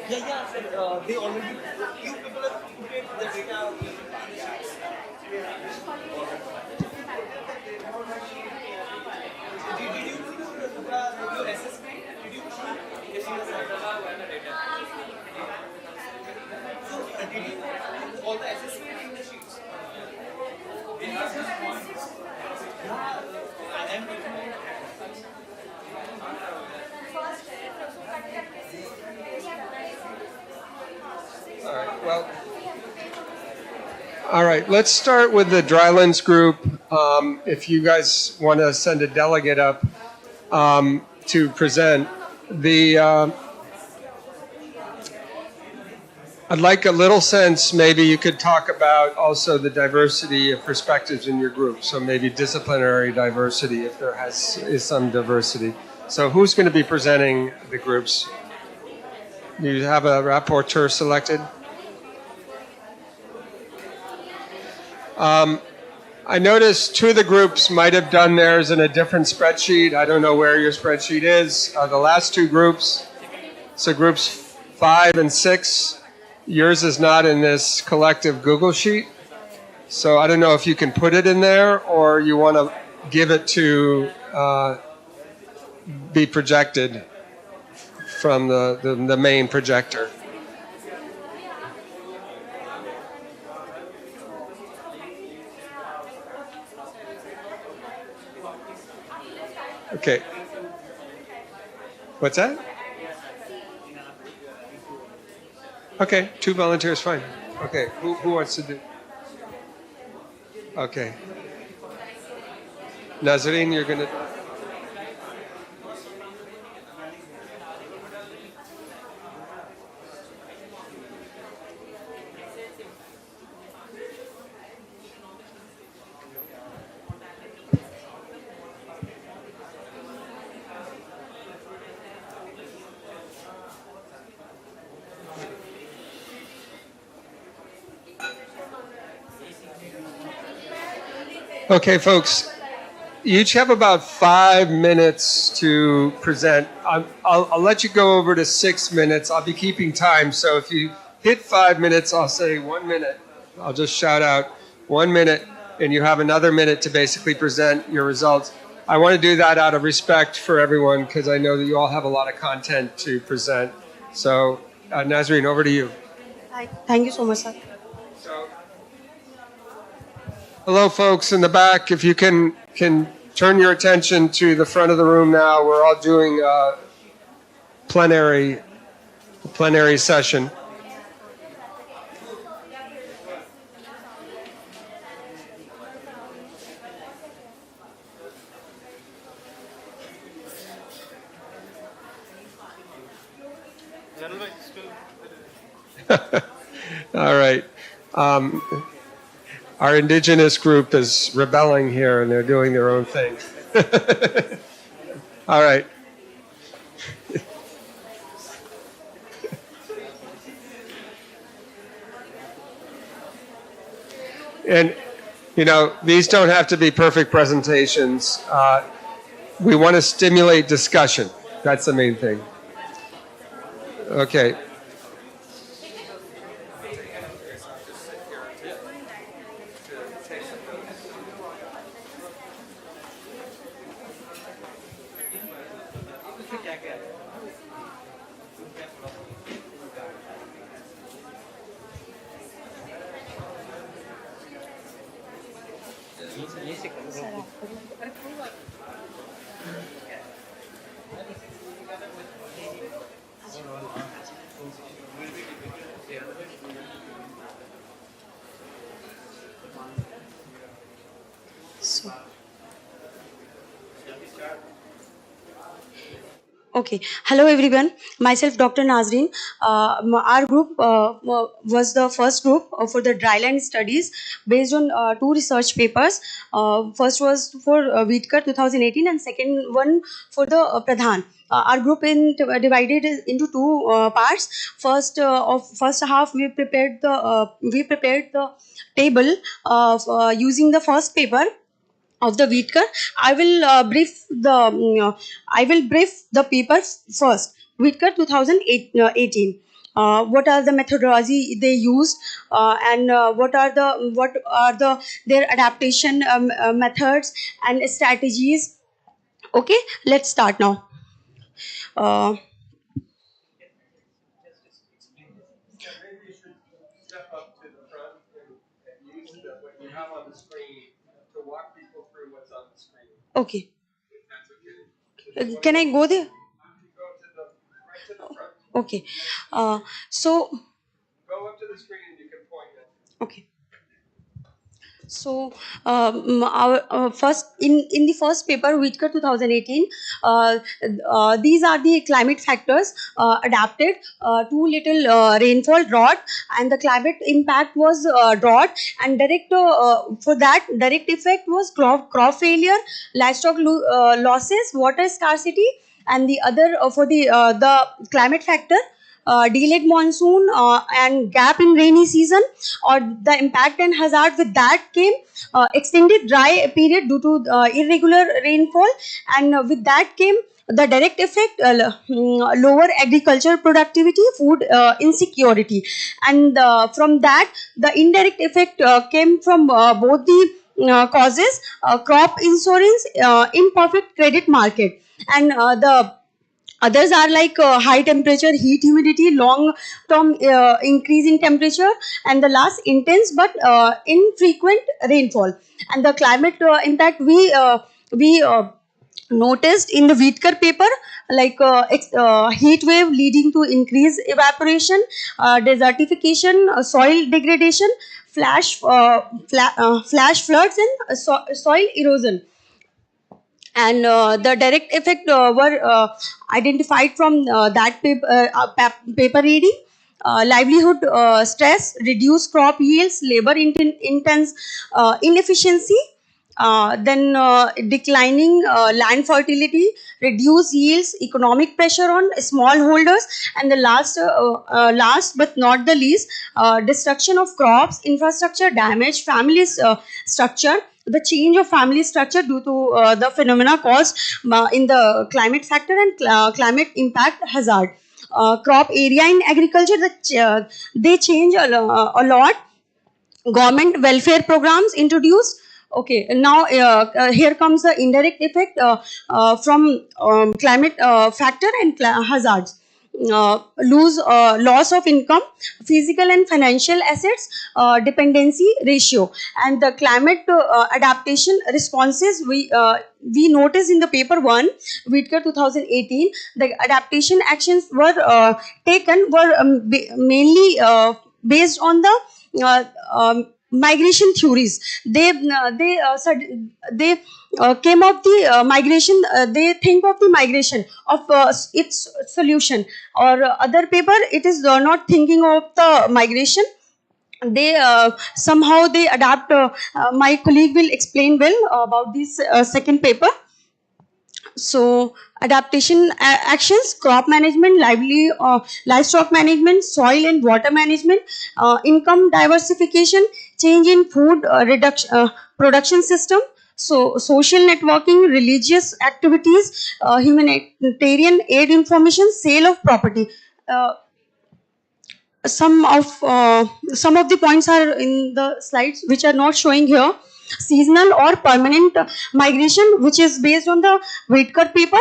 Yeah, sir, they already you people have put the data. Did you do your assessment? Did you yes, so did you all the assessment in the sheets? I am All right, let's start with the Drylands group. If you guys want to send a delegate up to present, I'd like a little sense, maybe you could talk about also the diversity of perspectives in your group. So maybe disciplinary diversity, if there is some diversity. So who's going to be presenting the groups? Do you have a rapporteur selected? I noticed two of the groups might have done theirs in a different spreadsheet. I don't know where your spreadsheet is. The last two groups, so groups 5 and 6, yours is not in this collective Google sheet. So I don't know if you can put it in there or you want to give it to be projected from the main projector. Okay. What's that? Okay, 2 volunteers, fine. Okay, who wants to do? Okay. Nazarene, you're gonna. Okay, folks, you each have about 5 minutes to present. I'll let you go over to 6 minutes. I'll be keeping time, so if you hit 5 minutes, I'll say 1 minute. I'll just shout out 1 minute, and you have another minute to basically present your results. I want to do that out of respect for everyone because I know that you all have a lot of content to present. So, Nazarene, over to you. Hi. Thank you so much, sir. Hello, folks in the back. If you can turn your attention to the front of the room now. We're all doing a plenary session. All right. Our indigenous group is rebelling here, and they're doing their own thing. All right. And, you know, these don't have to be perfect presentations. We want to stimulate discussion. That's the main thing. Okay. Okay. Hello, everyone. Myself, Dr. Nazreen. Our group was the first group for the dryland studies based on 2 research papers. First was for Wheatkar 2018 and second one for the Pradhan. Our group divided into 2 parts. First half we prepared the table using the first paper of the Wheatkar. I will brief the papers first. Wheatkar 2018. What are the methodology they used, and what are the their adaptation methods and strategies. Okay, let's start now. Uh, okay. Can I go there? Okay. So. Go up to the screen and you can point it. Okay. So, our first in the first paper, Wheatkar 2018, these are the climate factors adapted. Too little rainfall, drought, and the climate impact was drought, and for that direct effect was crop failure, livestock losses, water scarcity, and the other for the climate factor. delayed monsoon, and gap in rainy season, or the impact and hazard with that came extended dry period due to irregular rainfall, and with that came the direct effect, lower agricultural productivity, food insecurity, and from that the indirect effect came from both the causes, crop insurance, imperfect credit market, and the others are like high temperature, heat, humidity, long term increase in temperature, and the last intense but infrequent rainfall. And the climate impact we noticed in the Whitaker paper, like heat wave leading to increased evaporation, desertification, soil degradation, flash floods, and soil erosion. And the direct effect were identified from that paper reading. Livelihood stress, reduced crop yields, labor intense inefficiency, then declining land fertility, reduced yields, economic pressure on smallholders, and the last but not the least, destruction of crops, infrastructure damage, families structure, the change of family structure due to the phenomena caused in the climate factor and climate impact hazard. Crop area in agriculture, they change a lot. Government welfare programs introduced. Okay, now here comes the indirect effect from climate factor and hazards. Loss of income, physical and financial assets, dependency ratio, and the climate adaptation responses we noticed in the paper 1, Whitaker 2018. The adaptation actions were taken were mainly based on the migration theories. They came up the migration. They think of the migration of its solution. Or other paper, it is not thinking of the migration. They somehow they adapt. My colleague will explain well about this second paper. So adaptation actions, crop management, livestock management, soil and water management, income diversification, change in food production system, so social networking, religious activities, humanitarian aid, information, sale of property. uh, some of the points are in the slides which are not showing here. Seasonal or permanent migration, which is based on the Whitaker paper.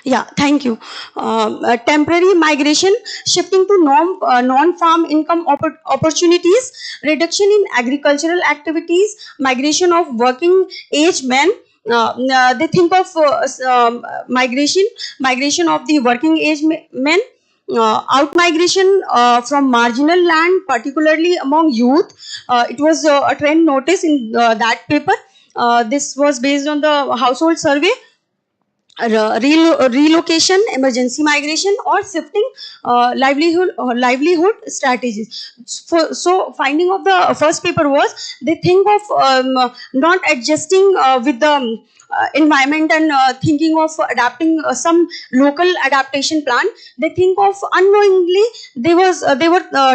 Yeah, thank you. Temporary migration, shifting to non-farm income opportunities, reduction in agricultural activities, migration of working age men. They think of migration of the working age men, out migration from marginal land, particularly among youth. It was a trend noticed in that paper. This was based on the household survey. Relocation, emergency migration, or shifting livelihood strategies. So finding of the first paper was, they think of not adjusting with the environment and thinking of adapting some local adaptation plan. They think of unknowingly they were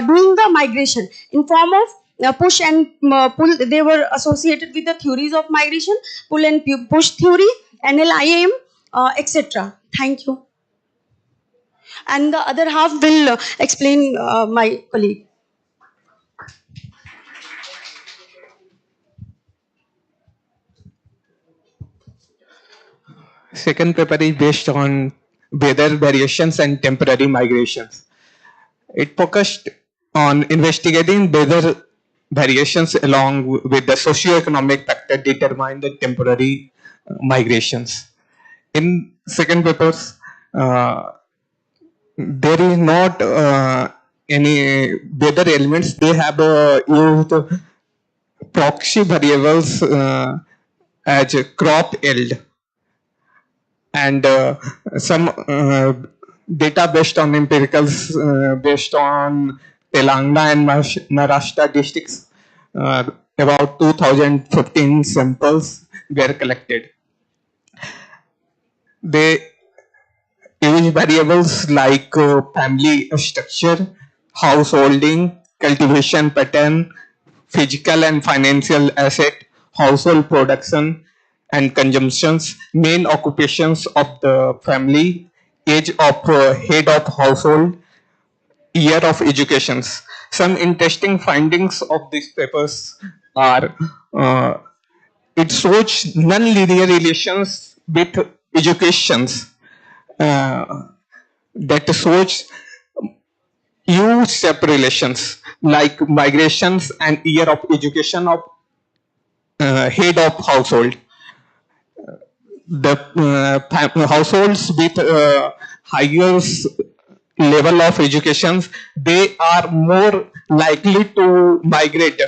doing the migration in form of push and pull. They were associated with the theories of migration, pull and push theory, NLIM, etc. Thank you. And the other half will explain my colleague. Second paper is based on weather variations and temporary migrations. It focused on investigating weather variations along with the socio-economic factor determine the temporary migrations. In second papers, there is not any weather elements. They have used proxy variables as crop yield and some data based on empiricals based on Telangana and Maharashtra districts. About 2015 samples were collected. They age variables like family structure, householding, cultivation pattern, physical and financial asset, household production and consumptions, main occupations of the family, age of head of household, year of educations. Some interesting findings of these papers are it shows non-linear relations with educations that shows U-step relations like migrations and year of education of head of household. The households with higher level of education, they are more likely to migrate,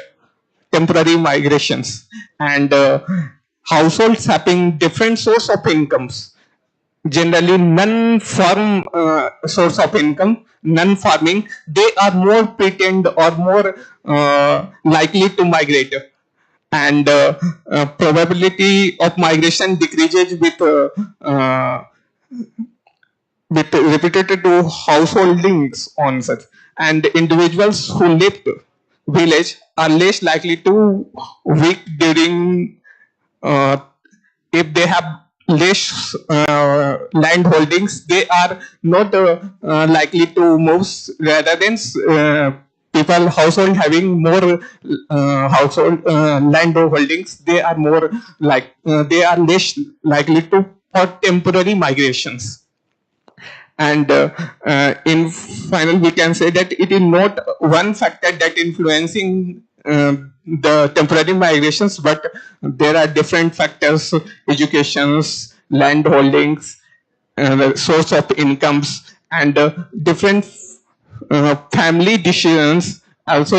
temporary migrations, and households having different source of incomes, generally non-farm source of income, non-farming, they are more pretend or more likely to migrate, and probability of migration decreases with repetitive householdings on such, and individuals who live village are less likely to weak during if they have less land holdings, they are not likely to move, rather than people household having more household land holdings, they are more like they are less likely to for temporary migrations. And in final, we can say that it is not one factor that influencing the temporary migrations, but there are different factors: educations, land holdings, source of incomes, and different family decisions also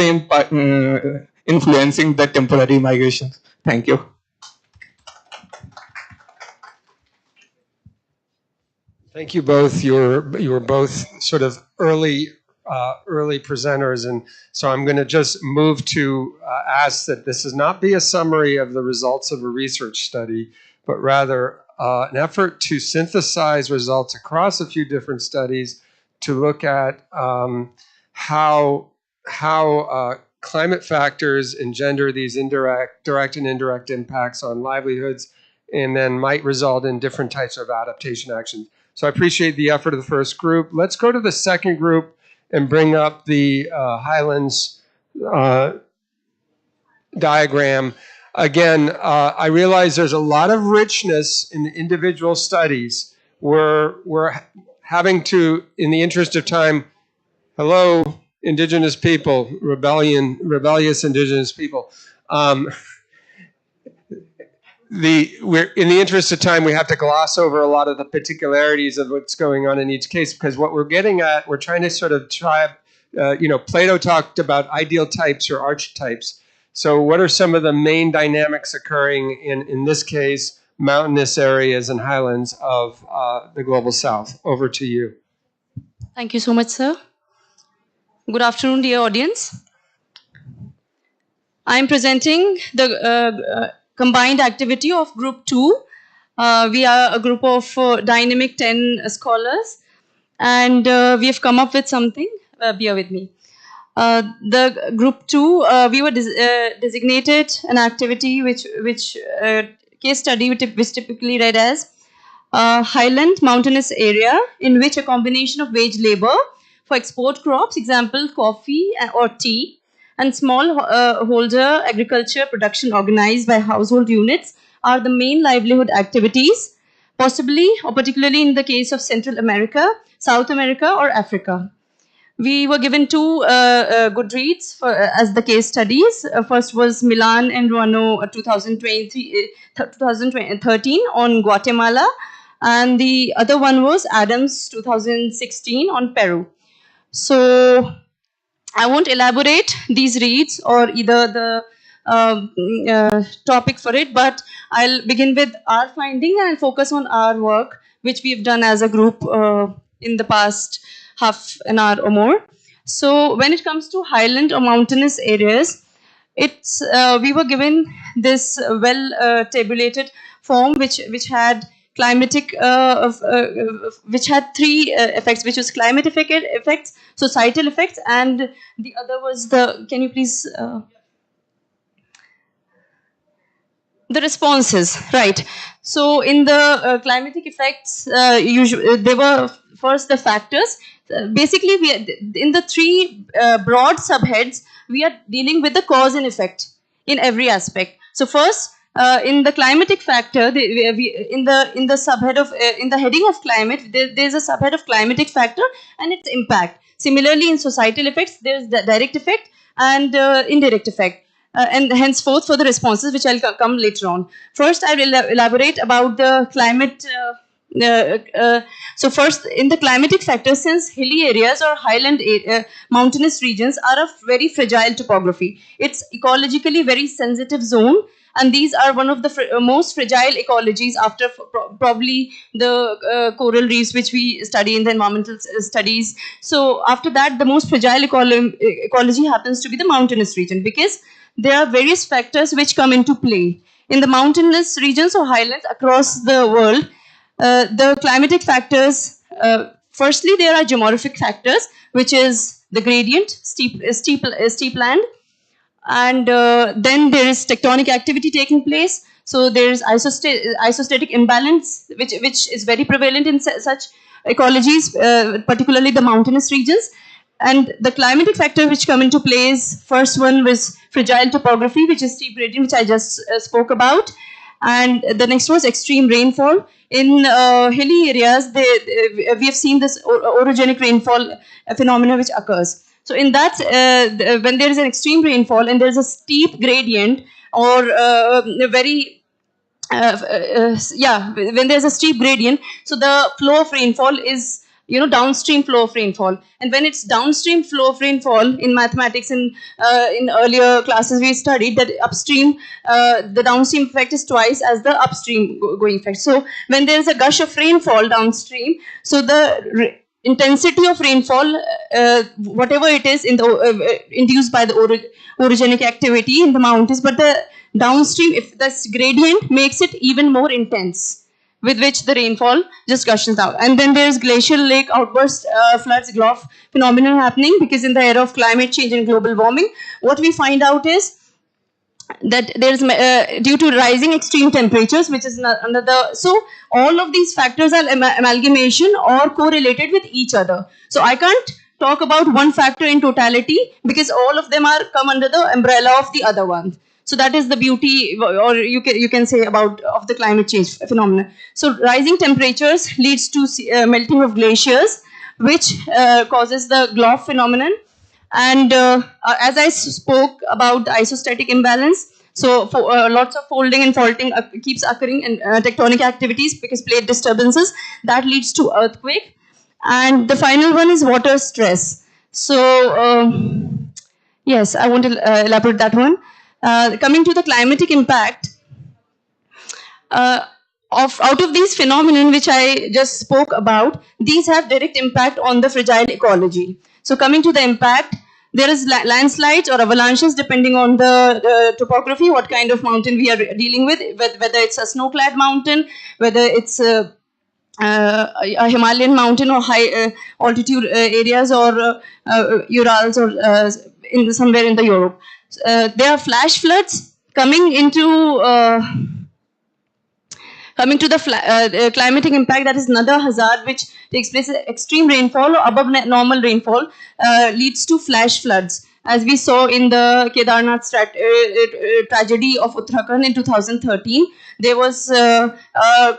influencing the temporary migrations. Thank you. Thank you both. You were both sort of early presenters, and so I'm going to just move to ask that this is not be a summary of the results of a research study, but rather an effort to synthesize results across a few different studies to look at how climate factors engender these direct and indirect impacts on livelihoods, and then might result in different types of adaptation actions. So I appreciate the effort of the first group. Let's go to the second group and bring up the Highlands diagram. Again, I realize there's a lot of richness in the individual studies. We're having to, in the interest of time, hello, indigenous people, rebellious indigenous people. We're in the interest of time, we have to gloss over a lot of the particularities of what's going on in each case, because what we're getting at, we're trying to sort of try, Plato talked about ideal types or archetypes. So what are some of the main dynamics occurring in this case, mountainous areas and highlands of the global south? Over to you. Thank you so much, sir. Good afternoon, dear audience. I am presenting the combined activity of Group 2. We are a group of dynamic 10 scholars, and we have come up with something. Bear with me. The Group 2, we were designated an activity which case study which typically read as highland mountainous area in which a combination of wage labor for export crops, example coffee or tea, and small holder agriculture production organized by household units are the main livelihood activities, possibly or particularly in the case of Central America, South America, or Africa. We were given two good reads as the case studies. First was Milan and Ruano 2013 on Guatemala, and the other one was Adams 2016 on Peru. So I won't elaborate these reads or either the topic for it, but I'll begin with our finding and focus on our work, which we've done as a group in the past half an hour or more. So when it comes to highland or mountainous areas, we were given this well tabulated form which had climatic, which had three effects, which was climate effects, societal effects, and the other was the, can you please, the responses, right? So in the climatic effects, they were first the factors. Basically, we are, in the three broad subheads, we are dealing with the cause and effect in every aspect. So first, in the climatic factor, in the subhead of in the heading of climate, there's a subhead of climatic factor and its impact. Similarly, in societal effects, there's the direct effect and indirect effect. And henceforth for the responses, which I'll come later on. First, I will elaborate about the climate. So first, in the climatic factors, since hilly areas or highland mountainous regions are of very fragile topography, it's ecologically very sensitive zone, and these are one of the most fragile ecologies after probably the coral reefs, which we study in the environmental studies. So after that, the most fragile ecology happens to be the mountainous region, because there are various factors which come into play. In the mountainous regions or highlands across the world, the climatic factors, firstly, there are geomorphic factors, which is the gradient, steep land, and then there is tectonic activity taking place. So there is isostatic imbalance, which is very prevalent in such ecologies, particularly the mountainous regions. And the climatic factor which come into play is, first one was fragile topography, which is steep gradient, which I just spoke about. And the next was extreme rainfall. In hilly areas, we have seen this orogenic rainfall phenomena which occurs. So in that, when there is an extreme rainfall and there is a steep gradient, or when there's a steep gradient, so the flow of rainfall is, downstream flow of rainfall. And when it's downstream flow of rainfall, in mathematics and in earlier classes we studied that upstream, the downstream effect is twice as the upstream going effect. So when there is a gush of rainfall downstream, so the intensity of rainfall, whatever it is, induced by the orogenic activity in the mountains, but the downstream, if this gradient makes it even more intense, with which the rainfall just gushes out. And then there's glacial lake outburst, floods, GLOF phenomenon happening, because in the era of climate change and global warming, what we find out is that there's due to rising extreme temperatures, which is another. So all of these factors are amalgamation or correlated with each other. So I can't talk about one factor in totality, because all of them are come under the umbrella of the other one. So that is the beauty, or you can say, about of the climate change phenomena. So rising temperatures leads to melting of glaciers, which causes the GLOF phenomenon. And as I spoke about the isostatic imbalance, so for, lots of folding and faulting keeps occurring, and tectonic activities, because plate disturbances, that leads to earthquake. And the final one is water stress. So yes, I want to elaborate that one. Coming to the climatic impact, out of these phenomena which I just spoke about, these have direct impact on the fragile ecology. So coming to the impact, there is landslides or avalanches depending on the topography, what kind of mountain we are dealing with, whether it's a snow-clad mountain, whether it's a Himalayan mountain or high altitude areas, or Urals, or somewhere in the Europe. There are flash floods coming into the climatic impact. That is another hazard which takes place. Extreme rainfall or above normal rainfall leads to flash floods, as we saw in the Kedarnath tragedy of Uttarakhand in 2013. There was a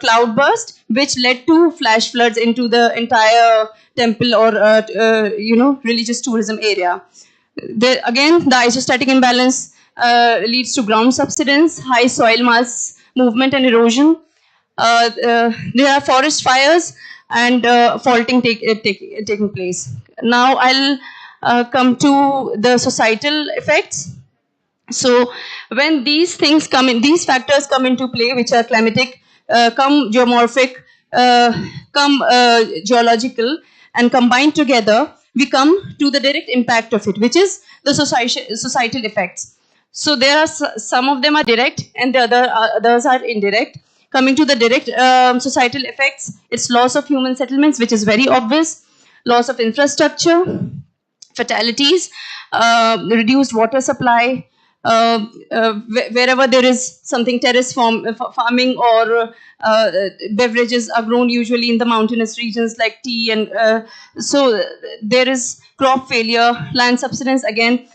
cloudburst which led to flash floods into the entire temple or religious tourism area. Again, the isostatic imbalance leads to ground subsidence, high soil mass movement and erosion. There are forest fires and faulting taking place. Now I'll come to the societal effects. So when these things come in, these factors come into play, which are climatic, come geomorphic, come geological, and combined together, we come to the direct impact of it, which is the societal effects. So there are some of them are direct and the others are indirect. Coming to the direct societal effects, it's loss of human settlements, which is very obvious, loss of infrastructure, fatalities, reduced water supply, wherever there is something terrace farming or beverages are grown usually in the mountainous regions like tea and so there is crop failure, land subsidence again,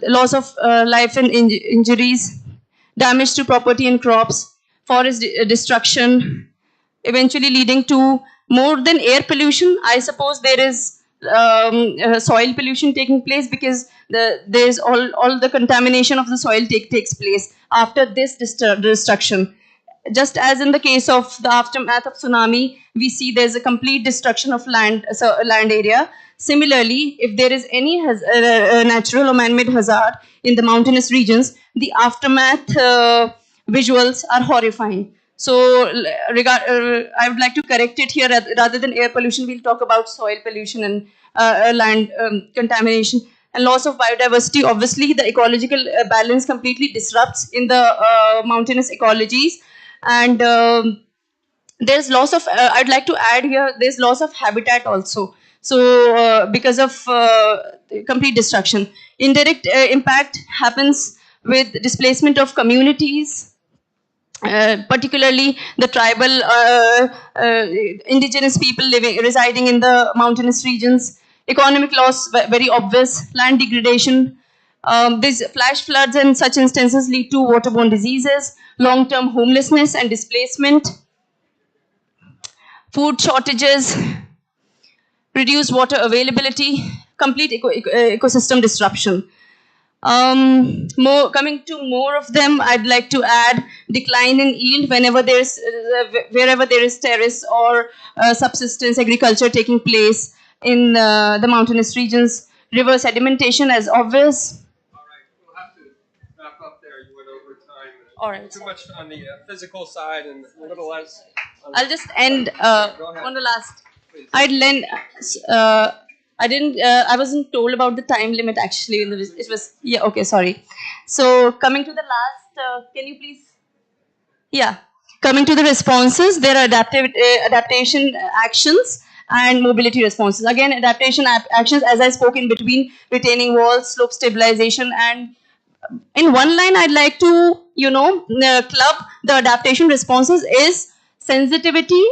loss of life and injuries, damage to property and crops, forest destruction, eventually leading to more than air pollution. I suppose there is soil pollution taking place because there's all the contamination of the soil takes place after this destruction. Just as in the case of the aftermath of tsunami, we see there's a complete destruction of land area. Similarly, if there is any natural or man-made hazard in the mountainous regions, the aftermath visuals are horrifying. So, I would like to correct it here. Rather than air pollution, we'll talk about soil pollution and land contamination and loss of biodiversity. Obviously, the ecological balance completely disrupts in the mountainous ecologies, and there's loss of. I'd like to add here. There's loss of habitat also. So, because of complete destruction, indirect impact happens with displacement of communities. Particularly the tribal indigenous people residing in the mountainous regions, economic loss very obvious, land degradation. These flash floods and such instances lead to waterborne diseases, long-term homelessness and displacement, food shortages, reduced water availability, complete ecosystem disruption. Coming to more of them, I'd like to add decline in yield wherever there is terrace or subsistence agriculture taking place in the mountainous regions. River sedimentation as obvious. Wrap up there. You went over time. All right. Too much on the physical side and a little less. I'll just end on the last. I'd lend. I didn't. I wasn't told about the time limit actually. It was yeah. Okay, sorry. So coming to the last, can you please? Yeah. Coming to the responses, there are adaptation actions and mobility responses. Again, adaptation actions, as I spoke in between, retaining walls, slope stabilization, and in one line, I'd like to club the adaptation responses is sensitivity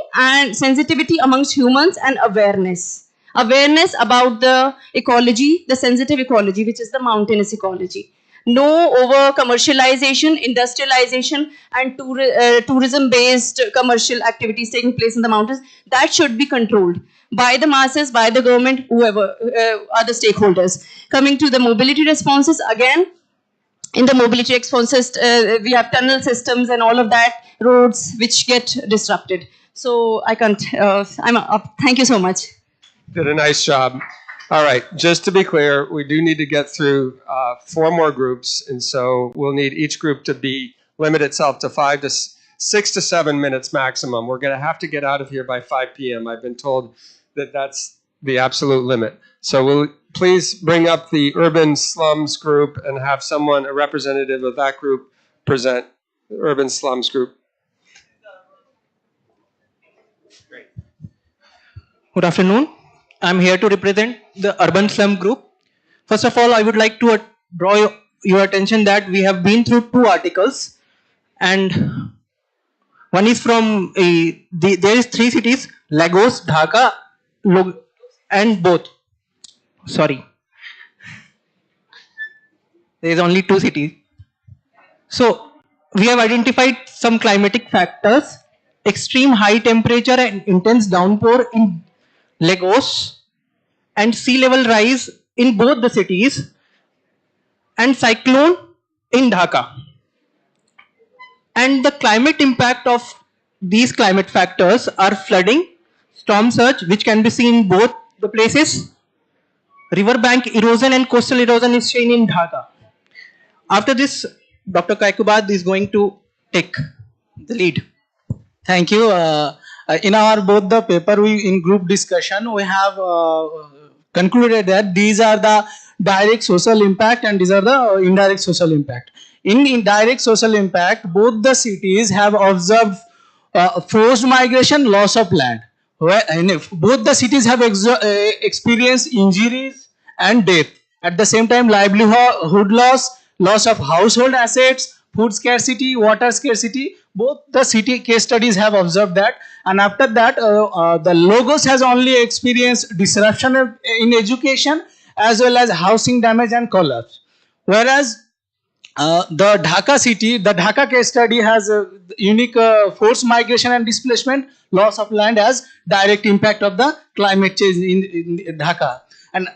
amongst humans and awareness about the ecology, the sensitive ecology, which is the mountainous ecology. No over commercialization, industrialization, and tourism based commercial activities taking place in the mountains. That should be controlled by the masses, by the government, whoever are the stakeholders. Coming to the mobility responses, again in the mobility responses, we have tunnel systems and all of that, roads which get disrupted. So I can't, I'm up. Thank you so much. Did a nice job. All right, just to be clear, we do need to get through 4 more groups, and so we'll need each group to limit itself to 6 to 7 minutes maximum. We're going to have to get out of here by 5 p.m. I've been told that that's the absolute limit. So we'll please bring up the urban slums group and have someone, a representative of that group, present the urban slums group. Great. Good afternoon. I'm here to represent the urban slum group. First of all, I would like to draw your attention that we have been through 2 articles, and one is from there is 3 cities: Lagos, Dhaka, and both. Sorry, there is only 2 cities. So we have identified some climatic factors: extreme high temperature and intense downpour in Lagos, and sea level rise in both the cities, and cyclone in Dhaka. And the climate impact of these climate factors are flooding, storm surge, which can be seen in both the places, riverbank erosion and coastal erosion is seen in Dhaka. After this, Dr. Kaikubad is going to take the lead. Thank you. In our both the paper, in group discussion, we have concluded that these are the direct social impact and these are the indirect social impact. In indirect social impact, both the cities have observed forced migration, loss of land. Where, and if both the cities have experienced injuries and death. At the same time, livelihood loss, loss of household assets, food scarcity, water scarcity. Both the city case studies have observed that. And after that, the Lagos has only experienced disruption in education as well as housing damage and collapse. Whereas the Dhaka city, the Dhaka case study has a unique forced migration and displacement, loss of land as direct impact of the climate change in Dhaka. And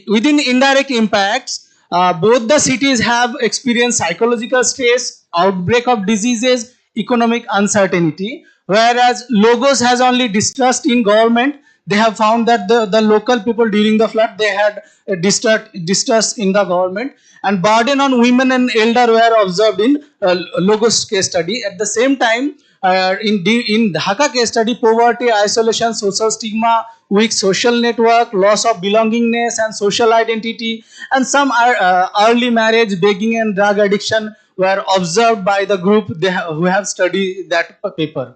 within indirect impacts, both the cities have experienced psychological stress, outbreak of diseases, economic uncertainty, whereas Lagos has only distrust in government. They have found that the local people during the flood, they had distrust in the government, and burden on women and elder were observed in Lagos case study. At the same time, in Dhaka case study, poverty, isolation, social stigma, weak social network, loss of belongingness and social identity, and some early marriage, begging and drug addiction were observed by the group who have studied that paper.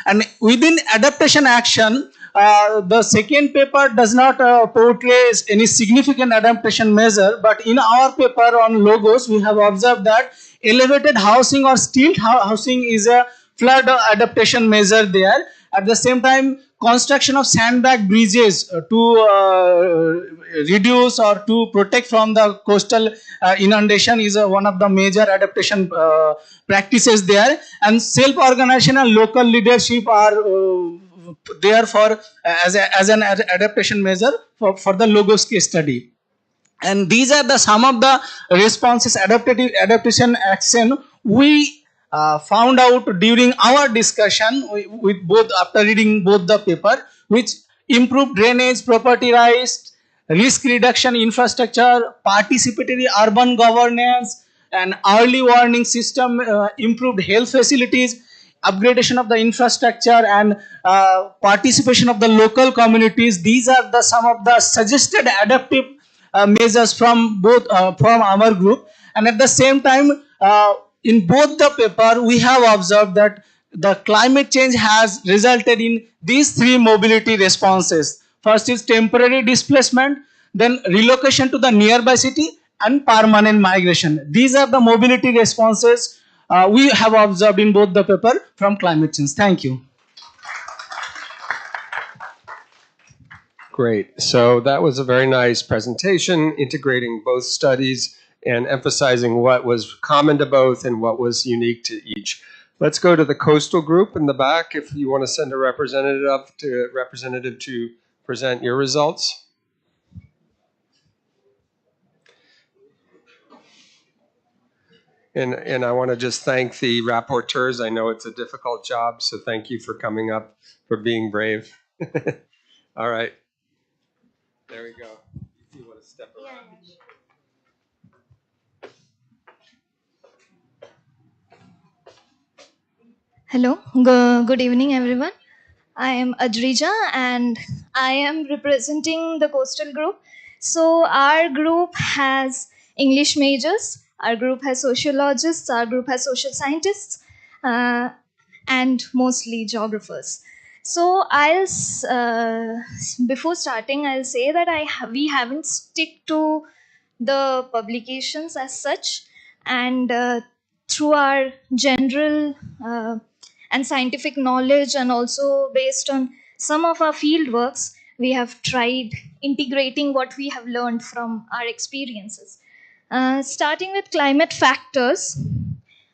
And within adaptation action, the second paper does not portray any significant adaptation measure, but in our paper on Lagos, we have observed that elevated housing or stilt housing is a flood adaptation measure there. At the same time, construction of sandbag bridges to reduce or to protect from the coastal inundation is one of the major adaptation practices there. And self-organization and local leadership are there for as an adaptation measure for the Lagos case study. And these are the some of the responses, adaptation action we found out during our discussion with both, after reading both the paper, which improved drainage, property rights, risk reduction infrastructure, participatory urban governance, and early warning system, improved health facilities, upgradation of the infrastructure, and participation of the local communities. These are the some of the suggested adaptive measures from both from our group. And at the same time, in both the paper, we have observed that the climate change has resulted in these three mobility responses. First is temporary displacement, then relocation to the nearby city, and permanent migration. These are the mobility responses we have observed in both the paper from climate change. Thank you. Great. So that was a very nice presentation, integrating both studies and emphasizing what was common to both and what was unique to each. Let's go to the coastal group in the back if you want to send a representative to present your results. And I want to just thank the rapporteurs. I know it's a difficult job, so thank you for coming up, for being brave. All right. There we go. If you want to step around. Hello, good evening, everyone. I am Adrija and I am representing the coastal group. So, our group has English majors, our group has sociologists, our group has social scientists, and mostly geographers. So, before starting, I'll say that we haven't stick to the publications as such, and through our general and scientific knowledge, and also based on some of our field works, we have tried integrating what we have learned from our experiences. Starting with climate factors.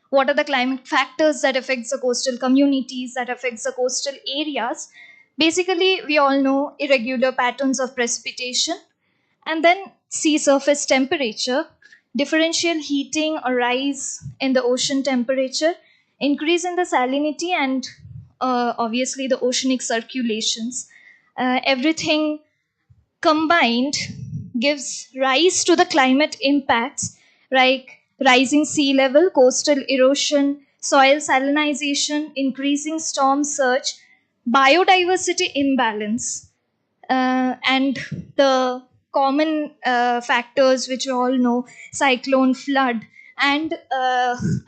What are the climate factors that affects the coastal communities, that affects the coastal areas? Basically, we all know irregular patterns of precipitation, and then sea surface temperature, differential heating or rise in the ocean temperature, increase in the salinity, and obviously the oceanic circulations. Everything combined gives rise to the climate impacts like rising sea level, coastal erosion, soil salinization, increasing storm surge, biodiversity imbalance, and the common factors which you all know: cyclone, flood, And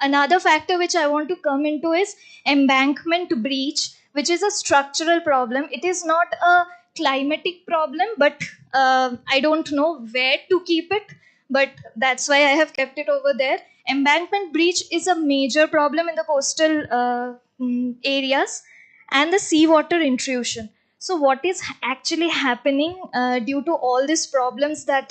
another factor which I want to come into is embankment breach, which is a structural problem. It is not a climatic problem, but I don't know where to keep it, but that's why I have kept it over there. Embankment breach is a major problem in the coastal areas, and the seawater intrusion. So, what is actually happening due to all these problems that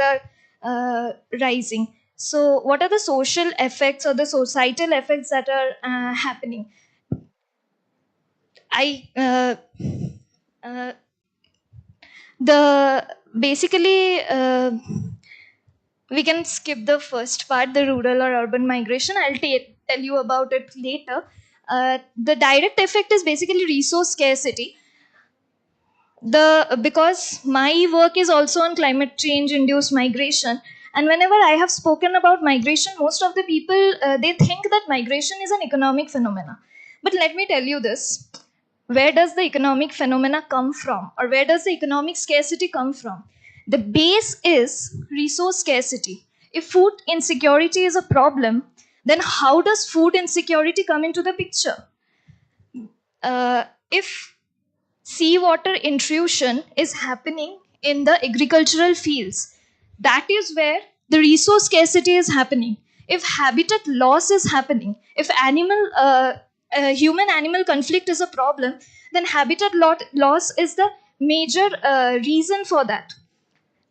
are rising? So, what are the social effects or the societal effects that are happening? I uh, the basically we can skip the first part, the rural or urban migration. I'll tell you about it later. The direct effect is basically resource scarcity. Because my work is also on climate change induced migration, and whenever I have spoken about migration, most of the people they think that migration is an economic phenomena. But let me tell you this: where does the economic phenomena come from, or where does the economic scarcity come from? The base is resource scarcity. If food insecurity is a problem, then how does food insecurity come into the picture? If seawater intrusion is happening in the agricultural fields, that is where the resource scarcity is happening. If habitat loss is happening, if human animal conflict is a problem, then loss is the major reason for that.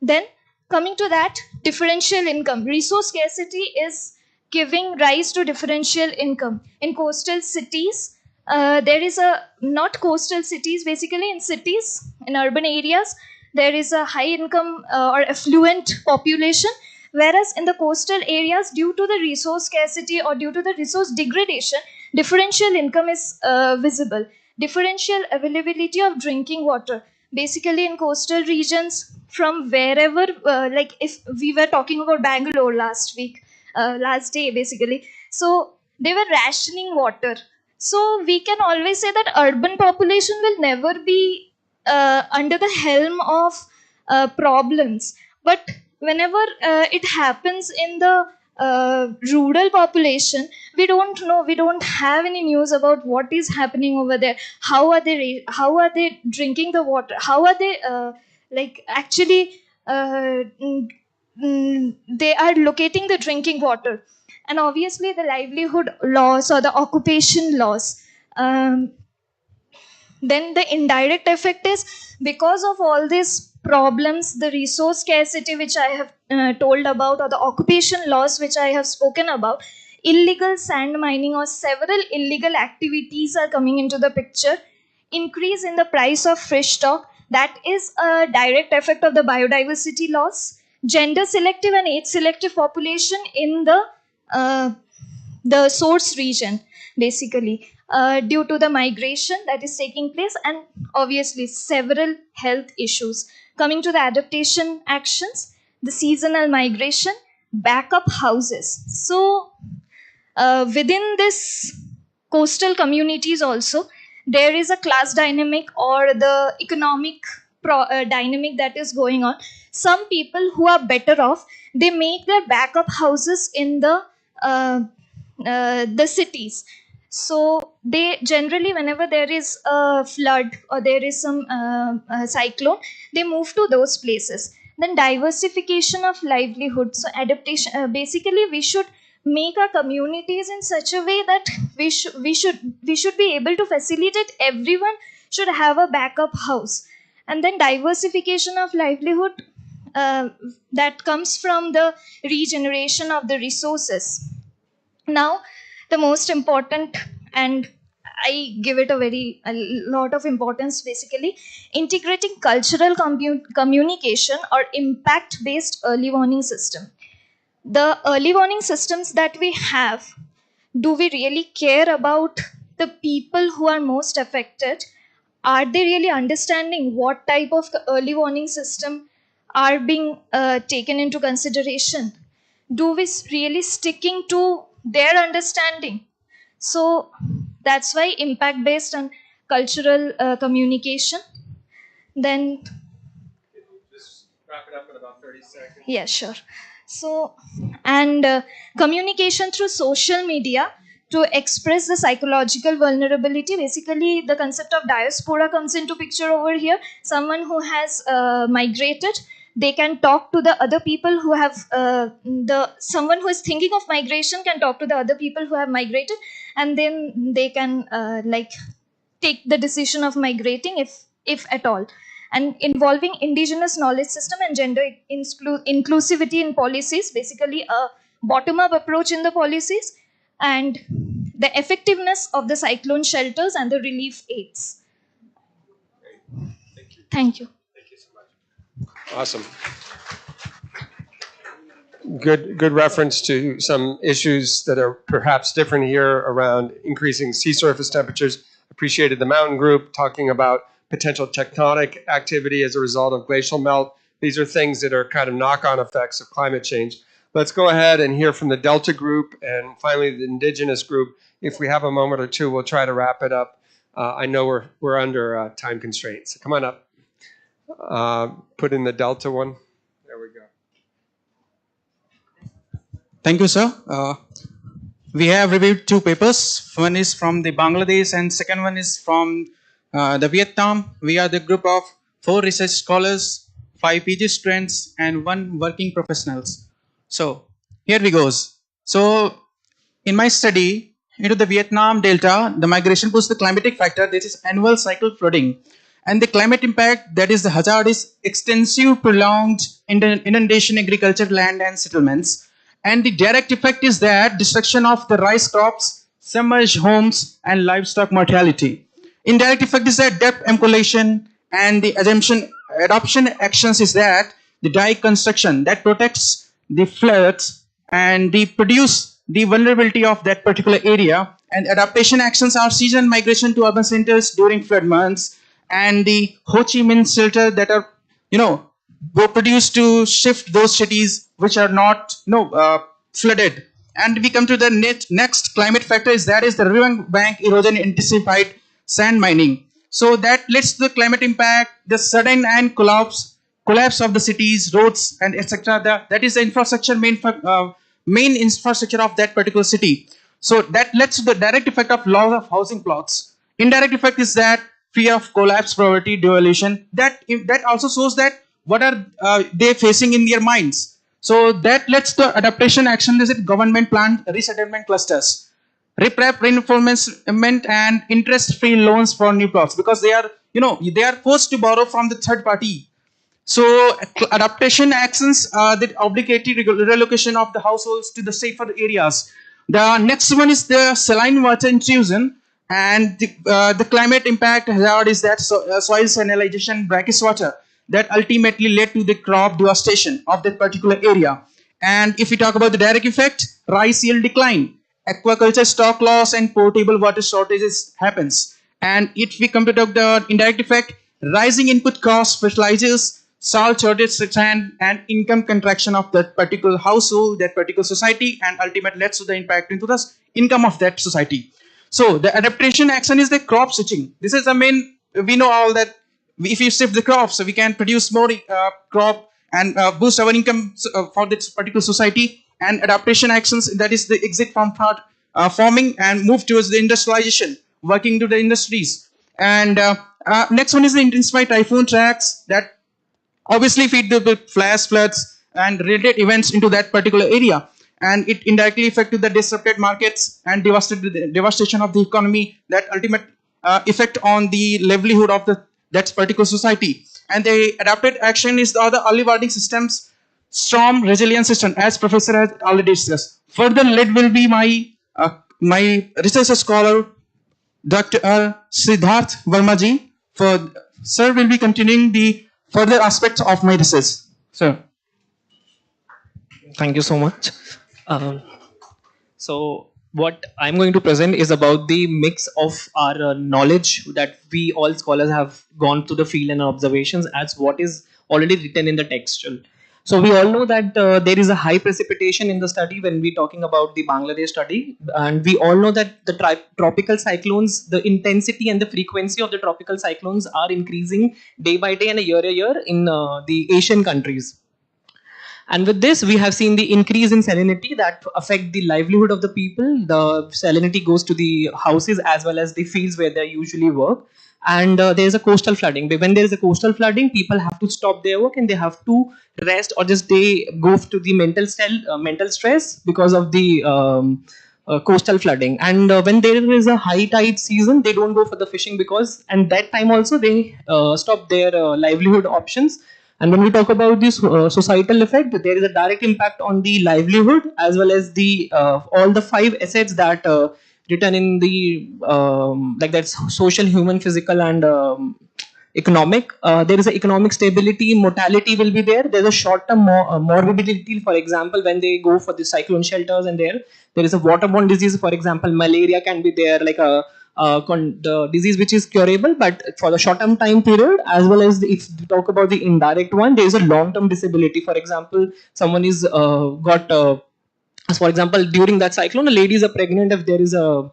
Then, coming to that, differential income. Resource scarcity is giving rise to differential income. In coastal cities, there is a, not coastal cities, basically in cities, in urban areas, there is a high income or affluent population, whereas in the coastal areas, due to the resource scarcity or due to the resource degradation, differential income is visible. Differential availability of drinking water. Basically, in coastal regions, from wherever, like if we were talking about Bangalore last week, last day basically, so they were rationing water. So we can always say that urban population will never be under the helm of problems, but whenever it happens in the rural population, we don't have any news about what is happening over there. How are they drinking the water? How are they like actually they are locating the drinking water? And obviously the livelihood loss or the occupation loss. Then the indirect effect is, because of all these problems, the resource scarcity which I have told about, or the occupation loss which I have spoken about, illegal sand mining or several illegal activities are coming into the picture. Increase in the price of fish stock, that is a direct effect of the biodiversity loss. Gender selective and age selective population in the source region, basically, due to the migration that is taking place, and obviously several health issues. Coming to the adaptation actions, the seasonal migration, backup houses. So within this coastal communities also, there is a class dynamic or the economic dynamic that is going on. Some people who are better off, they make their backup houses in the cities. So they generally, whenever there is a flood or there is some cyclone, they move to those places. Then diversification of livelihood. So adaptation, basically we should make our communities in such a way that we should be able to facilitate everyone should have a backup house. And then diversification of livelihood, that comes from the regeneration of the resources. Now, the most important, and I give it a lot of importance, basically, integrating cultural communication or impact based early warning system. The early warning systems that we have, do we really care about the people who are most affected? Are they really understanding what type of early warning system are being taken into consideration? Do we really sticking to their understanding? So that's why impact based on cultural communication. Then Just wrap it up in about 30 seconds. yeah, sure. So, and communication through social media to express the psychological vulnerability. Basically, the concept of diaspora comes into picture over here. Someone who has migrated, they can talk to the other people who have someone who is thinking of migration can talk to the other people who have migrated, and then they can take the decision of migrating if at all. And involving indigenous knowledge system and gender inclusivity in policies, basically a bottom up approach in the policies, and the effectiveness of the cyclone shelters and the relief aids. Thank you. Awesome. Good reference to some issues that are perhaps different here around increasing sea surface temperatures. Appreciated the mountain group talking about potential tectonic activity as a result of glacial melt. These are things that are kind of knock-on effects of climate change. Let's go ahead and hear from the Delta group and finally the indigenous group. If we have a moment or two, we'll try to wrap it up. I know we're under time constraints. Come on up. Put in the Delta one. There we go. Thank you, sir. We have reviewed two papers. One is from the Bangladesh and second one is from the Vietnam. We are the group of 4 research scholars, 5 PG students and 1 working professionals. So here we goes. So in my study into the Vietnam Delta, the migration puts the climatic factor, this is annual cycle flooding. And the climate impact, that is the hazard, is extensive, prolonged inundation, agriculture, land and settlements. And the direct effect is that destruction of the rice crops, submerged homes and livestock mortality. Indirect effect is that depth emulation, and the adoption actions is that the dike construction that protects the floods and the produce the vulnerability of that particular area. And adaptation actions are season migration to urban centers during flood months, and the Ho Chi Minh shelter that are were produced to shift those cities which are not flooded. And we come to the next climate factor is that is the river bank erosion intensified sand mining. So that leads to the climate impact, the sudden and collapse of the cities, roads and etc. That is the infrastructure main infrastructure of that particular city. So that leads to the direct effect of loss of housing plots. Indirect effect is that fear of collapse, poverty, devolution. That also shows that what are they facing in their minds. So that lets the adaptation action is it government planned resettlement clusters, reprep, reinforcement and interest-free loans for new plots, because they are they are forced to borrow from the third party. So adaptation actions that obligatory relocation of the households to the safer areas. The next one is the saline water intrusion, and the climate impact hazard is that soil salinization, brackish water that ultimately led to the crop devastation of that particular area. And if we talk about the direct effect, rice yield decline, aquaculture stock loss and potable water shortages happens. And if we come to the indirect effect, rising input costs, fertilizers, salt shortage, and income contraction of that particular household, that particular society, and ultimately leads to the impact into the income of that society. So the adaptation action is the crop switching. This is the main, we know all that if you shift the crops, so we can produce more crop and boost our income for this particular society. And adaptation actions, that is the exit from farming and move towards the industrialization, working to the industries. And next one is the intensified typhoon tracks that obviously feed the flash floods and related events into that particular area. And it indirectly affected the disrupted markets and devastation of the economy, that ultimate effect on the livelihood of that particular society. And the adapted action is the other early warning systems, storm resilience system, as professor has already discussed. Further led will be my research scholar, Dr. Siddharth Vermaji. For sir will be continuing the further aspects of my research. Sir. Thank you so much. So what I'm going to present is about the mix of our knowledge that we all scholars have gone to the field and observations as what is already written in the textual. So we all know that there is a high precipitation in the study when we're talking about the Bangladesh study, and we all know that the tropical cyclones, the intensity and the frequency of the tropical cyclones are increasing day by day and year in the Asian countries. And with this, we have seen the increase in salinity that affect the livelihood of the people. The salinity goes to the houses as well as the fields where they usually work. And there is a coastal flooding. When there is a coastal flooding, people have to stop their work and they have to rest, or just they go to the mental stress because of the coastal flooding. And when there is a high tide season, they don't go for the fishing, because and that time also they stop their livelihood options. And when we talk about this societal effect, there is a direct impact on the livelihood as well as the all the five assets that written in the like that's social, human, physical, and economic. There is a economic stability, mortality will be there. There's a short-term morbidity, for example, when they go for the cyclone shelters, and there is a waterborne disease, for example, malaria can be there, like the disease which is curable, but for the short-term time period, as well as if we talk about the indirect one, there is a long-term disability. For example, someone is got as for example, during that cyclone, a lady is pregnant. If there is a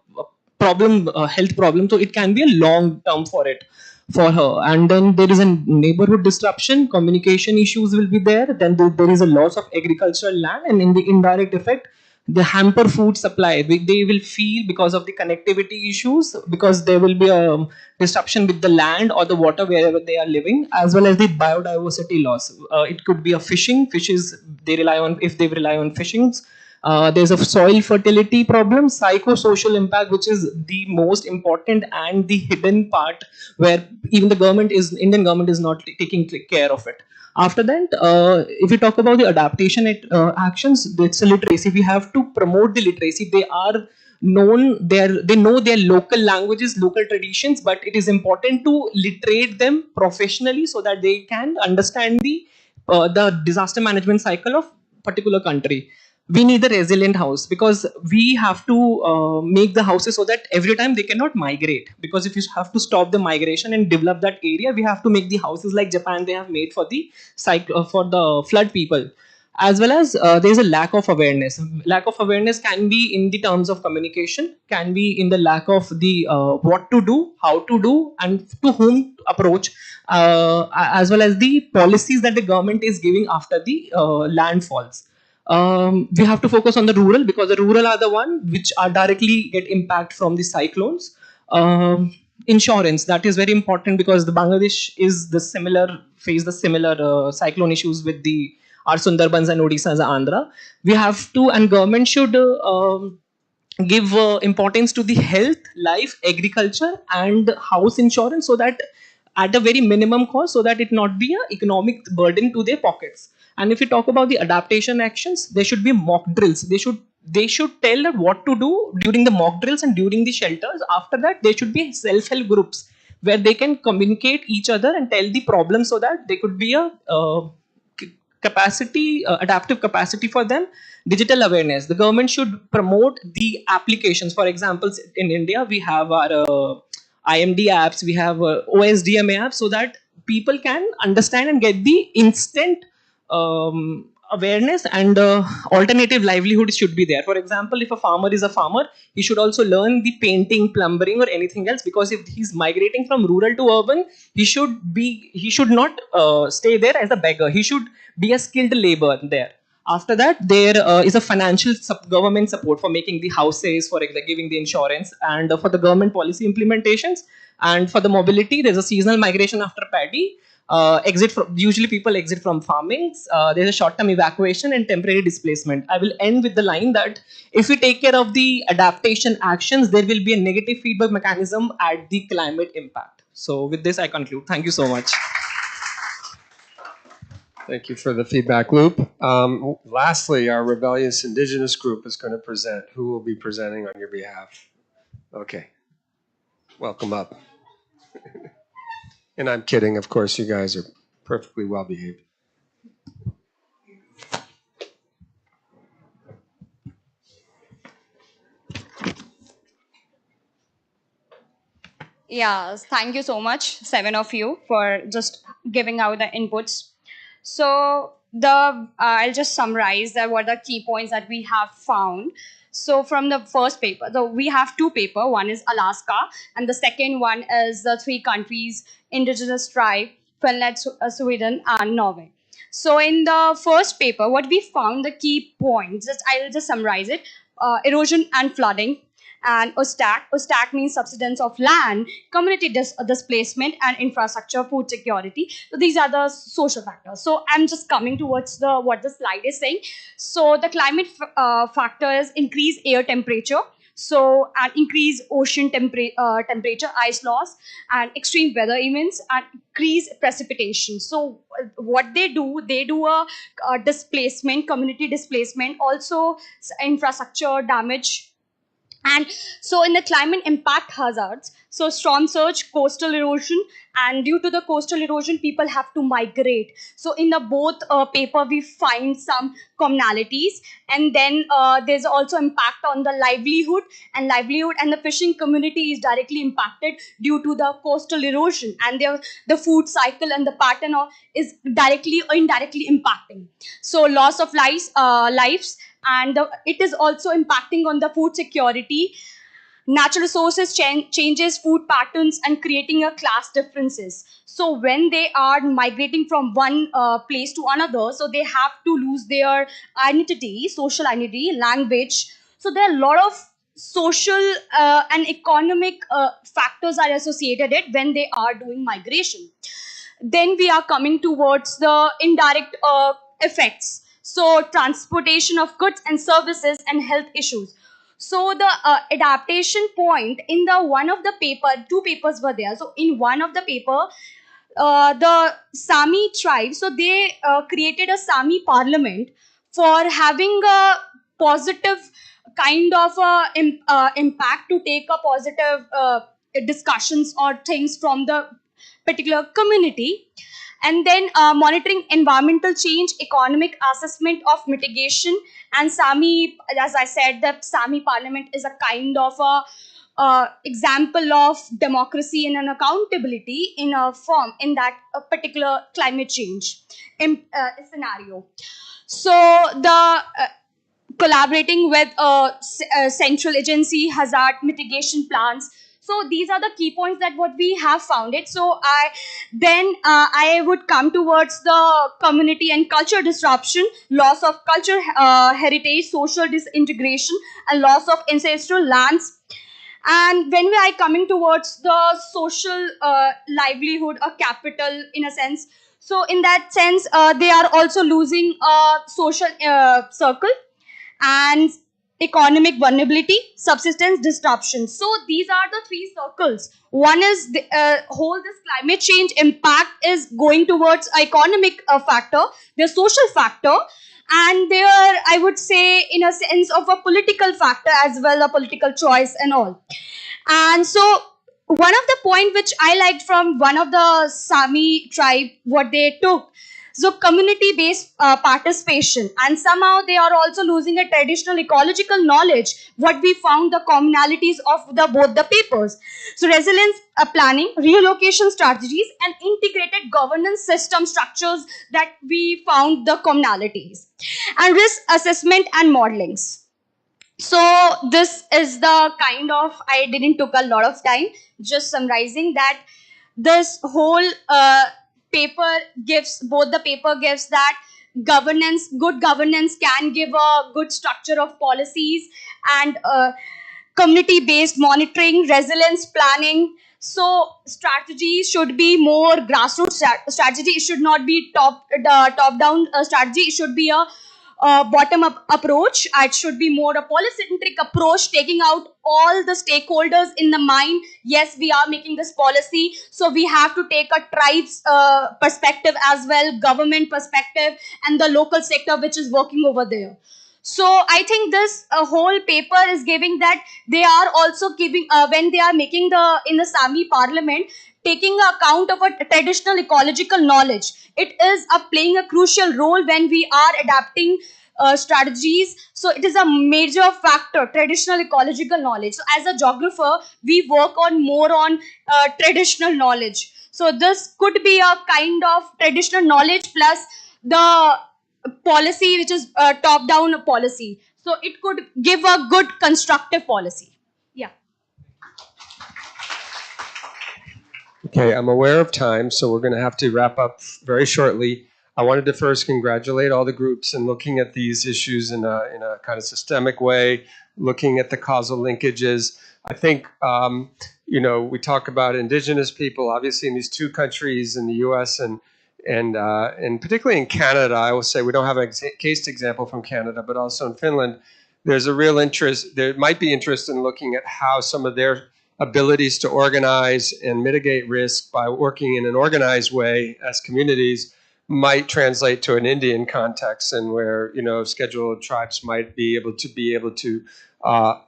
problem, a health problem, so it can be a long term for it, for her. And then there is a neighborhood disruption, communication issues will be there. Then there is a loss of agricultural land, and in the indirect effect, the hamper food supply. They will feel because of the connectivity issues, because there will be a disruption with the land or the water wherever they are living, as well as the biodiversity loss. It could be a fishing. Fishes, they rely on, if they rely on fishings. There's a soil fertility problem, psychosocial impact, which is the most important and the hidden part, where even the Indian government is not taking care of it. After that, if we talk about the adaptation actions, it's a literacy. We have to promote the literacy. They are known, they know their local languages, local traditions, but it is important to literate them professionally so that they can understand the disaster management cycle of particular country. We need a resilient house, because we have to make the houses so that every time they cannot migrate, because if you have to stop the migration and develop that area, we have to make the houses like Japan they have made for the for the flood people. As well as there is a lack of awareness. Lack of awareness can be in the terms of communication, can be in the lack of the what to do, how to do, and to whom to approach, as well as the policies that the government is giving after the landfalls. We have to focus on the rural, because the rural are the one which are directly get impact from the cyclones. Insurance, that is very important, because the Bangladesh is the similar, face the similar cyclone issues with the our Sundarbans and Odisha, Andhra. We have to, and government should give importance to the health, life, agriculture, and house insurance, so that at a very minimum cost, so that it not be an economic burden to their pockets. And if you talk about the adaptation actions, there should be mock drills. They should tell that what to do during the mock drills and during the shelters. After that, there should be self-help groups where they can communicate each other and tell the problem, so that there could be a capacity, adaptive capacity for them. Digital awareness, the government should promote the applications. For example, in India we have our IMD apps, we have OSDMA apps, so that people can understand and get the instant awareness, and alternative livelihood should be there. For example, if a farmer is a farmer, he should also learn the painting, plumbering, or anything else, because if he's migrating from rural to urban, he should not stay there as a beggar. He should be a skilled labor there. After that, there is a financial government support for making the houses, for giving the insurance, and for the government policy implementations. And for the mobility, there's a seasonal migration after paddy. Exit from, usually people exit from farming. There's a short-term evacuation and temporary displacement. I will end with the line that if we take care of the adaptation actions, there will be a negative feedback mechanism at the climate impact. So with this, I conclude. Thank you so much. Thank you for the feedback loop. Lastly, our rebellious indigenous group is going to present. Who will be presenting on your behalf? Okay. Welcome up. And I'm kidding, of course, you guys are perfectly well behaved. Yeah, thank you so much, seven of you, for just giving out the inputs. So I'll just summarize that what are the key points that we have found. So from the first paper, we have two paper. One is Alaska, and the second one is the three countries, indigenous tribe, Finland, Sweden, and Norway. So in the first paper, what we found, the key points, I will just summarize it. Erosion and flooding, and OSTAC. OSTAC means subsidence of land, community displacement, and infrastructure, food security. So these are the social factors. So I'm just coming towards what the slide is saying. So the climate factors: increase air temperature, so an increased ocean temperature, ice loss, and extreme weather events, and increase precipitation. So what they do a displacement, community displacement, also infrastructure damage. And so in the climate impact hazards, so storm surge, coastal erosion, and due to the coastal erosion, people have to migrate. So in the both paper, we find some commonalities. And then there's also impact on the livelihood, and the fishing community is directly impacted due to the coastal erosion, and the food cycle and the pattern is directly or indirectly impacting. So loss of lives, and it is also impacting on the food security. Natural resources changes food patterns and creating a class differences. So when they are migrating from one place to another, so they have to lose their identity, social identity, language. So there are a lot of social and economic factors are associated it when they are doing migration. Then we are coming towards the indirect effects. So transportation of goods and services and health issues. So the adaptation point in the one of the paper, two papers were there. So in one of the paper, the Sami tribe, so they created a Sami parliament for having a positive kind of impact, to take a positive discussions or things from the particular community. And then monitoring environmental change, economic assessment of mitigation. And Sami, as I said, the Sami parliament is a kind of a example of democracy and an accountability in a form in that particular climate change scenario. So the collaborating with a central agency, hazard mitigation plans. So these are the key points that what we have found it. So I would come towards the community and culture disruption, loss of culture heritage, social disintegration, and loss of ancestral lands. And when we are coming towards the social livelihood or capital in a sense, so in that sense they are also losing a social circle, and economic vulnerability, subsistence disruption. So these are the three circles. One is the whole this climate change impact is going towards economic factor, the social factor, and there I would say in a sense of a political factor as well, a political choice and all. And so one of the point which I liked from one of the Sami tribe, what they took, so community-based participation, and somehow they are also losing a traditional ecological knowledge. What we found the commonalities of the both the papers. So resilience planning, relocation strategies, and integrated governance system structures that we found the commonalities, and risk assessment and modelings. So this is the kind of, I didn't took a lot of time just summarizing that this whole paper gives, both the paper gives that governance, good governance can give a good structure of policies, and community based monitoring, resilience planning. So strategy should be more grassroots strategy. It should not be top down strategy. It should be a bottom up approach. It should be more a policy-centric approach, taking out all the stakeholders in the mind. Yes, we are making this policy, so we have to take a tribe's perspective as well, government perspective, and the local sector which is working over there. So I think this whole paper is giving that they are also giving when they are making the in the Sami parliament, taking account of a traditional ecological knowledge. It is playing a crucial role when we are adapting strategies. So it is a major factor, traditional ecological knowledge. So as a geographer, we work on more on traditional knowledge. So this could be a kind of traditional knowledge plus the policy which is top down policy. So it could give a good constructive policy. Yeah. Okay, I'm aware of time, so we're going to have to wrap up very shortly. I wanted to first congratulate all the groups in looking at these issues in a kind of systemic way, looking at the causal linkages. I think, we talk about indigenous people, obviously in these two countries, in the U.S. and particularly in Canada. I will say we don't have a case example from Canada, but also in Finland, there's a real interest. There might be interest in looking at how some of their abilities to organize and mitigate risk by working in an organized way as communities might translate to an Indian context, and where scheduled tribes might be able to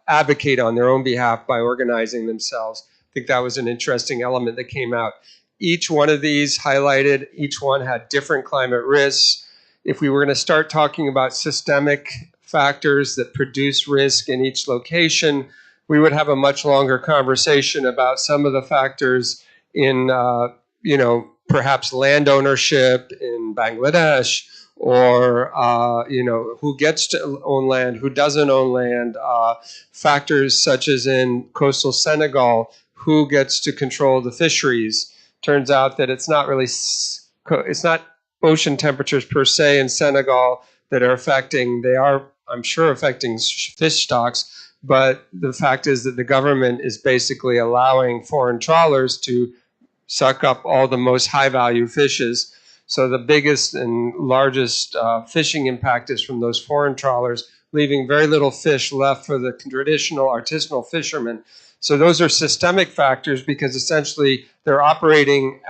advocate on their own behalf by organizing themselves. I think that was an interesting element that came out. Each one of these highlighted, each one had different climate risks. If we were going to start talking about systemic factors that produce risk in each location, we would have a much longer conversation about some of the factors in, perhaps land ownership in Bangladesh, or, who gets to own land, who doesn't own land, factors such as in coastal Senegal, who gets to control the fisheries. Turns out that it's not ocean temperatures per se in Senegal that are affecting, they are, I'm sure, affecting fish stocks, but the fact is that the government is basically allowing foreign trawlers to suck up all the most high value fishes. So the biggest and largest fishing impact is from those foreign trawlers, leaving very little fish left for the traditional artisanal fishermen. So those are systemic factors, because essentially they're operating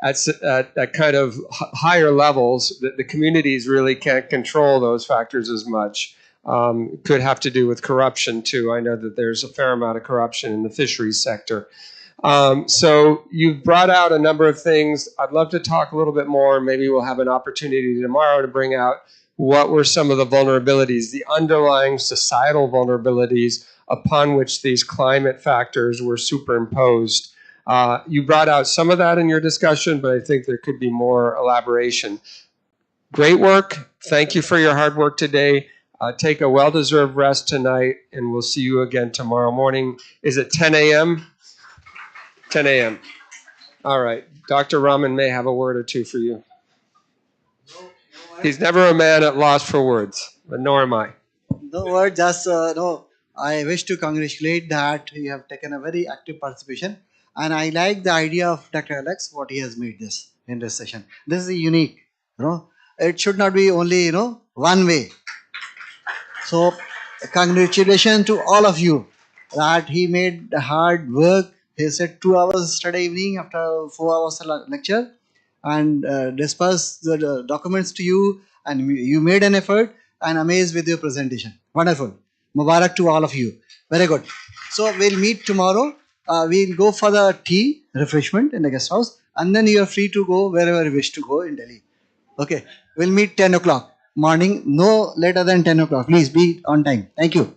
at kind of higher levels that the communities really can't control those factors as much. Could have to do with corruption too. I know that there's a fair amount of corruption in the fisheries sector. So you've brought out a number of things. I'd love to talk a little bit more. Maybe we'll have an opportunity tomorrow to bring out what were some of the vulnerabilities, the underlying societal vulnerabilities upon which these climate factors were superimposed. You brought out some of that in your discussion, but I think there could be more elaboration. Great work. Thank you for your hard work today. Take a well-deserved rest tonight, and we'll see you again tomorrow morning. Is it 10 a.m.? 10 a.m. All right. Dr. Raman may have a word or two for you. He's never a man at loss for words, but nor am I. No word, just no. I wish to congratulate that you have taken a very active participation, and I like the idea of Dr. Alex, what he has made this in this session. This is unique. It should not be only one way. So congratulations to all of you that he made the hard work. He said 2 hours yesterday evening after 4 hours lecture, and dispersed the documents to you, and you made an effort, and amazed with your presentation. Wonderful. Mubarak to all of you. Very good. So we'll meet tomorrow. We'll go for the tea refreshment in the guest house, and then you are free to go wherever you wish to go in Delhi. Okay. We'll meet 10 o'clock morning, no later than 10 o'clock. Please be on time. Thank you.